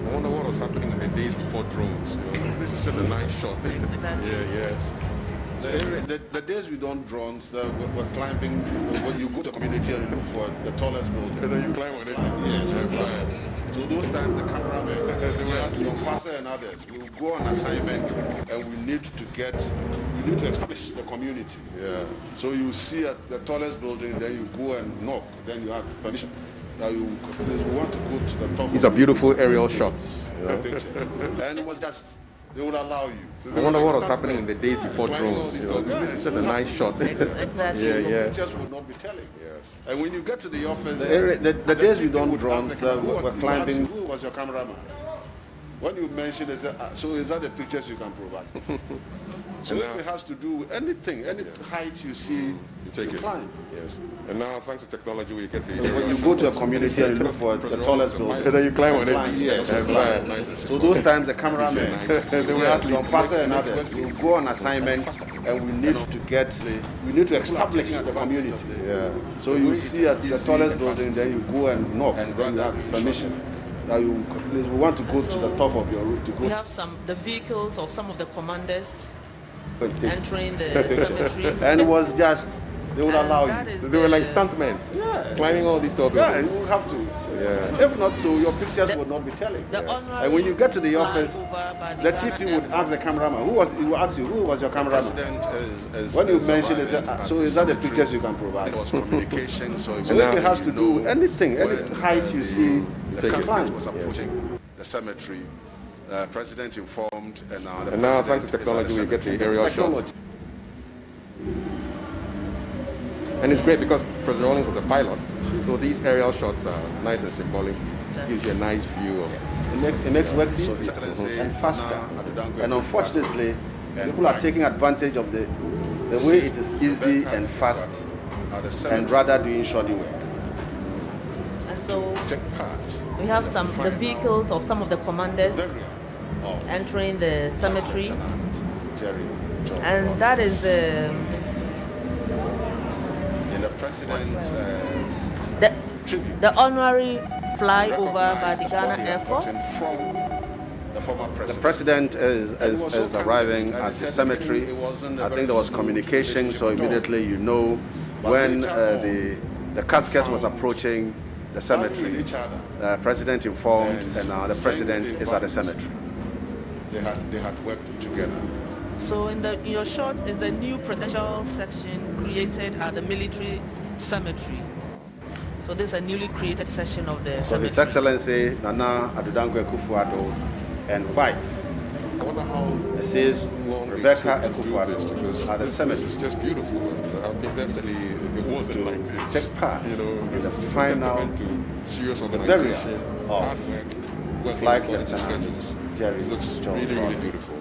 I wonder what was happening in the days before drones. You know, this is just a nice shot. Yeah, yes. The days we don't drones, we're climbing, when you go to a community and you look for the tallest building. And then you climb on it. Yes, you climb. So those times the cameramen, your pastor and others, we will go on assignment and we need to establish the community. Yeah. So you see at the tallest building, then you go and knock, then you have permission. That you want to go to the top. These are beautiful aerial shots. You know? And it was just, they would allow you. I wonder what was happening in the days before drones. You know, this is just a nice shot. Exactly. Yeah, yeah. Pictures would not be telling. Yes. And when you get to the office, The days we don't drones, we're climbing. Who was your cameraman? When you mention it, so is that the pictures you can provide? So if it has to do anything, any height you see, you take it. Climb. Yes. And now, thanks to technology, we get the. So when you go to a community and you look for the tallest building, and then you climb on it. Yes, so those times the cameramen, your pastor and others, will go on assignment, and we need to establish the community. Yeah. So you see at the tallest building, then you go and knock, and then you have permission. That we want to go to the top of your route to go. We have the vehicles of some of the commanders entering the cemetery. And it was just, they would allow you. They were like stuntmen, climbing all these tall buildings. Yeah, you have to. Yeah. If not so, your pictures would not be telling. And when you get to the office, the TP would ask the cameraman, he will ask you, who was your cameraman? When you mention it, so is that the pictures you can provide? It was communication, so if it has to do anything, any height you see, the cabinet was approaching the cemetery. President informed, and now and now thanks to technology, we get the aerial shots. And it's great because President Rawlings was a pilot, so these aerial shots are nice and symbolic. Gives you a nice view of. It makes work easier and faster. And unfortunately, people are taking advantage of the way it is easy and fast, and rather doing shoddy work. And so we have the vehicles of some of the commanders entering the cemetery, and that is the president's the honorary flyover by the Ghana Air Force. The president is arriving at the cemetery. I think there was communication, so immediately you know when the casket was approaching the cemetery. The president informed, and now the president is at the cemetery. They had worked together. So in your shot is the new presidential section created at the military cemetery. So this is a newly created section of the So cemetery. His Excellency Nana Addo Akufo-Addo and wife, I wonder how Mrs. Rebecca Akufo-Addo at the cemetery. It's just beautiful. I think that it wasn't like this. Take part in the final to serious organization, hard work, Flight working according to Lieutenant schedules. Jerry It looks really, really beautiful.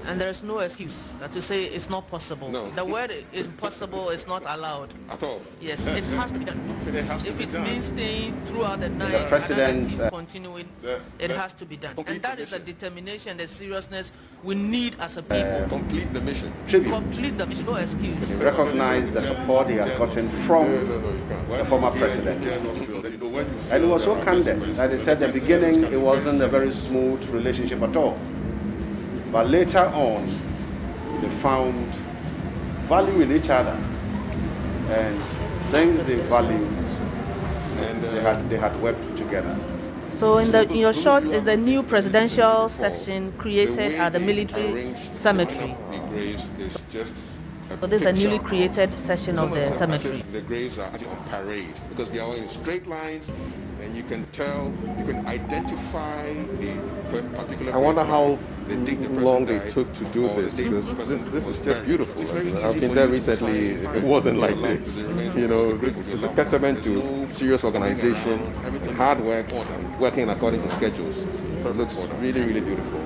And there is no excuse to say it's not possible. No. The word impossible is not allowed. At all. Yes, it has to be done. If it means staying throughout the night, The president's, another team continuing, it has to be done. And that is the determination, the seriousness we need as a people. Complete the mission. Complete the mission, no excuse. He recognized the support he has gotten from the former president. And it was so candid that he said at the beginning it wasn't a very smooth relationship at all. But later on, they found value in each other, and things they valued, and they had worked together. So in your shot is the new presidential section created at the military cemetery. So this is a newly created section of the cemetery. The graves are actually on parade because they are all in straight lines, and you can tell, you can identify the particular. I wonder how long they took to do this, because this is just beautiful. I've been there recently. It wasn't like this. You know, this is just a testament to serious organization, hard work, working according to schedules. It looks really, really beautiful.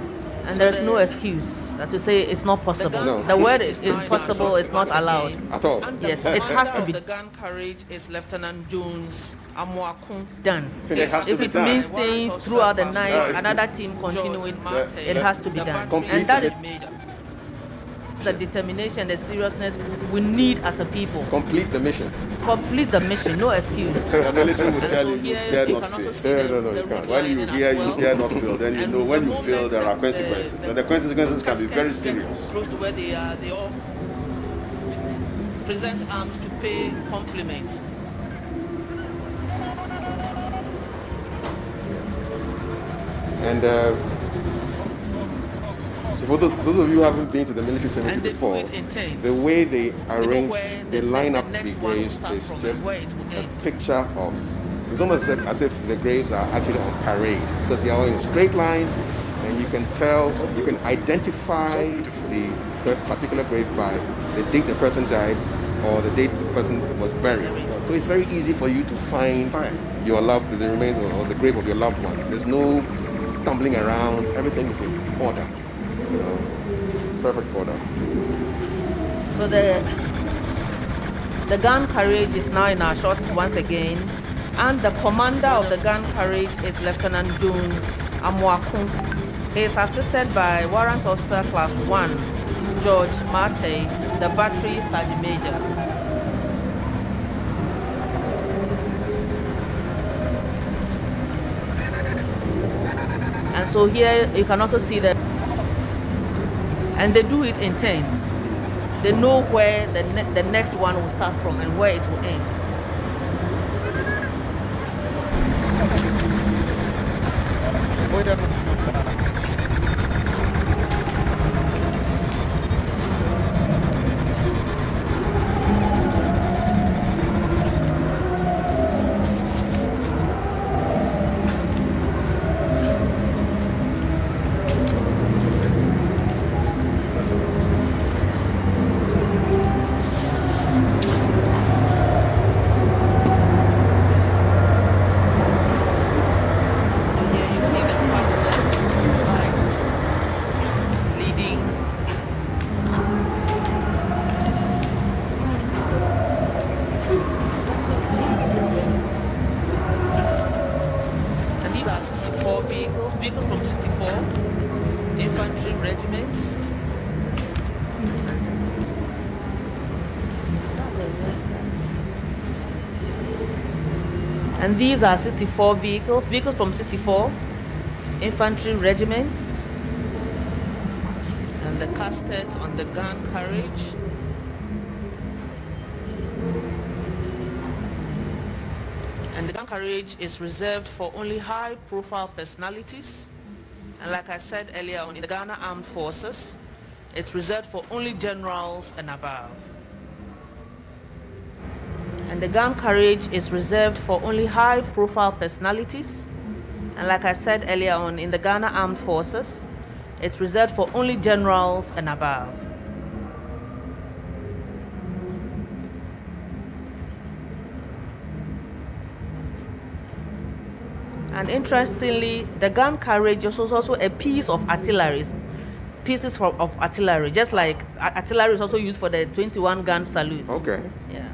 And there's no excuse to say it's not possible. No. The word is impossible is not allowed. At all. Yes, it has to be. The gun courage is Lieutenant Jones Amuakun done. If it means staying throughout the night, another team continuing, it has to be done. And that is the determination, the seriousness we need as a people. Complete the mission. Complete the mission, no excuse. The military will And tell so you, you here dare you not can also fail. see No, the- no, the you can't. root When you lining as hear well. you dare not fail, then you And know when the you fail, moment there are the consequences. And the consequences can be very caskets get serious. Close to where they are, they all present arms to pay compliments. And so for those of you who haven't been to the military cemetery And they do before, it in tents. the way they arrange, where they the- line the up the next one will graves start is from and just where it will a end. picture of, it's almost as if the graves are actually on parade because they are all in straight lines and you can tell, you can identify the particular grave by the date the person died or the date the person was buried. So it's very easy for you to find your the remains or the grave of your loved one. There's no stumbling around, everything is in order. You know, perfect order. So the gun carriage is now in our shots once again, and the commander of the gun carriage is Lieutenant Jones Amwaku. He is assisted by Warrant Officer Class 1 George Mate, the Battery Sergeant Major. And so here you can also see that, and they do it in tents. They know where the next one will start from and where it will end. And these are 64 vehicles from 64 infantry regiments. And these are 64 vehicles from 64 infantry regiments. And the casket on the gun carriage. And the gun carriage is reserved for only high-profile personalities. And like I said earlier on, in the Ghana Armed Forces, it's reserved for only generals and above. And the gun carriage is reserved for only high-profile personalities. And like I said earlier on, in the Ghana Armed Forces, it's reserved for only generals and above. And interestingly, the gun carriage is also a piece of artillery, pieces of artillery, just like artillery is also used for the 21 gun salutes. Okay. Yeah.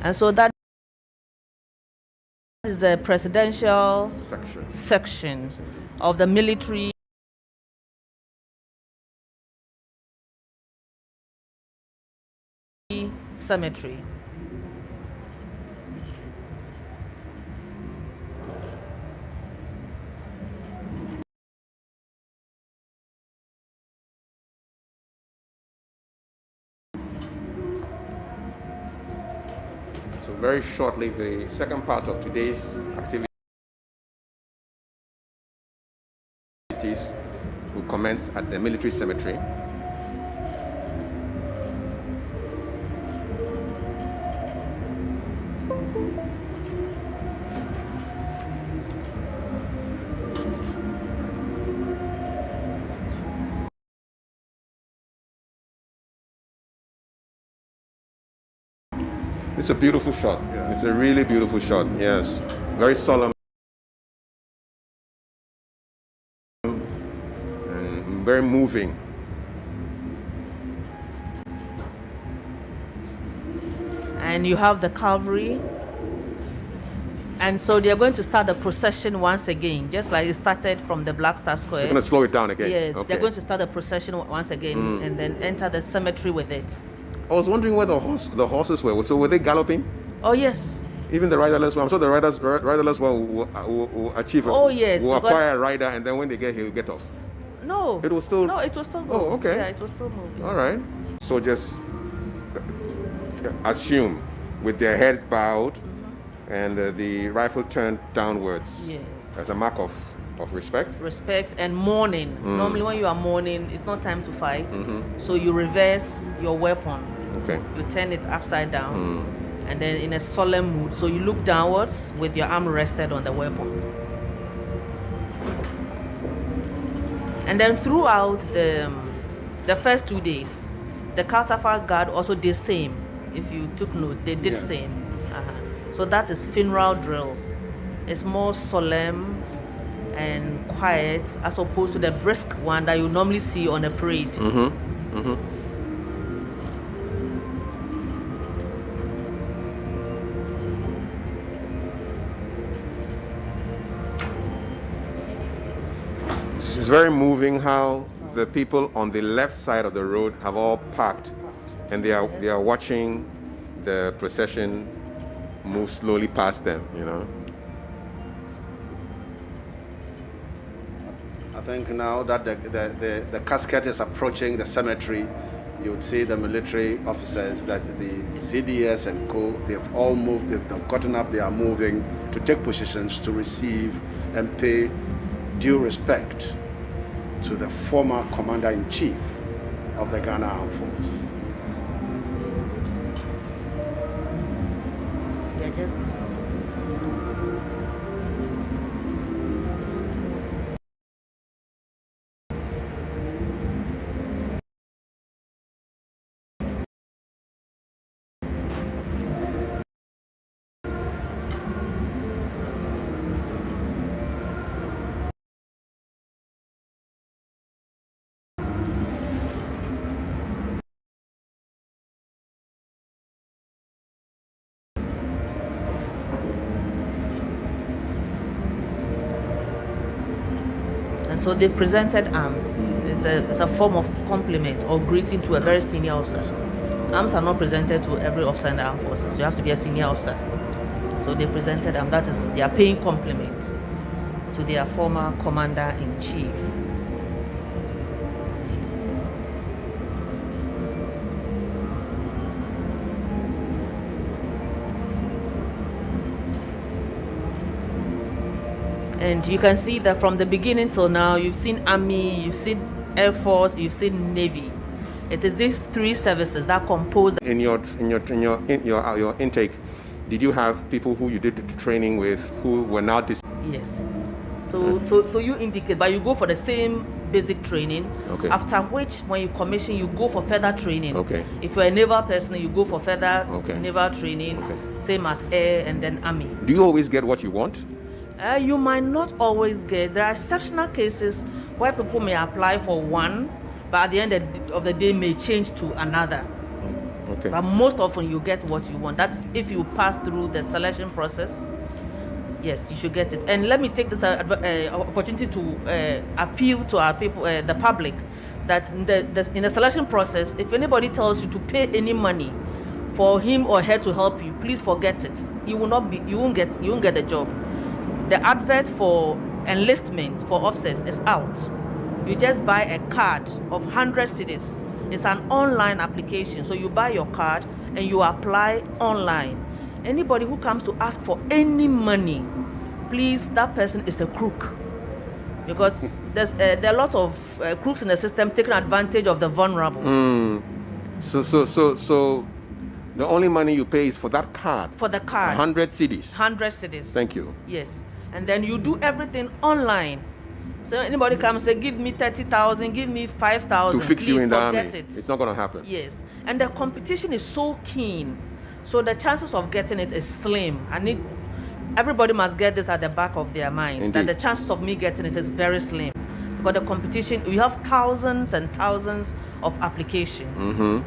And so that is the presidential section of the military cemetery. So very shortly, the second part of today's activities will commence at the military cemetery. It's a beautiful shot. Yeah. It's a really beautiful shot, yes. Very solemn and very moving. and you have the cavalry. And so they are going to start the procession once again, just like it started from the Black Star Square. So they're going to slow it down again? Yes, Okay. they're going to start the procession once again and then enter the cemetery with it. I was wondering where the horses were. So were they galloping? Oh, yes. Even the riderless one. I'm sure the riderless one will achieve it. Oh, yes. Will acquire a rider, and then when they get here, he'll get off. No. It was still. No, it was still moving. Oh, okay. Yeah, it was still moving. All right. So just assume with their heads bowed and the rifle turned downwards. Yes. As a mark of respect. Respect and mourning. Normally, when you are mourning, it's not time to fight. So you reverse your weapon. Okay. You turn it upside down. And then in a solemn mood. So you look downwards with your arm rested on the weapon. And then throughout the first 2 days, the Counterfeit Guard also did same. If you took note, they did same. So that is funeral drills. It's more solemn and quiet as opposed to the brisk one that you normally see on a parade. It's very moving how the people on the left side of the road have all parked, and they are watching the procession move slowly past them. You know. I think now that the casket is approaching the cemetery, you would see the military officers, that the CDS and co, they've all moved, they've gotten up, they are moving to take positions to receive and pay due respect to the former Commander-in-Chief of the Ghana Armed Force. And so they presented arms. It's a form of compliment or greeting to a very senior officer. Arms are not presented to every officer in the armed forces. You have to be a senior officer. So they presented arms. That is, they are paying compliment to their former commander-in-chief. And you can see that from the beginning till now, you've seen Army, you've seen Air Force, you've seen Navy. It is these three services that compose. In your intake, did you have people who you did the training with who were now Yes. So you indicate, but you go for the same basic training. Okay. After which, when you commission, you go for further training. Okay. If you're a naval person, you go for further Okay. naval training. Okay. Same as air and then Army. Do you always get what you want? You might not always get. There are exceptional cases where people may apply for one, but at the end of the day may change to another. Okay. But most often you get what you want. That's if you pass through the selection process. Yes, you should get it. And let me take this opportunity to appeal to our people, the public, that in the selection process, if anybody tells you to pay any money for him or her to help you, please forget it. You won't get the job. The advert for enlistment for officers is out. You just buy a card of 100 cedis. It's an online application. So you buy your card and you apply online. Anybody who comes to ask for any money, please, that person is a crook. Because there are a lot of crooks in the system taking advantage of the vulnerable. So the only money you pay is for that card? For the card. 100 cedis? 100 cedis. Thank you. Yes. And then you do everything online. So anybody comes and say, give me 30,000, give me 5,000. To fix you in the army. It. It's not going to happen. Yes. And the competition is so keen. So the chances of getting it is slim. Everybody must get this at the back of their mind. Indeed. That the chances of me getting it is very slim. got a competition. We have thousands and thousands of applications,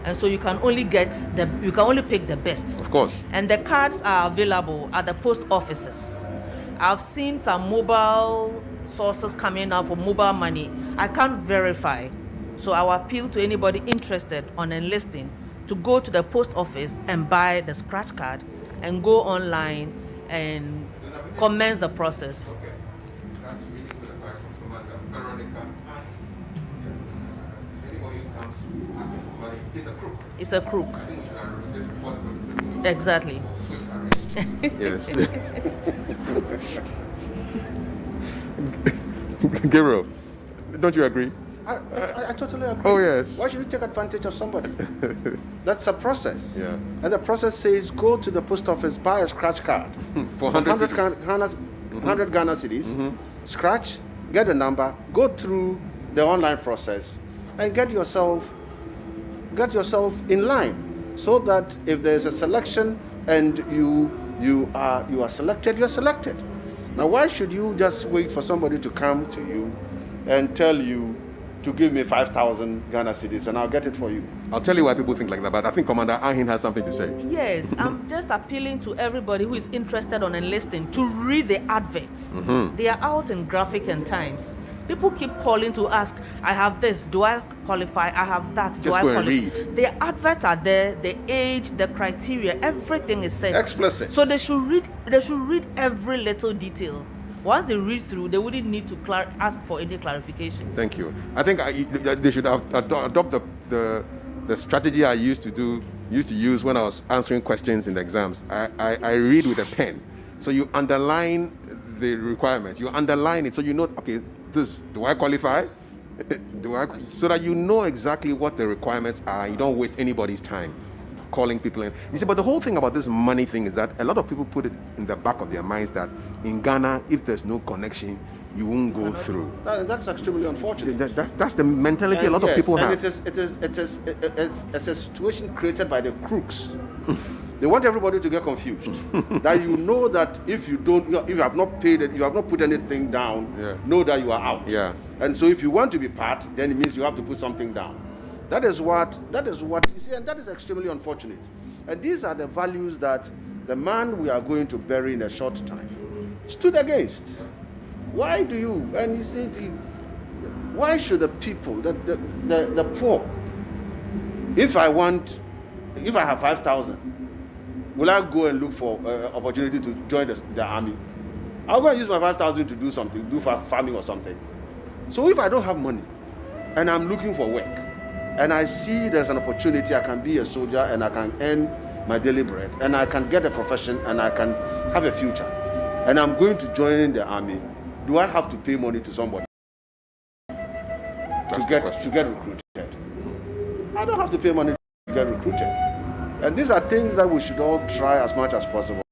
and so you can only pick the best. Of course. And the cards are available at the post offices. I've seen some mobile sources coming out for mobile money. I can't verify, so I will appeal to anybody interested on enlisting to go to the post office and buy the scratch card and go online and commence the process. Okay. That's really good advice from Commander Veronica. Yes. Anybody who comes asking for money is a crook. It's a crook. I think we should have this report. Exactly. Yes. Gabriel, don't you agree? I totally agree. Oh, yes. Why should you take advantage of somebody? That's a process. Yeah. And the process says go to the post office, buy a scratch card for 100 Ghana cedis, scratch, get a number, go through the online process, and get yourself in line, so that if there's a selection and you are selected, you're selected. Now, why should you just wait for somebody to come to you and tell you to give me 5,000 Ghana cedis and I'll get it for you? I'll tell you why people think like that, but I think Commander Ahin has something to say. Yes, I'm just appealing to everybody who is interested on enlisting to read the adverts. They are out in Graphic and Times. People keep calling to ask, I have this, do I qualify? I have that, do I qualify? Just go and read. The adverts are there, the age, the criteria, everything is set. Explicit. So they should read every little detail. Once they read through, they wouldn't need to ask for any clarification. Thank you. I think they should adopt the strategy I used to use when I was answering questions in the exams. I read with a pen. So you underline the requirements. You underline it so you know, okay, this, do I qualify? So that you know exactly what the requirements are. You don't waste anybody's time calling people in. You see, but the whole thing about this money thing is that a lot of people put it in the back of their minds that in Ghana, if there's no connection, you won't go through. That's extremely unfortunate. That's the mentality a lot of people have. It's a situation created by the crooks. They want everybody to get confused. That you know that if you have not paid it, you have not put anything down, know that you are out. Yeah. And so if you want to be part, then it means you have to put something down. That is what you see, and that is extremely unfortunate. And these are the values that the man we are going to bury in a short time stood against. Why do you? And he said, why should the people, the poor, if I have 5,000, will I go and look for opportunity to join the army? I'll go and use my 5,000 to do something, do farming or something. So if I don't have money and I'm looking for work and I see there's an opportunity, I can be a soldier and I can earn my daily bread and I can get a profession and I can have a future and I'm going to join the army, do I have to pay money to somebody to get recruited? I don't have to pay money to get recruited. And these are things that we should all try as much as possible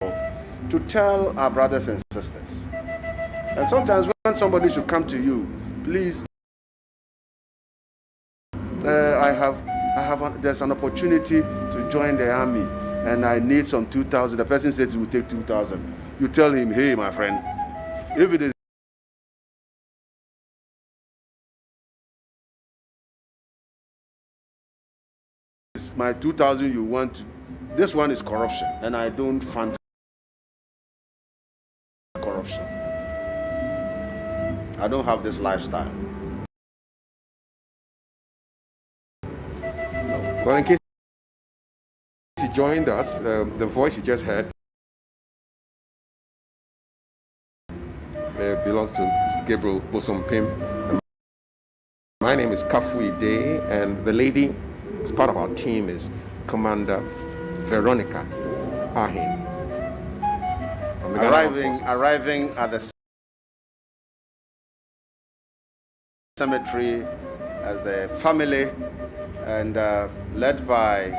to tell our brothers and sisters. And sometimes when somebody should come to you, please, there's an opportunity to join the army and I need some 2,000. The person says he will take 2,000. You tell him, hey, my friend, if it is my 2,000 you want, this one is corruption, and I don't fund corruption. I don't have this lifestyle. Well, in case you joined us, the voice you just heard belongs to Mr. Gabriel Bosom-Pim. My name is Kafui Day, and the lady as part of our team is Commander Veronica Ahin. Arriving at the cemetery as the family and led by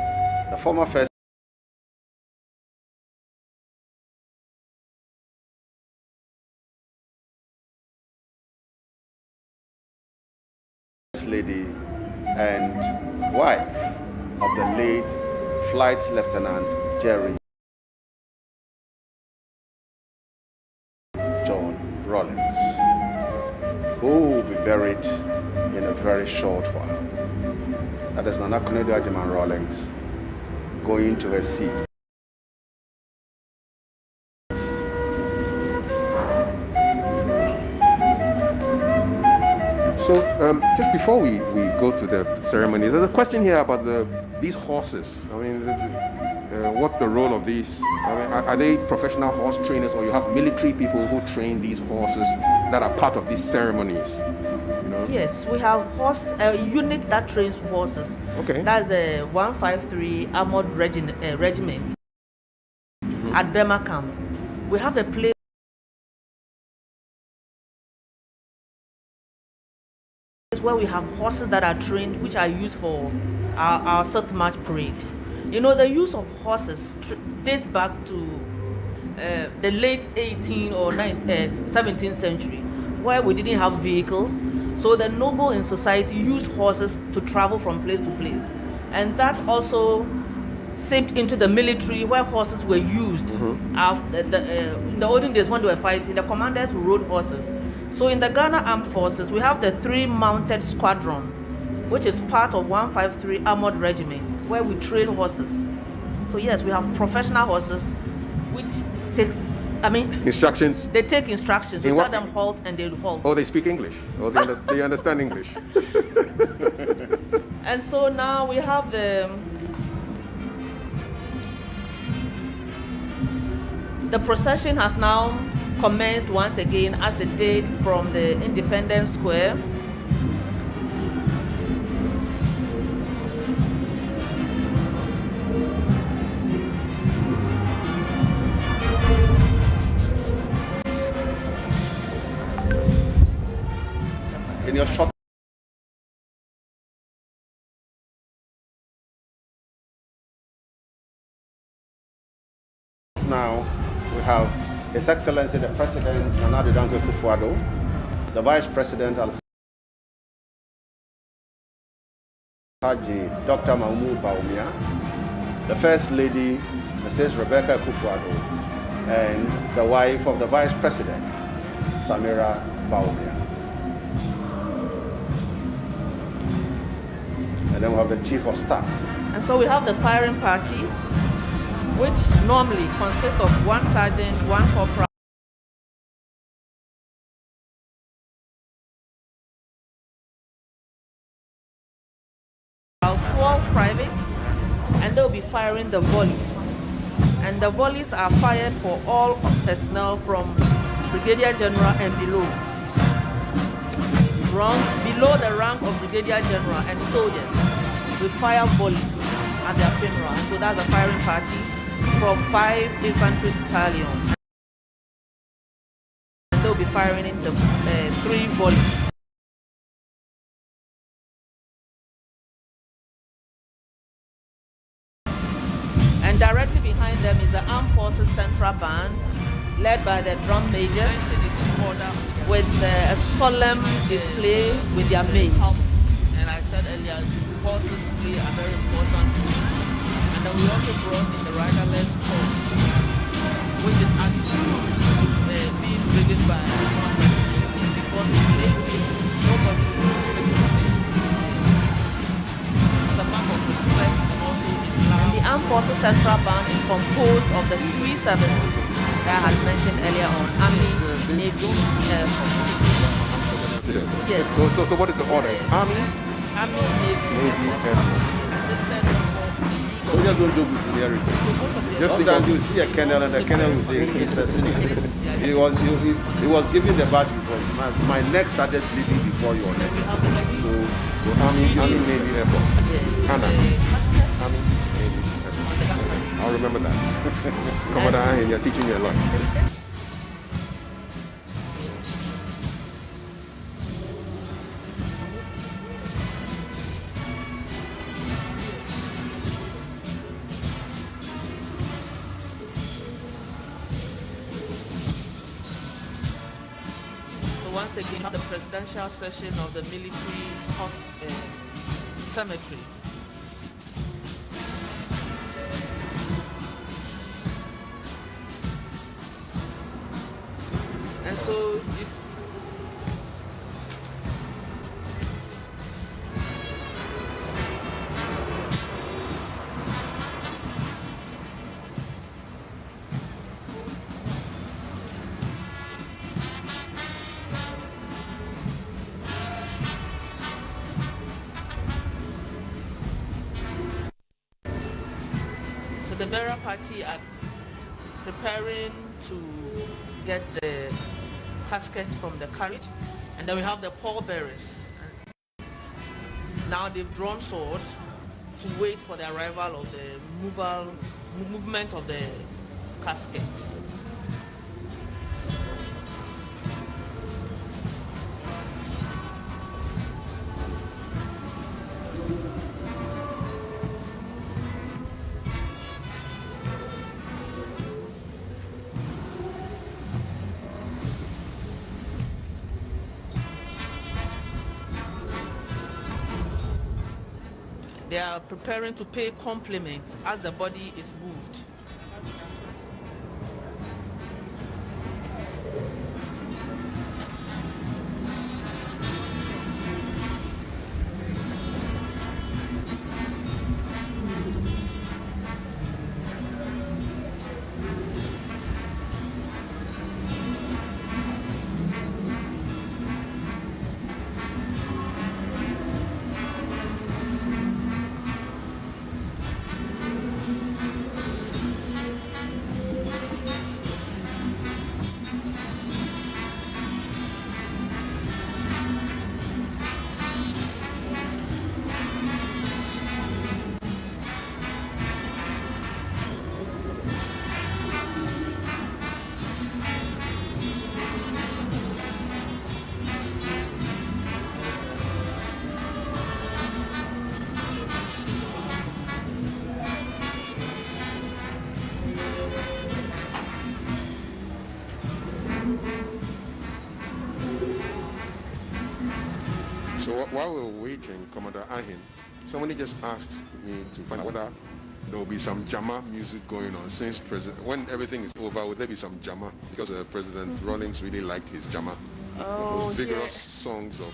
the former First Lady and wife of the late Flight Lieutenant Jerry John Rawlings. who will be buried in a very short while. That is Nana Kunedu Ajiman Rawlings going to her seat. So, just before we go to the ceremony, there's a question here about these horses. I mean, what's the role of these? I mean, are they professional horse trainers, or you have military people who train these horses that are part of these ceremonies? You know? Yes, we have a unit that trains horses. Okay. That's a 153 Armored Regiment at Bema Camp. We have a place where we have horses that are trained, which are used for our South March parade. You know, the use of horses dates back to the late 18th or 17th century, where we didn't have vehicles. So the noble in society used horses to travel from place to place. And that also seeped into the military, where horses were used. In the olden days when they were fighting, the commanders who rode horses. So in the Ghana Armed Forces, we have the 3 mounted squadron, which is part of 153 Armored Regiment, where we train horses. So yes, we have professional horses, which takes, instructions. They take instructions. We tell them halt and they halt. Oh, they speak English. Oh, they understand English. And so now we have the procession has now commenced once again as it did from the Independence Square. In your short now, we have His Excellency the President Nana Dankwa Akufo-Addo, the Vice President Alhaji Dr. Mahmoud Bawumia, the First Lady Mrs. Rebecca Akufo-Addo, and the wife of the Vice President Samira Bawumia. And then we have the Chief of Staff. And so we have the firing party, which normally consists of 1 sergeant, 1 corporal, about 12 privates, and they'll be firing the volleys. And the volleys are fired for all personnel from Brigadier General and below. Below the rank of Brigadier General and soldiers, we fire volleys at their funeral. So that's a firing party from 5 infantry battalions. And they'll be firing in the 3 volleys. And directly behind them is the Armed Forces Central Band, led by the drum major, with a solemn display with their main. And I said earlier, horses play a very important role. And then we also brought in the riderless horse, which is assumed being ridden by one person, because it's late, nobody is sitting on it. It's a mark of respect and also Islam. And the Armed Forces Central Band is composed of the 3 services that I had mentioned earlier on: Army, Navy, Air Force. Yes. So what is the order? It's Army, Navy, Air Force. Soldiers don't do with seniority. Just sometimes you see a colonel and the colonel will say it's a senior. He was giving the badge because my neck started bleeding before your neck. So Army, Navy, Air Force. Army, Navy, Air Force. I'll remember that. Commander Ahin, you're teaching me a lot. Once again, the presidential session of the military cemetery. And so burial party are preparing to get the casket from the carriage, and then we have the pallbearers. Now they've drawn swords to wait for the arrival of the movement of the casket. They are preparing to pay compliments as the body is moved. So while we were waiting, Commander Ahin, somebody just asked me to find out whether there will be some Jama music going on since when everything is over. Will there be some Jama? Because President Rawlings really liked his Jama. Those vigorous songs of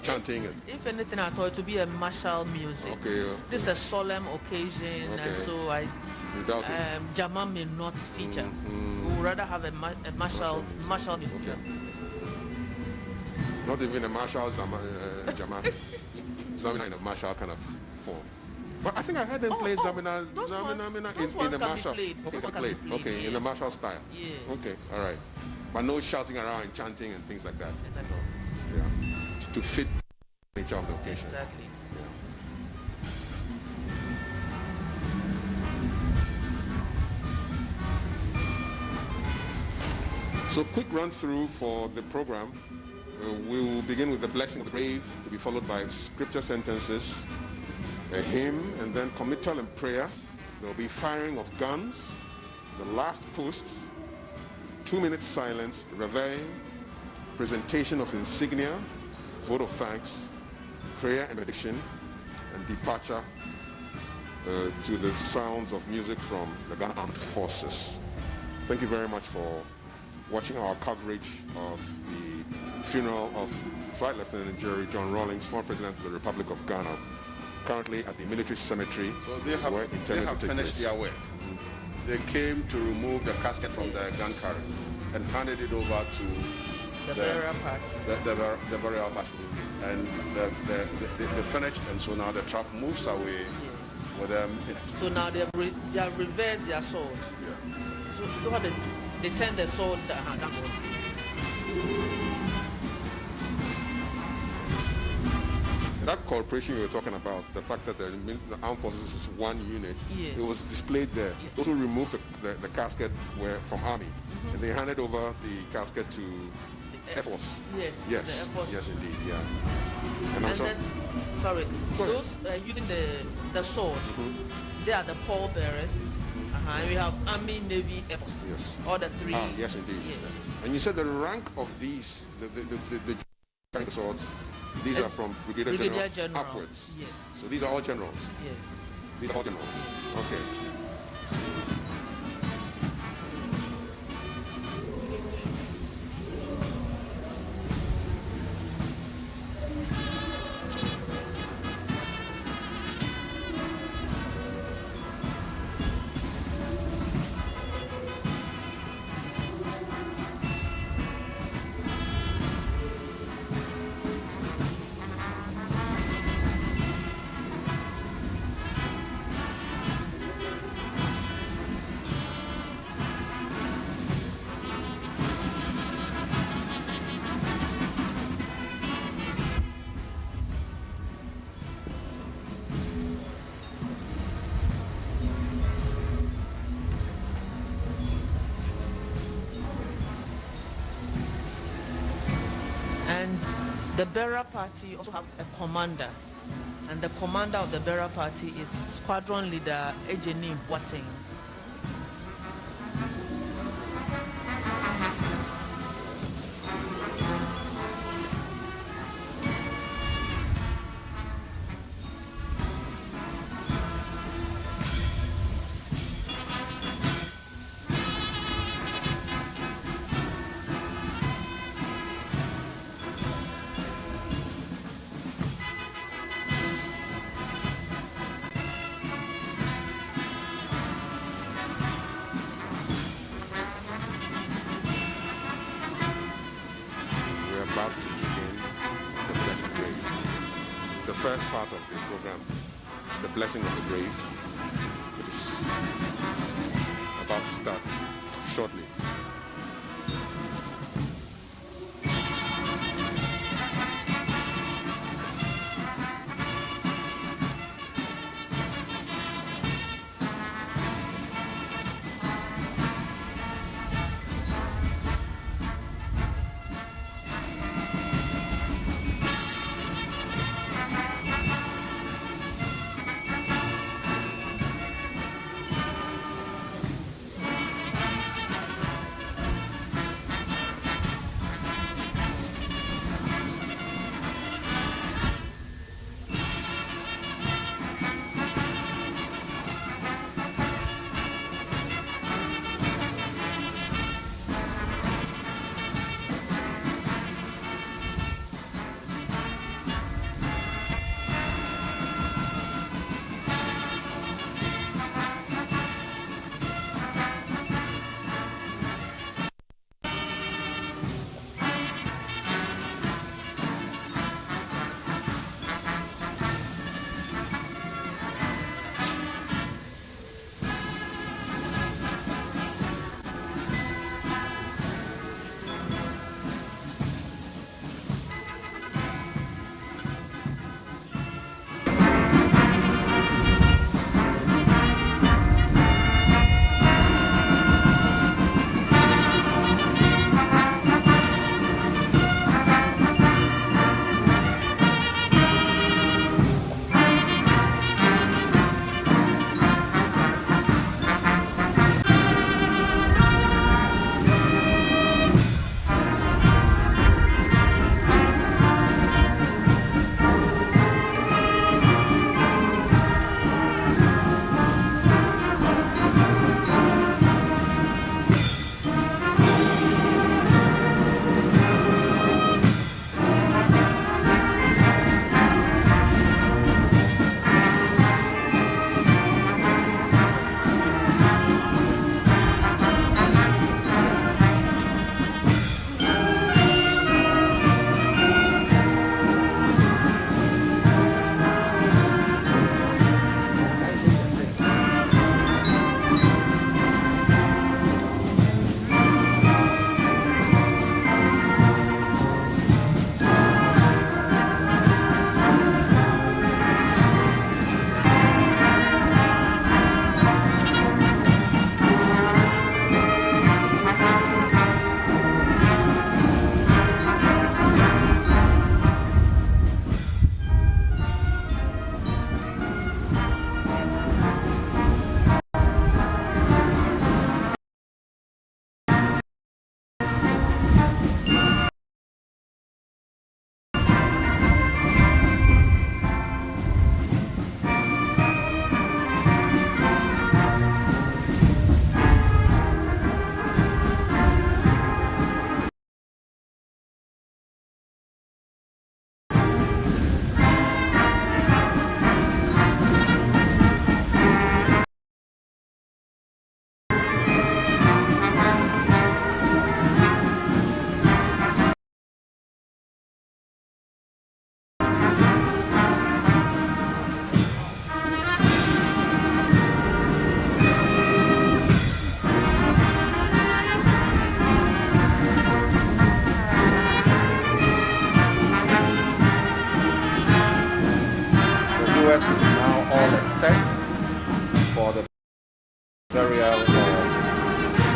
chanting. If anything, I thought it would be a martial music. Okay. This is a solemn occasion, and so Jama may not feature. We would rather have a martial music. Okay. Not even a martial Jama. Zamina in a martial kind of form. But I think I heard them play Zamina in a martial. Okay, in a martial style. Yes. Okay, all right. But no shouting around and chanting and things like that. Exactly. Yeah. To fit the nature of the occasion. Exactly. So quick run through for the program. We will begin with the blessing of the brave, to be followed by scripture sentences, a hymn, and then committal and prayer. There will be firing of guns, the last post, 2 minutes silence, reveille, presentation of insignia, vote of thanks, prayer and benediction, and departure to the sounds of music from the Ghana Armed Forces. Thank you very much for watching our coverage of the funeral of Flight Lieutenant General John Rawlings, former President of the Republic of Ghana, currently at the military cemetery. So they have finished their work. They came to remove the casket from the gun carriage and handed it over to the burial party. The burial party. And they finished, and so now the truck moves away with them. So now they have reversed their sword. Yeah. So how they turn the sword downwards. That cooperation you were talking about, the fact that the armed forces is one unit, yes. It was displayed there. Yes. Those who removed the casket were from Army, and they handed over the casket to Air Force. Yes. Yes. The Air Force. Yes, indeed. Yeah. And those using the sword, they are the pallbearers. And we have Army, Navy, Air Force. Yes. All the three. Yes, indeed. Yes. And you said the rank of these, the swords. These are from Brigadier General upwards. Yes. So these are all generals. Yes. These are all generals. Okay. The bearer party also have a commander, and the commander of the bearer party is Squadron Leader Ejeni Boateng. About to begin the blessed grave. It's the first part of the program. It's the blessing of the grave. It is about to start shortly.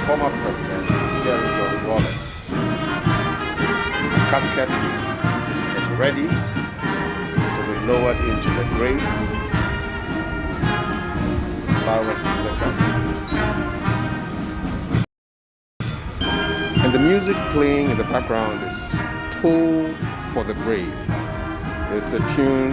former President Jerry John Rawlings. Casket is ready to be lowered into the grave. Flowers is lifted up. And the music playing in the background is Toll for the Brave. It's a tune,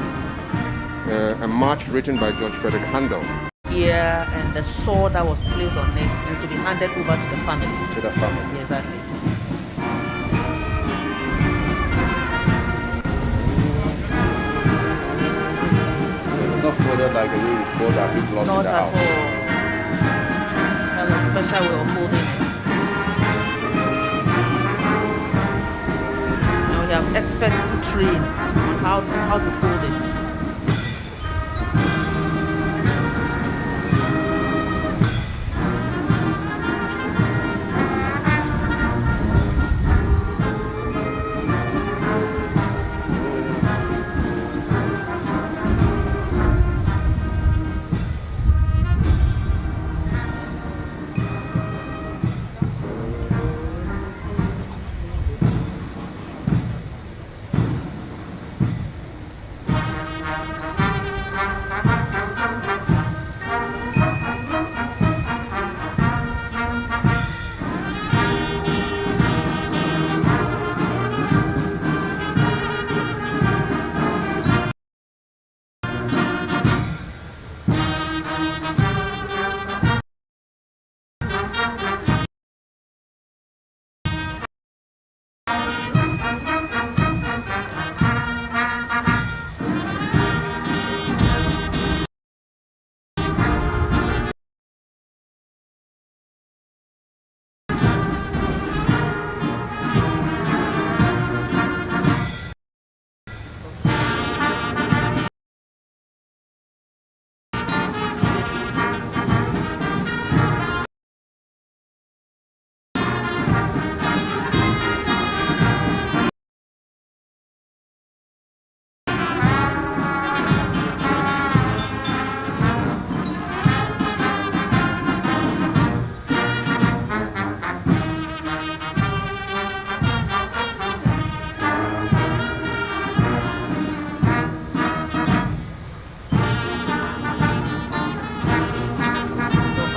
a march written by George Frederick Handel. Here and the sword that was placed on it and to be handed over to the family. To the family. Exactly. It's not folded like the way we fold our big loss in Not the at house. all. That's a special way of folding it. Now we have experts who train on how to fold it.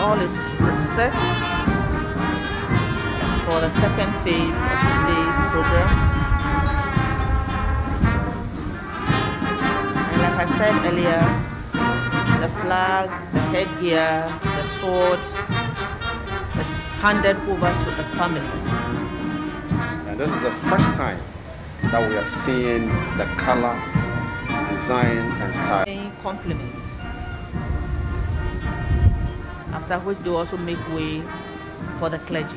All is set for the second phase of today's program. And like I said earlier, the flag, the headgear, the sword is handed over to the family. And this is the first time that we are seeing the color, design, and style. Compliments. After which they also make way for the clergy.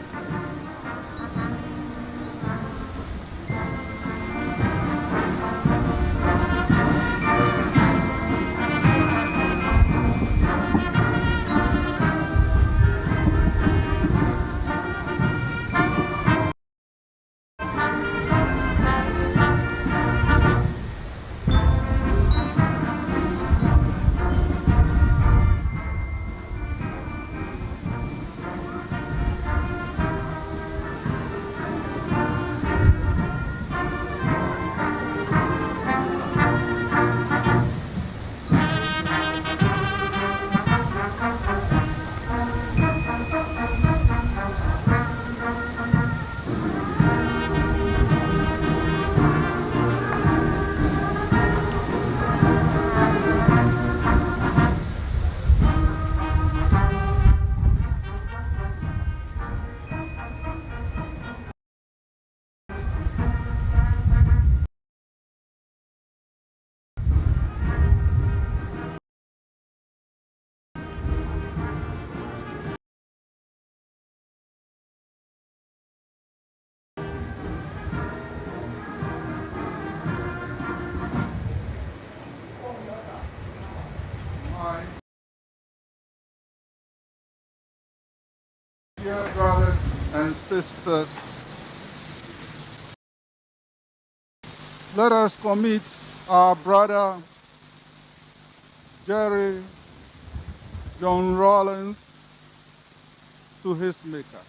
Dear brothers and sisters, let us commit our brother Jerry John Rawlings to his Maker.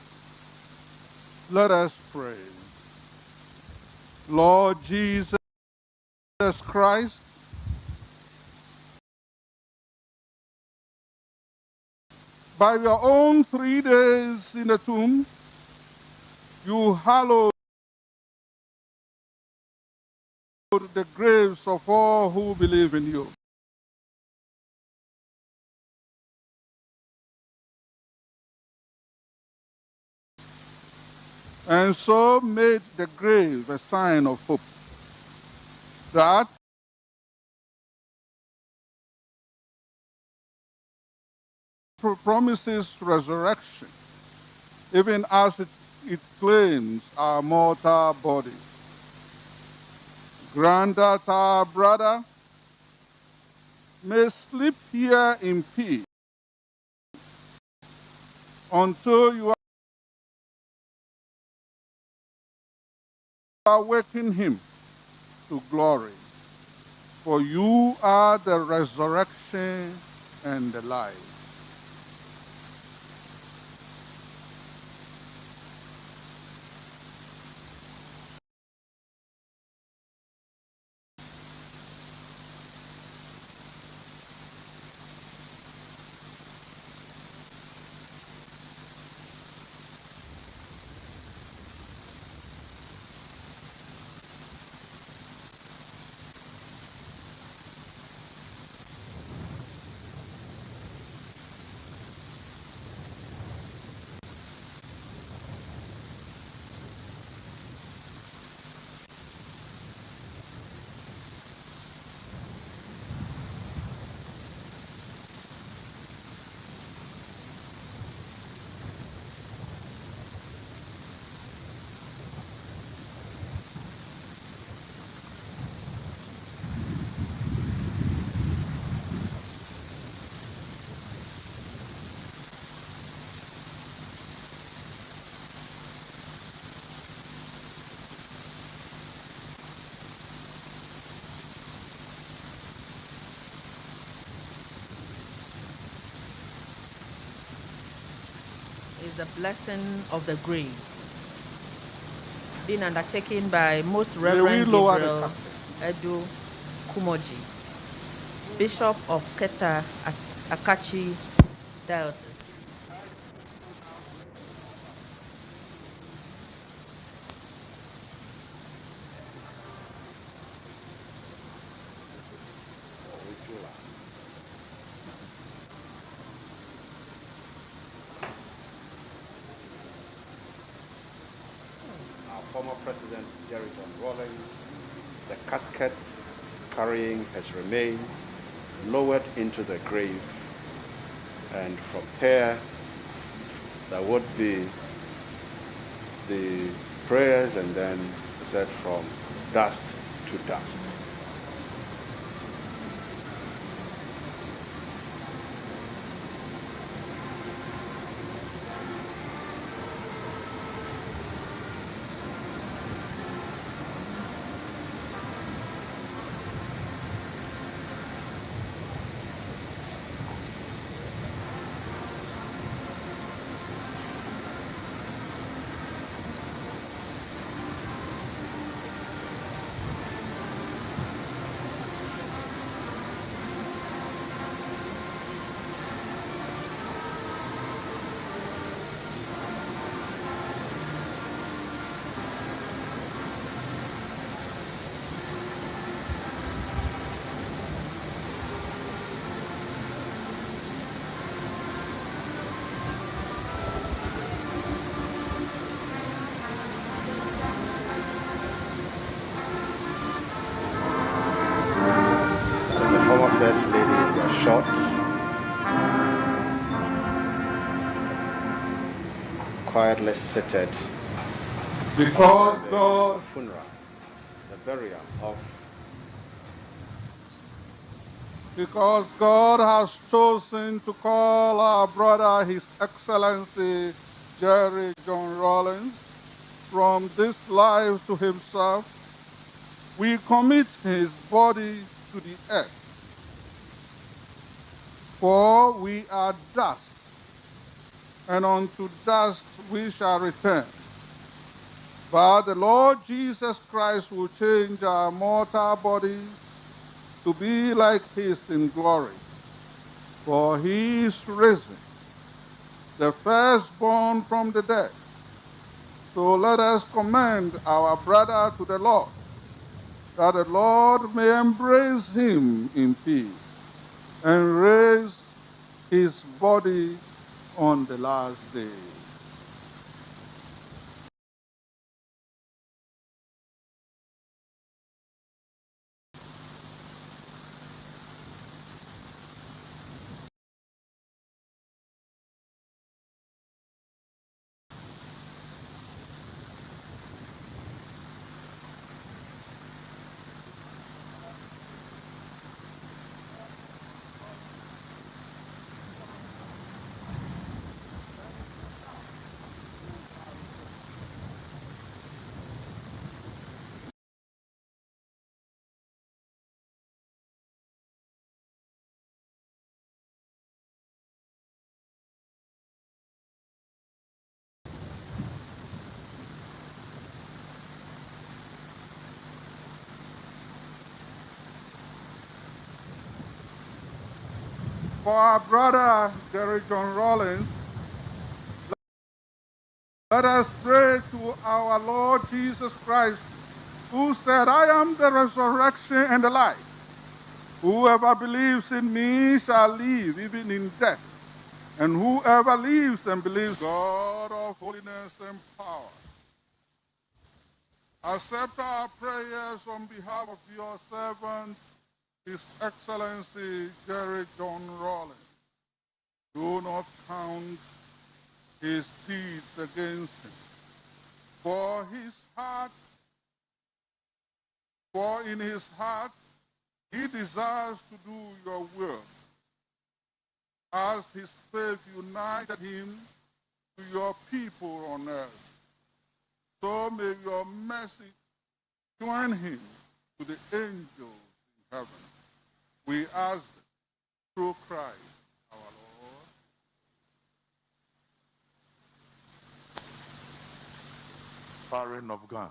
Let us pray. Lord Jesus, Jesus Christ, by your own 3 days in the tomb, you hallowed the graves of all who believe in you. And so made the grave a sign of hope, that promises resurrection, even as it claims our mortal body. Grant that our brother may sleep here in peace until you awaken him to glory. For you are the resurrection and the life. Is the blessing of the grave, being undertaken by Most Reverend Gabriel Edu Kumoji, Bishop of Keta Akachi Diocese. Former President Jerry John Rawlings, the casket carrying his remains lowered into the grave, and from here there would be the prayers, and then said from dust to dust. First Lady was shot. Quietly seated. Because God, funeral, the burial of. Because God has chosen to call our brother, His Excellency Jerry John Rawlings, from this life to himself, we commit his body to the earth. For we are dust, and unto dust we shall return. But the Lord Jesus Christ will change our mortal bodies to be like his in glory. For he is risen, the firstborn from the dead. So let us commend our brother to the Lord, that the Lord may embrace him in peace and raise his body on the last day. For our brother Jerry John Rawlings, let us pray to our Lord Jesus Christ, who said, I am the resurrection and the life. Whoever believes in me shall live even in death. And whoever lives and believes, God of holiness and power, accept our prayers on behalf of your servant, His Excellency Jerry John Rawlings. Do not count his deeds against him. For in his heart, he desires to do your will. As his faith united him to your people on earth, so may your mercy join him to the angels in heaven. We ask through Christ our Lord. Firing of gun.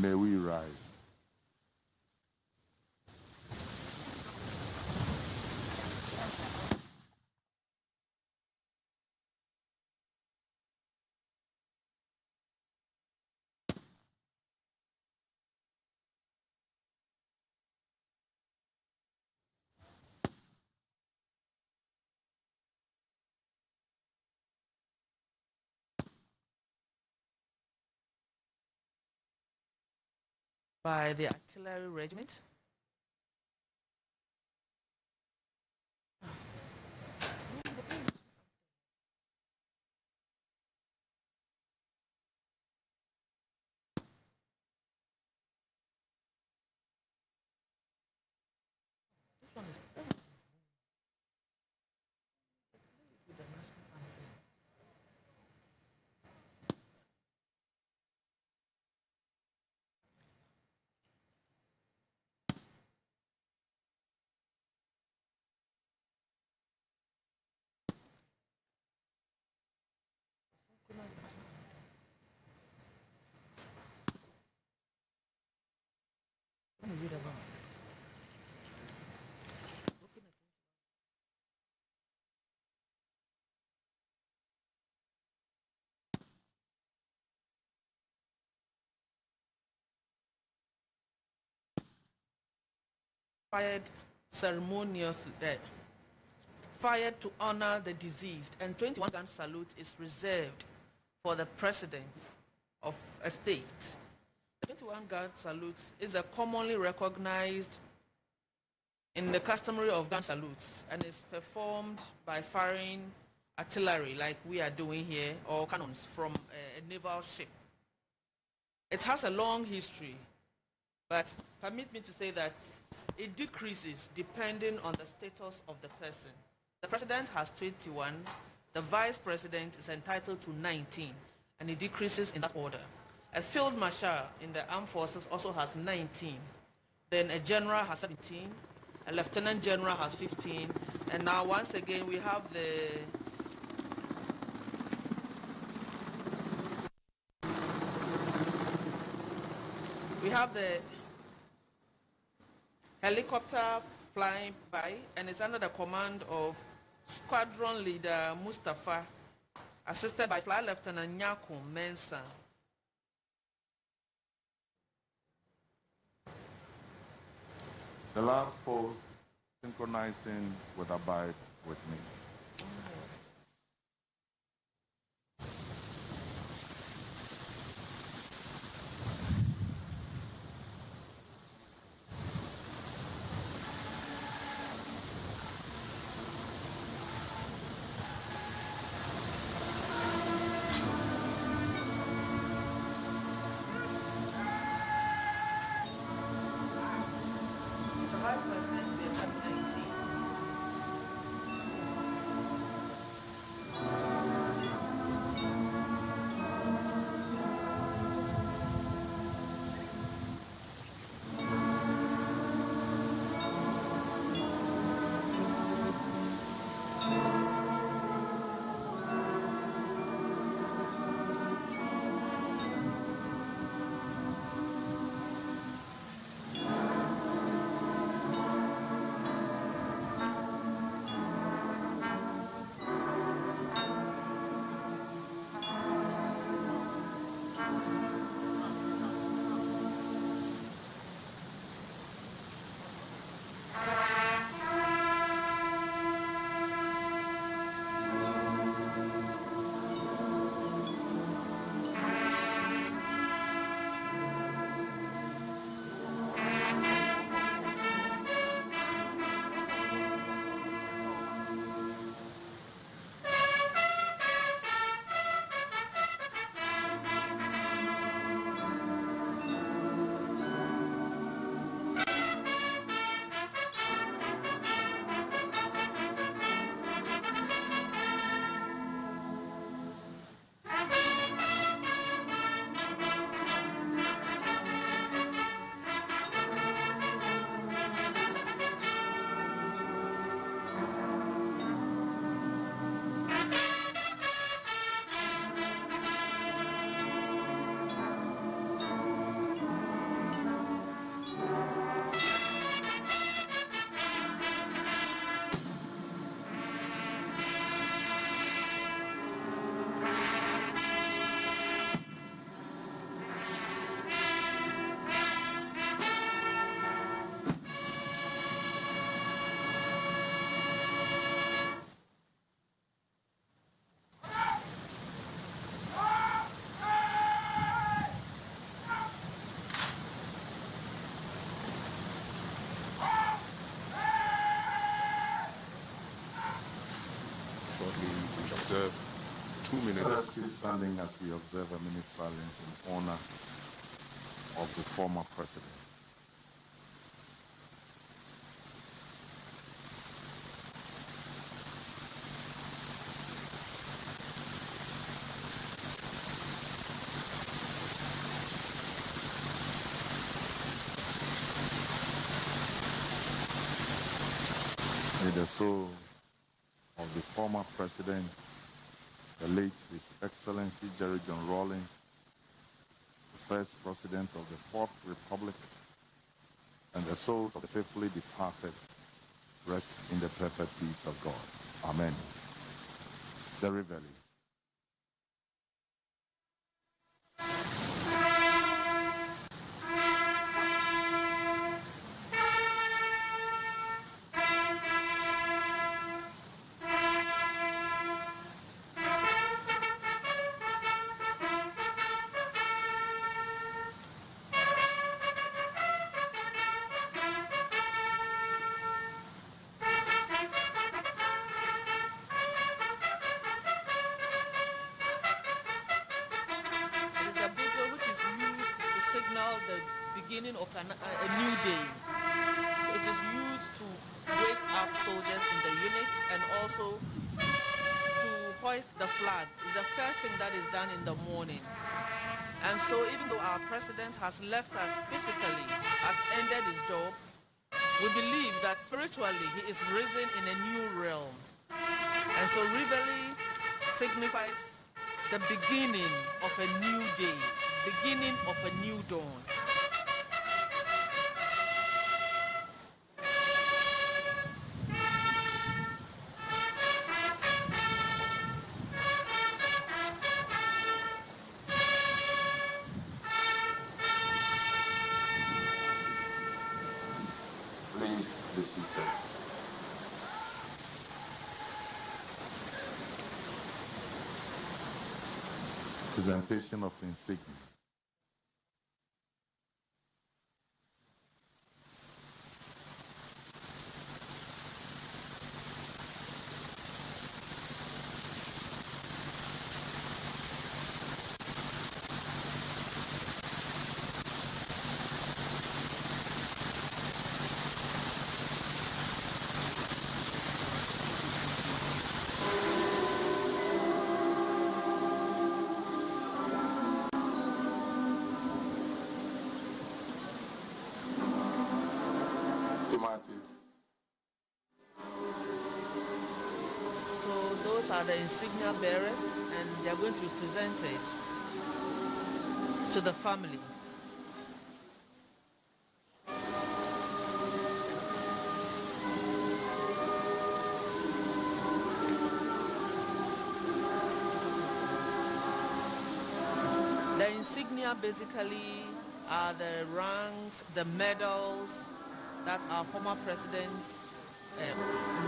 May we rise. By the artillery regiment. Fired ceremoniously, fired to honor the deceased, and 21 gun salute is reserved for the president of a state. The 21 gun salute is a commonly recognized in the customary of gun salutes and is performed by firing artillery like we are doing here, or cannons from a naval ship. It has a long history, but permit me to say that it decreases depending on the status of the person. The president has 21, The vice president is entitled to 19, and it decreases in that order. A field marshal in the armed forces also has 19. Then a general has 17, a lieutenant general has 15, and now once again we have the helicopter flying by, and it's under the command of Squadron Leader Mustafa, assisted by Flight Lieutenant Nyako Mensah. The last pose, synchronizing with Abide with me. The vice president is at 19. Shortly, we observe 2 minutes standing as we observe a minute's silence in honor of the former president. May the soul of the former president, the late His Excellency Jerry John Rawlings, the first president of the Fourth Republic, and the souls of the faithfully departed rest in the perfect peace of God. Amen. The Reveille. beginning of a new day. It is used to wake up soldiers in the units and also to hoist the flag is the first thing that is done in the morning. And so even though our president has left us physically, has ended his job, we believe that spiritually he is risen in a new realm. And so Reveille signifies the beginning of a new day, beginning of a new dawn. Please be seated. Presentation of insignia. So those are the insignia bearers, and they are going to be presented to the family. The insignia basically are the ranks, the medals that our former president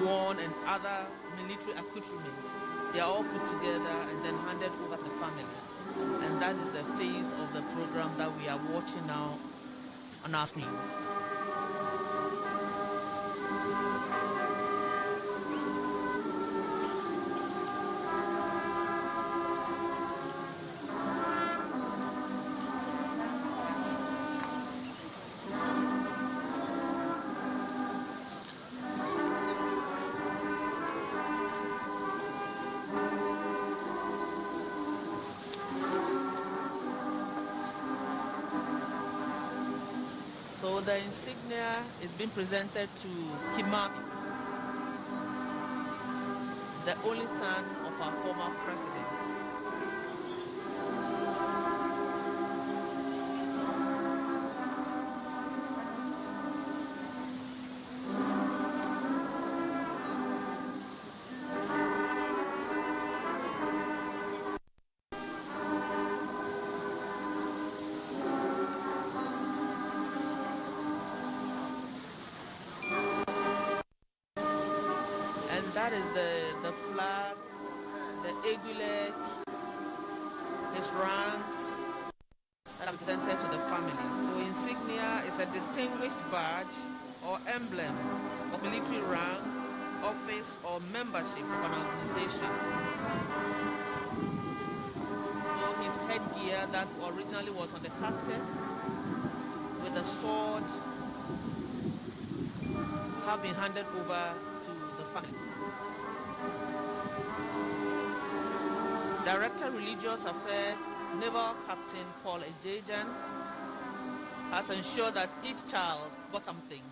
won and other military accoutrements. They are all put together and then handed over to the family. And that is the phase of the program that we are watching now on our screens. So the insignia is being presented to Kimami, the only son of our former president. That is the flag, the aiguillet, his ranks that are presented to the family. So insignia is a distinguished badge or emblem of military rank, office, or membership of an organization. So his headgear that originally was on the casket with a sword have been handed over to the family. Director Religious Affairs, Naval Captain Paul Ejejan, has ensured that each child got something.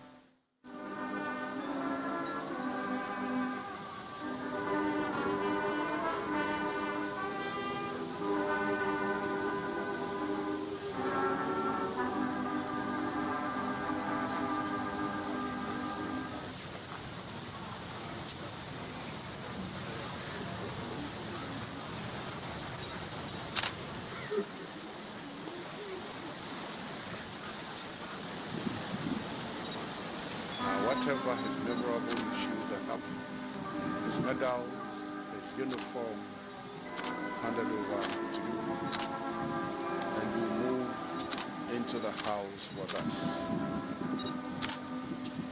Whatever his memorable issues that happened, his medals, his uniform, handed over to you, and you move into the house with us.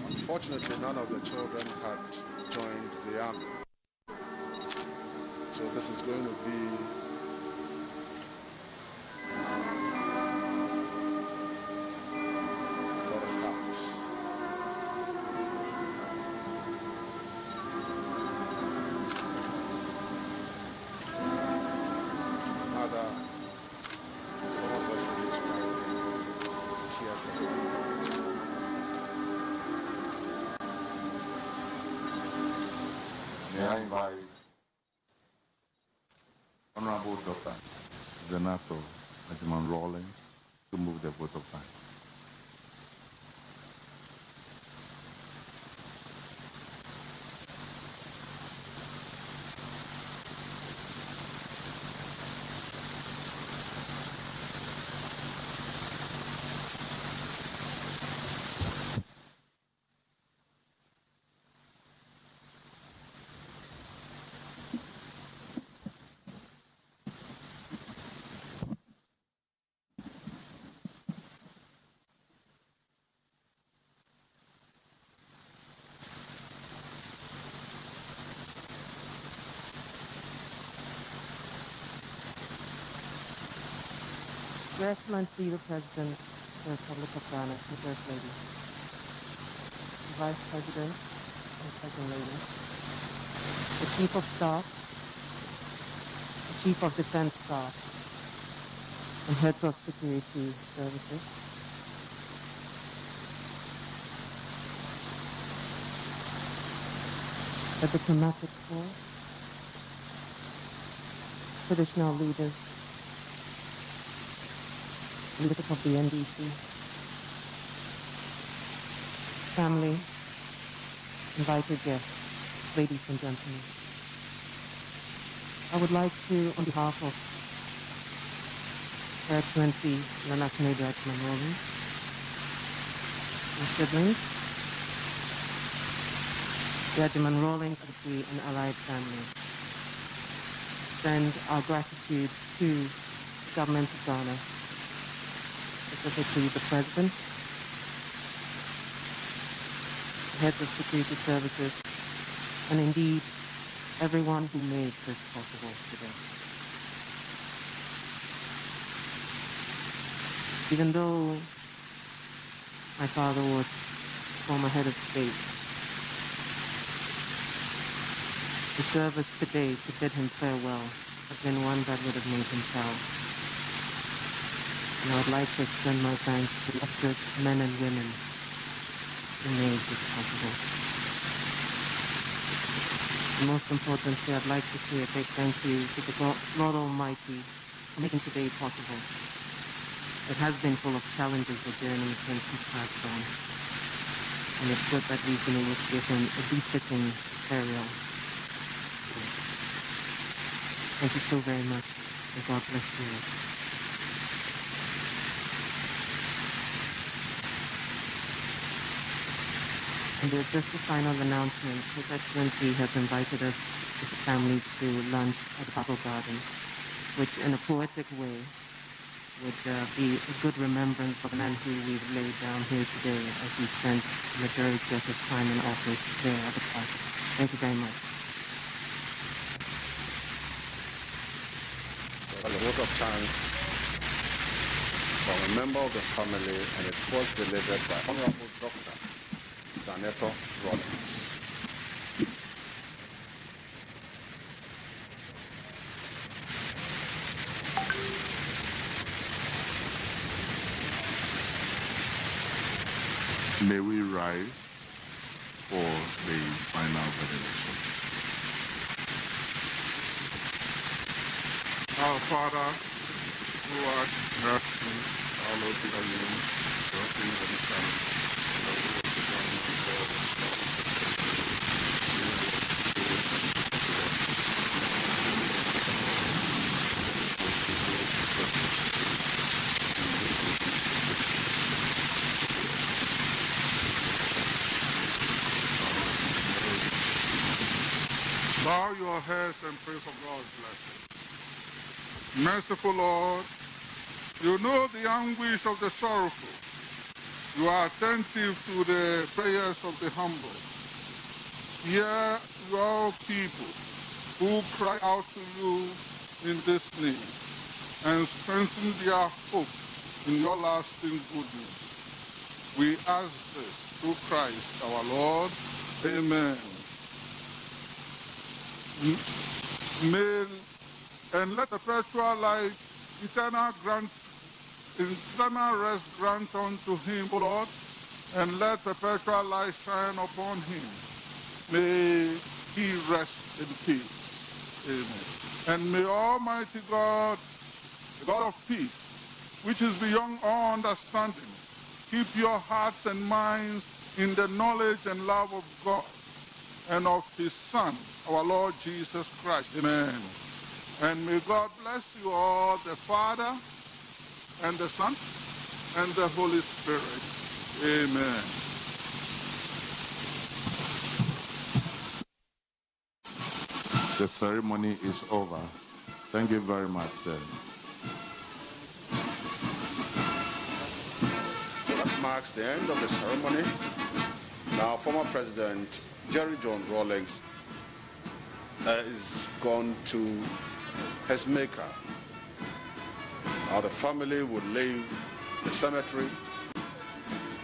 Unfortunately, none of the children had joined the army, so this is going to be invite Honorable Dr. Zenato Ajiman Rawlings to move the vote of thanks. Your Excellency, the President of the Republic of Ghana, the First Lady, the Vice President and Second Lady, the Chief of Staff, the Chief of Defense Staff, and Heads of Security Services, the Diplomatic Corps, traditional leaders, leadership of the NDC, family, invited guests, ladies and gentlemen. I would like to, on behalf of Her Excellency Nana Kennedy Ajiman Rawlings, my siblings, the Ajiman Rawlings of the and allied family, extend our gratitude to the government of Ghana, specifically the President, the heads of security services, and indeed everyone who made this possible today. Even though my father was former head of state, the service today to bid him farewell has been one that would have made him proud. And I would like to extend my thanks to the illustrious men and women who made this possible. And most importantly, I'd like to say a big thank you to the Lord Almighty for making today possible. It has been full of challenges, the journey since He passed on. And it's good that we've been able to give Him a befitting burial. Thank you so very much, and God bless you all. And there's just a final announcement. His Excellency has invited us as a family to lunch at Battle Garden, which in a poetic way would be a good remembrance of the man who we've laid down here today as he spent the majority of his time in office there at the park. Thank you very much. So the vote of thanks from a member of the family, and it was delivered by Honorable Dr. Zenato Rawlings. May we rise for the final benediction. Our Father, who art in heaven, hallowed be thy name. Your kingdom come. Thy will be done on earth as it Bow your heads and pray for God's blessing. Merciful Lord, you know the anguish of the sorrowful. You are attentive to the prayers of the humble. Hear your people who cry out to you in this need, and strengthen their hope in your lasting goodness. We ask this through Christ our Lord. Amen. May and let the perpetual light, eternal rest grant unto him, O Lord, and let perpetual light shine upon him. May he rest in peace. Amen. And may Almighty God, the God of peace, which is beyond all understanding, keep your hearts and minds in the knowledge and love of God and of his Son, our Lord Jesus Christ. Amen. And may God bless you all, the Father and the Son and the Holy Spirit. Amen. The ceremony is over. Thank you very much, sir. That marks the end of the ceremony. Now, former President Jerry John Rawlings is gone to his maker. Now, the family would leave the cemetery,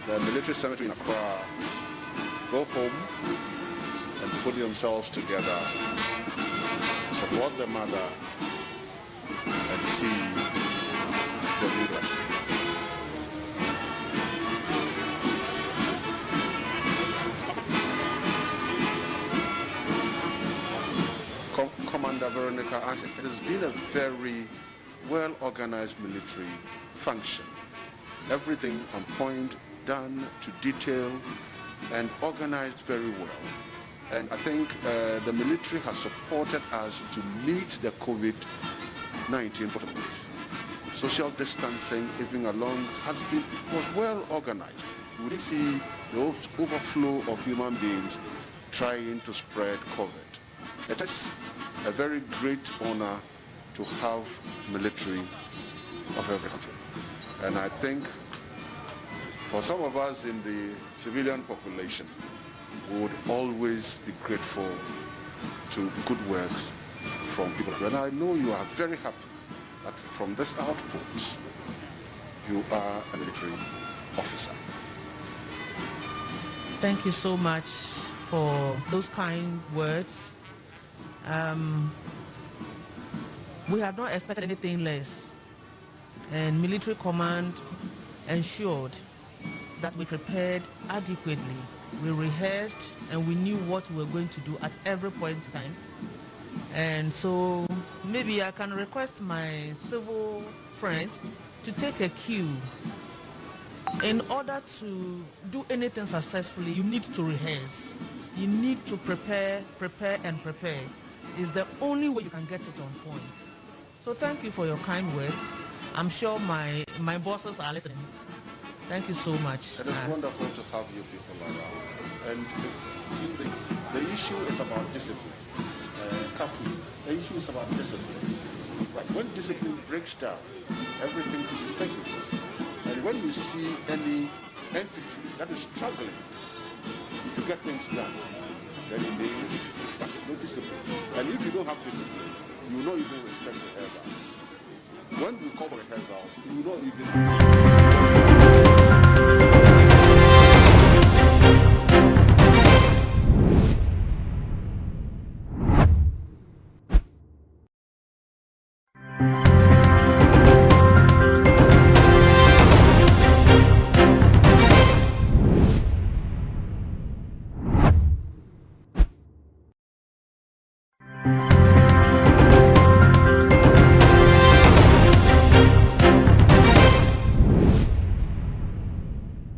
the military cemetery in Accra, go home and put themselves together, support their mother, and see the leader. Commander Veronica, it has been a very well-organized military function. Everything on point, done to detail, and organized very well. And I think the military has supported us to meet the COVID-19 protocols. Social distancing, even along, was well organized. We didn't see the overflow of human beings trying to spread COVID. It is a very great honor to have military of every country. And I think for some of us in the civilian population, we would always be grateful to good works from people. And I know you are very happy that from this output, you are a military officer. Thank you so much for those kind words. We have not expected anything less, and military command ensured that we prepared adequately. We rehearsed and we knew what we were going to do at every point in time. And so maybe I can request my civil friends to take a cue. In order to do anything successfully, you need to rehearse. You need to prepare. It's the only way you can get it on point. So thank you for your kind words. I'm sure my bosses are listening. Thank you so much. It is wonderful to have you people around. And see, the issue is about discipline. The issue is about discipline. Right? When discipline breaks down, everything is integrity. And when you see any entity that is struggling to get things done, then it means no discipline. And if you don't have discipline, you will not even respect the rehearsal. When we call for rehearsals, you will not even